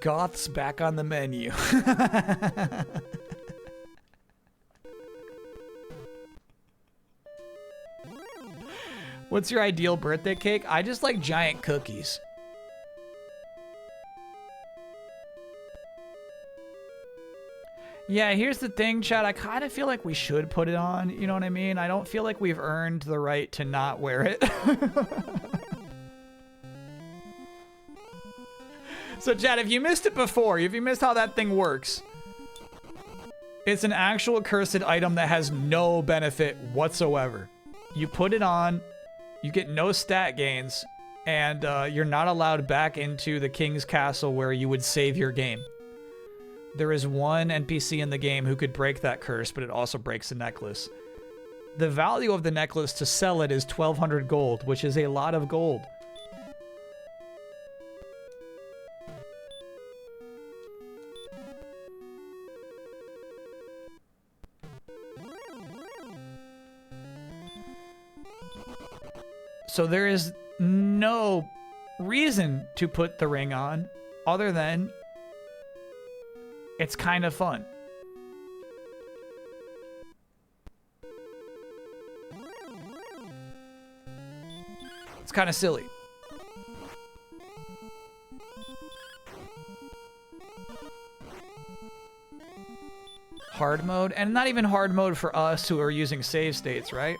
Goth's back on the menu. What's your ideal birthday cake? I just like giant cookies. Yeah, here's the thing, Chad. I kind of feel like we should put it on. You know what I mean? I don't feel like we've earned the right to not wear it. So, Chad, if you missed it before, if you missed how that thing works, it's an actual cursed item that has no benefit whatsoever. You put it on, you get no stat gains, and you're not allowed back into the king's castle where you would save your game. There is one NPC in the game who could break that curse, but it also breaks the necklace. The value of the necklace to sell it is 1,200 gold, which is a lot of gold. So there is no reason to put the ring on other than it's kind of fun. It's kind of silly. Hard mode, and not even hard mode for us who are using save states, right?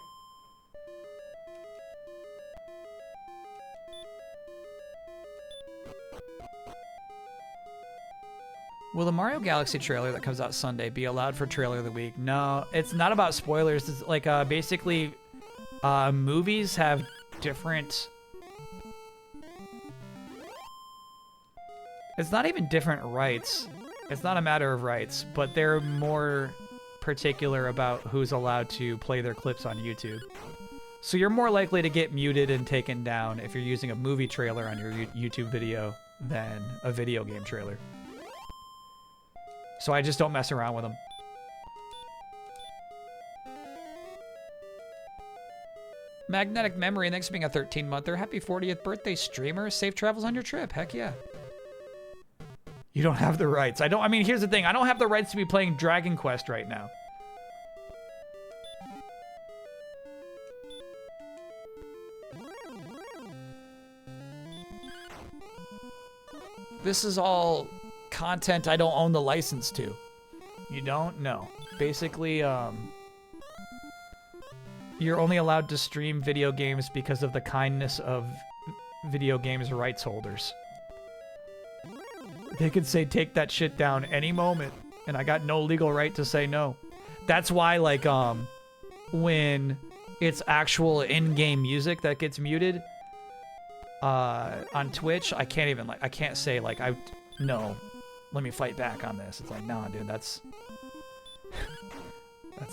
Will the Mario Galaxy trailer that comes out Sunday be allowed for trailer of the week? No, it's not about spoilers. It's like basically movies have different... It's not even different rights. It's not a matter of rights, but they're more particular about who's allowed to play their clips on YouTube. So you're more likely to get muted and taken down if you're using a movie trailer on your YouTube video than a video game trailer. So I just don't mess around with them. Magnetic Memory, thanks for being a 13-monther. Happy 40th birthday, streamer. Safe travels on your trip. Heck yeah. You don't have the rights. I mean, here's the thing. I don't have the rights to be playing Dragon Quest right now. This is all content I don't own the license to. You don't? No. Basically, you're only allowed to stream video games because of the kindness of video games rights holders. They could say, take that shit down any moment, and I got no legal right to say no. That's why, like, when it's actual in-game music that gets muted, on Twitch, I can't even, like, I can't say, like, no, let me fight back on this. It's like, nah, dude, that's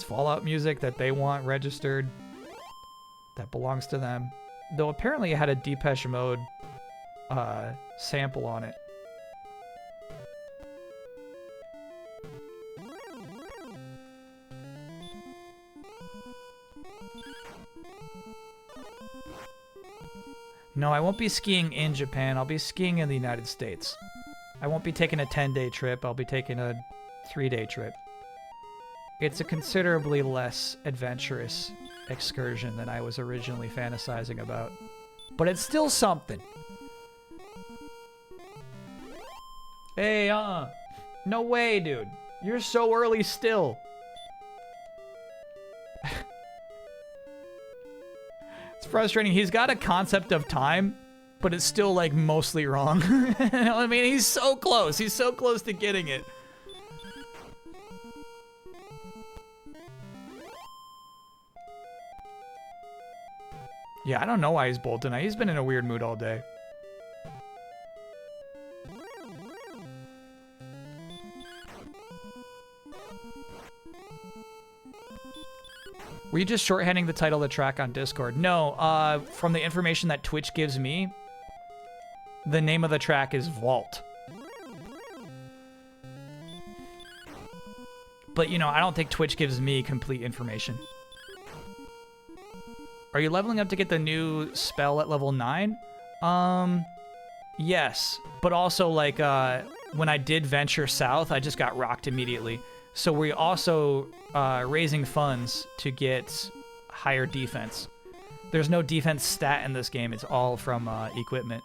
Fallout music that they want registered. That belongs to them. Though apparently it had a Depeche Mode, sample on it. No, I won't be skiing in Japan. I'll be skiing in the United States. I won't be taking a 10-day trip. I'll be taking a 3-day trip. It's a considerably less adventurous excursion than I was originally fantasizing about. But it's still something. Hey, no way, dude. You're so early still. It's frustrating. He's got a concept of time, but it's still, like, mostly wrong. You know what I mean? He's so close. He's so close to getting it. Yeah, I don't know why he's bold tonight. He's been in a weird mood all day. Were you just shorthanding the title of the track on Discord? No, from the information that Twitch gives me, the name of the track is Vault. But, you know, I don't think Twitch gives me complete information. Are you leveling up to get the new spell at level 9? Yes. But also, like, when I did venture south, I just got rocked immediately. So we're also raising funds to get higher defense. There's no defense stat in this game. It's all from equipment.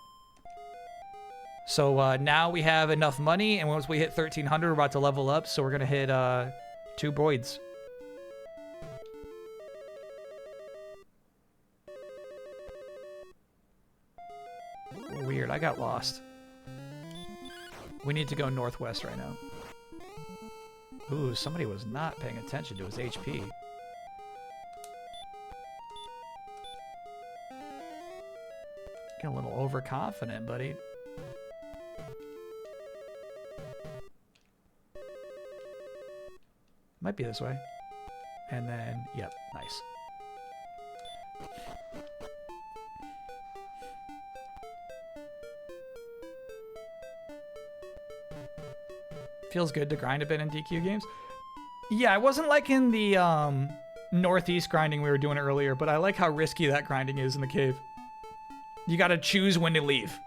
So now we have enough money, and once we hit 1,300, we're about to level up. So we're going to hit 2 broids. Weird, I got lost. We need to go northwest right now. Ooh, somebody was not paying attention to his HP. Get a little overconfident, buddy. Might be this way. And then, yep, nice. Feels good to grind a bit in DQ games. Yeah, I wasn't liking the northeast grinding we were doing earlier, but I like how risky that grinding is in the cave. You gotta choose when to leave.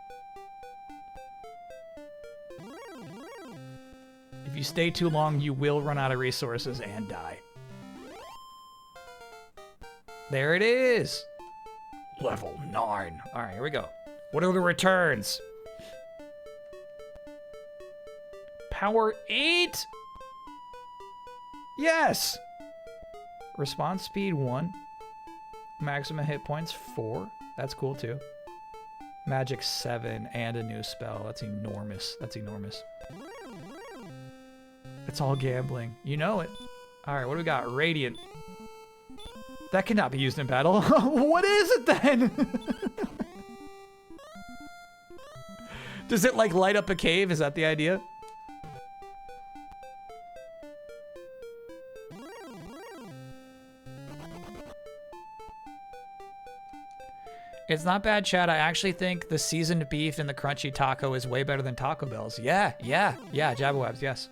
If you stay too long, you will run out of resources and die. There it is. Level 9. All right, here we go. What are the returns? Power 8? Yes. Response speed 1. Maximum hit points 4. That's cool too. Magic 7 and a new spell. That's enormous. That's enormous. It's all gambling. You know it. All right, what do we got? Radiant. That cannot be used in battle. What is it then? Does it like light up a cave? Is that the idea? It's not bad, Chad. I actually think the seasoned beef and the crunchy taco is way better than Taco Bell's. Yeah, Jabberwabs, yes.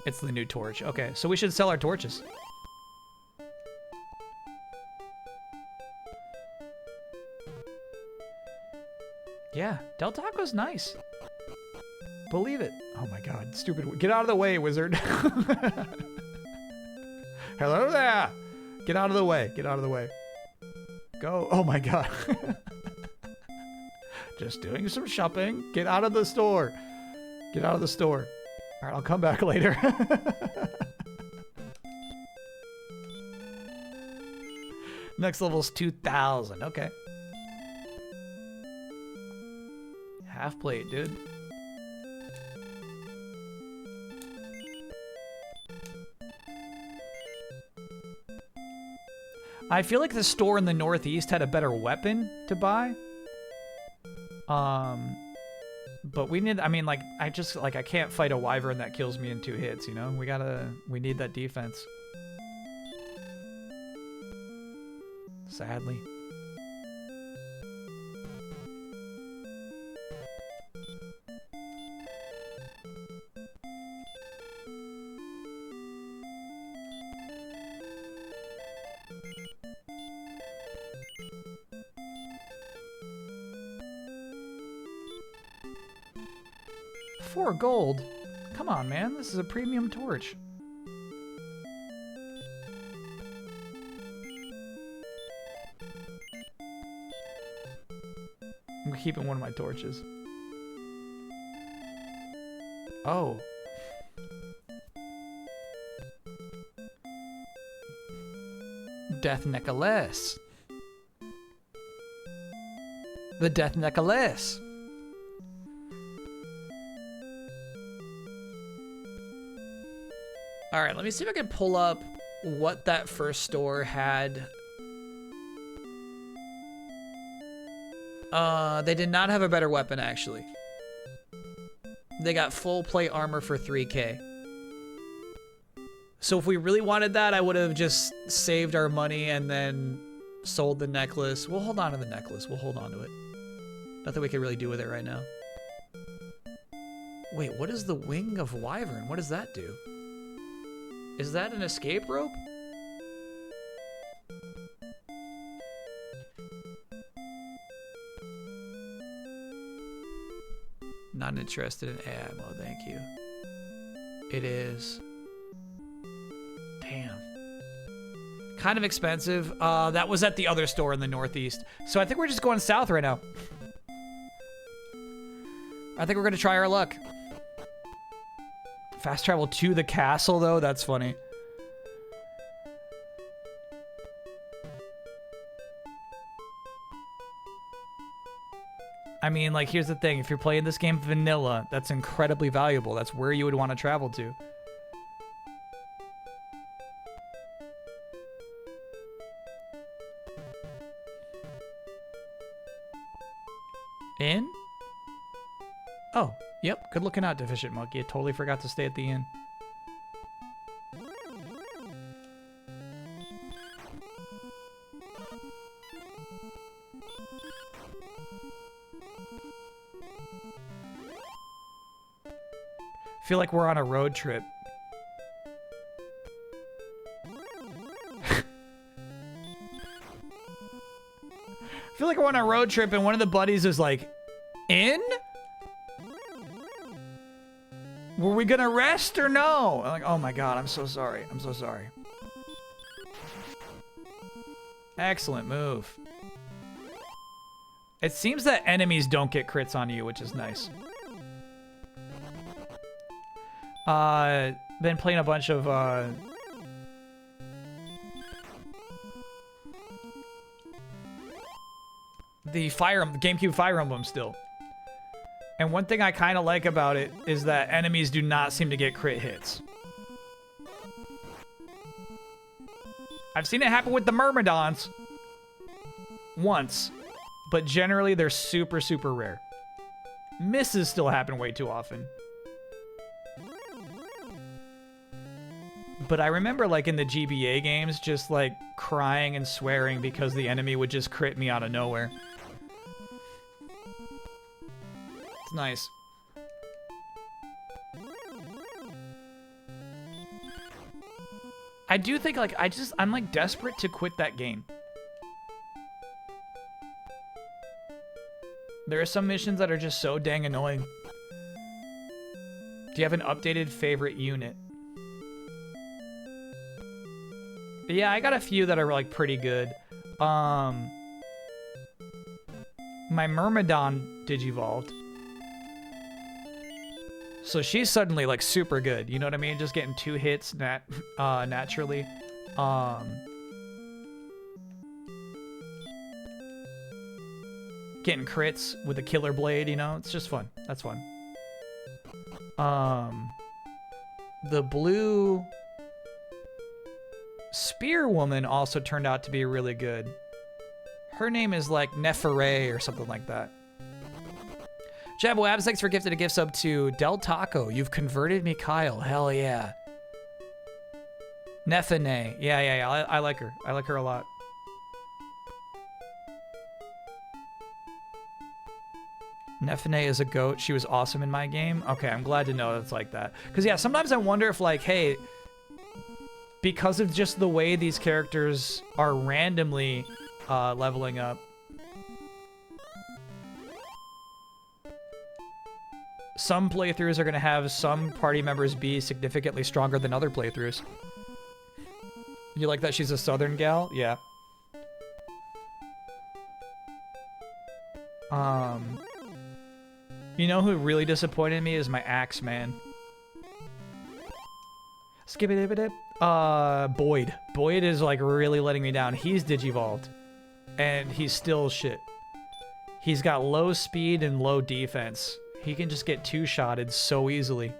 It's the new torch. Okay, so we should sell our torches. Yeah, Del Taco's nice. Believe it. Oh my god, stupid. Get out of the way, wizard. Hello there. Get out of the way. Get out of the way. Go. Oh my god. Just doing some shopping. Get out of the store. Get out of the store. All right, I'll come back later. Next level's 2,000. Okay. Half plate, dude. I feel like the store in the Northeast had a better weapon to buy. But we need, I mean, like, I can't fight a wyvern that kills me in 2 hits, you know? We need that defense. Sadly. $4 gold? Come on, man. This is a premium torch. I'm keeping one of my torches. Oh. Death necklace. The death necklace. All right, let me see if I can pull up what that first store had. They did not have a better weapon, actually. They got full plate armor for 3K. So if we really wanted that, I would have just saved our money and then sold the necklace. We'll hold on to the necklace. We'll hold on to it. Nothing we can really do with it right now. Wait, what is the Wing of Wyvern? What does that do? Is that an escape rope? Not interested in ammo, thank you. It is. Damn. Kind of expensive. That was at the other store in the Northeast. So I think we're just going south right now. I think we're gonna try our luck. Fast travel to the castle, though? That's funny. I mean, like, here's the thing. If you're playing this game vanilla, that's incredibly valuable. That's where you would want to travel to. Inn? Oh. Yep, good looking out, Deficient Monkey. I totally forgot to stay at the inn. Feel like we're on a road trip. Feel like going on a road trip and one of the buddies is like, in? Were we gonna rest or no? I'm like, oh my god, I'm so sorry. I'm so sorry. Excellent move. It seems that enemies don't get crits on you, which is nice. Been playing a bunch of the GameCube Fire Emblem still. And one thing I kind of like about it is that enemies do not seem to get crit hits. I've seen it happen with the Myrmidons once, but generally they're super, super rare. Misses still happen way too often. But I remember, like, in the GBA games, just, like, crying and swearing because the enemy would just crit me out of nowhere. It's nice. I do think, like, I'm, like, desperate to quit that game. There are some missions that are just so dang annoying. Do you have an updated favorite unit? Yeah, I got a few that are, like, pretty good. My Myrmidon digivolved. So she's suddenly, like, super good. You know what I mean? Just getting 2 hits naturally. Getting crits with a killer blade, you know? It's just fun. That's fun. The blue spear woman also turned out to be really good. Her name is like Neferre or something like that. Jabbo Abs, thanks for gifting a gift sub to Del Taco. You've converted me, Kyle. Hell yeah. Nefene. Yeah. I like her. I like her a lot. Nefene is a goat. She was awesome in my game. Okay, I'm glad to know it's like that. Because, yeah, sometimes I wonder if, like, hey, because of just the way these characters are randomly leveling up, some playthroughs are going to have some party members be significantly stronger than other playthroughs. You like that she's a southern gal? Yeah. You know who really disappointed me is my Axe Man. Skip-a-dip-a-dip. Boyd. Boyd is, like, really letting me down. He's digivolved. And he's still shit. He's got low speed and low defense. He can just get 2-shotted so easily.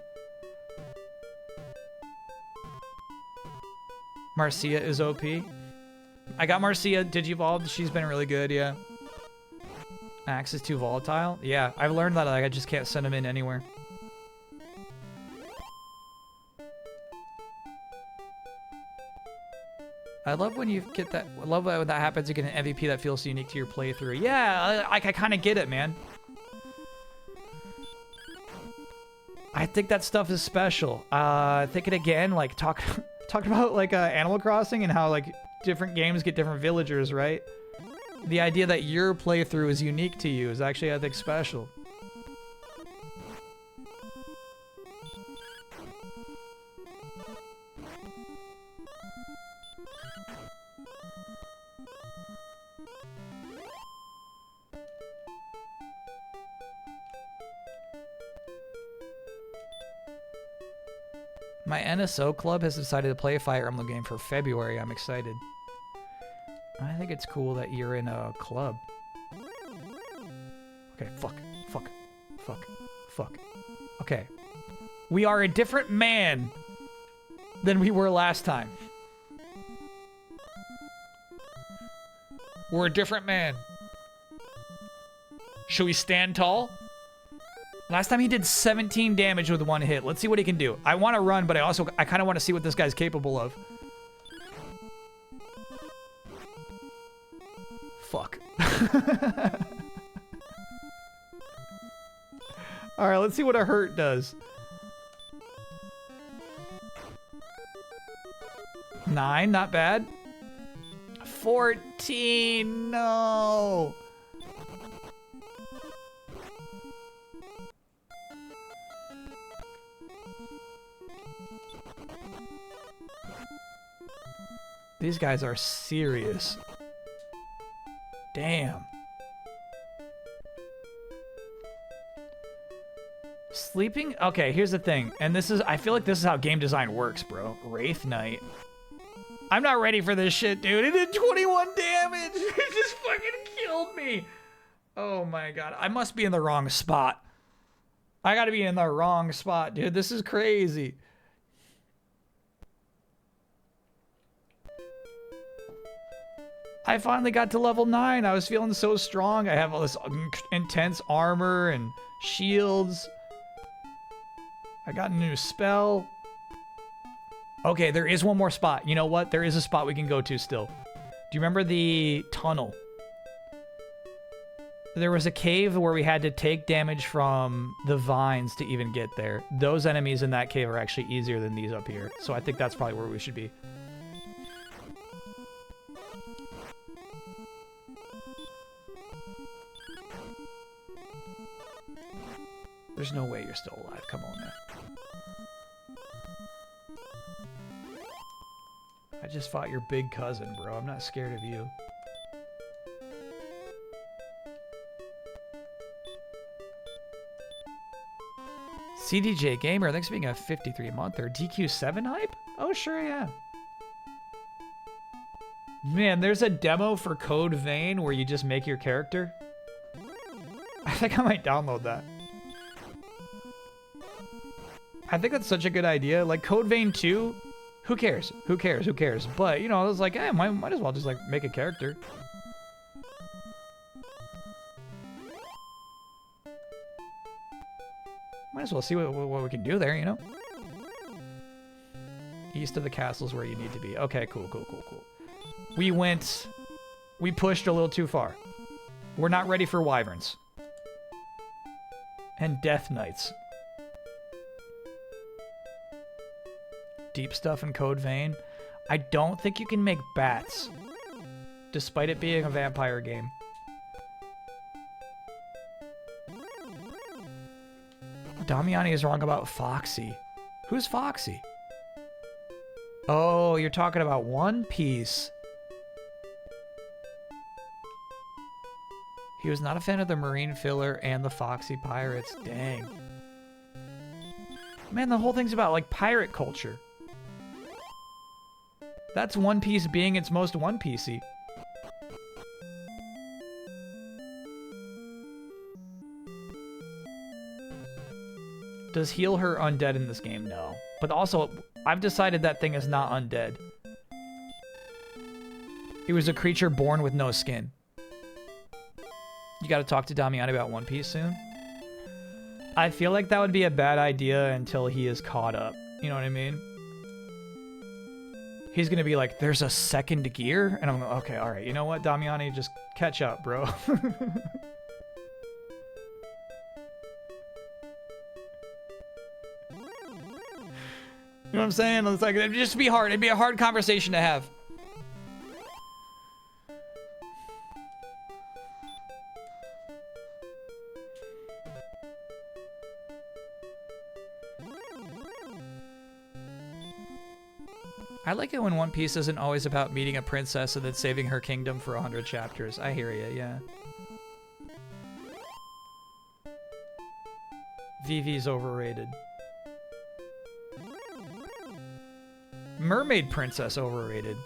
Marcia is OP. I got Marcia digivolved. She's been really good, yeah. Axe is too volatile? Yeah, I've learned that, like, I just can't send him in anywhere. I love when you get that. I love when that happens. You get an MVP that feels unique to your playthrough. Yeah, I kind of get it, man. I think that stuff is special. Thinking again, like talking about like Animal Crossing and how like different games get different villagers, right? The idea that your playthrough is unique to you is actually, I think, special. My NSO club has decided to play a Fire Emblem game for February. I'm excited. I think it's cool that you're in a club. Okay, fuck. Okay. We are a different man than we were last time. We're a different man. Should we stand tall? Last time he did 17 damage with 1 hit. Let's see what he can do. I want to run, but I kind of want to see what this guy's capable of. Fuck. Alright, let's see what a hurt does. 9, not bad. 14, no. These guys are serious. Damn. Sleeping? Okay, here's the thing. And this is, I feel like this is how game design works, bro. Wraith Knight. I'm not ready for this shit, dude. It did 21 damage. It just fucking killed me. Oh my god. I must be in the wrong spot. I gotta be in the wrong spot, dude. This is crazy. I finally got to level 9. I was feeling so strong. I have all this intense armor and shields. I got a new spell. Okay, there is one more spot. You know what? There is a spot we can go to still. Do you remember the tunnel? There was a cave where we had to take damage from the vines to even get there. Those enemies in that cave are actually easier than these up here. So I think that's probably where we should be. There's no way you're still alive. Come on, man. I just fought your big cousin, bro. I'm not scared of you. CDJ Gamer, thanks for being a 53-monther. DQ7 hype? Oh, sure, yeah. Man, there's a demo for Code Vein where you just make your character. I think I might download that. I think that's such a good idea. Like, Code Vein 2, who cares? Who cares? Who cares? But, you know, I was like, hey, might as well just, like, make a character. Might as well see what we can do there, you know? East of the castle's where you need to be. Okay, cool. We pushed a little too far. We're not ready for wyverns. And death knights. Deep stuff in Code Vein. I don't think you can make bats, despite it being a vampire game. Damiani is wrong about Foxy. Who's Foxy? Oh, you're talking about One Piece. He was not a fan of the Marine filler and the Foxy Pirates. Dang. Man, the whole thing's about, like, pirate culture. That's One Piece being its most One Piecey. Does heal her undead in this game? No. But also, I've decided that thing is not undead. It was a creature born with no skin. You gotta talk to Damiani about One Piece soon. I feel like that would be a bad idea until he is caught up. You know what I mean? He's gonna be like, there's a second gear? And I'm like, okay, alright, you know what, Damiani, just catch up, bro. You know what I'm saying? It's like, it'd just be hard. It'd be a hard conversation to have. I like it when One Piece isn't always about meeting a princess and then saving her kingdom for 100 chapters. I hear ya, yeah. Vivi's overrated. Mermaid Princess overrated.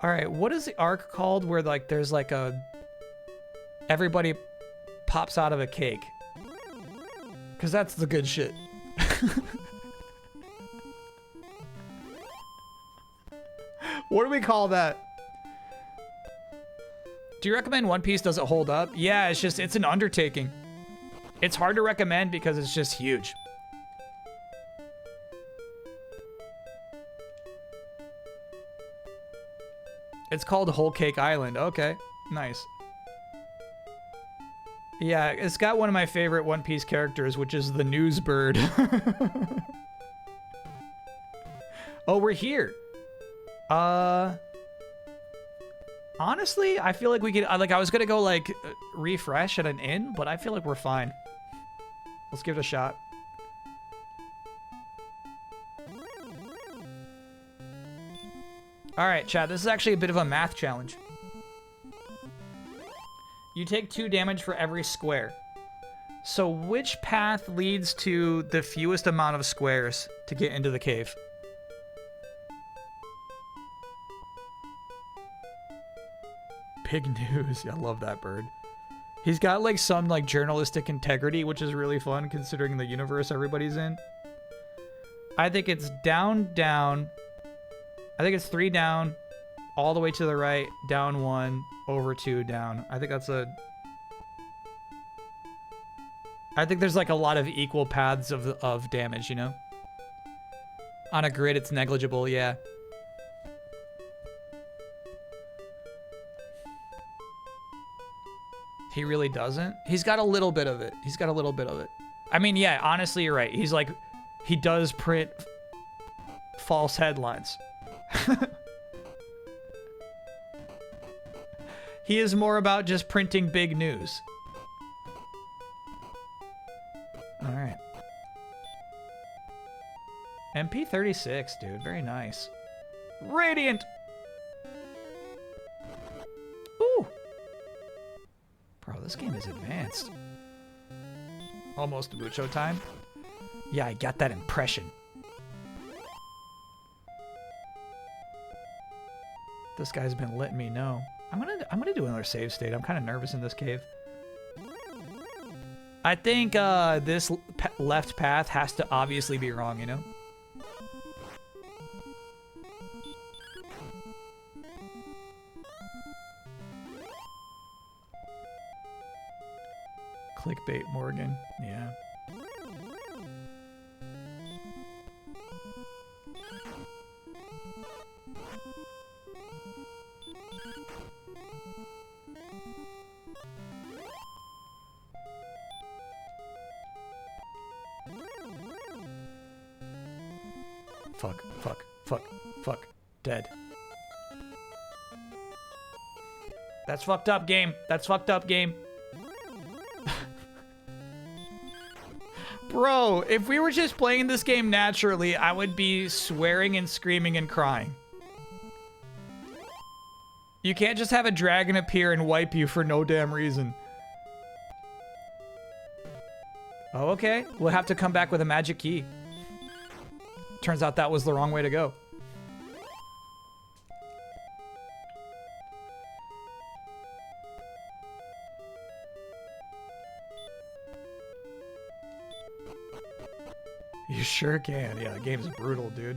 All right, what is the arc called where like there's like a everybody pops out of a cake? Cuz that's the good shit. What do we call that? Do you recommend One Piece? Does it hold up? Yeah, it's an undertaking. It's hard to recommend because it's just huge. It's called Whole Cake Island. Okay, nice. Yeah, it's got one of my favorite One Piece characters, which is the news bird. Oh, we're here. Honestly, I feel like we could, like, I was gonna go, like, refresh at an inn, but I feel like we're fine. Let's give it a shot. Alright, chat, this is actually a bit of a math challenge. You take 2 damage for every square. So which path leads to the fewest amount of squares to get into the cave? Big news. I love that bird. He's got like some like journalistic integrity, which is really fun considering the universe everybody's in. I think it's down, down. I think it's 3 down, all the way to the right, down 1, over 2, down. I think that's a... I think there's like a lot of equal paths of damage, you know? On a grid, it's negligible, yeah. He really doesn't? He's got a little bit of it. He's got a little bit of it. I mean, yeah, honestly, you're right. He's like, he does print false headlines. He is more about just printing big news. All right. MP36, dude. Very nice. Radiant. Ooh. Bro, this game is advanced. Almost mucho time. Yeah, I got that impression. This guy's been letting me know. I'm gonna do another save state. I'm kind of nervous in this cave. I think this left path has to obviously be wrong, you know? Clickbait Morgan, yeah. Fuck, fuck, fuck, fuck. Dead. That's fucked up, game. That's fucked up, game. Bro, if we were just playing this game naturally, I would be swearing and screaming and crying. You can't just have a dragon appear and wipe you for no damn reason. Oh, okay. We'll have to come back with a magic key. Turns out that was the wrong way to go. You sure can. Yeah, the game's brutal, dude.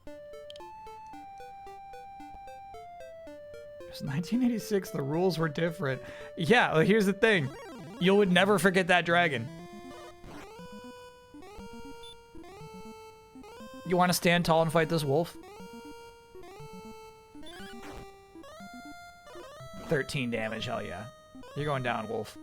It was 1986. The rules were different. Yeah, well, here's the thing. You would never forget that dragon. You want to stand tall and fight this wolf? 13 damage, hell yeah. You're going down, wolf.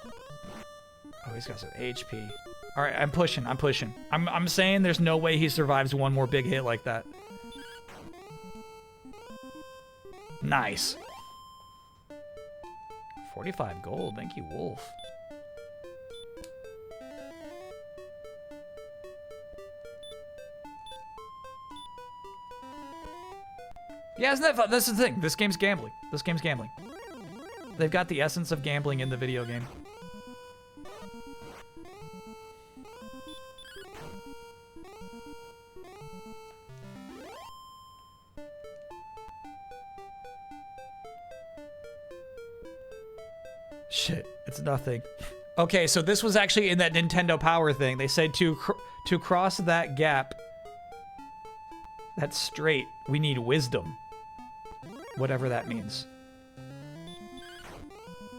Oh, he's got some HP. All right, I'm pushing. I'm saying there's no way he survives one more big hit like that. Nice. 45 gold. Thank you, wolf. Yeah, isn't that fun? That's the thing. This game's gambling. This game's gambling. They've got the essence of gambling in the video game. Shit, it's nothing. Okay, so this was actually in that Nintendo Power thing. They said to cross that gap, that's straight, we need wisdom. Whatever that means.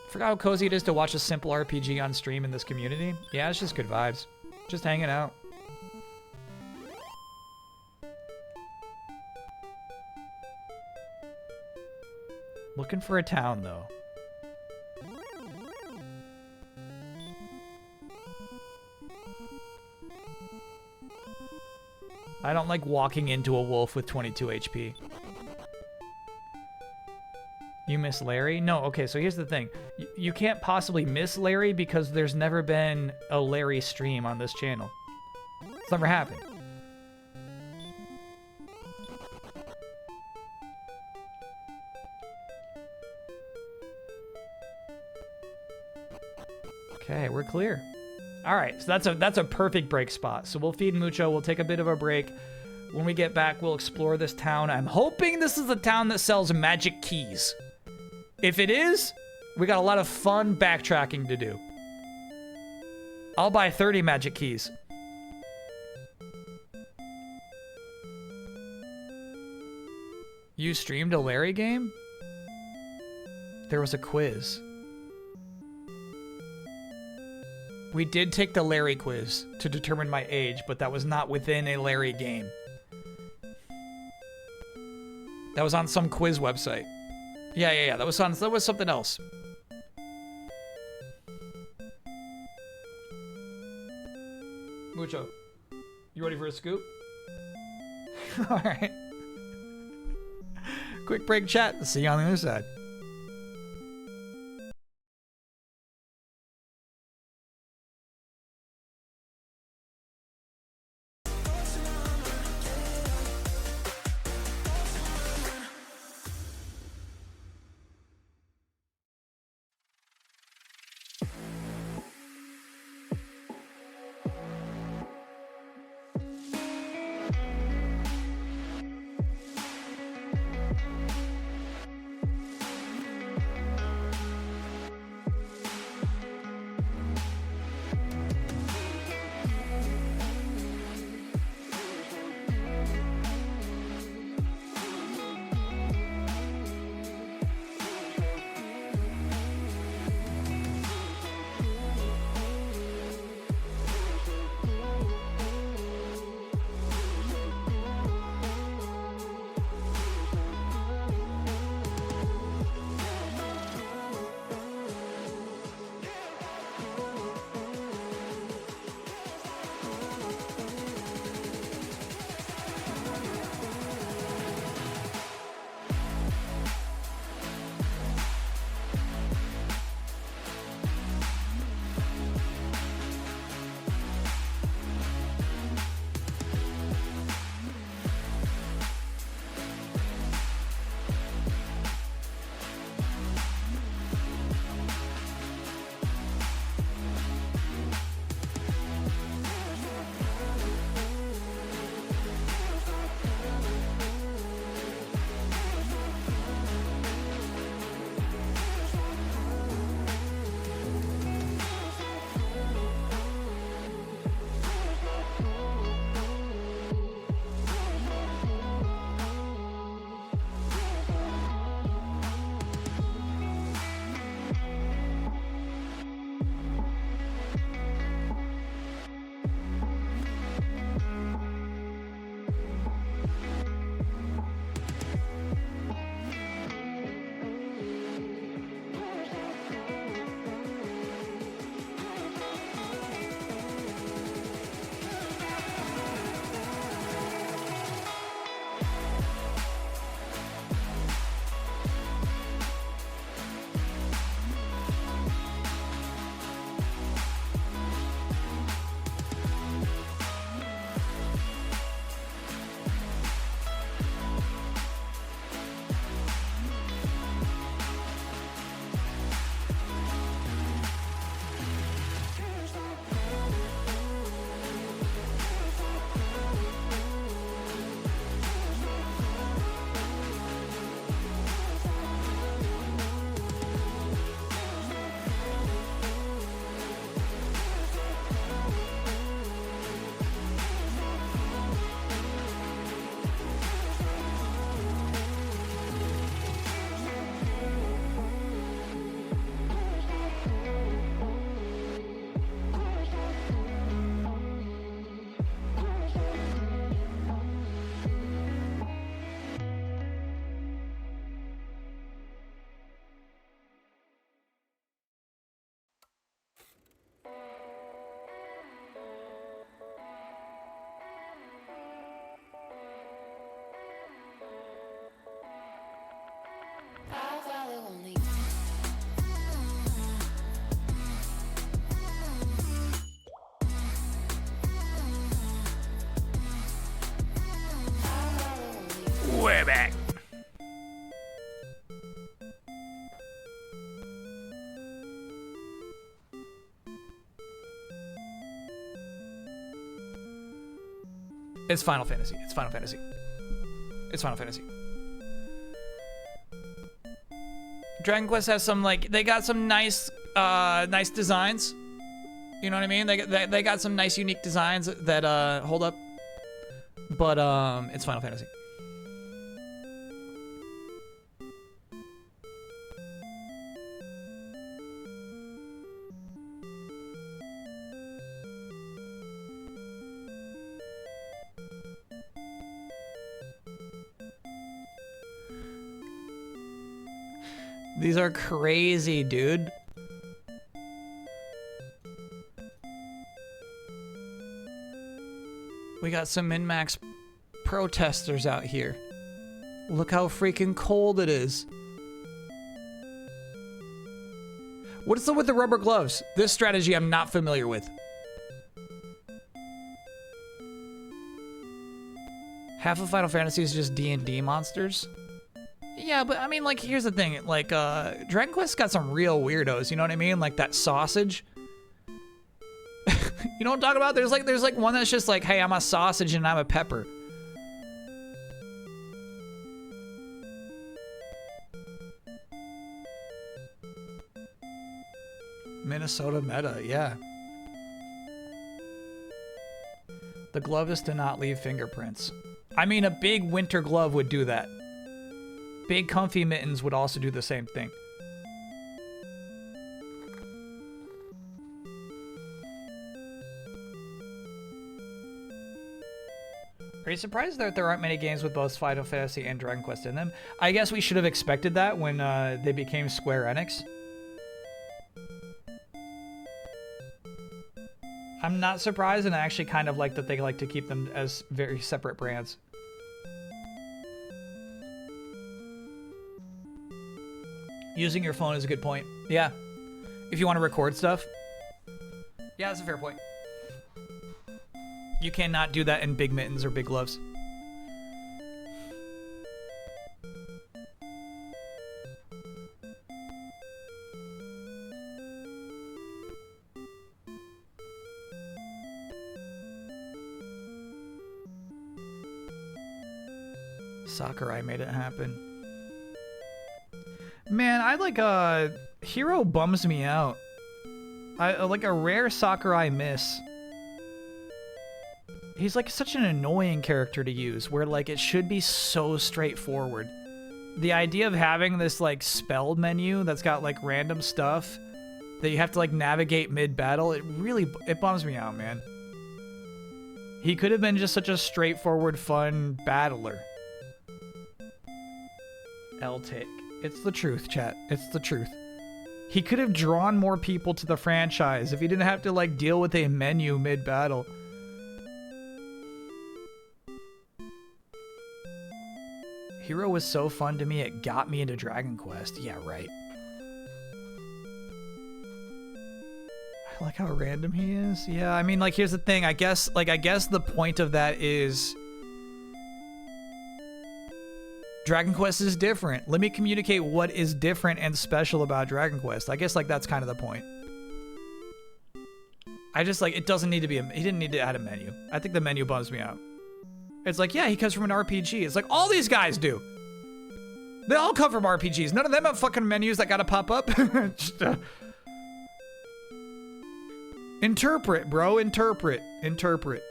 Forgot how cozy it is to watch a simple RPG on stream in this community. Yeah, it's just good vibes. Just hanging out. Looking for a town, though. I don't like walking into a wolf with 22 HP. You miss Larry? No, okay, so here's the thing. You can't possibly miss Larry because there's never been a Larry stream on this channel. It's never happened. Okay, we're clear. All right, so that's a perfect break spot. So we'll feed Mucho. We'll take a bit of a break. When we get back, we'll explore this town. I'm hoping this is the town that sells magic keys. If it is, we got a lot of fun backtracking to do. I'll buy 30 magic keys. You streamed a Larry game? There was a quiz. We did take the Larry quiz to determine my age, but that was not within a Larry game. That was on some quiz website. Yeah. That was something else. Mucho, you ready for a scoop? All right. Quick break chat. See you on the other side. It's Final Fantasy. It's Final Fantasy. It's Final Fantasy. Dragon Quest has some, like, they got some nice nice designs. You know what I mean? They got some nice unique designs that hold up. But it's Final Fantasy. These are crazy, dude. We got some min-max protesters out here. Look how freaking cold it is. What is up with the rubber gloves? This strategy I'm not familiar with. Half of Final Fantasy is just D&D monsters. Yeah, but I mean, like, here's the thing. Like, Dragon Quest got some real weirdos, you know what I mean? Like that sausage. You know what I'm talking about? There's like one that's just like, hey, I'm a sausage and I'm a pepper. Minnesota meta, yeah. The glove is to not leave fingerprints. I mean, a big winter glove would do that. Big comfy mittens would also do the same thing. Are you surprised that there aren't many games with both Final Fantasy and Dragon Quest in them? I guess we should have expected that when they became Square Enix. I'm not surprised, and I actually kind of like that they like to keep them as very separate brands. Using your phone is a good point. Yeah. If you want to record stuff. Yeah, that's a fair point. You cannot do that in big mittens or big gloves. Sakurai made it happen. Man, I like Hero bums me out. I like a rare Sakurai miss. He's like such an annoying character to use, where like it should be so straightforward. The idea of having this like spell menu that's got like random stuff that you have to like navigate mid-battle, it bums me out, man. He could have been just such a straightforward, fun battler. L-Take. It's the truth, chat. It's the truth. He could have drawn more people to the franchise if he didn't have to like deal with a menu mid-battle. Hero was so fun to me, it got me into Dragon Quest. Yeah, right. I like how random he is. Yeah, I mean, like, here's the thing. I guess the point of that is Dragon Quest is different. Let me communicate what is different and special about Dragon Quest. I guess, like, that's kind of the point. I just, like, it doesn't need to be he didn't need to add a menu. I think the menu bums me out. It's like, yeah, he comes from an RPG. It's like, all these guys do. They all come from RPGs. None of them have fucking menus that gotta pop up. Just, interpret, bro. Interpret. Interpret.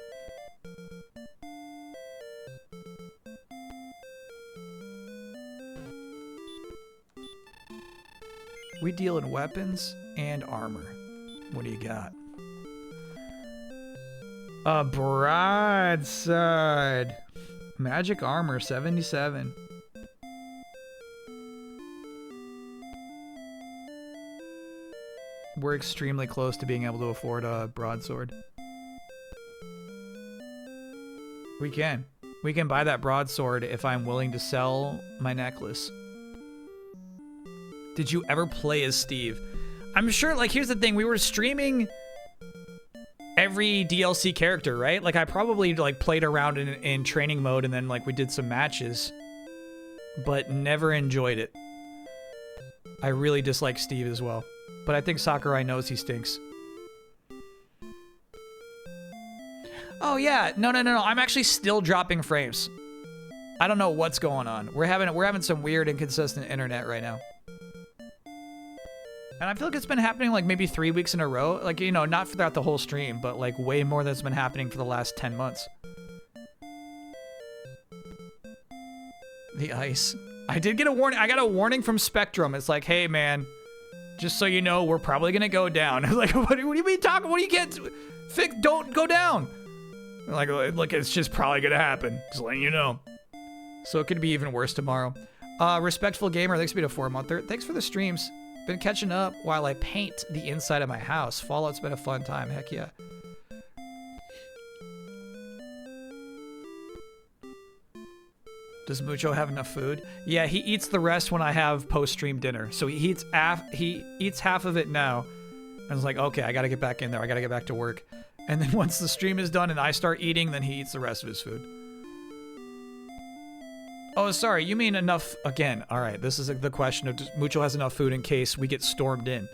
We deal in weapons and armor. What do you got? A broadside. Magic armor, 77. We're extremely close to being able to afford a broadsword. We can. We can buy that broadsword if I'm willing to sell my necklace. Did you ever play as Steve? I'm sure, like, here's the thing. We were streaming every DLC character, right? Like, I probably like played around in training mode, and then like we did some matches, but never enjoyed it. I really dislike Steve as well, but I think Sakurai knows he stinks. Oh Oh yeah, no. I'm actually still dropping frames. I don't know what's going on. We're having some weird inconsistent internet right now. And I feel like it's been happening like maybe 3 weeks in a row. Like, you know, not throughout the whole stream, but like way more than it's been happening for the last 10 months. The ice. I did get a warning. I got a warning from Spectrum. It's like, hey man, just so you know, we're probably gonna go down. I was like, what do you mean talking? What do you get? Don't go down. Like, look, it's just probably gonna happen. Just letting you know. So it could be even worse tomorrow. Respectful Gamer, thanks for being a 4-monther. Thanks for the streams. Been catching up while I paint the inside of my house. Fallout's been a fun time. Heck yeah. Does Mucho have enough food? Yeah, he eats the rest when I have post-stream dinner. So he eats half of it now. I was like, okay, I gotta get back in there. I gotta get back to work. And then once the stream is done and I start eating, then he eats the rest of his food. Oh, sorry, you mean enough again. All right, this is the question of Mucho has enough food in case we get stormed in.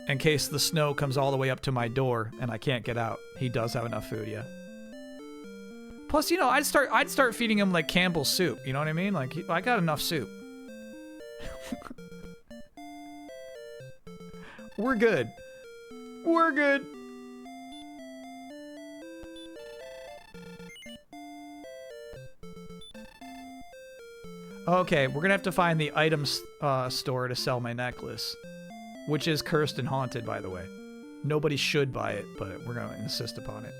In case the snow comes all the way up to my door and I can't get out. He does have enough food, yeah. Plus, you know, I'd start feeding him like Campbell's soup. You know what I mean? Like, I got enough soup. We're good. We're good. Okay, we're gonna have to find the items store to sell my necklace, which is cursed and haunted, by the way. Nobody should buy it, but we're gonna insist upon it.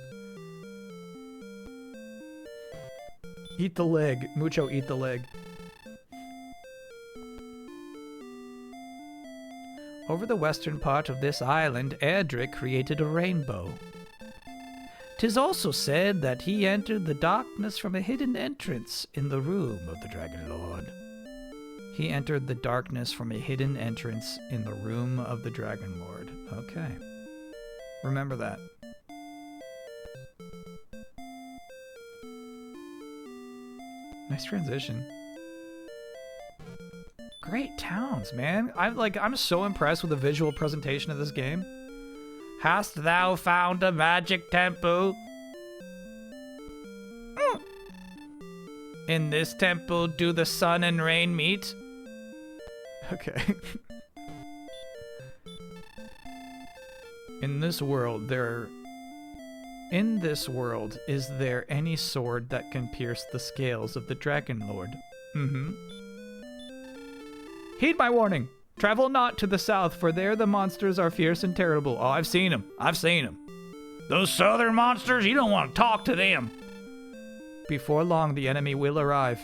Eat the leg. Mucho, eat the leg. Over the western part of this island, Erdrick created a rainbow. 'Tis also said that he entered the darkness from a hidden entrance in the room of the Dragon Lord. He entered the darkness from a hidden entrance in the room of the Dragon Lord. Okay. Remember that. Nice transition. Great towns, man. I'm so impressed with the visual presentation of this game. Hast thou found a magic temple? In this temple do the sun and rain meet? Okay. In this world, is there any sword that can pierce the scales of the Dragon Lord? Mm-hmm. Heed my warning. Travel not to the south, for there the monsters are fierce and terrible. Oh, I've seen them. I've seen them. Those southern monsters, you don't want to talk to them. Before long, the enemy will arrive.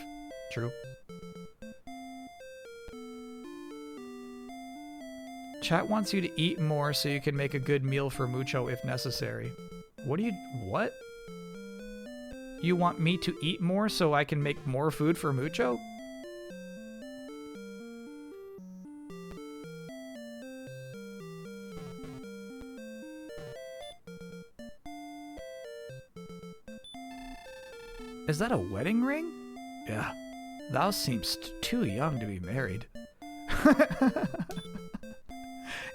True. Chat wants you to eat more so you can make a good meal for Mucho if necessary. What? You want me to eat more so I can make more food for Mucho? Is that a wedding ring? Yeah. Thou seemst too young to be married.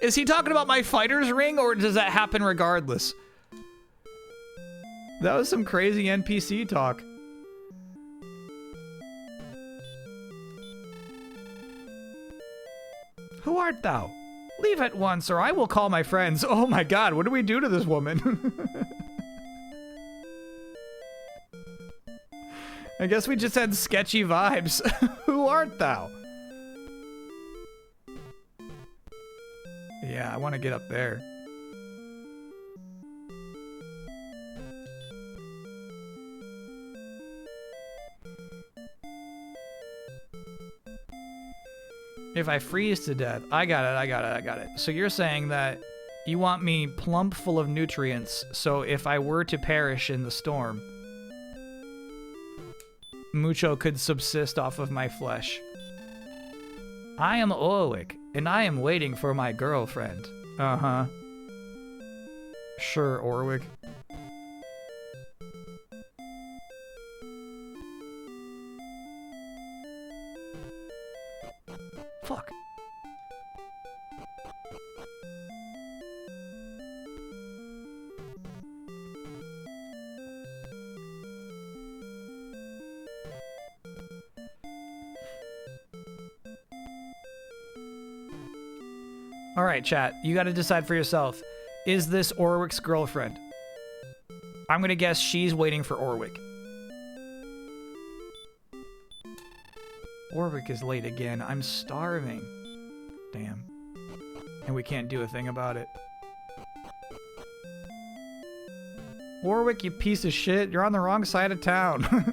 Is he talking about my fighter's ring, or does that happen regardless? That was some crazy NPC talk. Who art thou? Leave at once, or I will call my friends. Oh my god, what do we do to this woman? I guess we just had sketchy vibes. Who art thou? Yeah, I want to get up there. If I freeze to death, I got it. So you're saying that you want me plump full of nutrients, so if I were to perish in the storm, Mucho could subsist off of my flesh. I am Orwick, and I am waiting for my girlfriend. Uh-huh. Sure, Orwick. Fuck. All right, chat. You got to decide for yourself. Is this Orwick's girlfriend? I'm going to guess she's waiting for Orwick. Orwick is late again. I'm starving. Damn. And we can't do a thing about it. Warwick, you piece of shit. You're on the wrong side of town.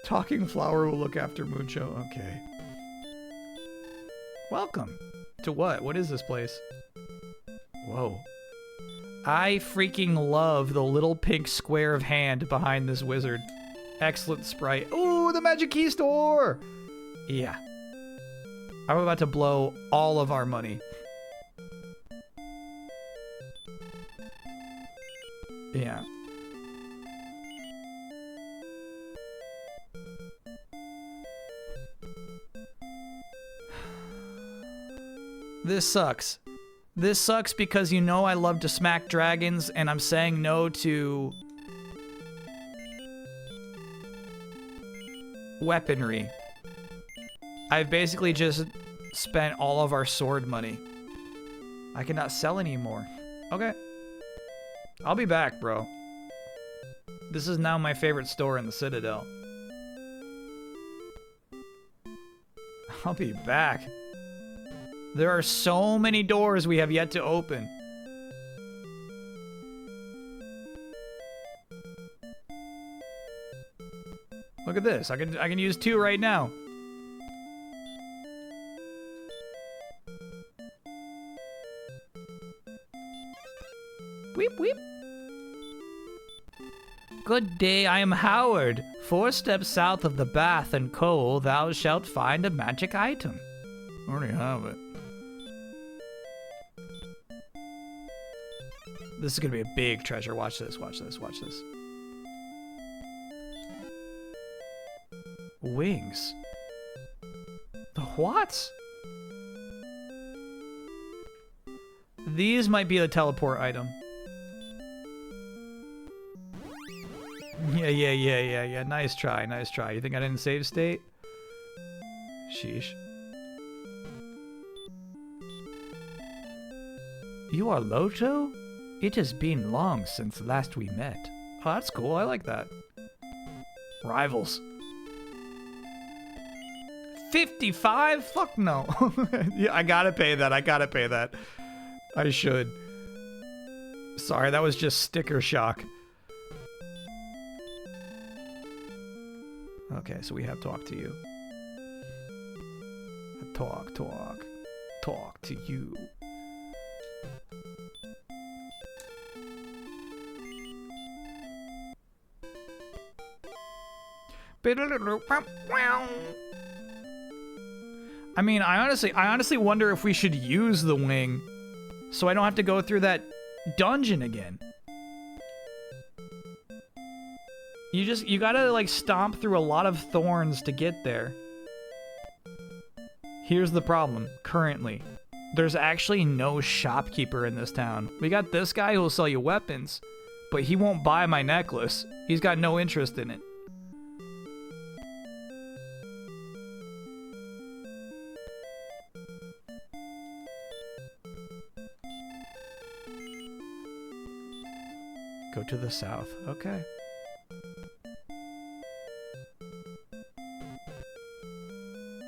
Talking Flower will look after Mucho. Okay. Welcome. To what? What is this place? Whoa. I freaking love the little pink square of hand behind this wizard. Excellent sprite. Ooh, the Magic Key store! Yeah. I'm about to blow all of our money. Yeah. This sucks. This sucks because you know I love to smack dragons and I'm saying no to weaponry. I've basically just spent all of our sword money. I cannot sell anymore. Okay. I'll be back, bro. This is now my favorite store in the Citadel. I'll be back. There are so many doors we have yet to open. Look at this. I can use 2 right now. Weep, weep. Good day, I am Howard. 4 steps south of the Bath and Coal, thou shalt find a magic item. I already have it. This is gonna be a big treasure. Watch this, watch this, watch this. Wings. The what? These might be the teleport item. Yeah. Nice try, nice try. You think I didn't save state? Sheesh. You are Loto? It has been long since last we met. Oh, that's cool. I like that. Rivals. 55? Fuck no. Yeah, I gotta pay that. I gotta pay that. I should. Sorry, that was just sticker shock. Okay, so we have talk to you. Talk to you. I mean, I honestly wonder if we should use the wing so I don't have to go through that dungeon again. You gotta like stomp through a lot of thorns to get there. Here's the problem, currently. There's actually no shopkeeper in this town. We got this guy who will sell you weapons, but he won't buy my necklace. He's got no interest in it. Go to the south. Okay.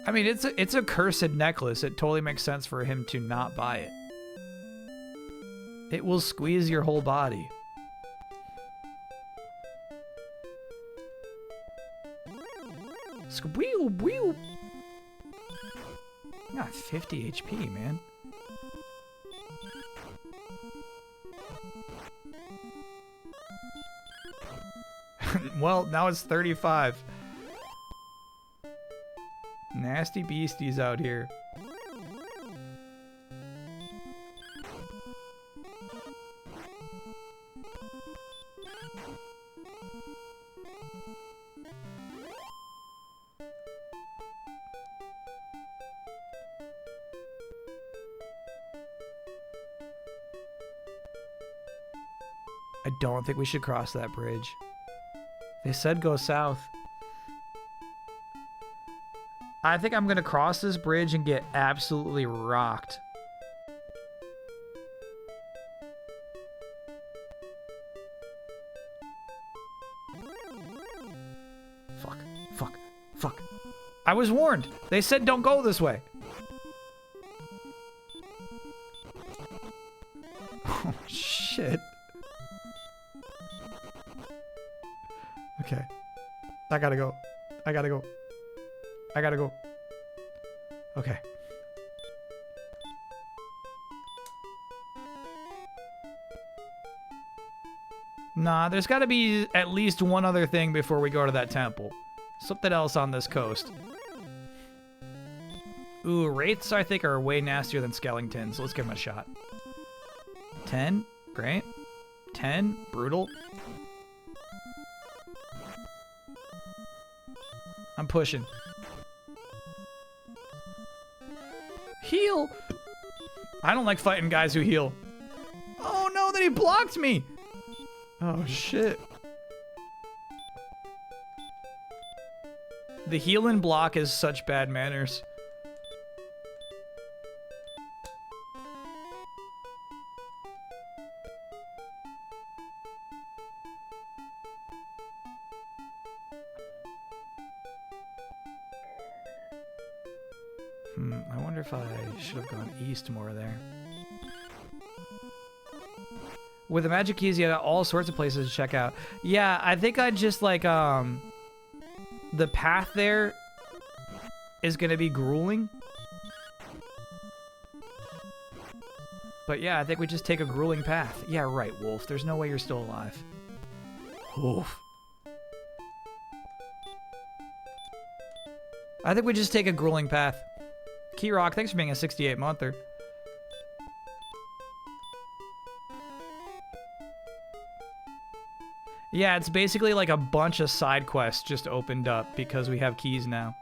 I mean, it's a cursed necklace. It totally makes sense for him to not buy it. It will squeeze your whole body. Squeal, wheel. I got 50 HP, man. Well, now it's 35. Nasty beasties out here. I don't think we should cross that bridge. They said go south. I think I'm gonna cross this bridge and get absolutely rocked. Fuck, fuck, fuck. I was warned. They said don't go this way. Oh, shit. Okay. I gotta go. I gotta go. I gotta go. Okay. Nah, there's gotta be at least one other thing before we go to that temple. Something else on this coast. Ooh, wraiths I think are way nastier than skeletons. Let's give them a shot. 10, great. 10, brutal. I'm pushing. Heal! I don't like fighting guys who heal. Oh no, that he blocked me! Oh shit. The heal and block is such bad manners. I wonder if I should have gone east more there. With the magic keys, you got all sorts of places to check out. Yeah, I think I'd just like, the path there is gonna be grueling. But yeah, I think we just take a grueling path. Yeah, right, Wolf. There's no way you're still alive. Wolf. I think we just take a grueling path. Key Rock, thanks for being a 68-monther. Yeah, it's basically like a bunch of side quests just opened up because we have keys now.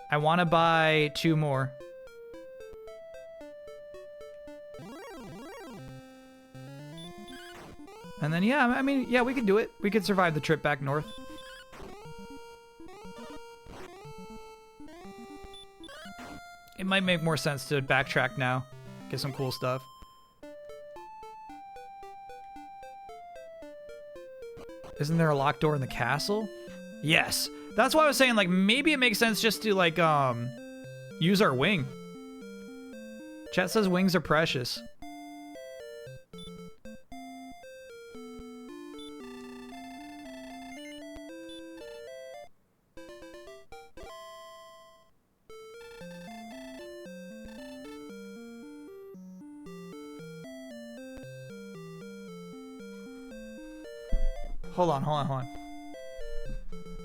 I want to buy 2 more. And then, yeah, I mean, yeah, we could do it. We could survive the trip back north. It might make more sense to backtrack now. Get some cool stuff. Isn't there a locked door in the castle? Yes. That's why I was saying, like, maybe it makes sense just to, like, use our wing. Chat says wings are precious. Hold on.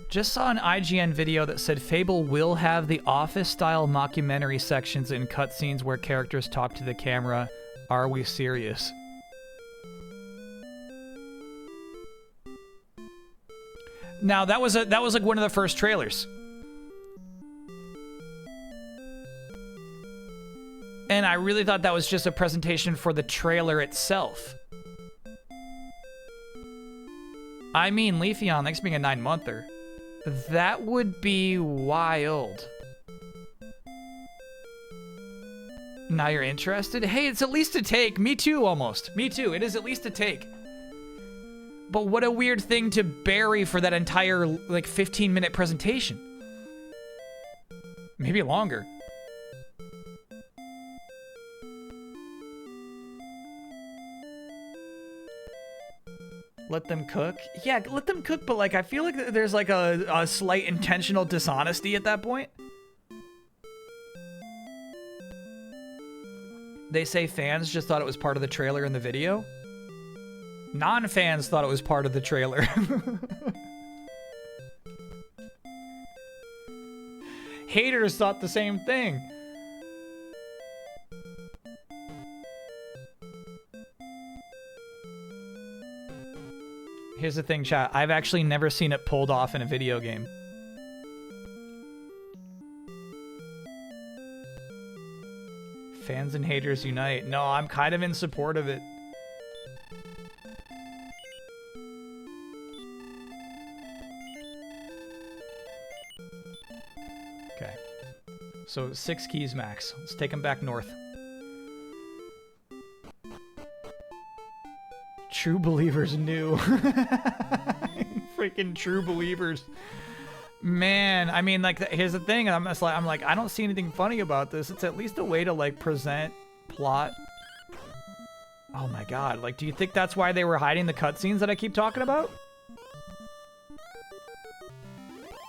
Just saw an IGN video that said Fable will have the Office-style mockumentary sections in cutscenes where characters talk to the camera. Are we serious? Now that was like one of the first trailers. And I really thought that was just a presentation for the trailer itself. I mean, Leafeon, thanks for being a 9-monther. That would be wild. Now you're interested? Hey, it's at least a take. Me too, almost. Me too. It is at least a take. But what a weird thing to bury for that entire, like, 15-minute presentation. Maybe longer. Let them cook? Yeah, let them cook, but, like, I feel like there's, like, a slight intentional dishonesty at that point. They say fans just thought it was part of the trailer and the video. Non-fans thought it was part of the trailer. Haters thought the same thing. Here's the thing, chat. I've actually never seen it pulled off in a video game. Fans and haters unite. No, I'm kind of in support of it. Okay. So 6 keys max. Let's take them back north. True Believers new. Freaking True Believers. Man, I mean, like, here's the thing. I'm like, I don't see anything funny about this. It's at least a way to, like, present plot. Oh my god. Like, do you think that's why they were hiding the cutscenes that I keep talking about?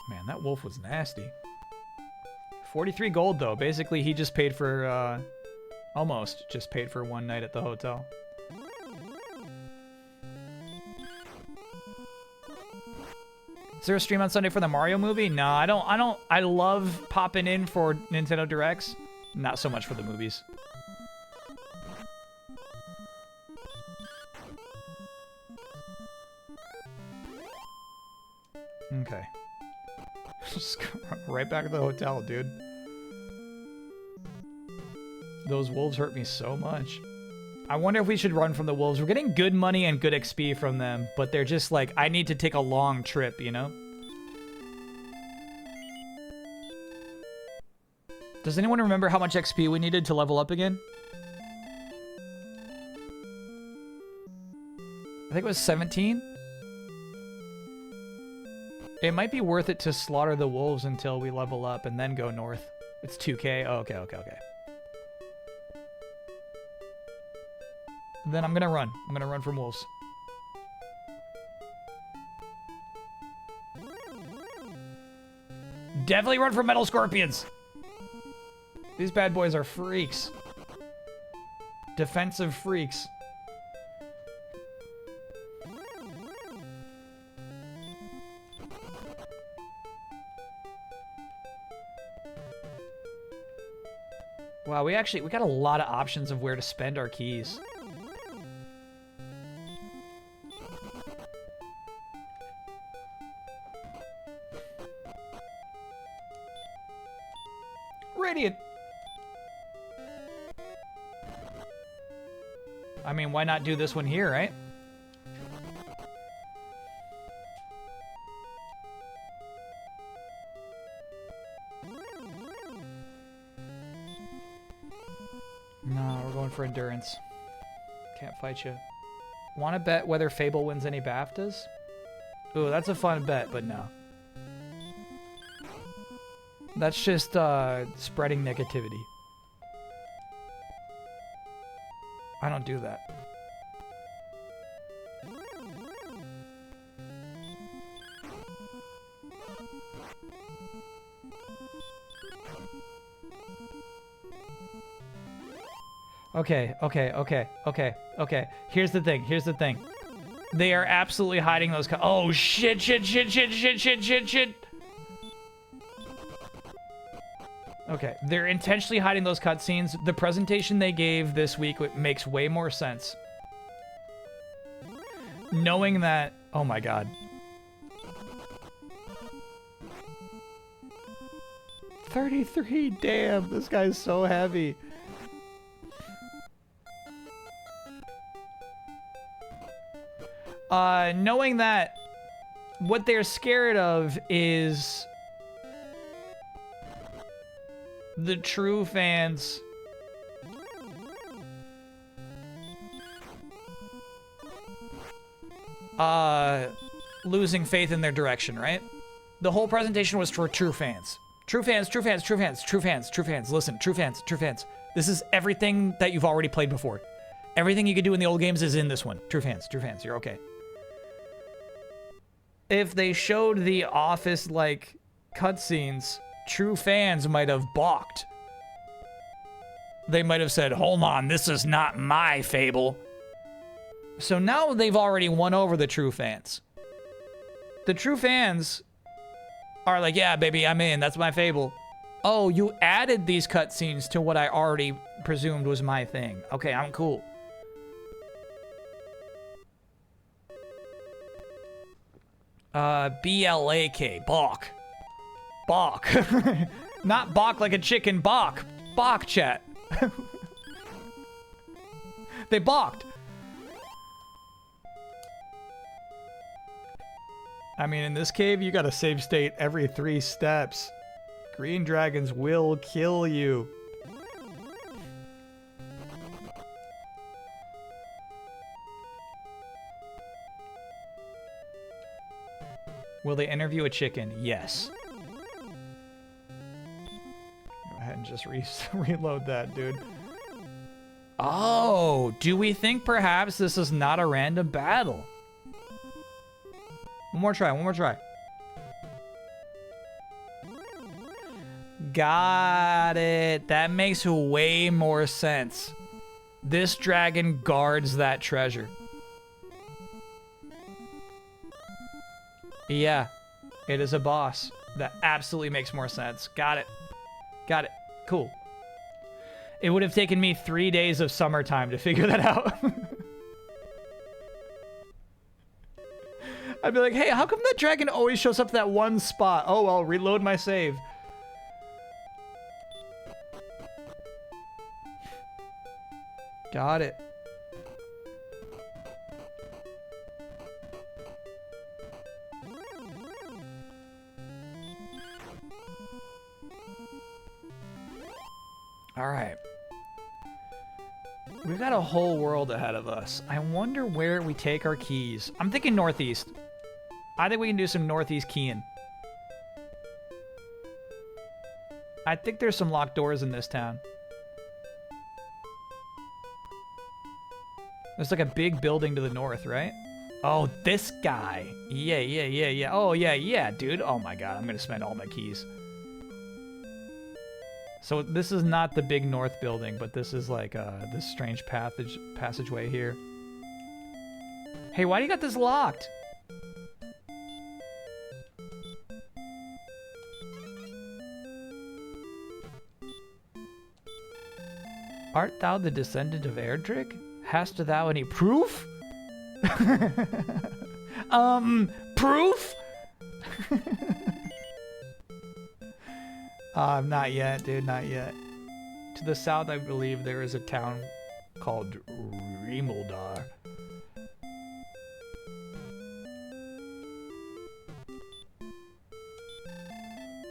Man, that wolf was nasty. 43 gold, though. Basically, he just paid for, almost just paid for one night at the hotel. Is there a stream on Sunday for the Mario movie? No, I don't. I love popping in for Nintendo Directs. Not so much for the movies. Okay. Just go right back to the hotel, dude. Those wolves hurt me so much. I wonder if we should run from the wolves. We're getting good money and good XP from them, but they're just like, I need to take a long trip, you know? Does anyone remember how much XP we needed to level up again? I think it was 17? It might be worth it to slaughter the wolves until we level up and then go north. It's 2k. Oh, okay. Then I'm gonna run. I'm gonna run from wolves. Definitely run from metal scorpions. These bad boys are freaks. Defensive freaks. Wow, we got a lot of options of where to spend our keys. Radiant. I mean, why not do this one here, right? No, we're going for endurance. Can't fight you. Want to bet whether Fable wins any BAFTAs? Ooh, that's a fun bet, but no. That's just spreading negativity. I don't do that. Okay. Here's the thing. They are absolutely hiding those. Oh shit. Okay, they're intentionally hiding those cutscenes. The presentation they gave this week makes way more sense. Knowing that, oh my god. 33, damn, this guy's so heavy. Knowing that what they're scared of is the true fans losing faith in their direction, right? The whole presentation was for true fans. True fans. Listen, true fans. This is everything that you've already played before. Everything you could do in the old games is in this one. True fans, you're okay. If they showed the Office-like cutscenes, true fans might have balked. They might have said, hold on, this is not my Fable. So now they've already won over the true fans. The true fans are like, yeah, baby, I'm in. That's my Fable. Oh, you added these cutscenes to what I already presumed was my thing. Okay, I'm cool. B-L-A-K, balk. Balk. Not balk like a chicken, balk. Balk, chat. They balked. I mean, in this cave, you gotta save state every 3 steps. Green dragons will kill you. Will they interview a chicken? Yes. Go ahead and just reload that, dude. Oh, do we think perhaps this is not a random battle? One more try, one more try. Got it. That makes way more sense. This dragon guards that treasure. Yeah, it is a boss. That absolutely makes more sense. Got it. Got it. Cool. It would have taken me 3 days of summertime to figure that out. I'd be like, hey, how come that dragon always shows up to that one spot? Oh, well, reload my save. Got it. All right. We've got a whole world ahead of us. I wonder where we take our keys. I'm thinking northeast. I think we can do some northeast keying. I think there's some locked doors in this town. There's like a big building to the north, right? Oh, this guy. Yeah. Oh, yeah, dude. Oh my god, I'm gonna spend all my keys. So this is not the big north building, but this is like this strange passageway here. Hey, why do you got this locked? Art thou the descendant of Erdrick? Hast thou any proof? Proof? Not yet, dude, not yet. To the south, I believe there is a town called Rimuldar.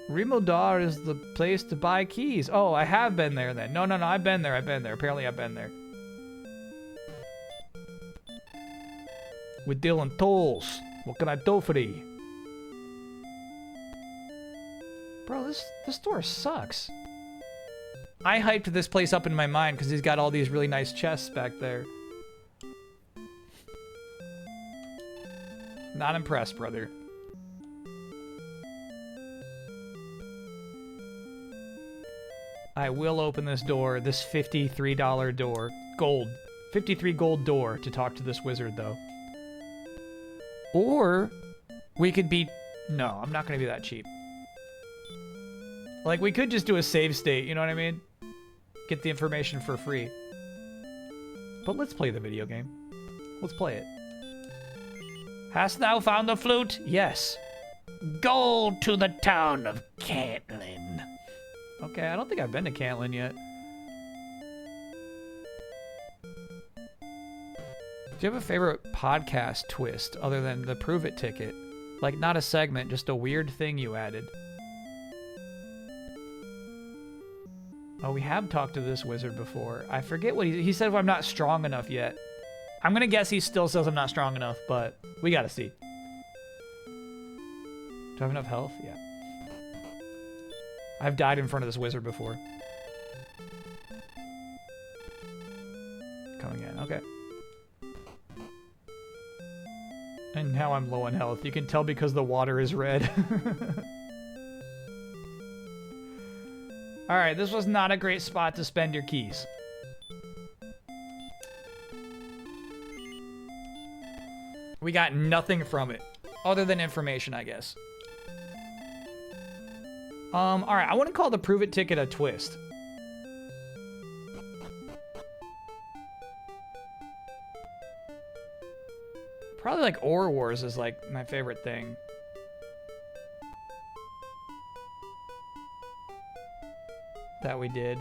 Rimuldar is the place to buy keys. Oh, I have been there then. No, I've been there. Apparently I've been there. With Dylan tolls. What can I do for thee? Bro, this store sucks. I hyped this place up in my mind because he's got all these really nice chests back there. Not impressed, brother. I will open this door, this $53 door. Gold. 53 gold door to talk to this wizard, though. Or we could be... No, I'm not going to be that cheap. Like, we could just do a save state, you know what I mean? Get the information for free. But let's play the video game. Let's play it. Hast thou found the flute? Yes. Go to the town of Cantlin. Okay, I don't think I've been to Cantlin yet. Do you have a favorite podcast twist other than the Prove It ticket? Like, not a segment, just a weird thing you added. Oh, we have talked to this wizard before. I forget what he said. If I'm not strong enough yet. I'm gonna guess he still says I'm not strong enough, but we gotta see. Do I have enough health? Yeah. I've died in front of this wizard before. Coming in, okay. And now I'm low on health. You can tell because the water is red. Alright, this was not a great spot to spend your keys. We got nothing from it. Other than information, I guess. Alright, I want to call the Prove It ticket a twist. Probably like Ore Wars is like my favorite thing. That we did.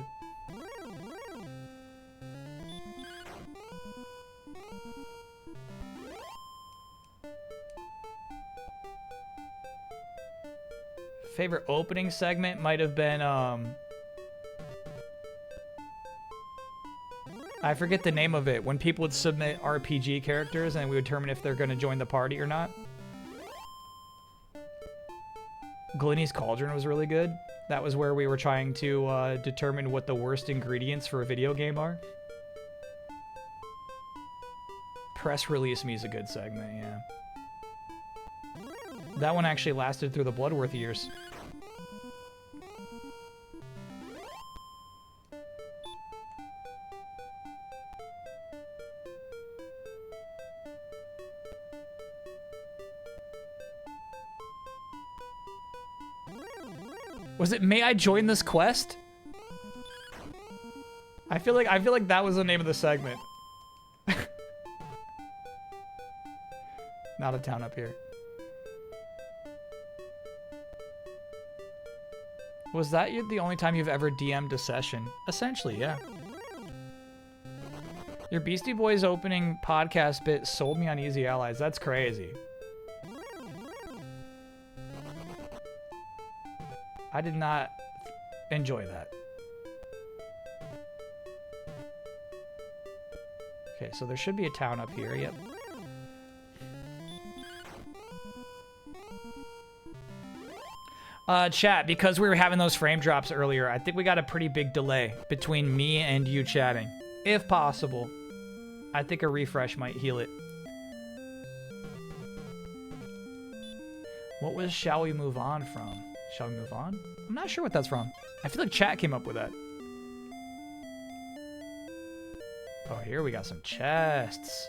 Favorite opening segment might have been, I forget the name of it, when people would submit RPG characters and we would determine if they're going to join the party or not. Glinny's Cauldron was really good. That was where we were trying to determine what the worst ingredients for a video game are. Press Release Me is a good segment, yeah. That one actually lasted through the Bloodworth years. Was it May I Join This Quest? I feel like that was the name of the segment. Not a town up here. Was that the only time you've ever DM'd a session? Essentially, yeah. Your Beastie Boys opening podcast bit sold me on Easy Allies. That's crazy. I did not enjoy that. Okay, so there should be a town up here. Yep. Chat, because we were having those frame drops earlier, I think we got a pretty big delay between me and you chatting. If possible. I think a refresh might heal it. What was Shall We Move On from? Shall We Move On? I'm not sure what that's from. I feel like chat came up with that. Oh, here we got some chests.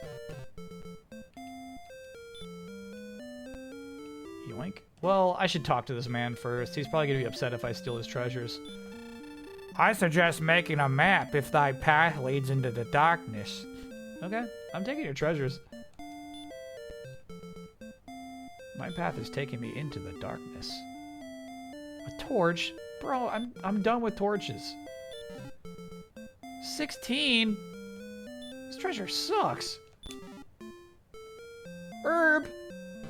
Yoink. Well, I should talk to this man first. He's probably going to be upset if I steal his treasures. I suggest making a map if thy path leads into the darkness. Okay, I'm taking your treasures. My path is taking me into the darkness. A torch? Bro, I'm done with torches. 16? This treasure sucks. Herb?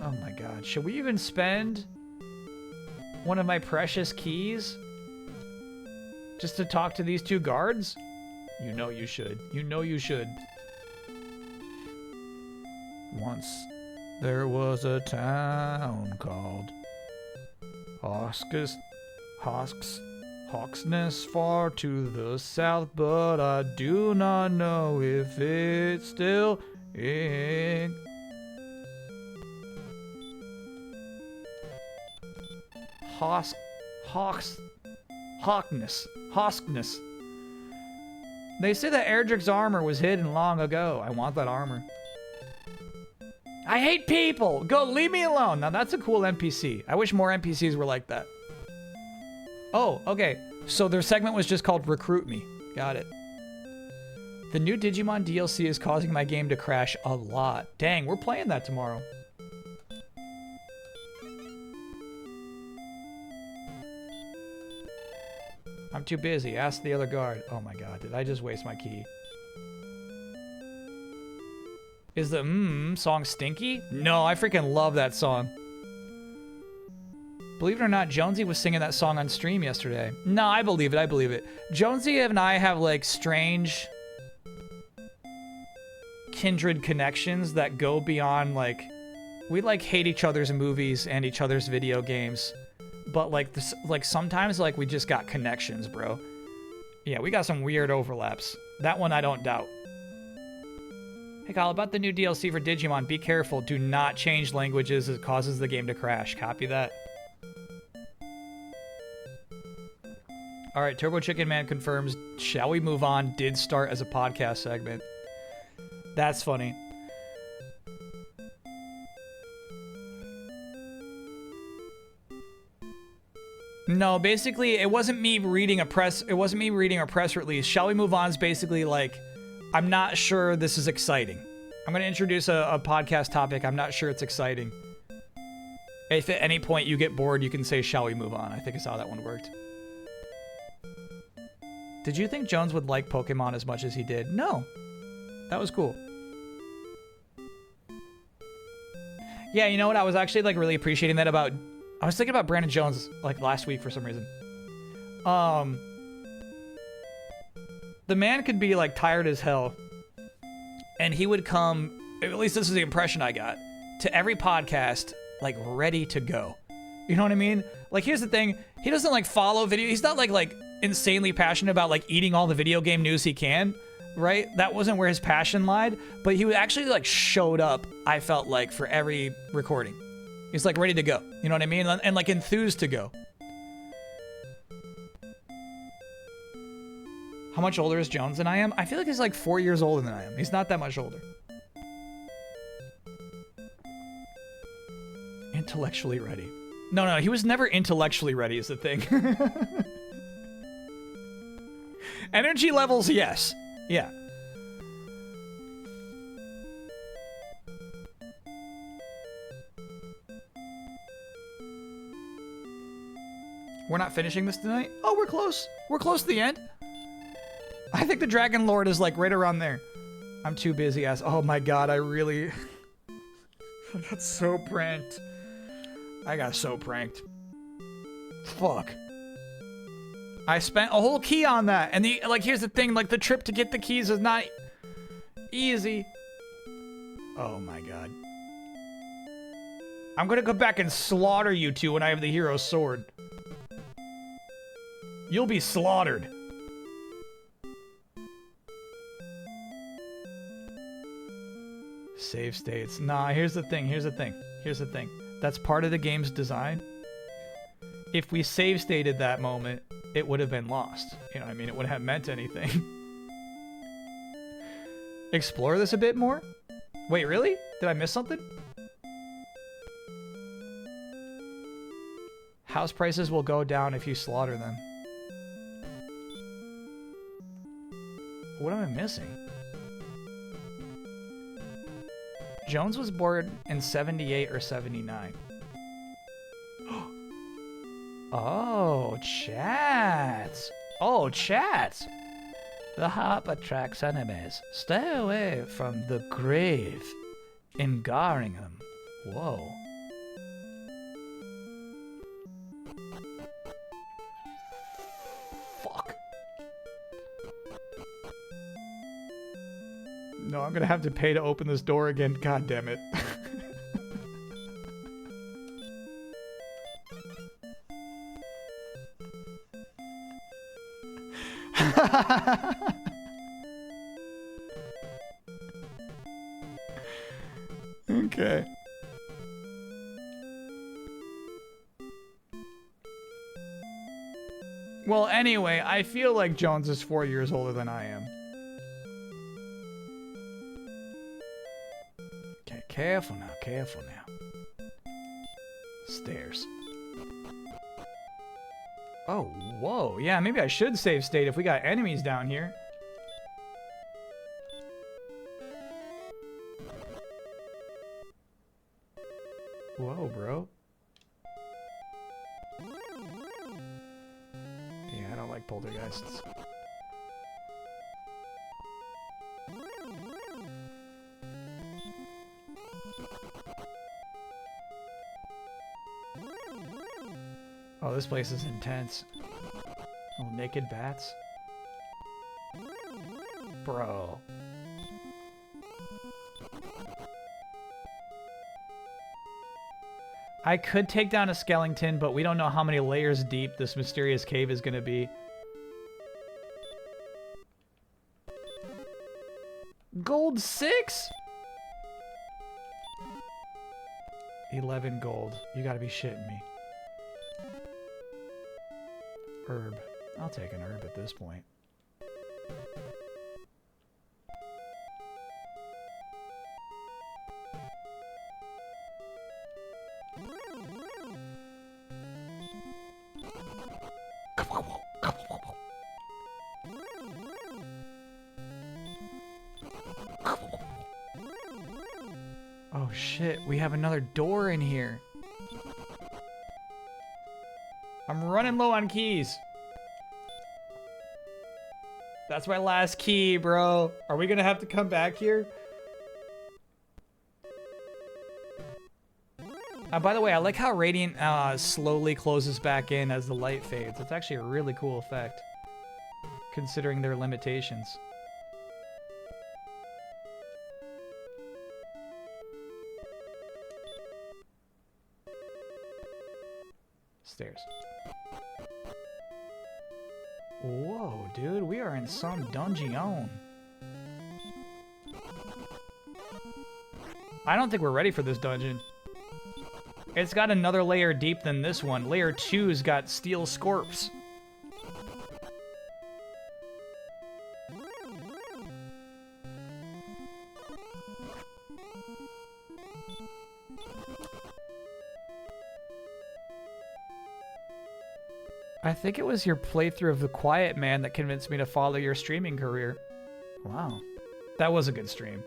Oh my god, should we even spend one of my precious keys just to talk to these two guards? You know you should. You know you should. Once there was a town called Hawksness, far to the south, but I do not know if it's still in. Hawksness. They say that Erdrick's armor was hidden long ago. I want that armor. I hate people! Go, leave me alone! Now that's a cool NPC. I wish more NPCs were like that. Oh, okay. So their segment was just called Recruit Me. Got it. The new Digimon DLC is causing my game to crash a lot. Dang, we're playing that tomorrow. I'm too busy. Ask the other guard. Oh my god, did I just waste my key? Is the song stinky? No, I freaking love that song. Believe it or not, Jonesy was singing that song on stream yesterday. No, I believe it. I believe it. Jonesy and I have like strange kindred connections that go beyond like we like hate each other's movies and each other's video games, but like this, like sometimes like we just got connections, bro. Yeah, we got some weird overlaps. That one I don't doubt. Hey Kyle, about the new DLC for Digimon, be careful. Do not change languages. It causes the game to crash. Copy that. Alright, Turbo Chicken Man confirms Shall We Move On did start as a podcast segment. That's funny. No, basically, it wasn't me reading a press release. Shall We Move On is basically like, I'm not sure this is exciting. I'm going to introduce a podcast topic. I'm not sure it's exciting. If at any point you get bored, you can say, shall we move on? I think is how that one worked. Did you think Jones would like Pokemon as much as he did? No. That was cool. Yeah, you know what? I was actually like really appreciating that about I was thinking about Brandon Jones like last week for some reason. The man could be like tired as hell, and he would come, at least this is the impression I got, to every podcast like ready to go. You know what I mean? Like, here's the thing, he doesn't like follow video. He's not like insanely passionate about like eating all the video game news he can, right? That wasn't where his passion lied, but he would actually like showed up, I felt like, for every recording. He's like ready to go. You know what I mean? And like enthused to go. How much older is Jones than I am? I feel like he's like 4 years older than I am. He's not that much older. Intellectually ready. No, he was never intellectually ready is the thing. Energy levels, yes. Yeah. We're not finishing this tonight? Oh, we're close. We're close to the end. I think the Dragon Lord is like right around there. I'm too busy as. Oh my god, I really. I got so pranked. I got so pranked. Fuck. I spent a whole key on that. And here's the thing, like the trip to get the keys is not easy. Oh my god. I'm gonna go back and slaughter you two when I have the hero sword. You'll be slaughtered. Save states. Nah, here's the thing. That's part of the game's design. If we save stated that moment, it would have been lost. You know what I mean? It wouldn't have meant anything. Explore this a bit more? Wait, really? Did I miss something? House prices will go down if you slaughter them. What am I missing? Jones was born in 78 or 79. Oh, chat. Oh, chat. The harp attracts enemies. Stay away from the grave in Garringham. Whoa. Fuck. No, I'm gonna have to pay to open this door again. God damn it. Okay. Well, anyway, I feel like Jones is 4 years older than I am. Okay, careful now, careful now. Stairs. Oh, whoa. Yeah, maybe I should save state if we got enemies down here. Whoa, bro. Yeah, I don't like poltergeists. Oh, this place is intense. Oh, naked bats. Bro. I could take down a skeleton, but we don't know how many layers deep this mysterious cave is gonna be. Gold 6? 11 gold. You gotta be shitting me. Herb. I'll take an herb at this point. Oh shit, we have another door in here. I'm running low on keys. That's my last key, bro. Are we gonna have to come back here? By the way, I like how Radiant slowly closes back in as the light fades. It's actually a really cool effect, considering their limitations. Stairs. Whoa, dude, we are in some dungeon. I don't think we're ready for this dungeon. It's got another layer deep than this one. Layer 2's got steel scorps. I think it was your playthrough of The Quiet Man that convinced me to follow your streaming career. Wow. That was a good stream.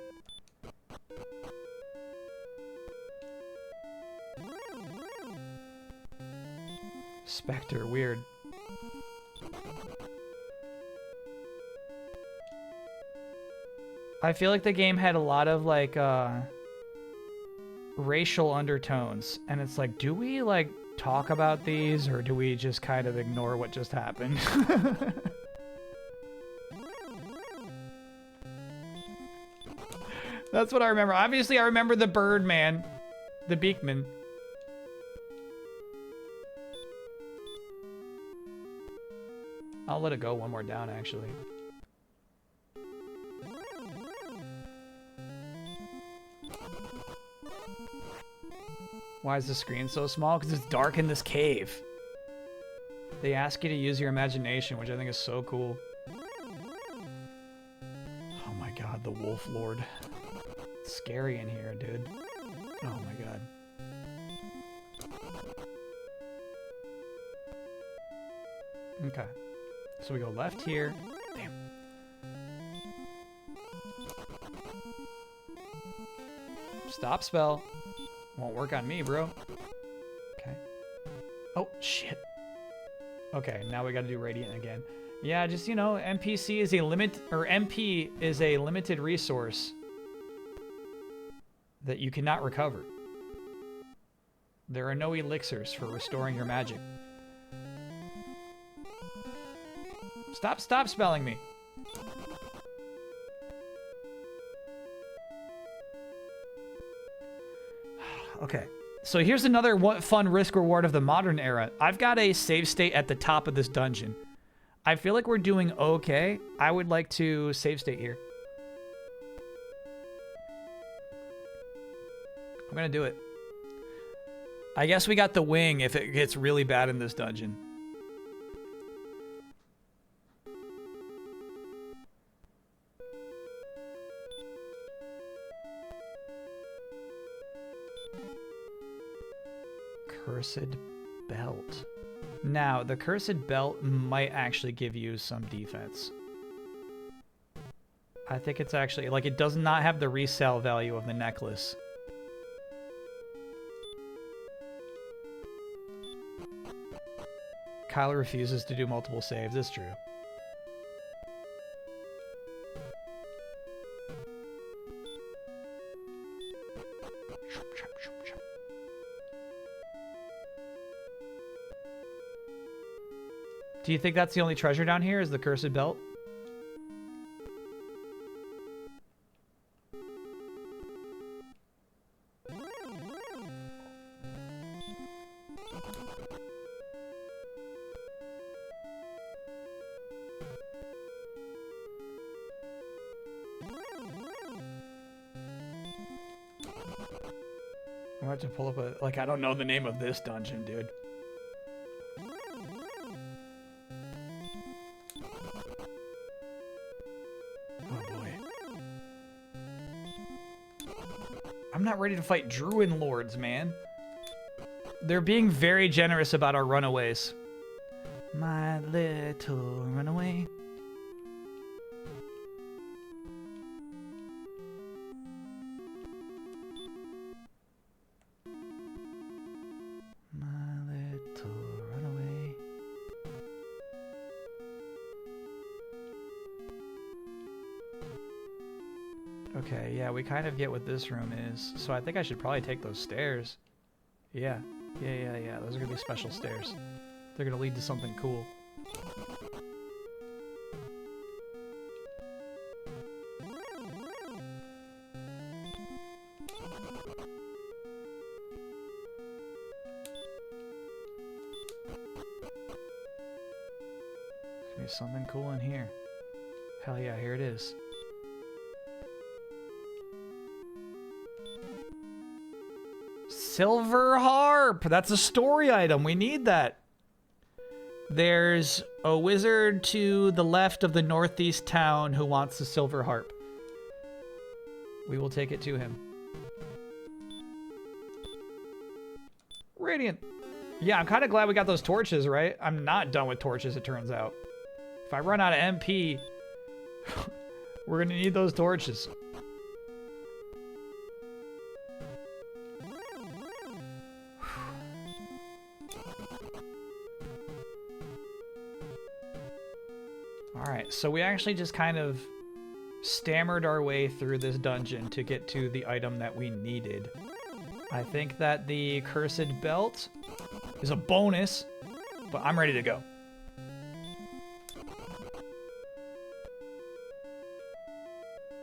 Spectre, weird. I feel like the game had a lot of like racial undertones, and it's like, do we like talk about these, or do we just kind of ignore what just happened? That's what I remember. Obviously, I remember the Birdman, the Beakman. I'll let it go one more down, actually. Why is the screen so small? Because it's dark in this cave. They ask you to use your imagination, which I think is so cool. Oh my god, the Wolf Lord. It's scary in here, dude. Oh my god. Okay. So we go left here. Damn. Stop spell. Won't work on me, bro. Okay. Oh, shit. Okay, now we gotta do Radiant again. Yeah, just, you know, NPC is a MP is a limited resource that you cannot recover. There are no elixirs for restoring your magic. Stop spelling me. Okay, so here's another fun risk reward of the modern era. I've got a save state at the top of this dungeon. I feel like we're doing okay. I would like to save state here. I'm gonna do it. I guess we got the wing if it gets really bad in this dungeon. Cursed Belt. Now, the Cursed Belt might actually give you some defense. I think it's actually, like, it does not have the resale value of the necklace. Kyle refuses to do multiple saves, it's true. Do you think that's the only treasure down here, is the Cursed Belt? I'm about to pull up a, like, I don't know the name of this dungeon, dude. I'm not ready to fight Druid Lords, man. They're being very generous about our runaways. My little runaway. My little runaway. Okay, yeah, we kind of get what this room is, so I think I should probably take those stairs. Yeah. Yeah. Those are gonna be special stairs. They're gonna lead to something cool. There's something cool in here. Hell yeah, here it is. Silver harp! That's a story item. We need that. There's a wizard to the left of the northeast town who wants the silver harp. We will take it to him. Radiant. Yeah, I'm kind of glad we got those torches, right? I'm not done with torches, it turns out. If I run out of MP, we're going to need those torches. Alright, so we actually just kind of stammered our way through this dungeon to get to the item that we needed. I think that the Cursed Belt is a bonus, but I'm ready to go.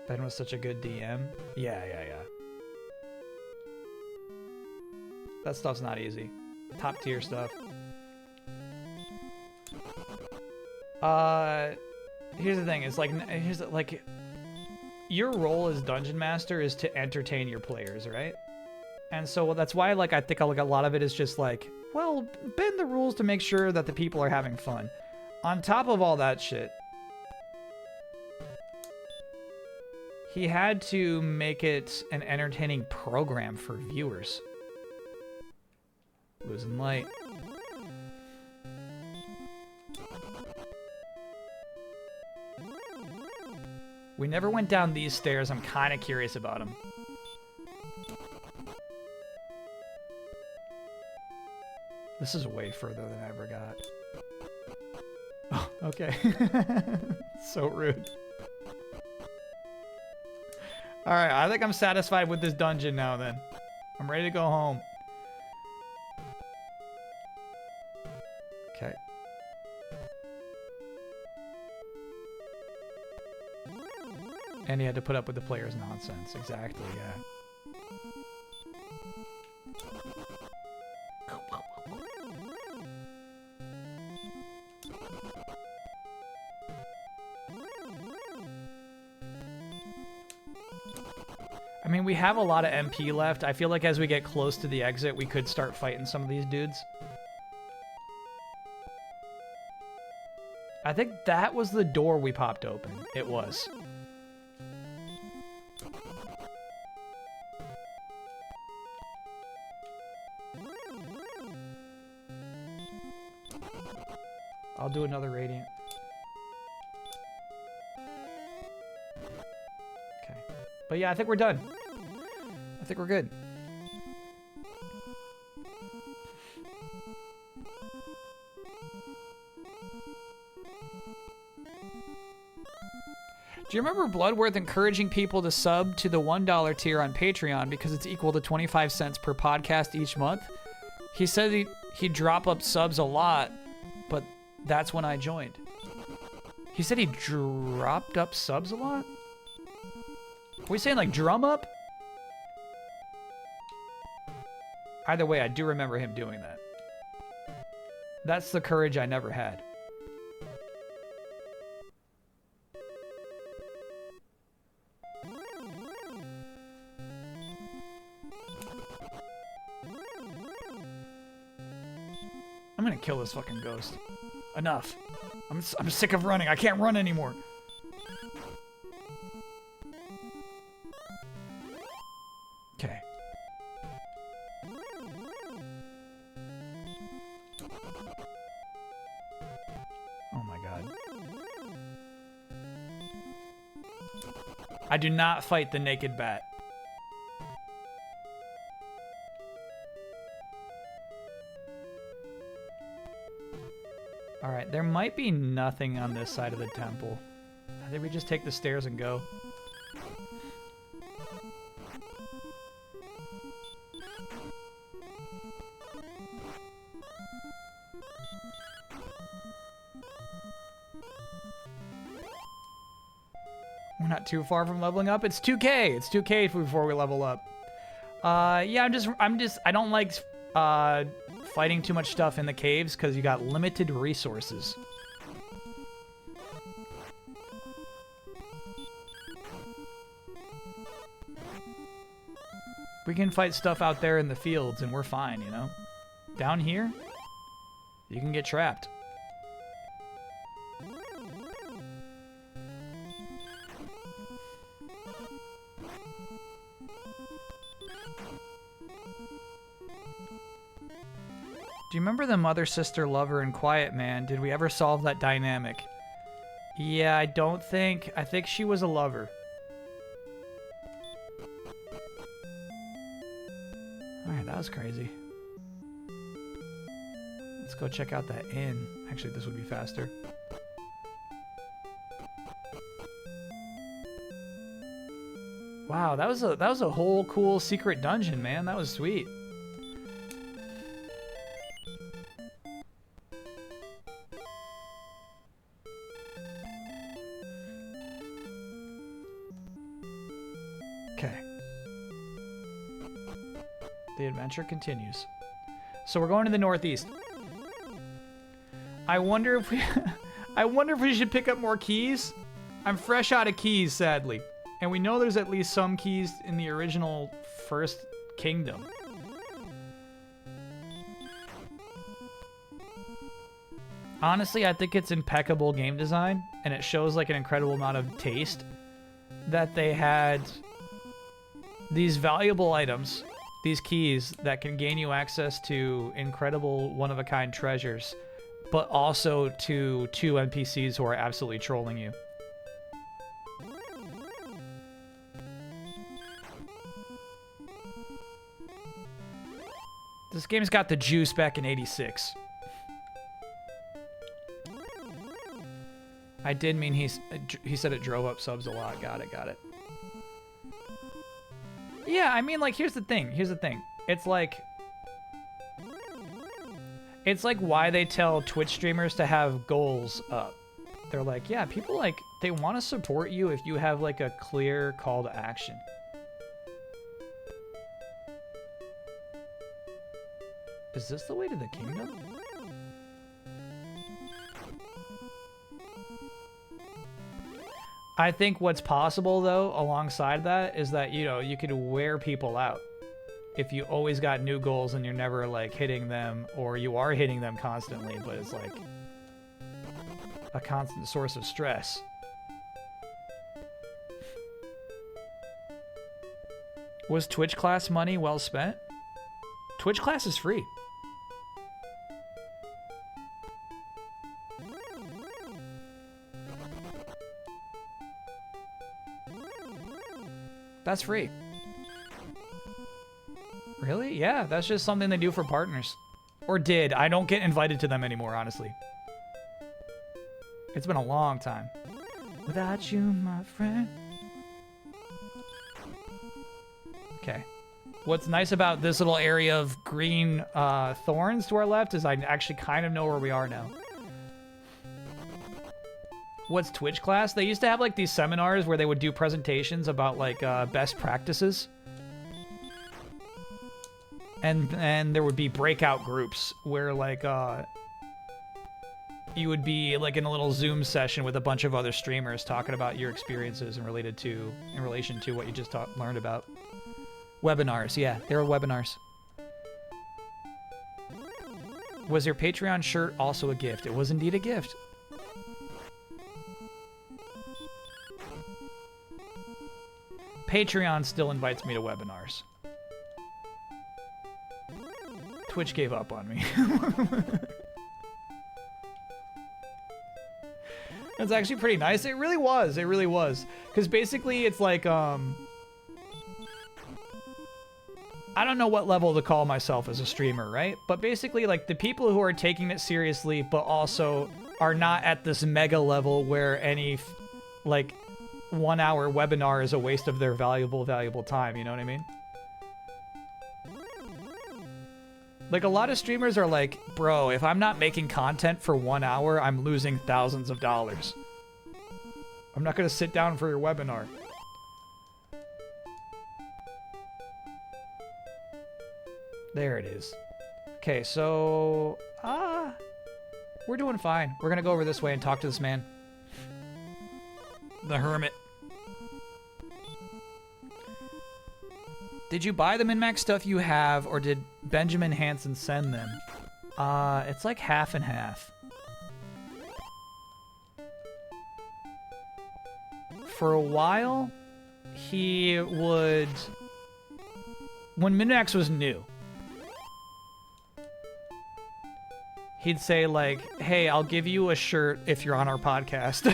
Ben was such a good DM. Yeah. That stuff's not easy. Top tier stuff. Here's the thing. It's like, your role as Dungeon Master is to entertain your players, right? And so that's why, like, I think a lot of it is just like, well, bend the rules to make sure that the people are having fun. On top of all that shit, he had to make it an entertaining program for viewers. Losing light. We never went down these stairs. I'm kind of curious about them. This is way further than I ever got. Oh, okay. So rude. Alright, I think I'm satisfied with this dungeon now then. I'm ready to go home. Okay. And he had to put up with the player's nonsense. Exactly, yeah. I mean, we have a lot of MP left. I feel like as we get close to the exit, we could start fighting some of these dudes. I think that was the door we popped open. It was. I'll do another Radiant. Okay. But yeah, I think we're done. I think we're good. Do you remember Bloodworth encouraging people to sub to the $1 tier on Patreon because it's equal to 25 cents per podcast each month? He said he'd drop up subs a lot, but that's when I joined. He said he dropped up subs a lot? Are we saying like drum up? Either way, I do remember him doing that. That's the courage I never had. I'm gonna kill this fucking ghost. Enough. I'm sick of running. I can't run anymore. Okay. Oh my god. I do not fight the naked bat. Alright, there might be nothing on this side of the temple. I think we just take the stairs and go. We're not too far from leveling up. It's 2K. It's 2K before we level up. Yeah, I don't like fighting too much stuff in the caves because you got limited resources. We can fight stuff out there in the fields and we're fine, you know? Down here, you can get trapped. Do you remember the mother, sister, lover, and quiet man? Did we ever solve that dynamic? Yeah, I think she was a lover. Alright, that was crazy. Let's go check out that inn. Actually, this would be faster. Wow, that was a whole cool secret dungeon, man. That was sweet. Okay. The adventure continues. So we're going to the northeast. I wonder if we should pick up more keys. I'm fresh out of keys, sadly. And we know there's at least some keys in the original first kingdom. Honestly, I think it's impeccable game design, and it shows like an incredible amount of taste that they had these valuable items, these keys that can gain you access to incredible one-of-a-kind treasures, but also to 2 NPCs who are absolutely trolling you. This game's got the juice back in '86. I did mean he said it drove up subs a lot. Got it. Yeah, I mean, like, here's the thing. It's like why they tell Twitch streamers to have goals up. They're like, yeah, people, like, they want to support you if you have, like, a clear call to action. Is this the way to the kingdom? I think what's possible, though, alongside that, is that, you know, you could wear people out. If you always got new goals and you're never, like, hitting them, or you are hitting them constantly, but it's, like, a constant source of stress. Was Twitch class money well spent? Twitch class is free. That's free. Really? Yeah, that's just something they do for partners. Or did. I don't get invited to them anymore, honestly. It's been a long time. Without you, my friend. Okay. What's nice about this little area of green thorns to our left is I actually kind of know where we are now. What's Twitch class? They used to have like these seminars where they would do presentations about like best practices. And there would be breakout groups where like you would be like in a little Zoom session with a bunch of other streamers talking about your experiences in relation to what you just learned about. Webinars, yeah, they were webinars. Was your Patreon shirt also a gift? It was indeed a gift. Patreon still invites me to webinars. Twitch gave up on me. That's actually pretty nice. It really was. It really was. Because basically it's like, I don't know what level to call myself as a streamer, right? But basically, like, the people who are taking it seriously, but also are not at this mega level where any, like, 1 hour webinar is a waste of their valuable time, you know what I mean? Like, a lot of streamers are like, bro, if I'm not making content for 1 hour, I'm losing thousands of dollars. I'm not gonna sit down for your webinar. There it is. Okay, so we're doing fine. We're gonna go over this way and talk to this man. The hermit. Did you buy the min-max stuff you have, or did Benjamin Hansen send them? It's like half and half. For a while, he would... When min-max was new, he'd say like, hey, I'll give you a shirt if you're on our podcast.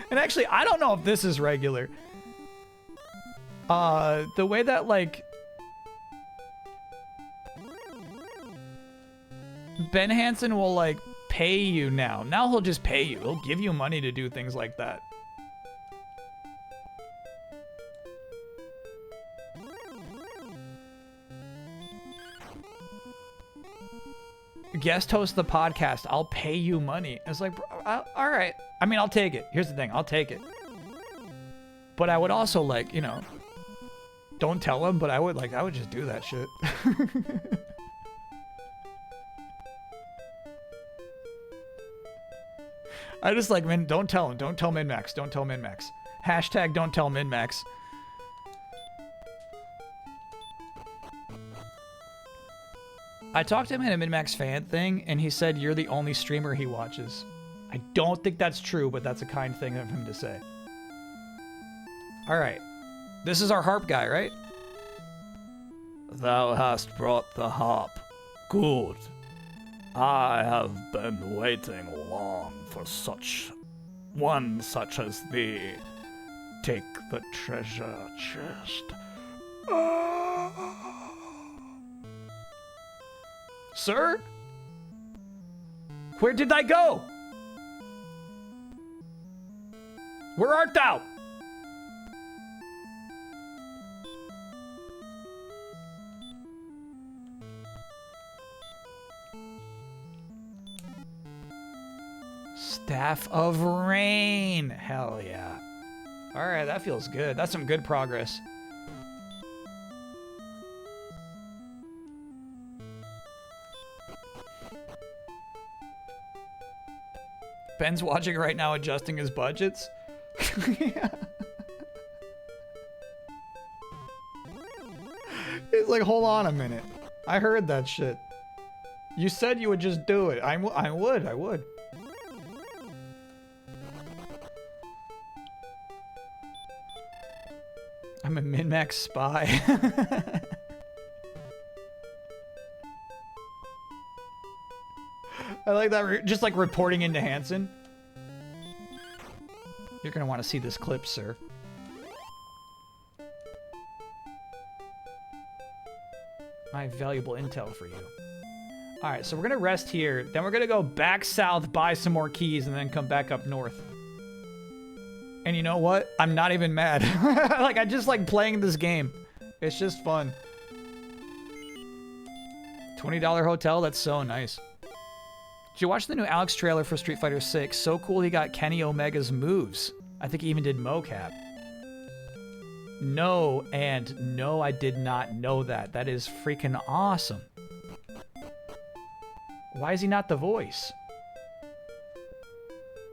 And actually, I don't know if this is regular. The way that, like, Ben Hansen will, like, pay you now. Now he'll just pay you. He'll give you money to do things like that. Guest host the podcast. I'll pay you money. It's like, bro, all right. I mean, I'll take it. Here's the thing. I'll take it. But I would also, like, you know, don't tell him, but I would just do that shit. I just like, man, don't tell him. Don't tell Min-Max. Don't tell Min-Max. Hashtag don't tell Min-Max. I talked to him in a Min-Max fan thing, and he said you're the only streamer he watches. I don't think that's true, but that's a kind thing of him to say. Alright. This is our harp guy, right? Thou hast brought the harp. Good. I have been waiting long for one such as thee. Take the treasure chest. Sir? Where did I go? Where art thou? Staff of Rain. Hell yeah. Alright, that feels good. That's some good progress. Ben's watching right now, adjusting his budgets. Yeah. He's like, hold on a minute. I heard that shit. You said you would just do it. I would. I'm a Min-Max spy. I like that. Just like reporting into Hansen. You're going to want to see this clip, sir. My valuable intel for you. Alright, so we're going to rest here. Then we're going to go back south, buy some more keys, and then come back up north. And you know what? I'm not even mad. Like, I just like playing this game. It's just fun. $20 hotel? That's so nice. Did you watch the new Alex trailer for Street Fighter 6? So cool he got Kenny Omega's moves. I think he even did mocap. No, and no, I did not know that. That is freaking awesome. Why is he not the voice?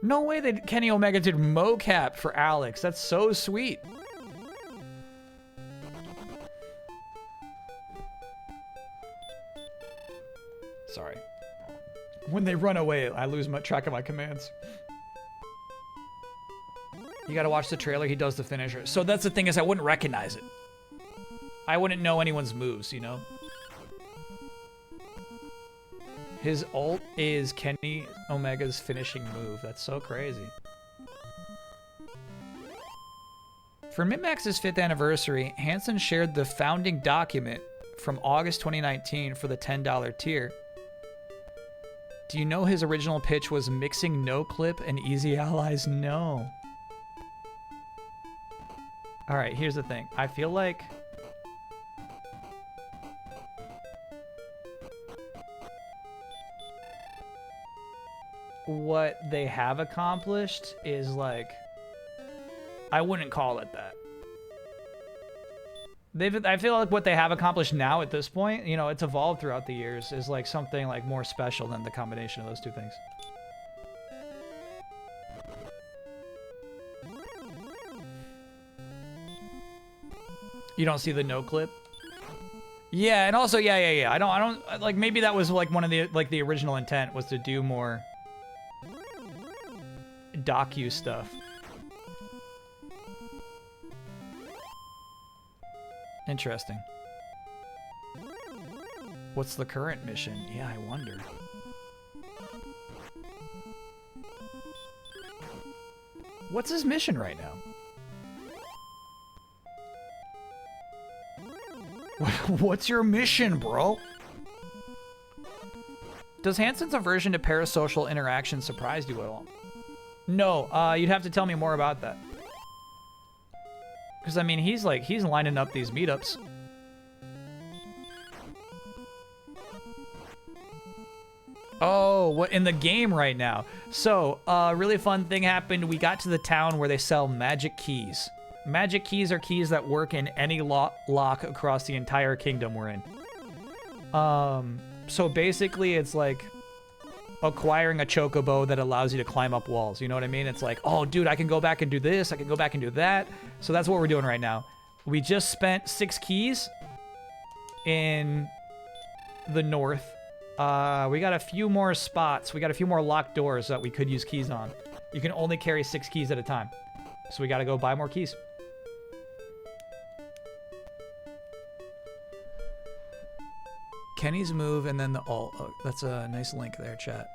No way that Kenny Omega did mocap for Alex. That's so sweet. Sorry. When they run away, I lose my track of my commands. You gotta watch the trailer. He does the finisher. So that's the thing, is I wouldn't recognize it. I wouldn't know anyone's moves, you know? His ult is Kenny Omega's finishing move. That's so crazy. For Min-Max's 5th anniversary, Hansen shared the founding document from August 2019 for the $10 tier. Do you know his original pitch was mixing no-clip and easy allies? No. Alright, here's the thing. I feel like... what they have accomplished is like, I wouldn't call it that. I feel like what they have accomplished now at this point, you know, it's evolved throughout the years, is like something like more special than the combination of those two things. You don't see the no clip? Yeah, and also, yeah. I don't, like, maybe that was like one of the, like, the original intent was to do more docu stuff. Interesting. What's the current mission? Yeah, I wonder. What's his mission right now? What's your mission, bro? Does Hansen's aversion to parasocial interaction surprise you at all? No, you'd have to tell me more about that. Because, I mean, he's lining up these meetups. Oh, what in the game right now? So, a really fun thing happened. We got to the town where they sell magic keys. Magic keys are keys that work in any lock across the entire kingdom we're in. So basically, it's like acquiring a chocobo that allows you to climb up walls. You know what I mean? It's like, oh, dude, I can go back and do this. I can go back and do that. So that's what we're doing right now. We just spent 6 keys in the north. We got a few more spots. We got a few more locked doors that we could use keys on. You can only carry 6 keys at a time. So we got to go buy more keys. Kenny's move and then the alt. Oh, that's a nice link there, chat.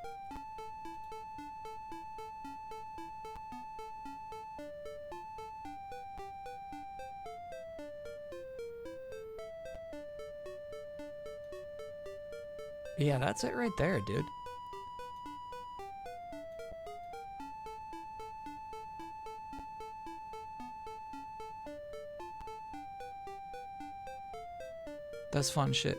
Yeah, that's it right there, dude. That's fun shit.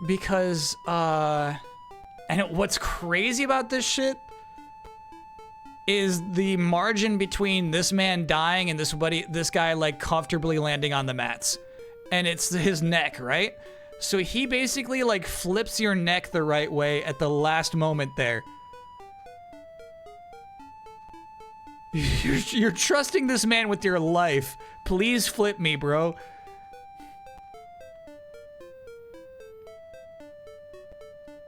Because, and what's crazy about this shit is the margin between this man dying and this guy like comfortably landing on the mats. And it's his neck, right? So he basically like flips your neck the right way at the last moment there. You're trusting this man with your life. Please flip me, bro.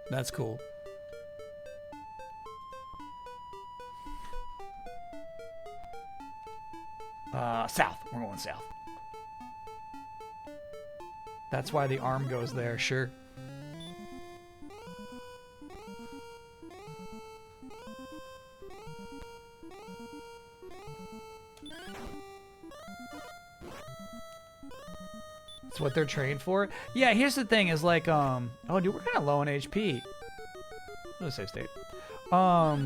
That's cool. South. We're going south. That's why the arm goes there, sure. That's what they're trained for. Yeah, here's the thing is like, oh dude, we're kind of low on HP. Let's save state. I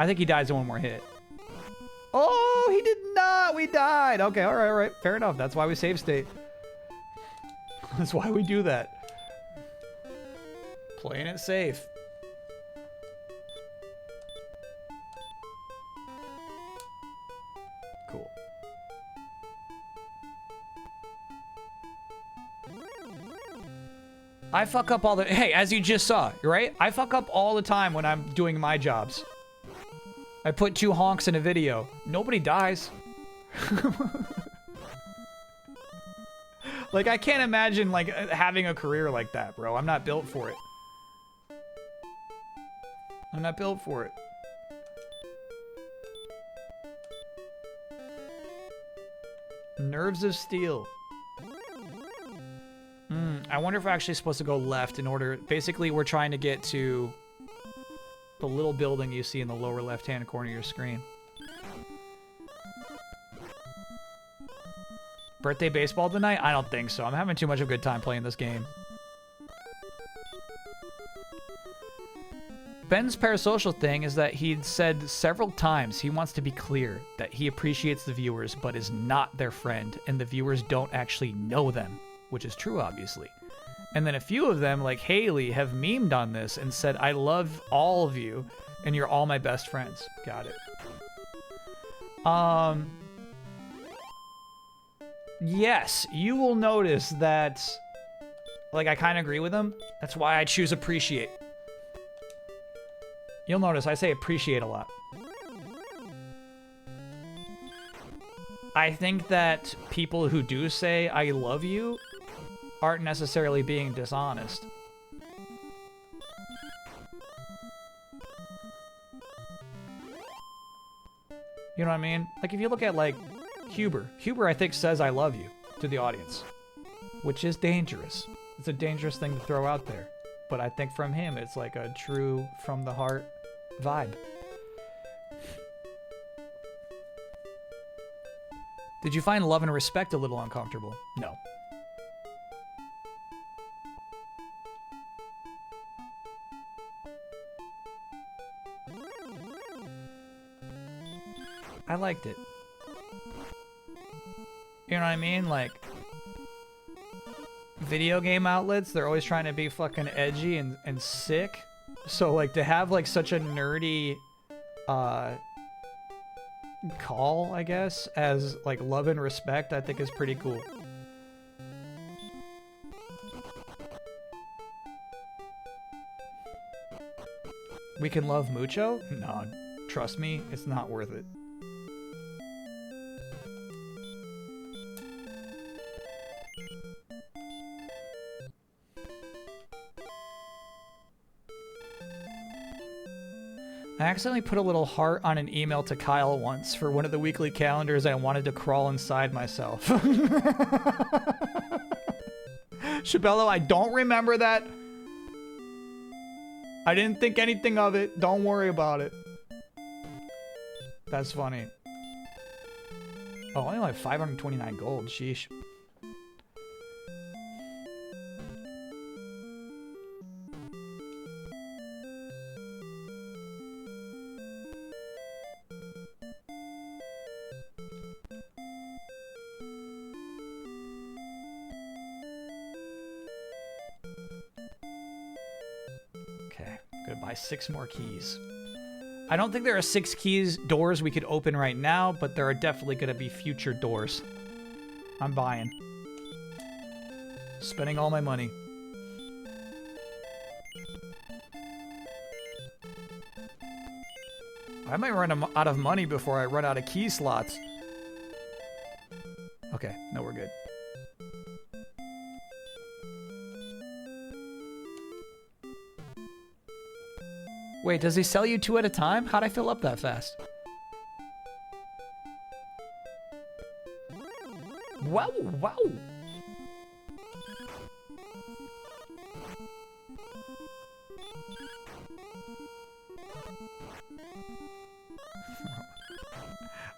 think he dies in one more hit. Oh, he did not. We died. Okay, all right. Fair enough. That's why we save state. That's why we do that. Playing it safe. Cool. I fuck up all the... Hey, as you just saw, right? I fuck up all the time when I'm doing my jobs. I put 2 honks in a video. Nobody dies. Like, I can't imagine, like, having a career like that, bro. I'm not built for it. I'm not built for it. Nerves of steel. I wonder if we're actually supposed to go left in order... Basically, we're trying to get to the little building you see in the lower left-hand corner of your screen. Birthday baseball tonight? I don't think so. I'm having too much of a good time playing this game. Ben's parasocial thing is that he'd said several times he wants to be clear that he appreciates the viewers but is not their friend, and the viewers don't actually know them, which is true, obviously. And then a few of them, like Haley, have memed on this and said, I love all of you, and you're all my best friends. Got it. Yes, you will notice that, like, I kind of agree with them. That's why I choose appreciate. You'll notice I say appreciate a lot. I think that people who do say I love you aren't necessarily being dishonest. You know what I mean? Like, if you look at, like, Huber. Huber, I think, says I love you to the audience, which is dangerous. It's a dangerous thing to throw out there. But I think from him, it's like a true from the heart vibe. Did you find love and respect a little uncomfortable? No. I liked it. You know what I mean? Like, video game outlets, they're always trying to be fucking edgy and sick. So, like, to have, like, such a nerdy, call, I guess, as, like, love and respect, I think is pretty cool. We can love mucho? No, trust me, it's not worth it. I accidentally put a little heart on an email to Kyle once for one of the weekly calendars. I wanted to crawl inside myself. Chabello, I don't remember that. I didn't think anything of it. Don't worry about it. That's funny. Oh, only like 529 gold. Sheesh. Buy 6 more keys. I don't think there are 6 doors we could open right now, but there are definitely going to be future doors. I'm buying. Spending all my money. I might run out of money before I run out of key slots. Okay, no, we're good. Wait, does he sell you 2 at a time? How'd I fill up that fast? Wow, wow.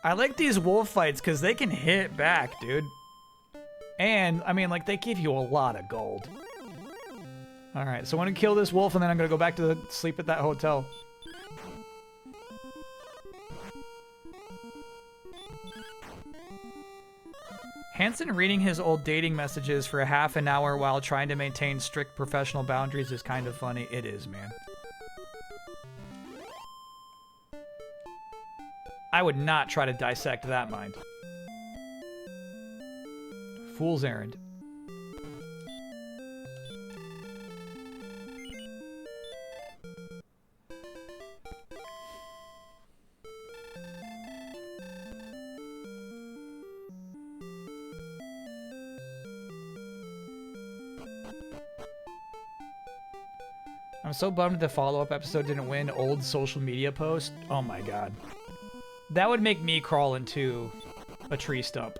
I like these wolf fights because they can hit back, dude. And, I mean, like, they give you a lot of gold. Alright, so I'm gonna kill this wolf and then I'm gonna go back to sleep at that hotel. Hanson reading his old dating messages for half an hour while trying to maintain strict professional boundaries is kind of funny. It is, man. I would not try to dissect that mind. Fool's errand. I'm so bummed the follow-up episode didn't win old social media post. Oh my god. That would make me crawl into a tree stump.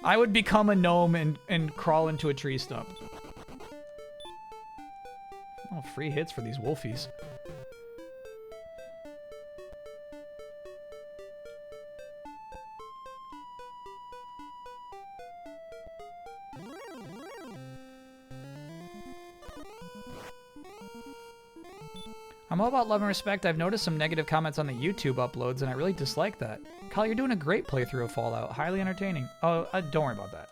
I would become a gnome and crawl into a tree stump. Oh, free hits for these wolfies. I'm all about love and respect. I've noticed some negative comments on the YouTube uploads, and I really dislike that. Kyle, you're doing a great playthrough of Fallout. Highly entertaining. Oh, don't worry about that.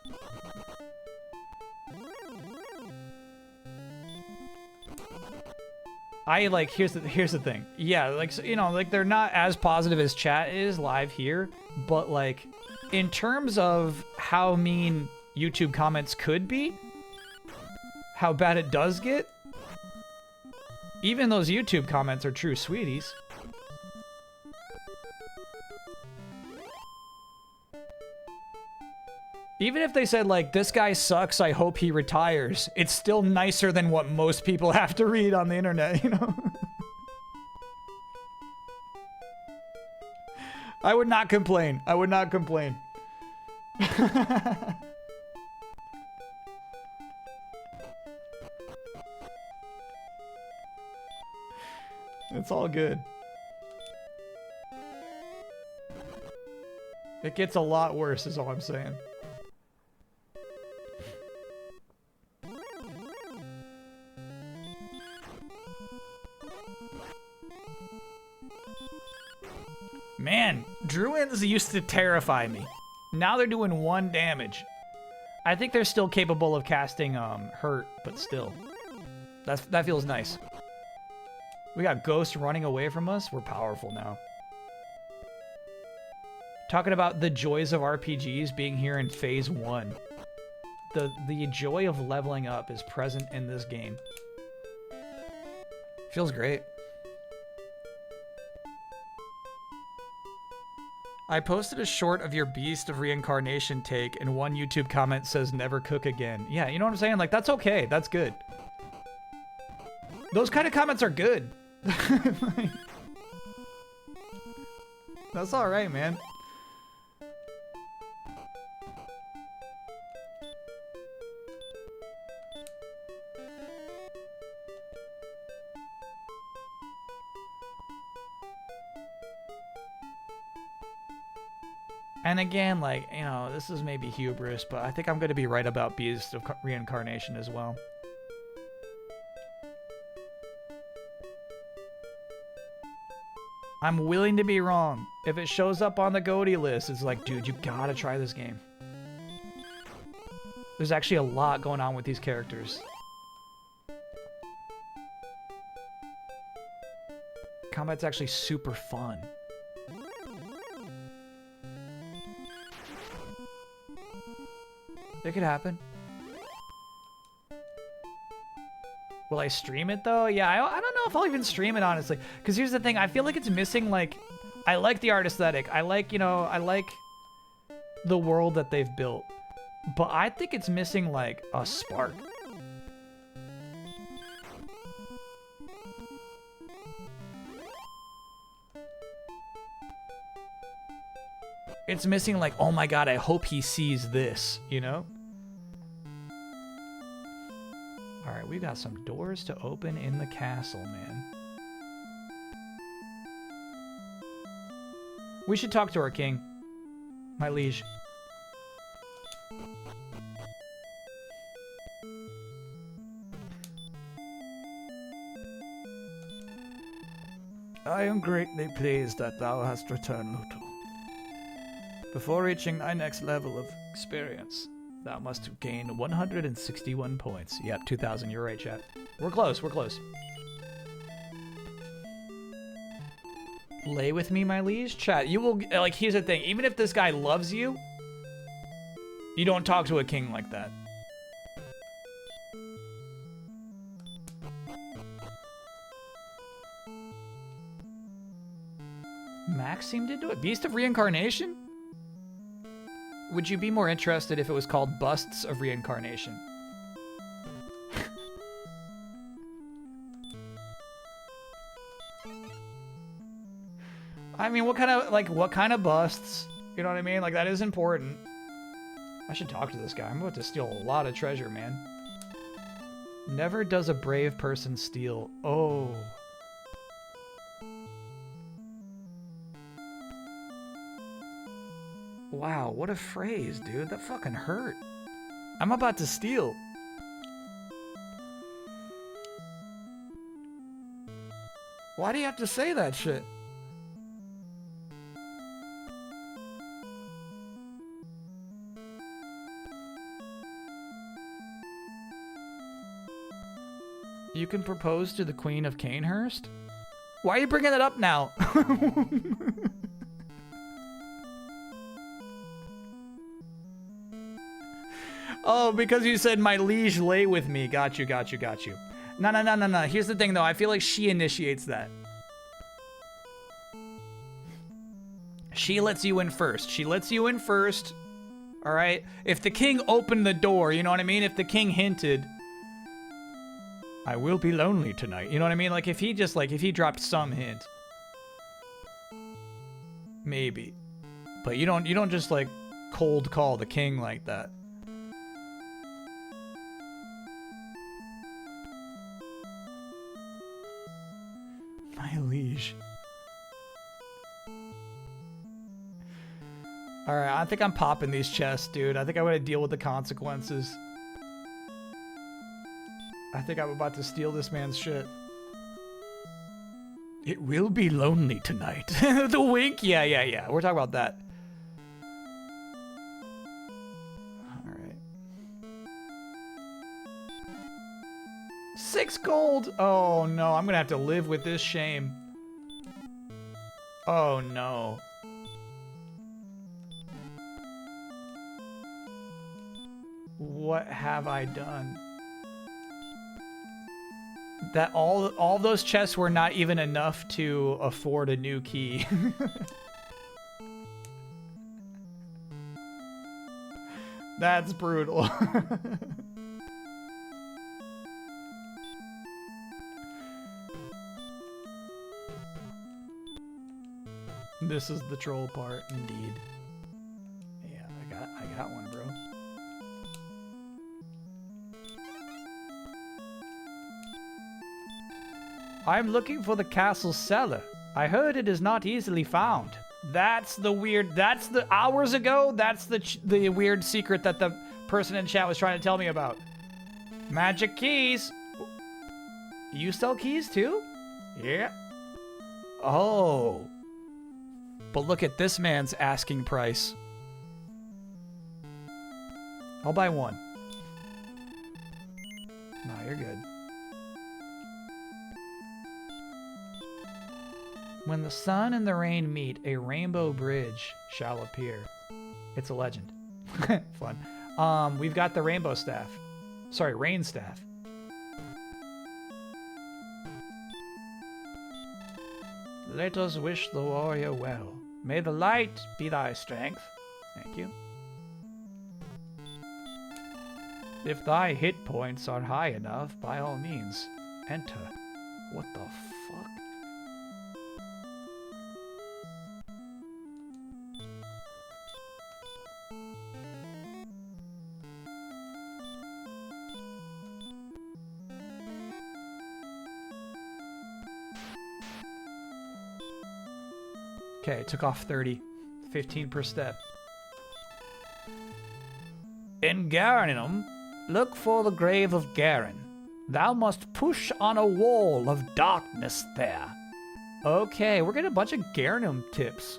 I like here's the thing. Yeah, like so, you know, like they're not as positive as chat is live here, but like in terms of how mean YouTube comments could be, how bad it does get, even those YouTube comments are true sweeties. Even if they said, like, this guy sucks, I hope he retires, it's still nicer than what most people have to read on the internet, you know? I would not complain. I would not complain. It's all good. It gets a lot worse, is all I'm saying. Man, Druids used to terrify me. Now they're doing 1 damage. I think they're still capable of casting hurt, but still. That feels nice. We got ghosts running away from us. We're powerful now. Talking about the joys of RPGs being here in phase 1. The joy of leveling up is present in this game. Feels great. I posted a short of your Beast of Reincarnation take, and one YouTube comment says never cook again. Yeah, you know what I'm saying? Like, that's okay. That's good. Those kind of comments are good. That's all right, man. And again, like, you know, this is maybe hubris, but I think I'm going to be right about Beast of Reincarnation as well. I'm willing to be wrong. If it shows up on the GOTY list, it's like, dude, you gotta try this game. There's actually a lot going on with these characters. Combat's actually super fun. It could happen. Will I stream it though? Yeah, I don't know if I'll even stream it, honestly. Because here's the thing, I feel like it's missing, like, I like the art aesthetic. I like, you know, I like the world that they've built. But I think it's missing, like, a spark. It's missing, like, oh my god, I hope he sees this, you know? Alright, we've got some doors to open in the castle, man. We should talk to our king. My liege. I am greatly pleased that thou hast returned, Luto. Before reaching thy next level of experience, thou must gain 161 points. Yep, 2,000. You're right, chat. We're close. We're close. Lay with me, my liege? Chat, you will... Like, here's the thing. Even if this guy loves you, you don't talk to a king like that. Max seemed into it. Beast of Reincarnation? Would you be more interested if it was called Busts of Reincarnation? I mean, what kind of busts? You know what I mean? Like, that is important. I should talk to this guy. I'm about to steal a lot of treasure, man. Never does a brave person steal. Oh. Wow, what a phrase, dude. That fucking hurt. I'm about to steal. Why do you have to say that shit? You can propose to the Queen of Canehurst? Why are you bringing that up now? Oh, because you said my liege lay with me. Got you. No. Here's the thing, though. I feel like she initiates that. She lets you in first. All right? If the king opened the door, you know what I mean? If the king hinted, I will be lonely tonight. You know what I mean? Like, if he dropped some hint. Maybe. But you don't just, like, cold call the king like that. My liege. Alright, I think I'm popping these chests, dude. I think I'm gonna deal with the consequences. I think I'm about to steal this man's shit. It will be lonely tonight. The wink? Yeah. We're talking about that. Alright. 6 gold! Oh no, I'm gonna have to live with this shame. Oh no. What have I done? That all those chests were not even enough to afford a new key. That's brutal. This is the troll part, indeed. Yeah, I got one, bro. I'm looking for the castle cellar. I heard it is not easily found. That's the hours ago, that's the weird secret that the person in chat was trying to tell me about. Magic keys. You sell keys too? Yeah. Oh. But look at this man's asking price. I'll buy one. No, you're good. When the sun and the rain meet, a rainbow bridge shall appear. It's a legend. Fun. We've got the rainbow staff. Sorry, rain staff. Let us wish the warrior well. May the light be thy strength. Thank you. If thy hit points are high enough, by all means, enter. What the fuck? Okay, took off 30. 15 per step. In Garinum, look for the grave of Garin. Thou must push on a wall of darkness there. Okay, we're getting a bunch of Garinum tips.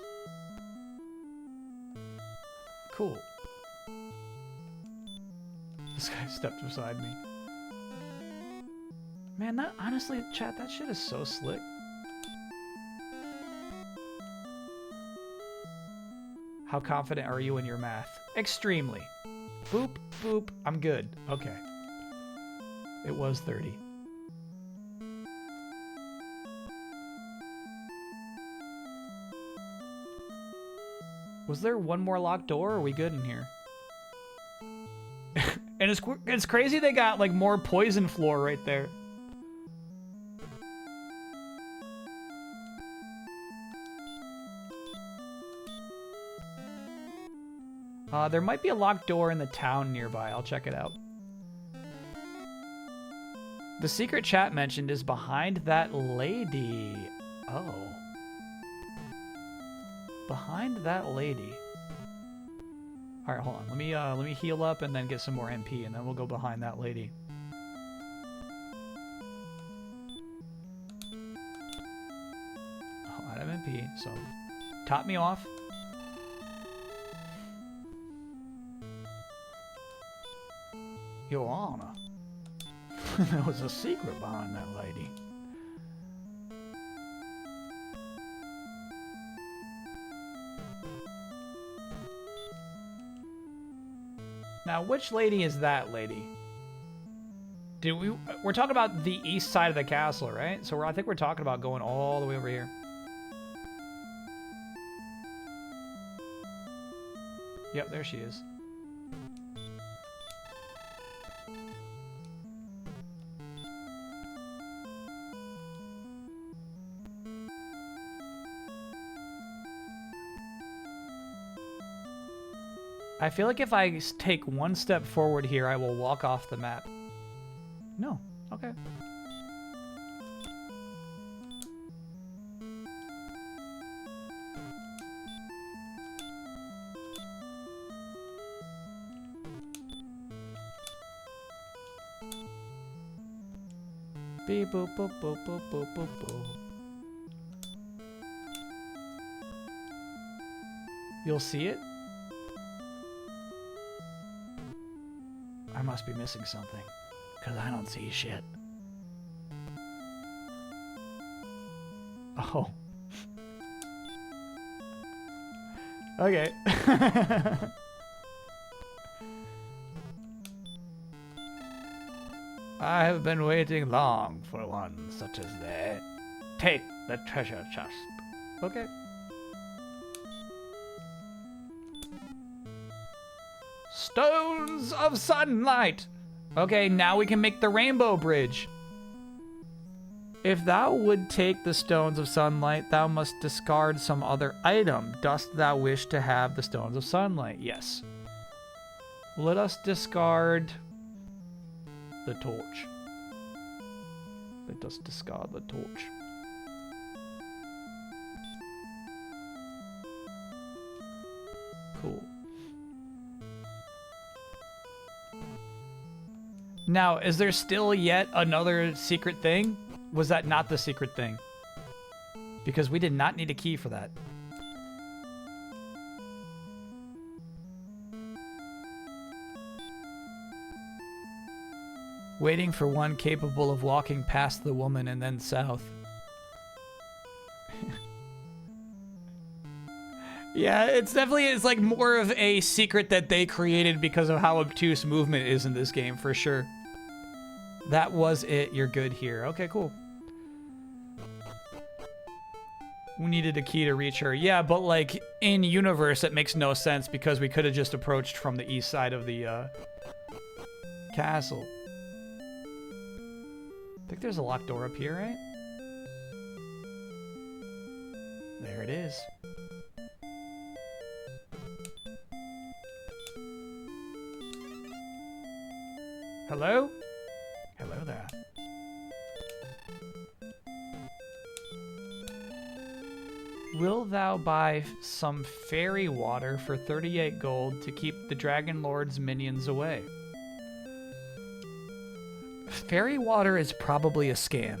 Cool. This guy stepped beside me. Man, that honestly, chat, that shit is so slick. How confident are you in your math? Extremely. Boop, boop. I'm good. Okay. It was 30. Was there one more locked door, or are we good in here? And it's crazy they got, like, more poison floor right there. There might be a locked door in the town nearby. I'll check it out. The secret chat mentioned is behind that lady. Oh. Behind that lady. All right, hold on. Let me heal up and then get some more MP, and then we'll go behind that lady. lady, so top me off. Your Honor. There was a secret behind that lady. Now, which lady is that lady? We're talking about the east side of the castle, right? So I think we're talking about going all the way over here. Yep, there she is. I feel like if I take one step forward here, I will walk off the map. No. Okay. Beep boop boop boop boop boop boop boop. You'll see it? I must be missing something, because I don't see shit. Oh. Okay. I have been waiting long for one such as that. Take the treasure chest. Okay. Stones of sunlight. Okay, now we can make the rainbow bridge. If thou would take the stones of sunlight, thou must discard some other item. Dost thou wish to have the stones of sunlight? Yes. Let us discard the torch. Let us discard the torch. Cool. Now, is there still yet another secret thing? Was that not the secret thing? Because we did not need a key for that. Waiting for one capable of walking past the woman and then south. Yeah, it's like more of a secret that they created because of how obtuse movement is in this game, for sure. That was it. You're good here. Okay, cool. We needed a key to reach her. Yeah, but like in universe, it makes no sense because we could have just approached from the east side of the castle. I think there's a locked door up here, right? There it is. Hello? Hello there. Will thou buy some fairy water for 38 gold to keep the Dragon Lord's minions away? Fairy water is probably a scam.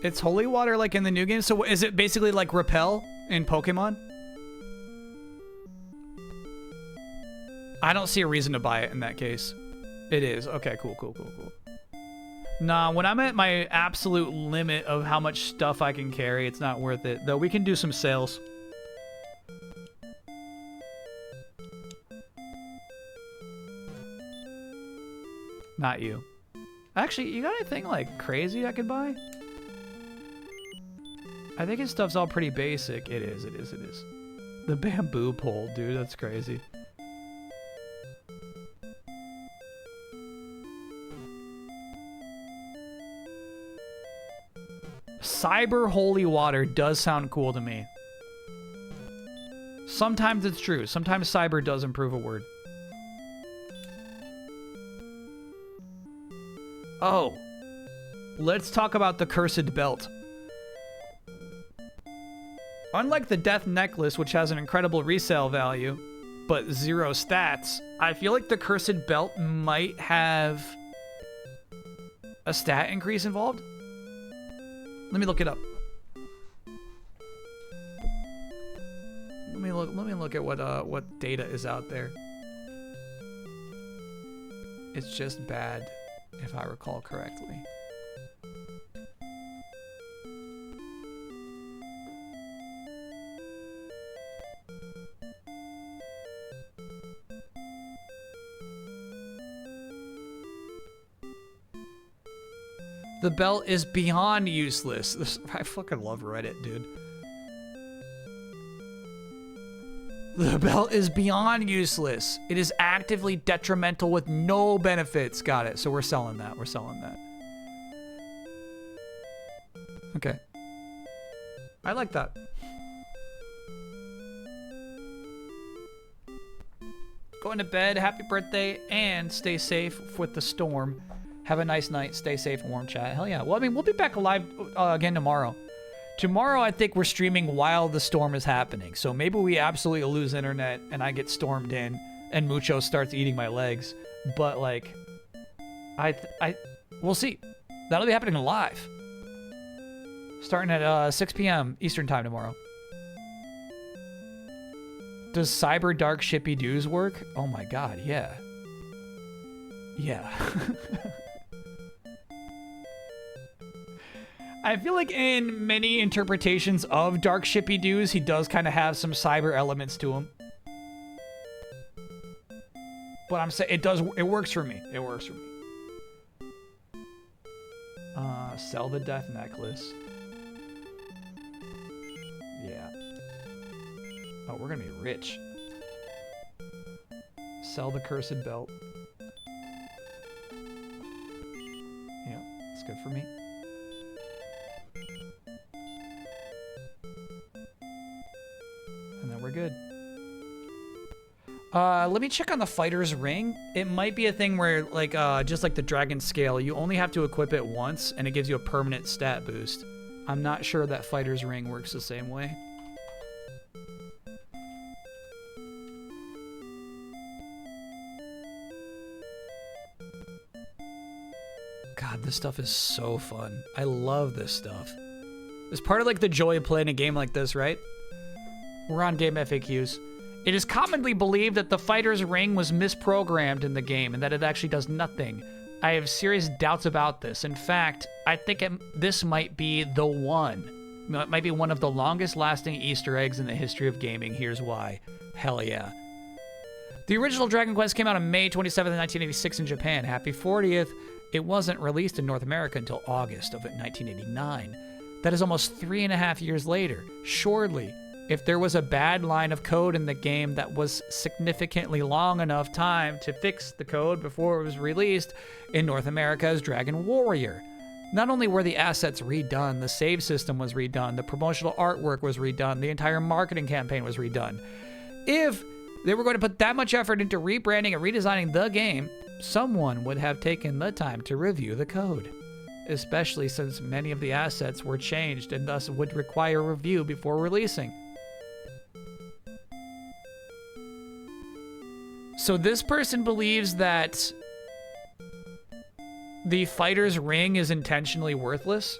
It's holy water like in the new game? So is it basically like Repel in Pokemon? I don't see a reason to buy it in that case. It is. Okay, cool. Nah, when I'm at my absolute limit of how much stuff I can carry, it's not worth it. Though we can do some sales. Not you. Actually, you got anything like crazy I could buy? I think his stuff's all pretty basic. It is. The bamboo pole, dude, that's crazy. Cyber holy water does sound cool to me. Sometimes it's true. Sometimes cyber does improve a word. Oh. Let's talk about the cursed belt. Unlike the Death Necklace, which has an incredible resale value, but 0 stats, I feel like the Cursed Belt might have a stat increase involved. Let me look it up. Let me look at what data is out there. It's just bad, if I recall correctly. The belt is beyond useless. I fucking love Reddit, dude. The belt is beyond useless. It is actively detrimental with no benefits. Got it. So we're selling that. We're selling that. Okay. I like that. Going to bed. Happy birthday. And stay safe with the storm. Have a nice night. Stay safe and warm, chat. Hell yeah. Well, I mean, we'll be back live again tomorrow. Tomorrow, I think we're streaming while the storm is happening. So maybe we absolutely lose internet and I get stormed in and Mucho starts eating my legs. But, like, we'll see. That'll be happening live. Starting at 6 p.m. Eastern time tomorrow. Does Cyber Dark Shippy Doos work? Oh my god, yeah. Yeah. I feel like in many interpretations of Dark Shippy Doos, he does kind of have some cyber elements to him. But I'm saying it works for me. It works for me. Sell the Death Necklace. Yeah. Oh, we're gonna be rich. Sell the Cursed Belt. Yeah, it's good for me. And then we're good. Let me check on the Fighter's Ring. It might be a thing where, like, just like the Dragon Scale, you only have to equip it once, and it gives you a permanent stat boost. I'm not sure that Fighter's Ring works the same way. God, this stuff is so fun. I love this stuff. It's part of, like, the joy of playing a game like this, right? We're on Game FAQs. It is commonly believed that the Fighter's Ring was misprogrammed in the game and that it actually does nothing. I have serious doubts about this. In fact, I think this might be the one. It might be one of the longest lasting Easter eggs in the history of gaming. Here's why. Hell yeah. The original Dragon Quest came out on May 27th, 1986 in Japan. Happy 40th. It wasn't released in North America until August of 1989. That is almost 3.5 years later. Surely, if there was a bad line of code in the game that was significantly long enough time to fix the code before it was released in North America as Dragon Warrior. Not only were the assets redone, the save system was redone, the promotional artwork was redone, the entire marketing campaign was redone. If they were going to put that much effort into rebranding and redesigning the game, someone would have taken the time to review the code. Especially since many of the assets were changed and thus would require review before releasing. So this person believes that the Fighter's Ring is intentionally worthless?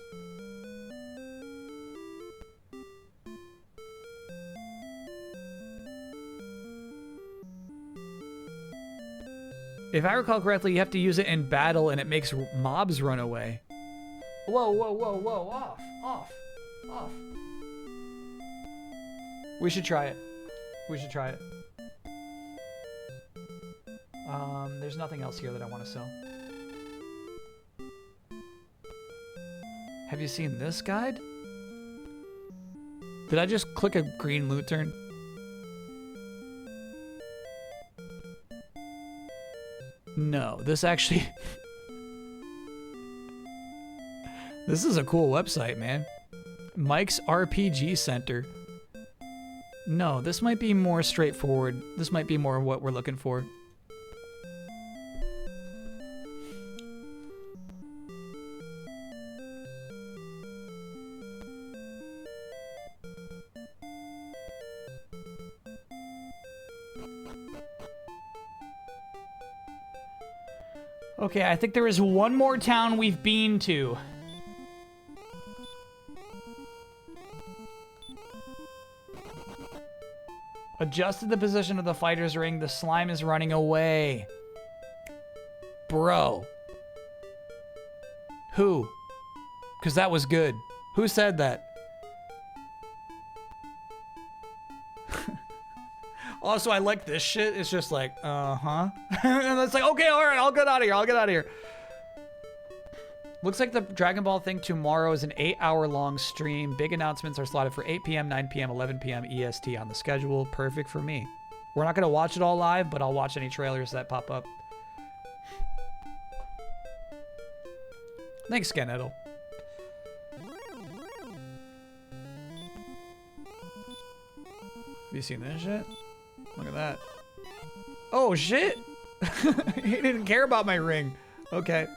If I recall correctly, you have to use it in battle and it makes mobs run away. Whoa, whoa, whoa, whoa, off. We should try it. There's nothing else here that I want to sell. Have you seen this guide? Did I just click a green loot turn? No, this actually... This is a cool website, man. Mike's RPG Center. No, this might be more straightforward. This might be more of what we're looking for. Okay, I think there is one more town we've been to. Adjusted the position of the fighter's ring. The slime is running away. Bro. Who? Because that was good. Who said that? Also, I like this shit. It's just like, uh-huh. And it's like, okay, all right, I'll get out of here. I'll get out of here. Looks like the Dragon Ball thing tomorrow is an 8-hour-long stream. Big announcements are slotted for 8 p.m., 9 p.m., 11 p.m. EST on the schedule. Perfect for me. We're not going to watch it all live, but I'll watch any trailers that pop up. Thanks, Scanettle. Have you seen this shit? Look at that. Oh, shit! He didn't care about my ring. Okay.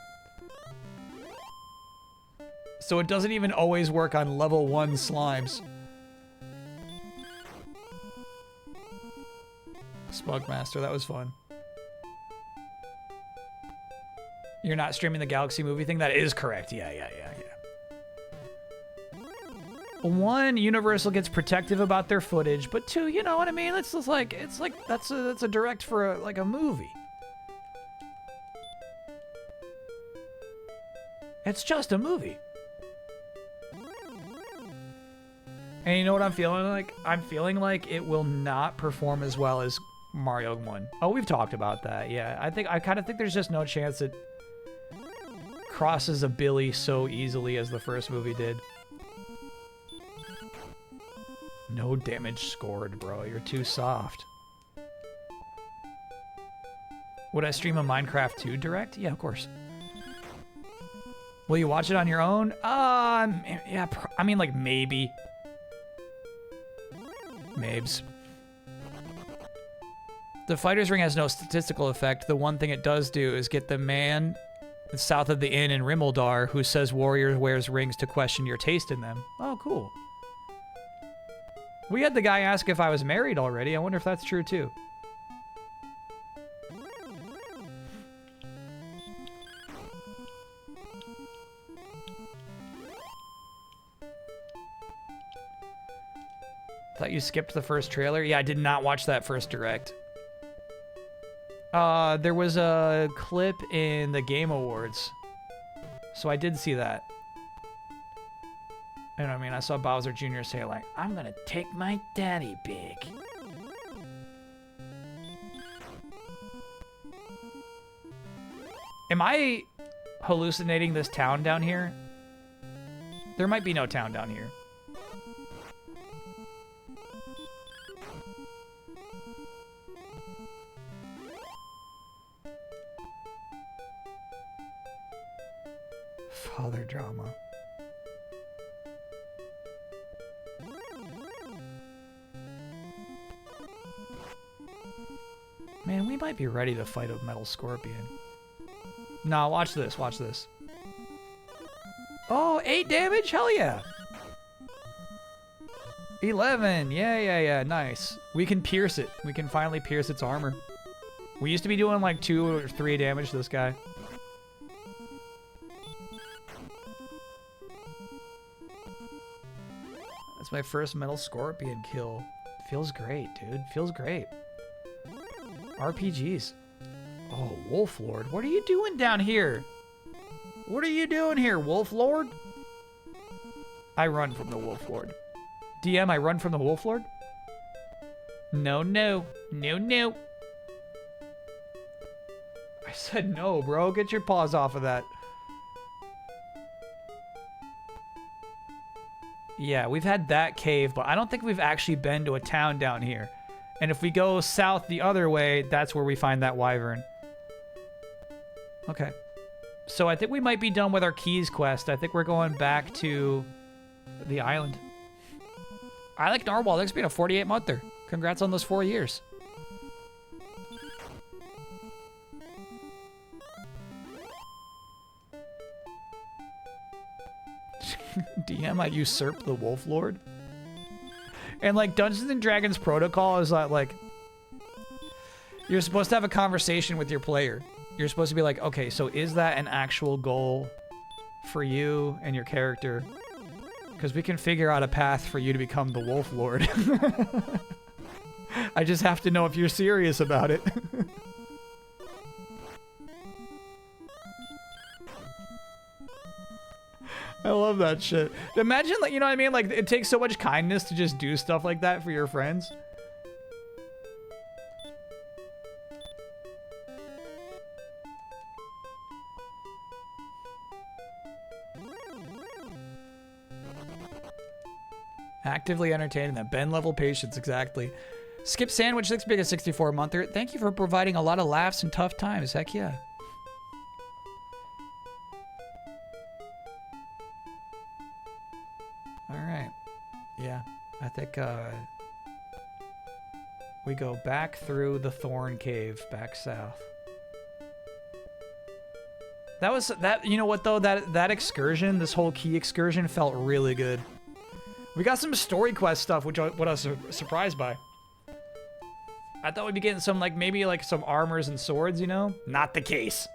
So it doesn't even always work on level 1 slimes. Spugmaster, that was fun. You're not streaming the Galaxy movie thing? That is correct. Yeah. 1, Universal gets protective about their footage, but 2, you know what I mean? It's just like that's a direct for a movie. It's just a movie. And you know what I'm feeling like? I'm feeling like it will not perform as well as Mario 1. Oh, we've talked about that. Yeah, I kind of think there's just no chance it crosses a Billy so easily as the first movie did. No damage scored, bro. You're too soft. Would I stream a Minecraft 2 direct? Yeah, of course. Will you watch it on your own? Yeah, I mean, like, maybe. Mabes. The fighter's ring has no statistical effect. The one thing it does do is get the man south of the inn in Rimmildar who says warrior wears rings to question your taste in them. Oh, cool. We had the guy ask if I was married already. I wonder if that's true too. Thought you skipped the first trailer? Yeah, I did not watch that first direct. There was a clip in the Game Awards. So I did see that. And I mean, I saw Bowser Jr. say like, I'm gonna take my daddy big. Am I hallucinating this town down here? There might be no town down here. Father drama. Man, we might be ready to fight a Metal Scorpion. Nah, watch this, watch this. Oh, 8 damage? Hell yeah. 11, yeah, nice. We can pierce it. We can finally pierce its armor. We used to be doing like 2 or 3 damage to this guy. That's my first Metal Scorpion kill. Feels great, dude. Feels great. RPGs. Oh, Wolf Lord. What are you doing down here? What are you doing here, Wolf Lord? I run from the Wolf Lord. DM, I run from the Wolf Lord? No. I said no, bro. Get your paws off of that. Yeah, we've had that cave, but I don't think we've actually been to a town down here. And if we go south the other way, that's where we find that wyvern. Okay. So I think we might be done with our Keys quest. I think we're going back to the island. I like Narwhal. Thanks for being a 48-monther. Congrats on those 4 years. DM, I usurp the Wolf Lord. And like Dungeons and Dragons Protocol is like You're supposed to have a conversation with your player. You're supposed to be like, okay, so is that an actual goal for you and your character? Because we can figure out a path for you to become the Wolf Lord. I just have to know if you're serious about it. I love that shit. Imagine, like, you know what I mean? Like, it takes so much kindness to just do stuff like that for your friends. Actively entertaining them. Ben level patience, exactly. Skip Sandwich, 6 big 64 monther. Thank you for providing a lot of laughs and tough times. Heck yeah. Alright. Yeah. I think we go back through the Thorn Cave, back south. That was that, you know what though, that excursion, this whole key excursion felt really good. We got some story quest stuff, which what I was surprised by. I thought we'd be getting some, like, maybe like some armors and swords, you know? Not the case.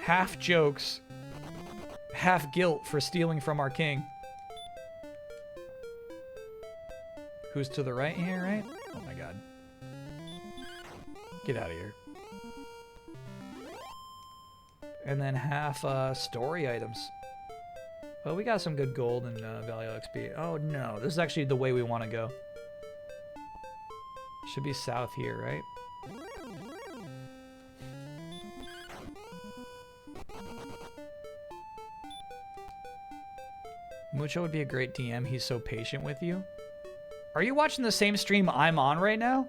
Half jokes, half guilt for stealing from our king. Who's to the right here, right? Oh my god. Get out of here. And then half story items. Well, we got some good gold and value XP. Oh no, this is actually the way we want to go. Should be south here, right? Mucho would be a great DM. He's so patient with you. Are you watching the same stream I'm on right now?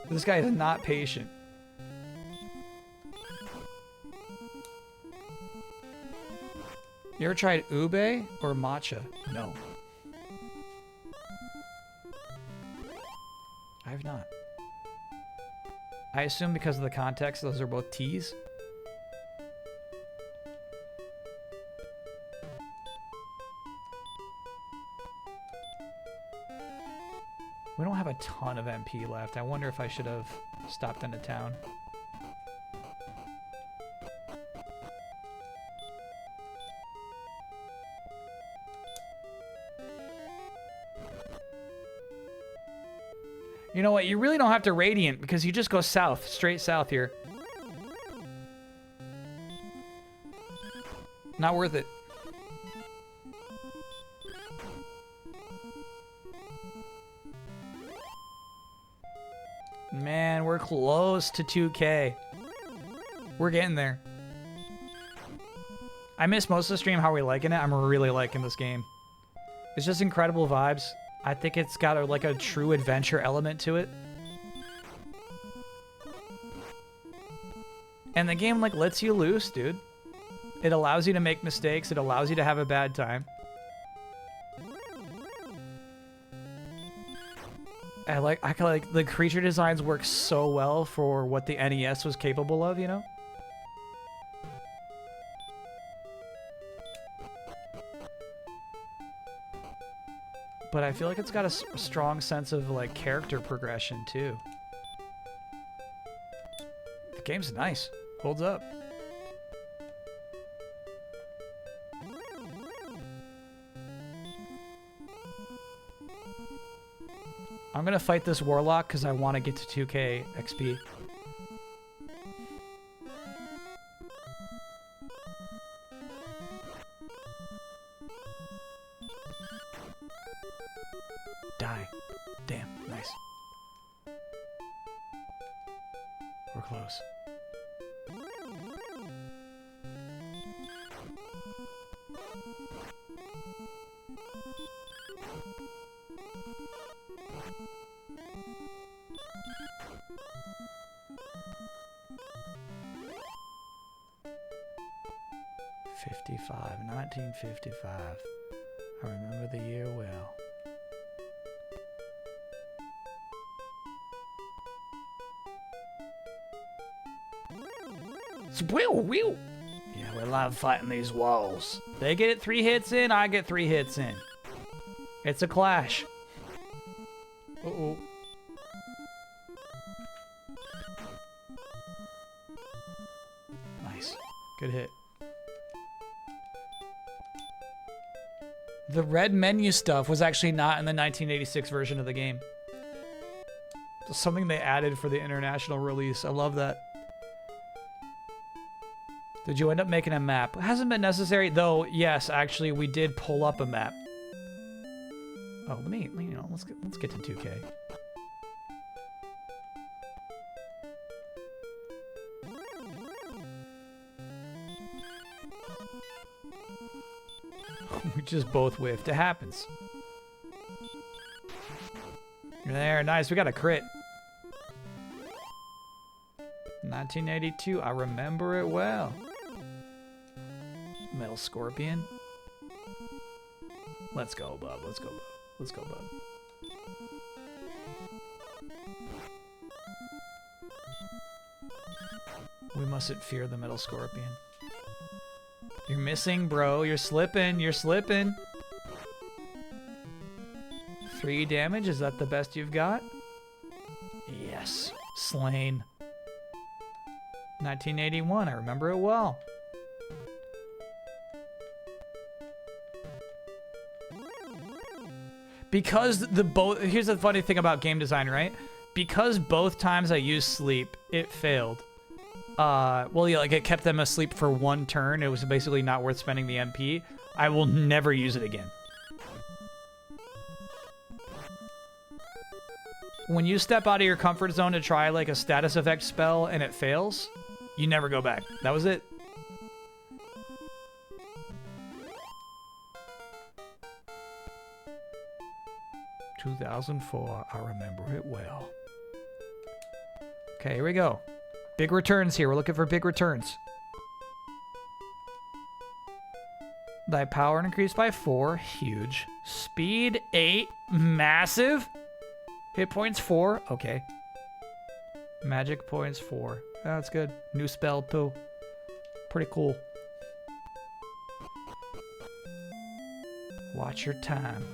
This guy is not patient. You ever tried ube or matcha? No. I have not. I assume because of the context, those are both teas. We don't have a ton of MP left. I wonder if I should have stopped into town. You know what? You really don't have to Radiant because you just go south, straight south here. Not worth it. Man, we're close to 2K. We're getting there. I missed most of the stream. How are we liking it? I'm really liking this game. It's just incredible vibes. I think it's got a true adventure element to it. And the game like lets you loose, dude. It allows you to make mistakes. It allows you to have a bad time. I like the creature designs work so well for what the NES was capable of, you know? But I feel like it's got a strong sense of like character progression too. The game's nice. Holds up. I'm gonna fight this warlock because I want to get to 2K XP. Die. Damn, nice. We're close. '55, 1955. I remember the year well. Wheel. Yeah, we love fighting these walls. They get 3 hits in, I get 3 hits in. It's a clash. Uh-oh. Nice. Good hit. The red menu stuff was actually not in the 1986 version of the game. It's something they added for the international release. I love that. Did you end up making a map? It hasn't been necessary, though. Yes, actually, we did pull up a map. Oh, let's get to 2K. We just both whiffed. It happens. There, nice. We got a crit. 1982. I remember it well. Metal Scorpion. Let's go, bub. Let's go, bub. Let's go, bub. We mustn't fear the Metal Scorpion. You're missing, bro. You're slipping. You're slipping. 3 damage. Is that the best you've got? Yes. Slain. 1981. I remember it well. Because here's the funny thing about game design, right? Because both times I used sleep, it failed. Well, yeah, like it kept them asleep for 1 turn. It was basically not worth spending the MP. I will never use it again. When you step out of your comfort zone to try like a status effect spell and it fails, you never go back. That was it. ...2004, I remember it well. Okay, here we go. Big returns here. We're looking for big returns. Thy power increased by 4. Huge. Speed 8. Massive. Hit points 4. Okay. Magic points 4. That's good. New spell too. Pretty cool. Watch your time.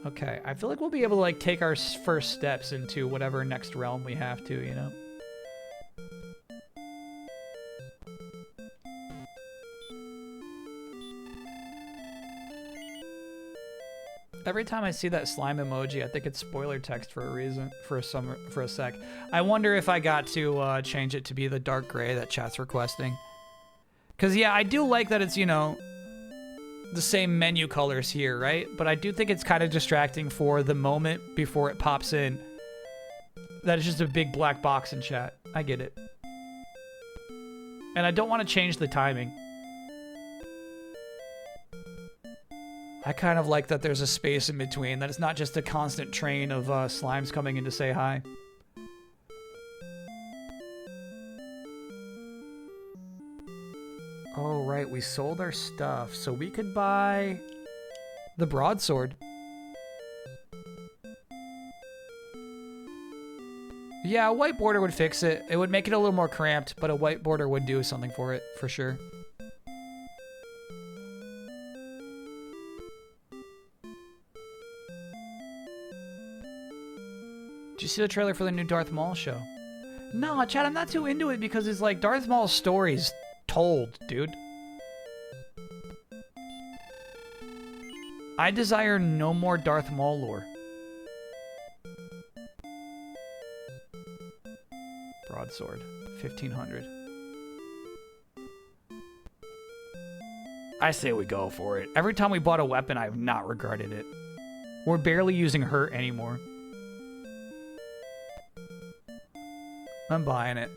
Okay, I feel like we'll be able to like take our first steps into whatever next realm we have to, you know? Every time I see that slime emoji, I think it's spoiler text for a reason, for a sec. I wonder if I got to change it to be the dark gray that chat's requesting. Cause yeah, I do like that it's, you know, the same menu colors here, right? But I do think it's kind of distracting for the moment before it pops in. That is just a big black box in chat. I get it. And I don't want to change the timing. I kind of like that there's a space in between, that it's not just a constant train of slimes coming in to say hi. Oh, right, we sold our stuff, so we could buy the broadsword. Yeah, a white border would fix it. It would make it a little more cramped, but a white border would do something for it, for sure. Did you see the trailer for the new Darth Maul show? No, Chad, I'm not too into it because it's like Darth Maul's story's told, dude. I desire no more Darth Maul lore. Broadsword, 1500. I say we go for it. Every time we bought a weapon, I have not regarded it. We're barely using hurt anymore. I'm buying it.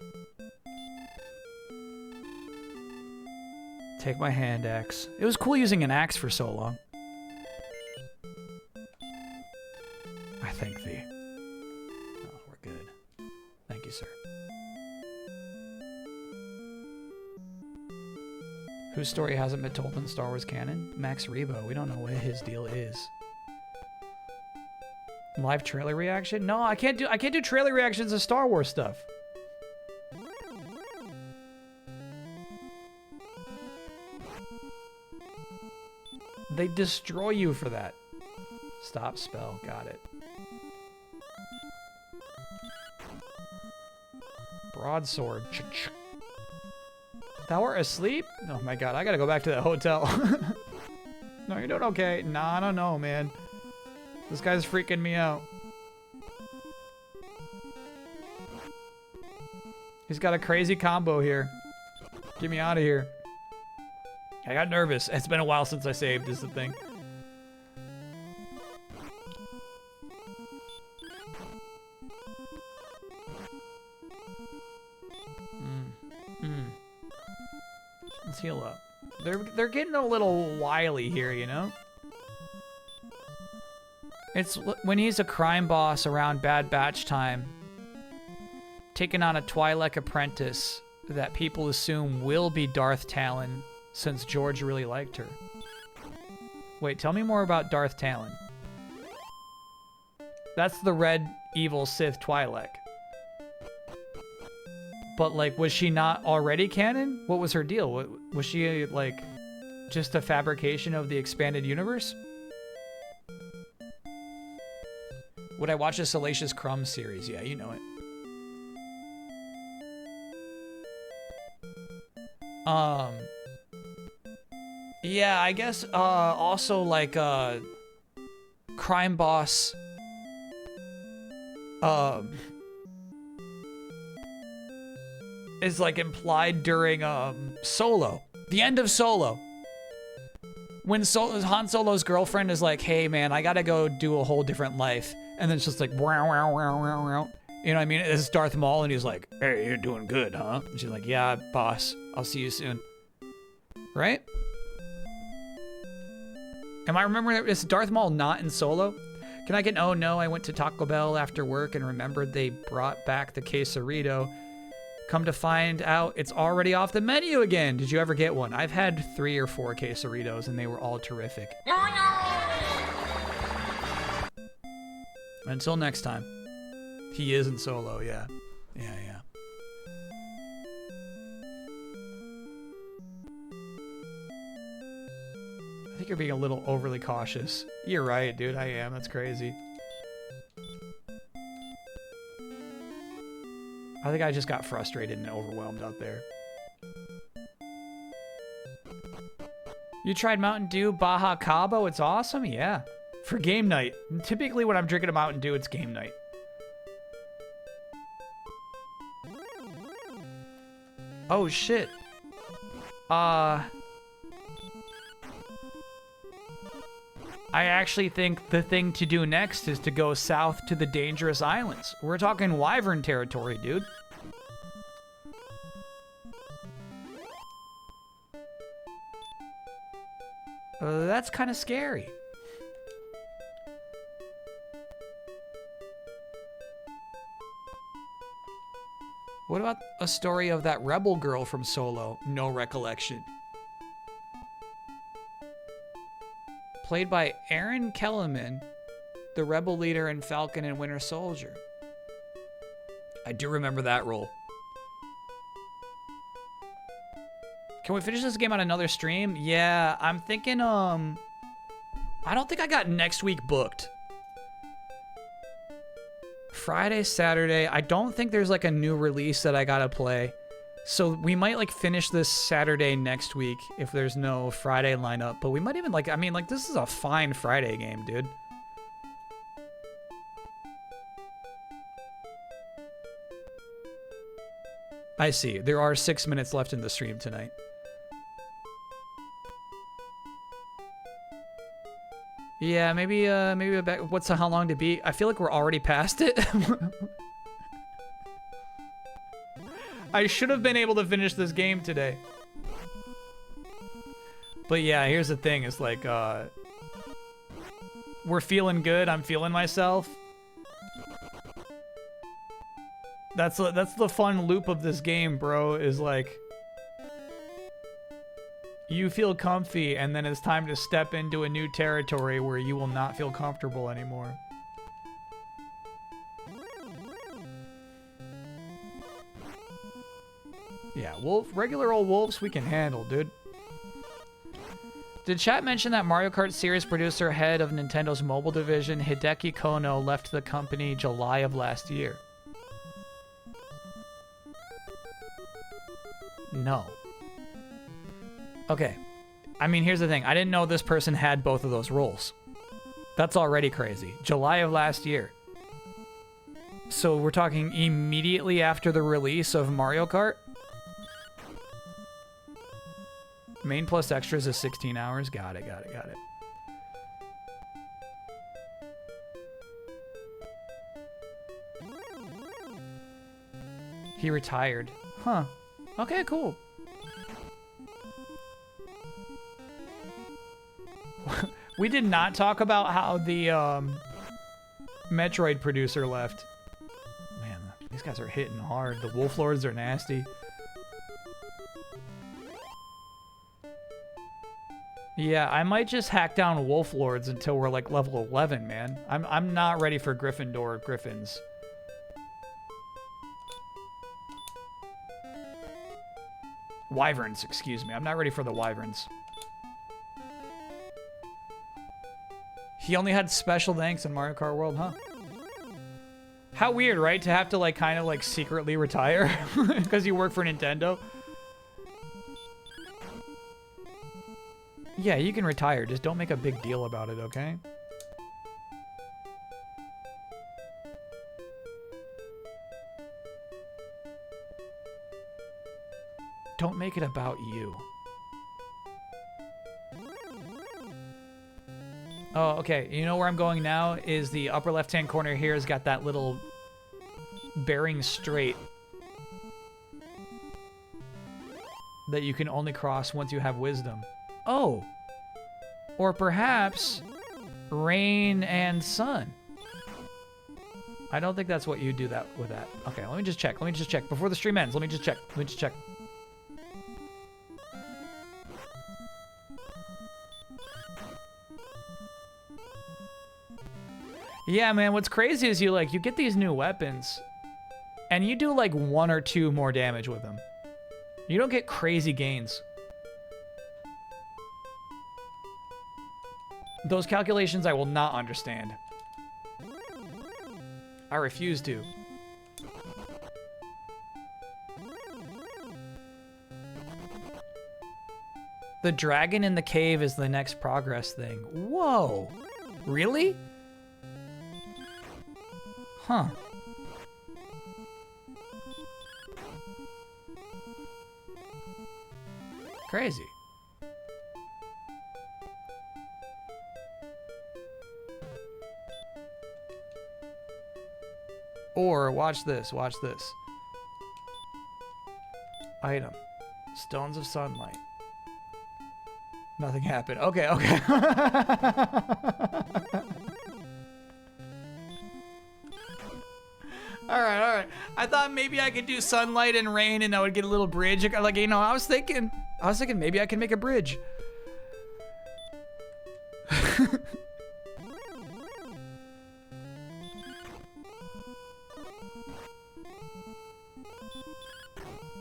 Take my hand axe. It was cool using an axe for so long. I thank thee. Oh, we're good. Thank you, sir. Whose story hasn't been told in Star Wars canon? Max Rebo. We don't know what his deal is. Live trailer reaction? No, I can't do trailer reactions of Star Wars stuff. They destroy you for that. Stop spell. Got it. Broadsword. Thou art asleep? Oh my god, I gotta go back to that hotel. No, you're doing okay. Nah, I don't know, man. This guy's freaking me out. He's got a crazy combo here. Get me out of here. I got nervous. It's been a while since I saved, is the thing. Let's heal up. They're getting a little wily here, you know? It's when he's a crime boss around Bad Batch time, taking on a Twi'lek apprentice that people assume will be Darth Talon, since George really liked her. Wait, tell me more about Darth Talon. That's the red evil Sith Twi'lek. But, like, was she not already canon? What was her deal? Was she, like, just a fabrication of the expanded universe? Would I watch a Salacious Crumbs series? Yeah, you know it. Yeah, I guess, also, like, crime boss, is, like, implied during, Solo. The end of Solo. When Han Solo's girlfriend is like, hey, man, I gotta go do a whole different life. And then it's just like, wow, wow, wow, wow, wow. You know what I mean? It's Darth Maul, and he's like, hey, you're doing good, huh? And she's like, yeah, boss. I'll see you soon. Right? Am I remembering, is Darth Maul not in Solo? Can I get, oh no, I went to Taco Bell after work and remembered they brought back the quesarito. Come to find out, it's already off the menu again. Did you ever get one? I've had 3 or 4 quesaritos, and they were all terrific. Until next time. He is in Solo, yeah. Yeah. I think you're being a little overly cautious. You're right, dude. I am. That's crazy. I think I just got frustrated and overwhelmed out there. You tried Mountain Dew Baja Cabo? It's awesome? Yeah. For game night. Typically when I'm drinking a Mountain Dew, it's game night. Oh, shit. I actually think the thing to do next is to go south to the Dangerous Islands. We're talking Wyvern territory, dude. That's kind of scary. What about a story of that rebel girl from Solo? No recollection. Played by Aaron Kellerman, the rebel leader in Falcon and Winter Soldier. I do remember that role. Can we finish this game on another stream? Yeah, I'm thinking, I don't think I got next week booked. Friday, Saturday, I don't think there's like a new release that I gotta play. So we might like finish this Saturday next week if there's no Friday lineup. But we might even like, I mean, like this is a fine Friday game, dude. I see. There are 6 minutes left in the stream tonight. Yeah, maybe back. What's how long to beat? I feel like we're already past it. I should have been able to finish this game today. But yeah, here's the thing. It's like, we're feeling good. I'm feeling myself. That's the fun loop of this game, bro, is like, you feel comfy, and then it's time to step into a new territory where you will not feel comfortable anymore. Yeah, regular old wolves we can handle, dude. Did chat mention that Mario Kart series producer head of Nintendo's mobile division, Hideki Kono, left the company July of last year? No. Okay. I mean, here's the thing. I didn't know this person had both of those roles. That's already crazy. July of last year. So we're talking immediately after the release of Mario Kart? Main plus extras is 16 hours. Got it. He retired. Huh. Okay, cool. We did not talk about how the Metroid producer left. Man, these guys are hitting hard. The Wolf Lords are nasty. Yeah, I might just hack down Wolf Lords until we're like level 11, man. I'm not ready for Gryffindor Griffins. Wyverns, excuse me. I'm not ready for the Wyverns. He only had special thanks in Mario Kart World, huh? How weird, right? To have to like kind of like secretly retire because you work for Nintendo. Yeah, you can retire. Just don't make a big deal about it, okay? Don't make it about you. Oh, okay. You know where I'm going now is the upper left-hand corner here has got that little bearing straight that you can only cross once you have wisdom. Oh. Or perhaps rain and sun. I don't think that's what you do that with that. Okay, let me just check. Before the stream ends, let me just check. Yeah, man, what's crazy is you get these new weapons and you do like 1 or 2 more damage with them. You don't get crazy gains. Those calculations I will not understand. I refuse to. The dragon in the cave is the next progress thing. Whoa. Really? Huh. Crazy. Or, watch this. Item. Stones of sunlight. Nothing happened. Okay. All right. I thought maybe I could do sunlight and rain and I would get a little bridge. Like, you know, I was thinking maybe I can make a bridge.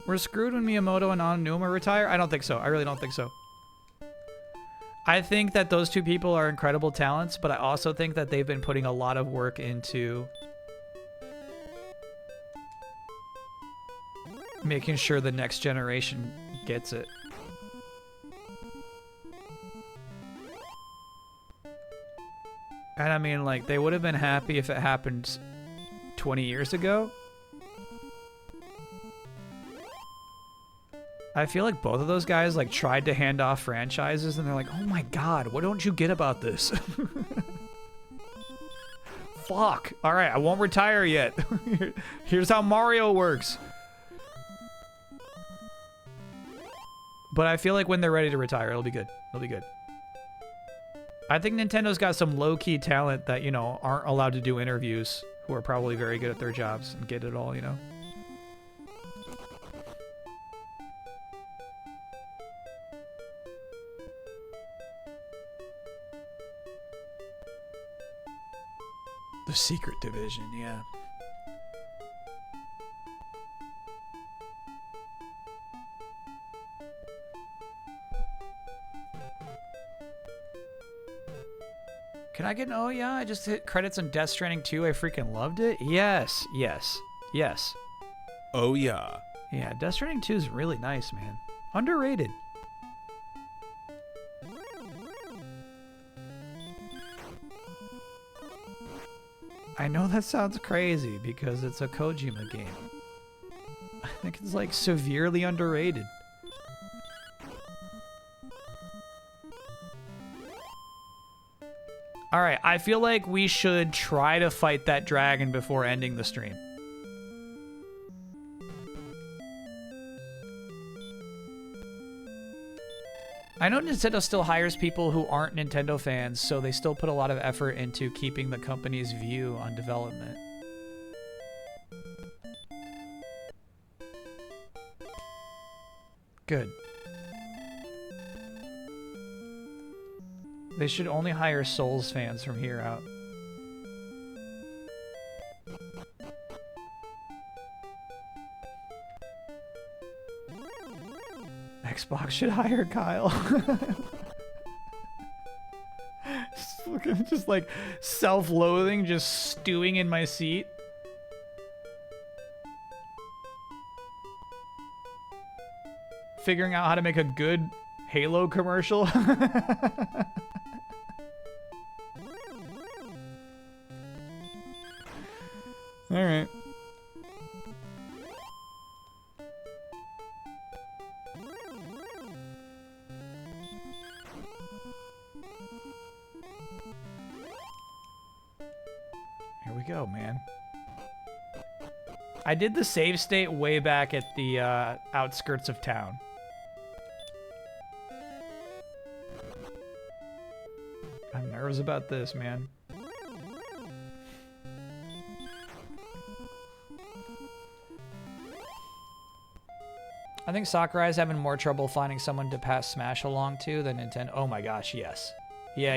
We're screwed when Miyamoto and Onuma retire? I don't think so. I really don't think so. I think that those two people are incredible talents, but I also think that they've been putting a lot of work into making sure the next generation gets it. And I mean, like, they would have been happy if it happened 20 years ago. I feel like both of those guys, like, tried to hand off franchises, and they're like, oh my god, what don't you get about this? Fuck. Alright, I won't retire yet. Here's how Mario works. But I feel like when they're ready to retire, it'll be good. It'll be good. I think Nintendo's got some low-key talent that, you know, aren't allowed to do interviews, who are probably very good at their jobs and get it all, you know? The secret division, yeah. Can I get an oh yeah? I just hit credits on Death Stranding 2. I freaking loved it. Yes, yes, yes. Oh yeah. Yeah, Death Stranding 2 is really nice, man. Underrated. I know that sounds crazy because it's a Kojima game. I think it's like severely underrated. Alright, I feel like we should try to fight that dragon before ending the stream. I know Nintendo still hires people who aren't Nintendo fans, so they still put a lot of effort into keeping the company's view on development. Good. They should only hire Souls fans from here out. Xbox should hire Kyle. just like self-loathing, just stewing in my seat. Figuring out how to make a good Halo commercial. All right. Here we go, man. I did the save state way back at the outskirts of town. I'm nervous about this, man. I think Sakurai's having more trouble finding someone to pass Smash along to than Nintendo. Oh my gosh, yes. Yeah.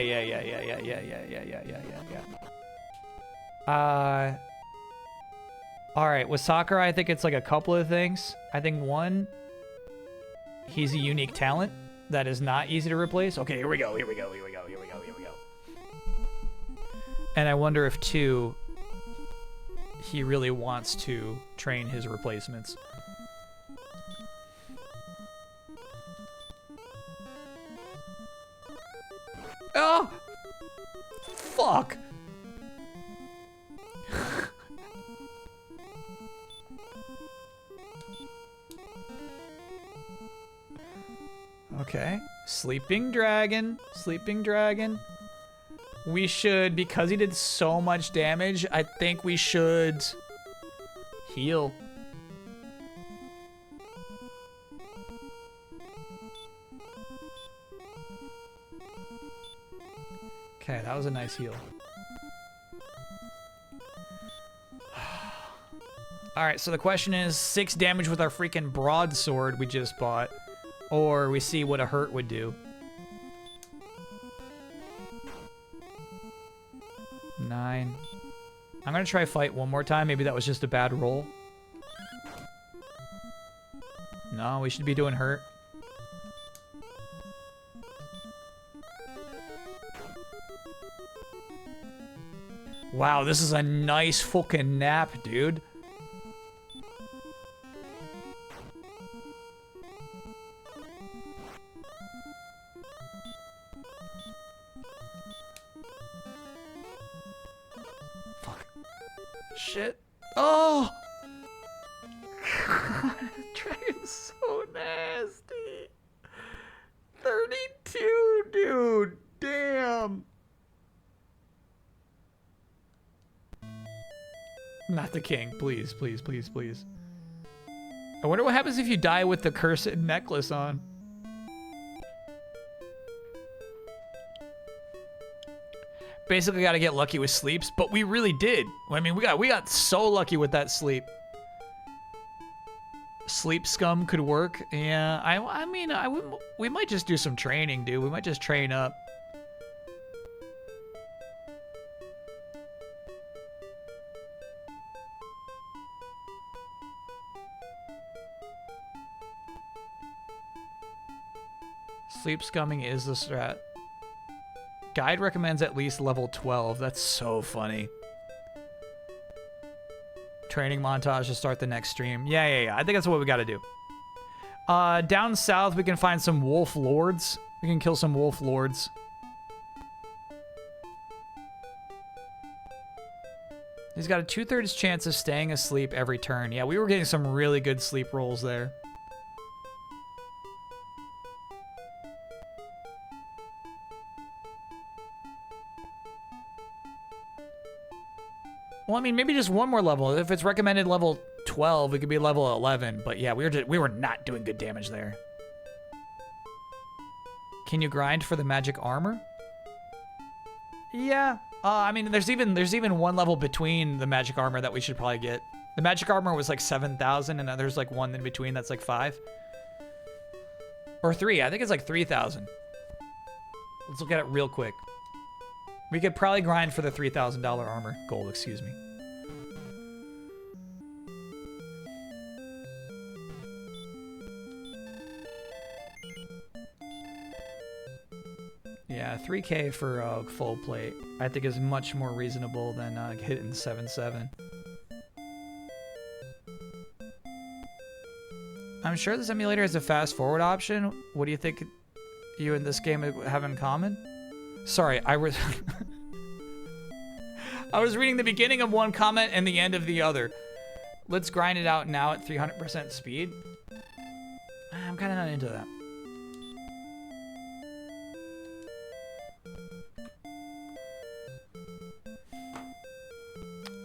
Alright, with Sakurai, I think it's like a couple of things. I think one, he's a unique talent that is not easy to replace. Okay, here we go. And I wonder if two, he really wants to train his replacements. Oh! Fuck! Okay. Sleeping Dragon. Sleeping Dragon. We should, because he did so much damage, I think we should heal. Okay, that was a nice heal. Alright, so the question is 6 damage with our freaking broadsword we just bought, or we see what a hurt would do. 9. I'm gonna try fight one more time. Maybe that was just a bad roll. No, we should be doing hurt. Wow, this is a nice fucking nap, dude. Fuck. Shit. Oh! Dragon's so nasty. 32, dude. Damn. Not the king. Please, please, please, please. I wonder what happens if you die with the cursed necklace on. Basically got to get lucky with sleeps, but we really did. I mean, we got so lucky with that sleep. Sleep scum could work. Yeah, I mean, we might just do some training, dude. We might just train up. Sleep scumming is the strat. Guide recommends at least level 12. That's so funny. Training montage to start the next stream. Yeah. I think that's what we got to do. Down south, we can find some wolf lords. We can kill some wolf lords. He's got a 2/3 chance of staying asleep every turn. Yeah, we were getting some really good sleep rolls there. Well, I mean, maybe just one more level. If it's recommended level 12, it could be level 11. But yeah, we were not doing good damage there. Can you grind for the magic armor? Yeah. I mean, there's even one level between the magic armor that we should probably get. The magic armor was like 7,000, and then there's like one in between that's like 5. Or 3. I think it's like 3,000. Let's look at it real quick. We could probably grind for the $3,000 armor. Gold, excuse me. Yeah, 3K for full plate, I think is much more reasonable than hitting 7.7. I'm sure this emulator has a fast forward option. What do you think you and this game have in common? Sorry, I was I was reading the beginning of one comment and the end of the other. Let's grind it out now at 300% speed. I'm kind of not into that.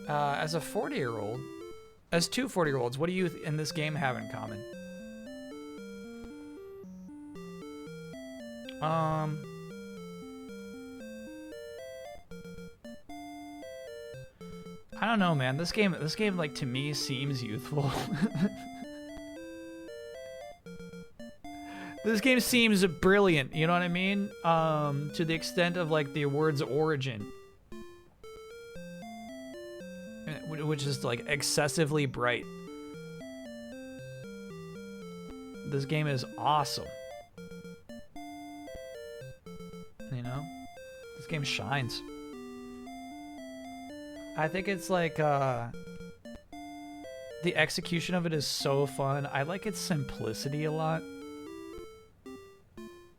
As a 40-year-old, as two 40-year-olds, what do you in this game have in common? I don't know, man. This game, like, to me, seems youthful. This game seems brilliant, you know what I mean? To the extent of, like, the word's origin. Which is, like, excessively bright. This game is awesome. You know? This game shines. I think it's like, the execution of it is so fun. I like its simplicity a lot.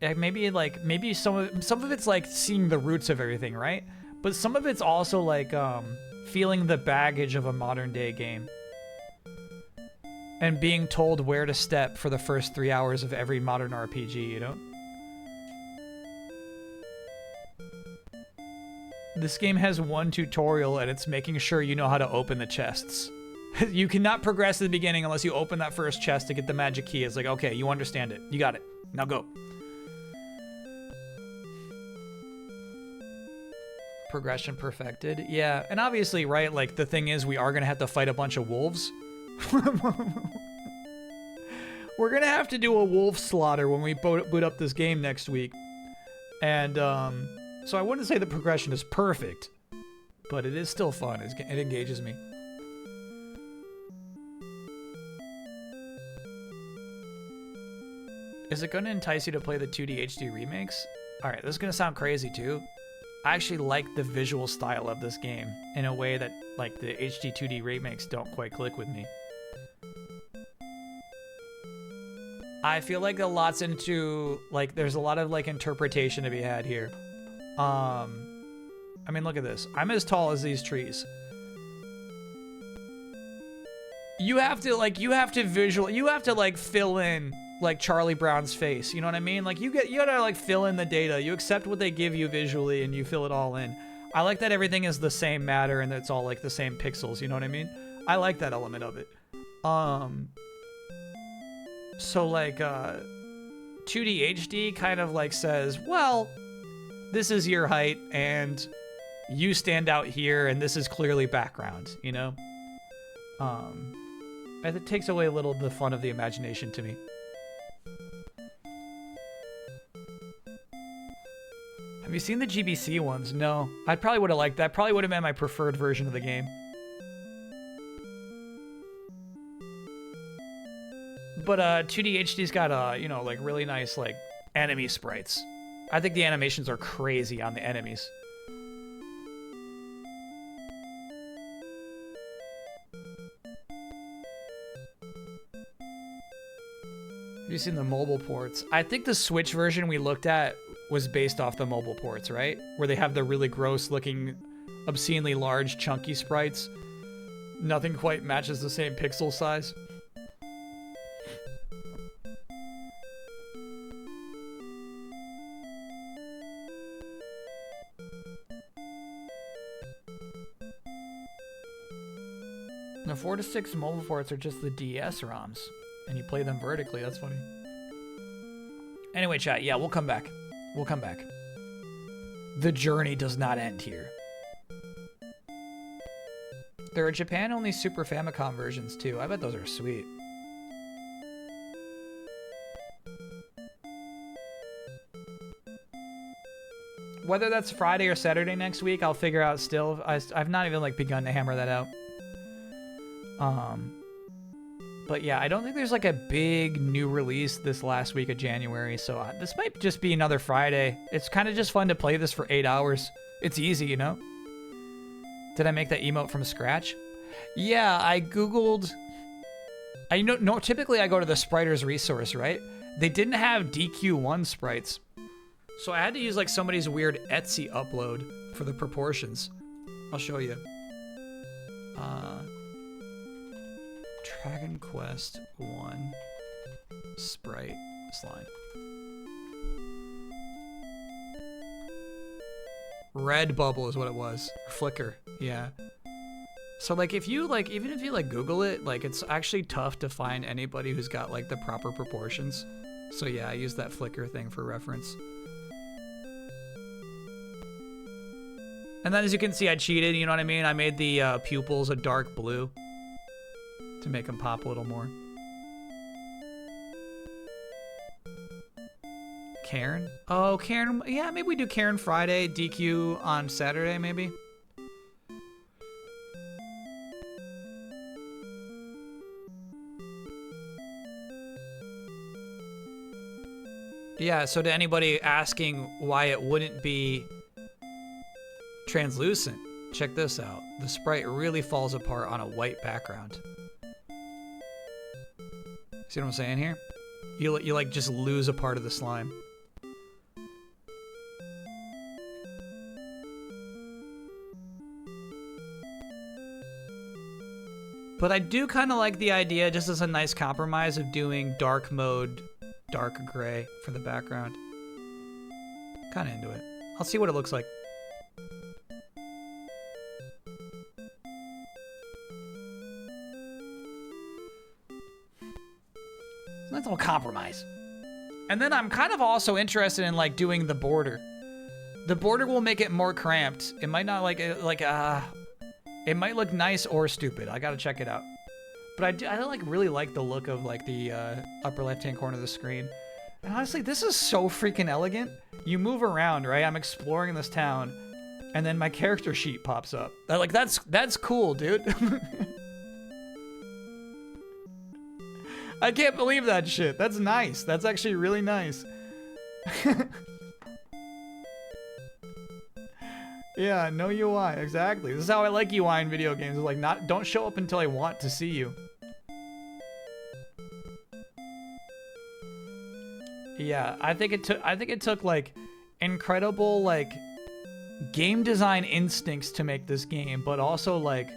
Yeah, maybe some of it's like seeing the roots of everything, right? But some of it's also like, feeling the baggage of a modern day game. And being told where to step for the first 3 hours of every modern RPG, you know? This game has one tutorial, and it's making sure you know how to open the chests. You cannot progress at the beginning unless you open that first chest to get the magic key. It's like, okay, you understand it. You got it. Now go. Progression perfected. Yeah, and obviously, right, like, the thing is we are going to have to fight a bunch of wolves. We're going to have to do a wolf slaughter when we boot up this game next week. And, so I wouldn't say the progression is perfect, but it is still fun. It engages me. Is it going to entice you to play the 2D HD remakes? Alright, this is going to sound crazy too. I actually like the visual style of this game in a way that, like, the HD 2D remakes don't quite click with me. I feel like there's a lot of, like, interpretation to be had here. I mean, look at this. I'm as tall as these trees. You have to fill in, like, Charlie Brown's face. You know what I mean? Like, you gotta, like, fill in the data. You accept what they give you visually and you fill it all in. I like that everything is the same matter and it's all, like, the same pixels. You know what I mean? I like that element of it. So, like, 2D HD kind of, like, says, well, this is your height, and you stand out here, and this is clearly background, you know? And it takes away a little the fun of the imagination to me. Have you seen the GBC ones? No. I probably would have liked that. Probably would have been my preferred version of the game. But 2D HD's got, you know, like, really nice, like, enemy sprites. I think the animations are crazy on the enemies. Have you seen the mobile ports? I think the Switch version we looked at was based off the mobile ports, right? Where they have the really gross looking, obscenely large, chunky sprites. Nothing quite matches the same pixel size. The 4 to 6 mobile ports are just the DS ROMs, and you play them vertically. That's funny. Anyway, chat, yeah, we'll come back. We'll come back. The journey does not end here. There are Japan-only Super Famicom versions, too. I bet those are sweet. Whether that's Friday or Saturday next week, I'll figure out still. I've not even, like, begun to hammer that out. But yeah, I don't think there's like a big new release this last week of January, so this might just be another Friday. It's kind of just fun to play this for 8 hours. It's easy, you know? Did I make that emote from scratch? Yeah, I googled. Typically I go to the Spriters resource, right? They didn't have DQ1 sprites, so I had to use like somebody's weird Etsy upload for the proportions. I'll show you. Dragon Quest 1 sprite slime. Redbubble is what it was. Flickr, yeah. So like if you like, even if you like Google it, like it's actually tough to find anybody who's got like the proper proportions. So yeah, I used that Flickr thing for reference. And then as you can see, I cheated, you know what I mean? I made the pupils a dark blue to make them pop a little more. Karen? Oh, Karen. Yeah, maybe we do Karen Friday, DQ on Saturday, maybe. Yeah, so to anybody asking why it wouldn't be translucent, check this out. The sprite really falls apart on a white background. See what I'm saying here? You like just lose a part of the slime. But I do kind of like the idea, just as a nice compromise, of doing dark mode, dark gray for the background. Kind of into it. I'll see what it looks like. Nice little compromise. And then I'm kind of also interested in like doing the border. The border will make it more cramped. It might not it might look nice or stupid. I gotta check it out. But I like really like the look of like the upper left-hand corner of the screen. And honestly, this is so freaking elegant. You move around, right? I'm exploring this town, and then my character sheet pops up. That's cool, dude. I can't believe that shit. That's nice. That's actually really nice. Yeah, no UI, exactly. This is how I like UI in video games. It's like, don't show up until I want to see you. Yeah, I think it took like incredible like game design instincts to make this game, but also like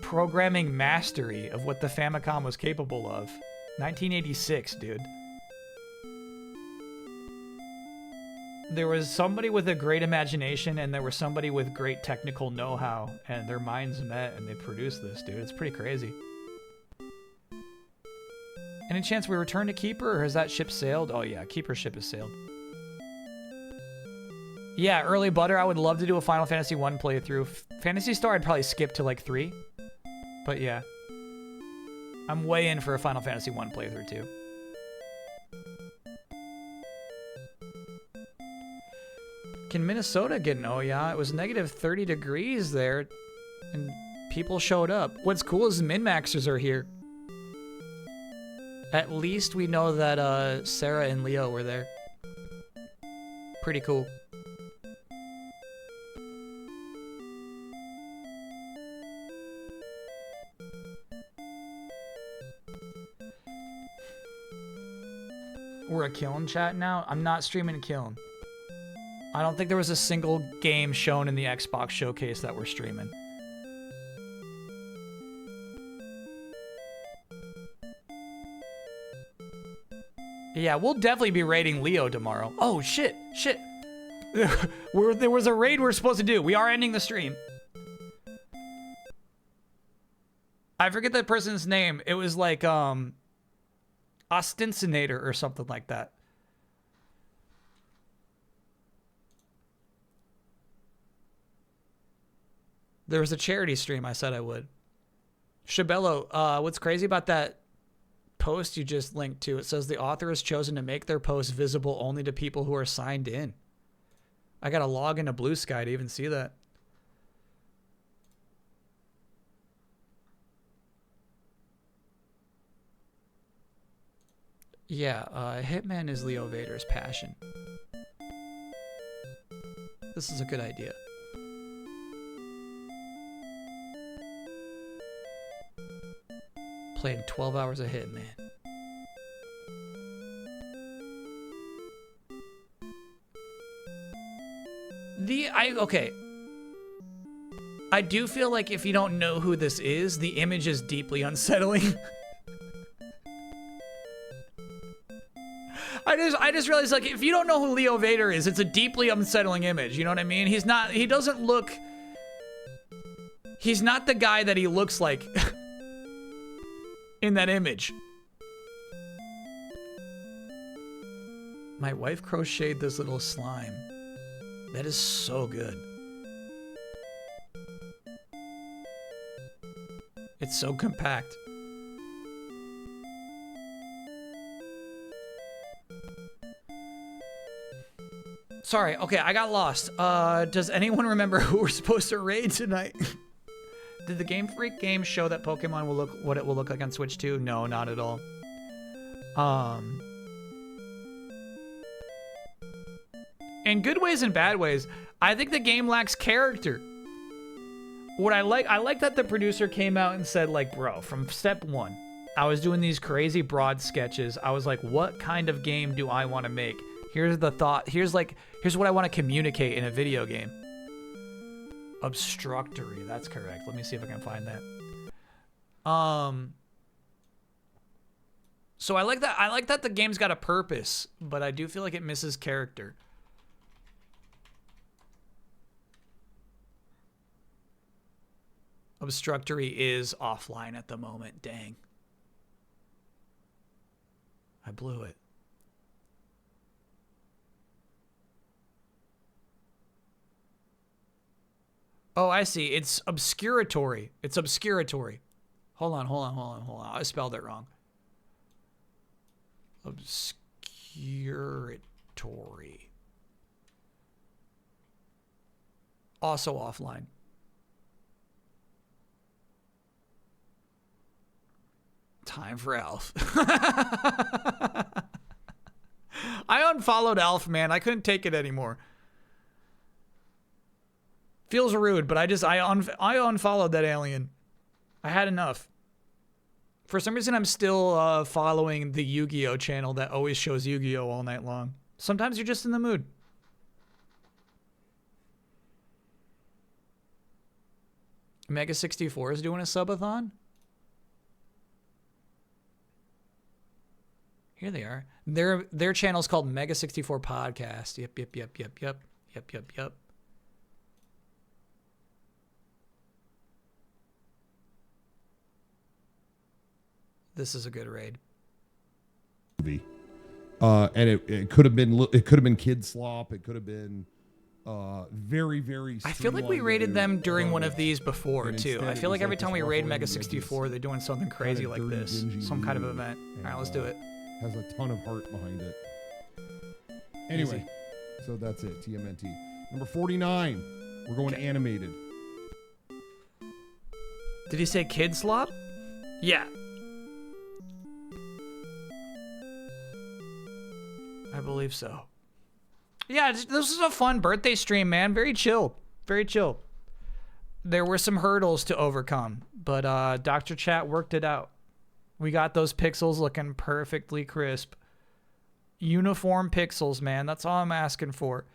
programming mastery of what the Famicom was capable of. 1986, dude. There was somebody with a great imagination and there was somebody with great technical know-how, and their minds met and they produced this, dude. It's pretty crazy. Any chance we return to Keeper, or has that ship sailed? Oh yeah, Keeper ship has sailed. Yeah, early butter. I would love to do a Final Fantasy 1 playthrough. Phantasy Star, I'd probably skip to like 3. But yeah. I'm way in for a Final Fantasy 1 playthrough too. Can Minnesota get an yeah? It was negative 30 degrees there, and people showed up. What's cool is min-maxers are here. At least we know that Sarah and Leo were there. Pretty cool. We're a Kiln chat now? I'm not streaming Kiln. I don't think there was a single game shown in the Xbox showcase that we're streaming. Yeah, we'll definitely be raiding Leo tomorrow. Oh, shit. Shit. There was a raid we're supposed to do. We are ending the stream. I forget that person's name. It was like, Ostensinator or something like that. There was a charity stream I said I would. Shabello, what's crazy about that post you just linked to? It says the author has chosen to make their post visible only to people who are signed in. I gotta log into Blue Sky to even see that. Yeah, Hitman is Leo Vader's passion. This is a good idea. Played 12 hours of Hitman. Okay. I do feel like if you don't know who this is, the image is deeply unsettling. I just realized, like, if you don't know who Leo Vader is, it's a deeply unsettling image. You know what I mean? He's not the guy that he looks like in that image. My wife crocheted this little slime. That is so good. It's so compact. Sorry, okay, I got lost. Does anyone remember who we're supposed to raid tonight? Did the Game Freak game show that Pokemon will look what it will look like on Switch 2? No, not at all. In good ways and bad ways, I think the game lacks character. What I like that the producer came out and said, like, bro, from step one, I was doing these crazy broad sketches. I was like, what kind of game do I want to make? Here's the thought. Here's what I want to communicate in a video game. Obstructory, that's correct. Let me see if I can find that. So I like that the game's got a purpose, but I do feel like it misses character. Obstructory is offline at the moment. Dang. I blew it. Oh, I see. It's obscuratory. It's obscuratory. Hold on. I spelled it wrong. Obscuratory. Also offline. Time for Alf. I unfollowed Alf, man. I couldn't take it anymore. Feels rude, but I unfollowed that alien. I had enough. For some reason, I'm still following the Yu-Gi-Oh channel that always shows Yu-Gi-Oh all night long. Sometimes you're just in the mood. Mega 64 is doing a subathon? Here they are. Their channel's called Mega 64 Podcast. Yep. This is a good raid. And it could have been Kid Slop. It could have been very, very. I feel like we raided them during one of these before too. I feel like every time we raid Mega 64, they're doing something crazy like this, some kind of event. All right, let's do it. Has a ton of heart behind it. Anyway, so that's it. TMNT number 49. We're going animated. Did he say Kid Slop? Yeah. I believe so. Yeah, this was a fun birthday stream, man. Very chill. Very chill. There were some hurdles to overcome, but Dr. Chat worked it out. We got those pixels looking perfectly crisp. Uniform pixels, man. That's all I'm asking for.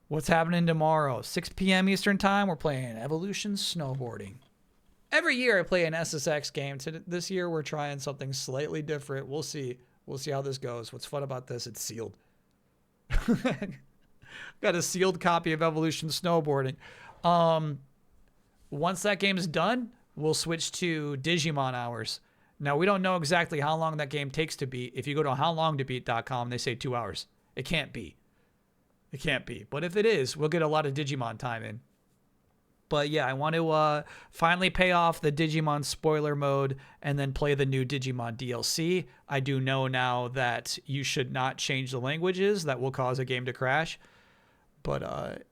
What's happening tomorrow? 6 p.m. Eastern Time, we're playing Evolution Snowboarding. Every year I play an SSX game. This year we're trying something slightly different. We'll see. We'll see how this goes. What's fun about this, it's sealed. Got a sealed copy of Evolution Snowboarding. Once that game is done, we'll switch to Digimon Hours. Now, we don't know exactly how long that game takes to beat. If you go to howlongtobeat.com, they say 2 hours. It can't be. It can't be. But if it is, we'll get a lot of Digimon time in. But yeah, I want to finally pay off the Digimon spoiler mode and then play the new Digimon DLC. I do know now that you should not change the languages. That will cause a game to crash. But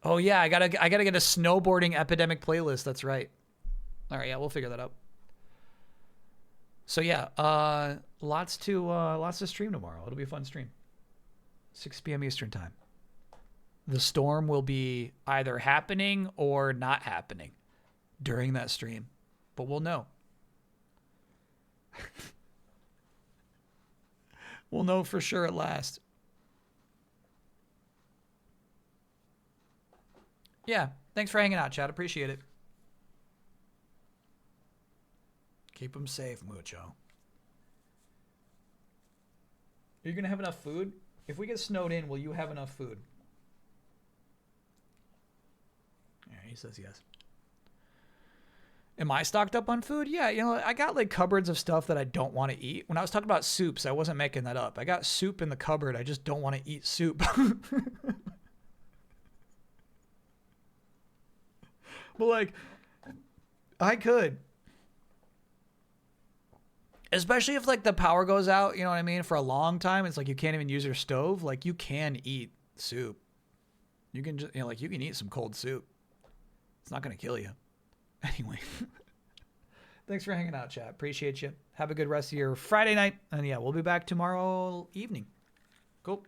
oh yeah, I gotta get a snowboarding epidemic playlist. That's right. All right, yeah, we'll figure that out. So yeah, lots to stream tomorrow. It'll be a fun stream. 6 p.m. Eastern Time. The storm will be either happening or not happening during that stream, but we'll know. We'll know for sure at last. Yeah, thanks for hanging out, chat. Appreciate it. Keep them safe, Mucho. Are you going to have enough food? If we get snowed in, will you have enough food? Yeah, he says yes. Am I stocked up on food? Yeah, you know, I got like cupboards of stuff that I don't want to eat. When I was talking about soups, I wasn't making that up. I got soup in the cupboard. I just don't want to eat soup. But like, I could. Especially if like the power goes out, you know what I mean? For a long time, it's like you can't even use your stove. Like you can eat soup. You can just, you know, like you can eat some cold soup. It's not going to kill you. Anyway. Thanks for hanging out, chat. Appreciate you. Have a good rest of your Friday night. And yeah, we'll be back tomorrow evening. Cool.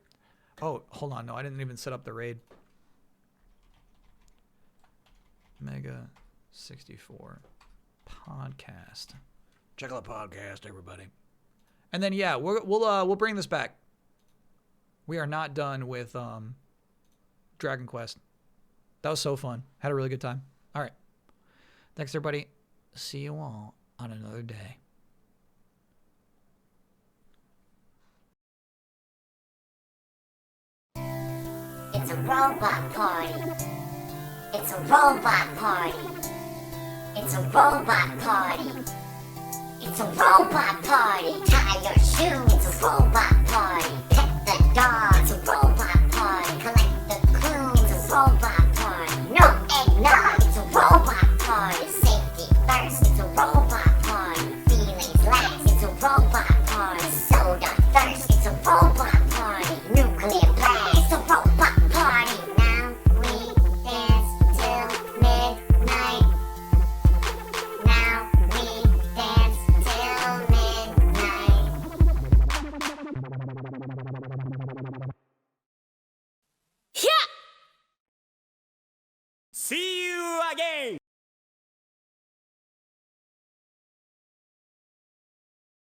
Oh, hold on. No, I didn't even set up the raid. Mega 64 podcast. Check out the podcast, everybody. And then yeah, we'll bring this back. We are not done with Dragon Quest. That was so fun. Had a really good time. All right. Thanks, everybody. See you all on another day. It's a robot party. It's a robot party. It's a robot party. It's a robot party. Tie your shoe. It's a robot party. Pet the dog. It's a robot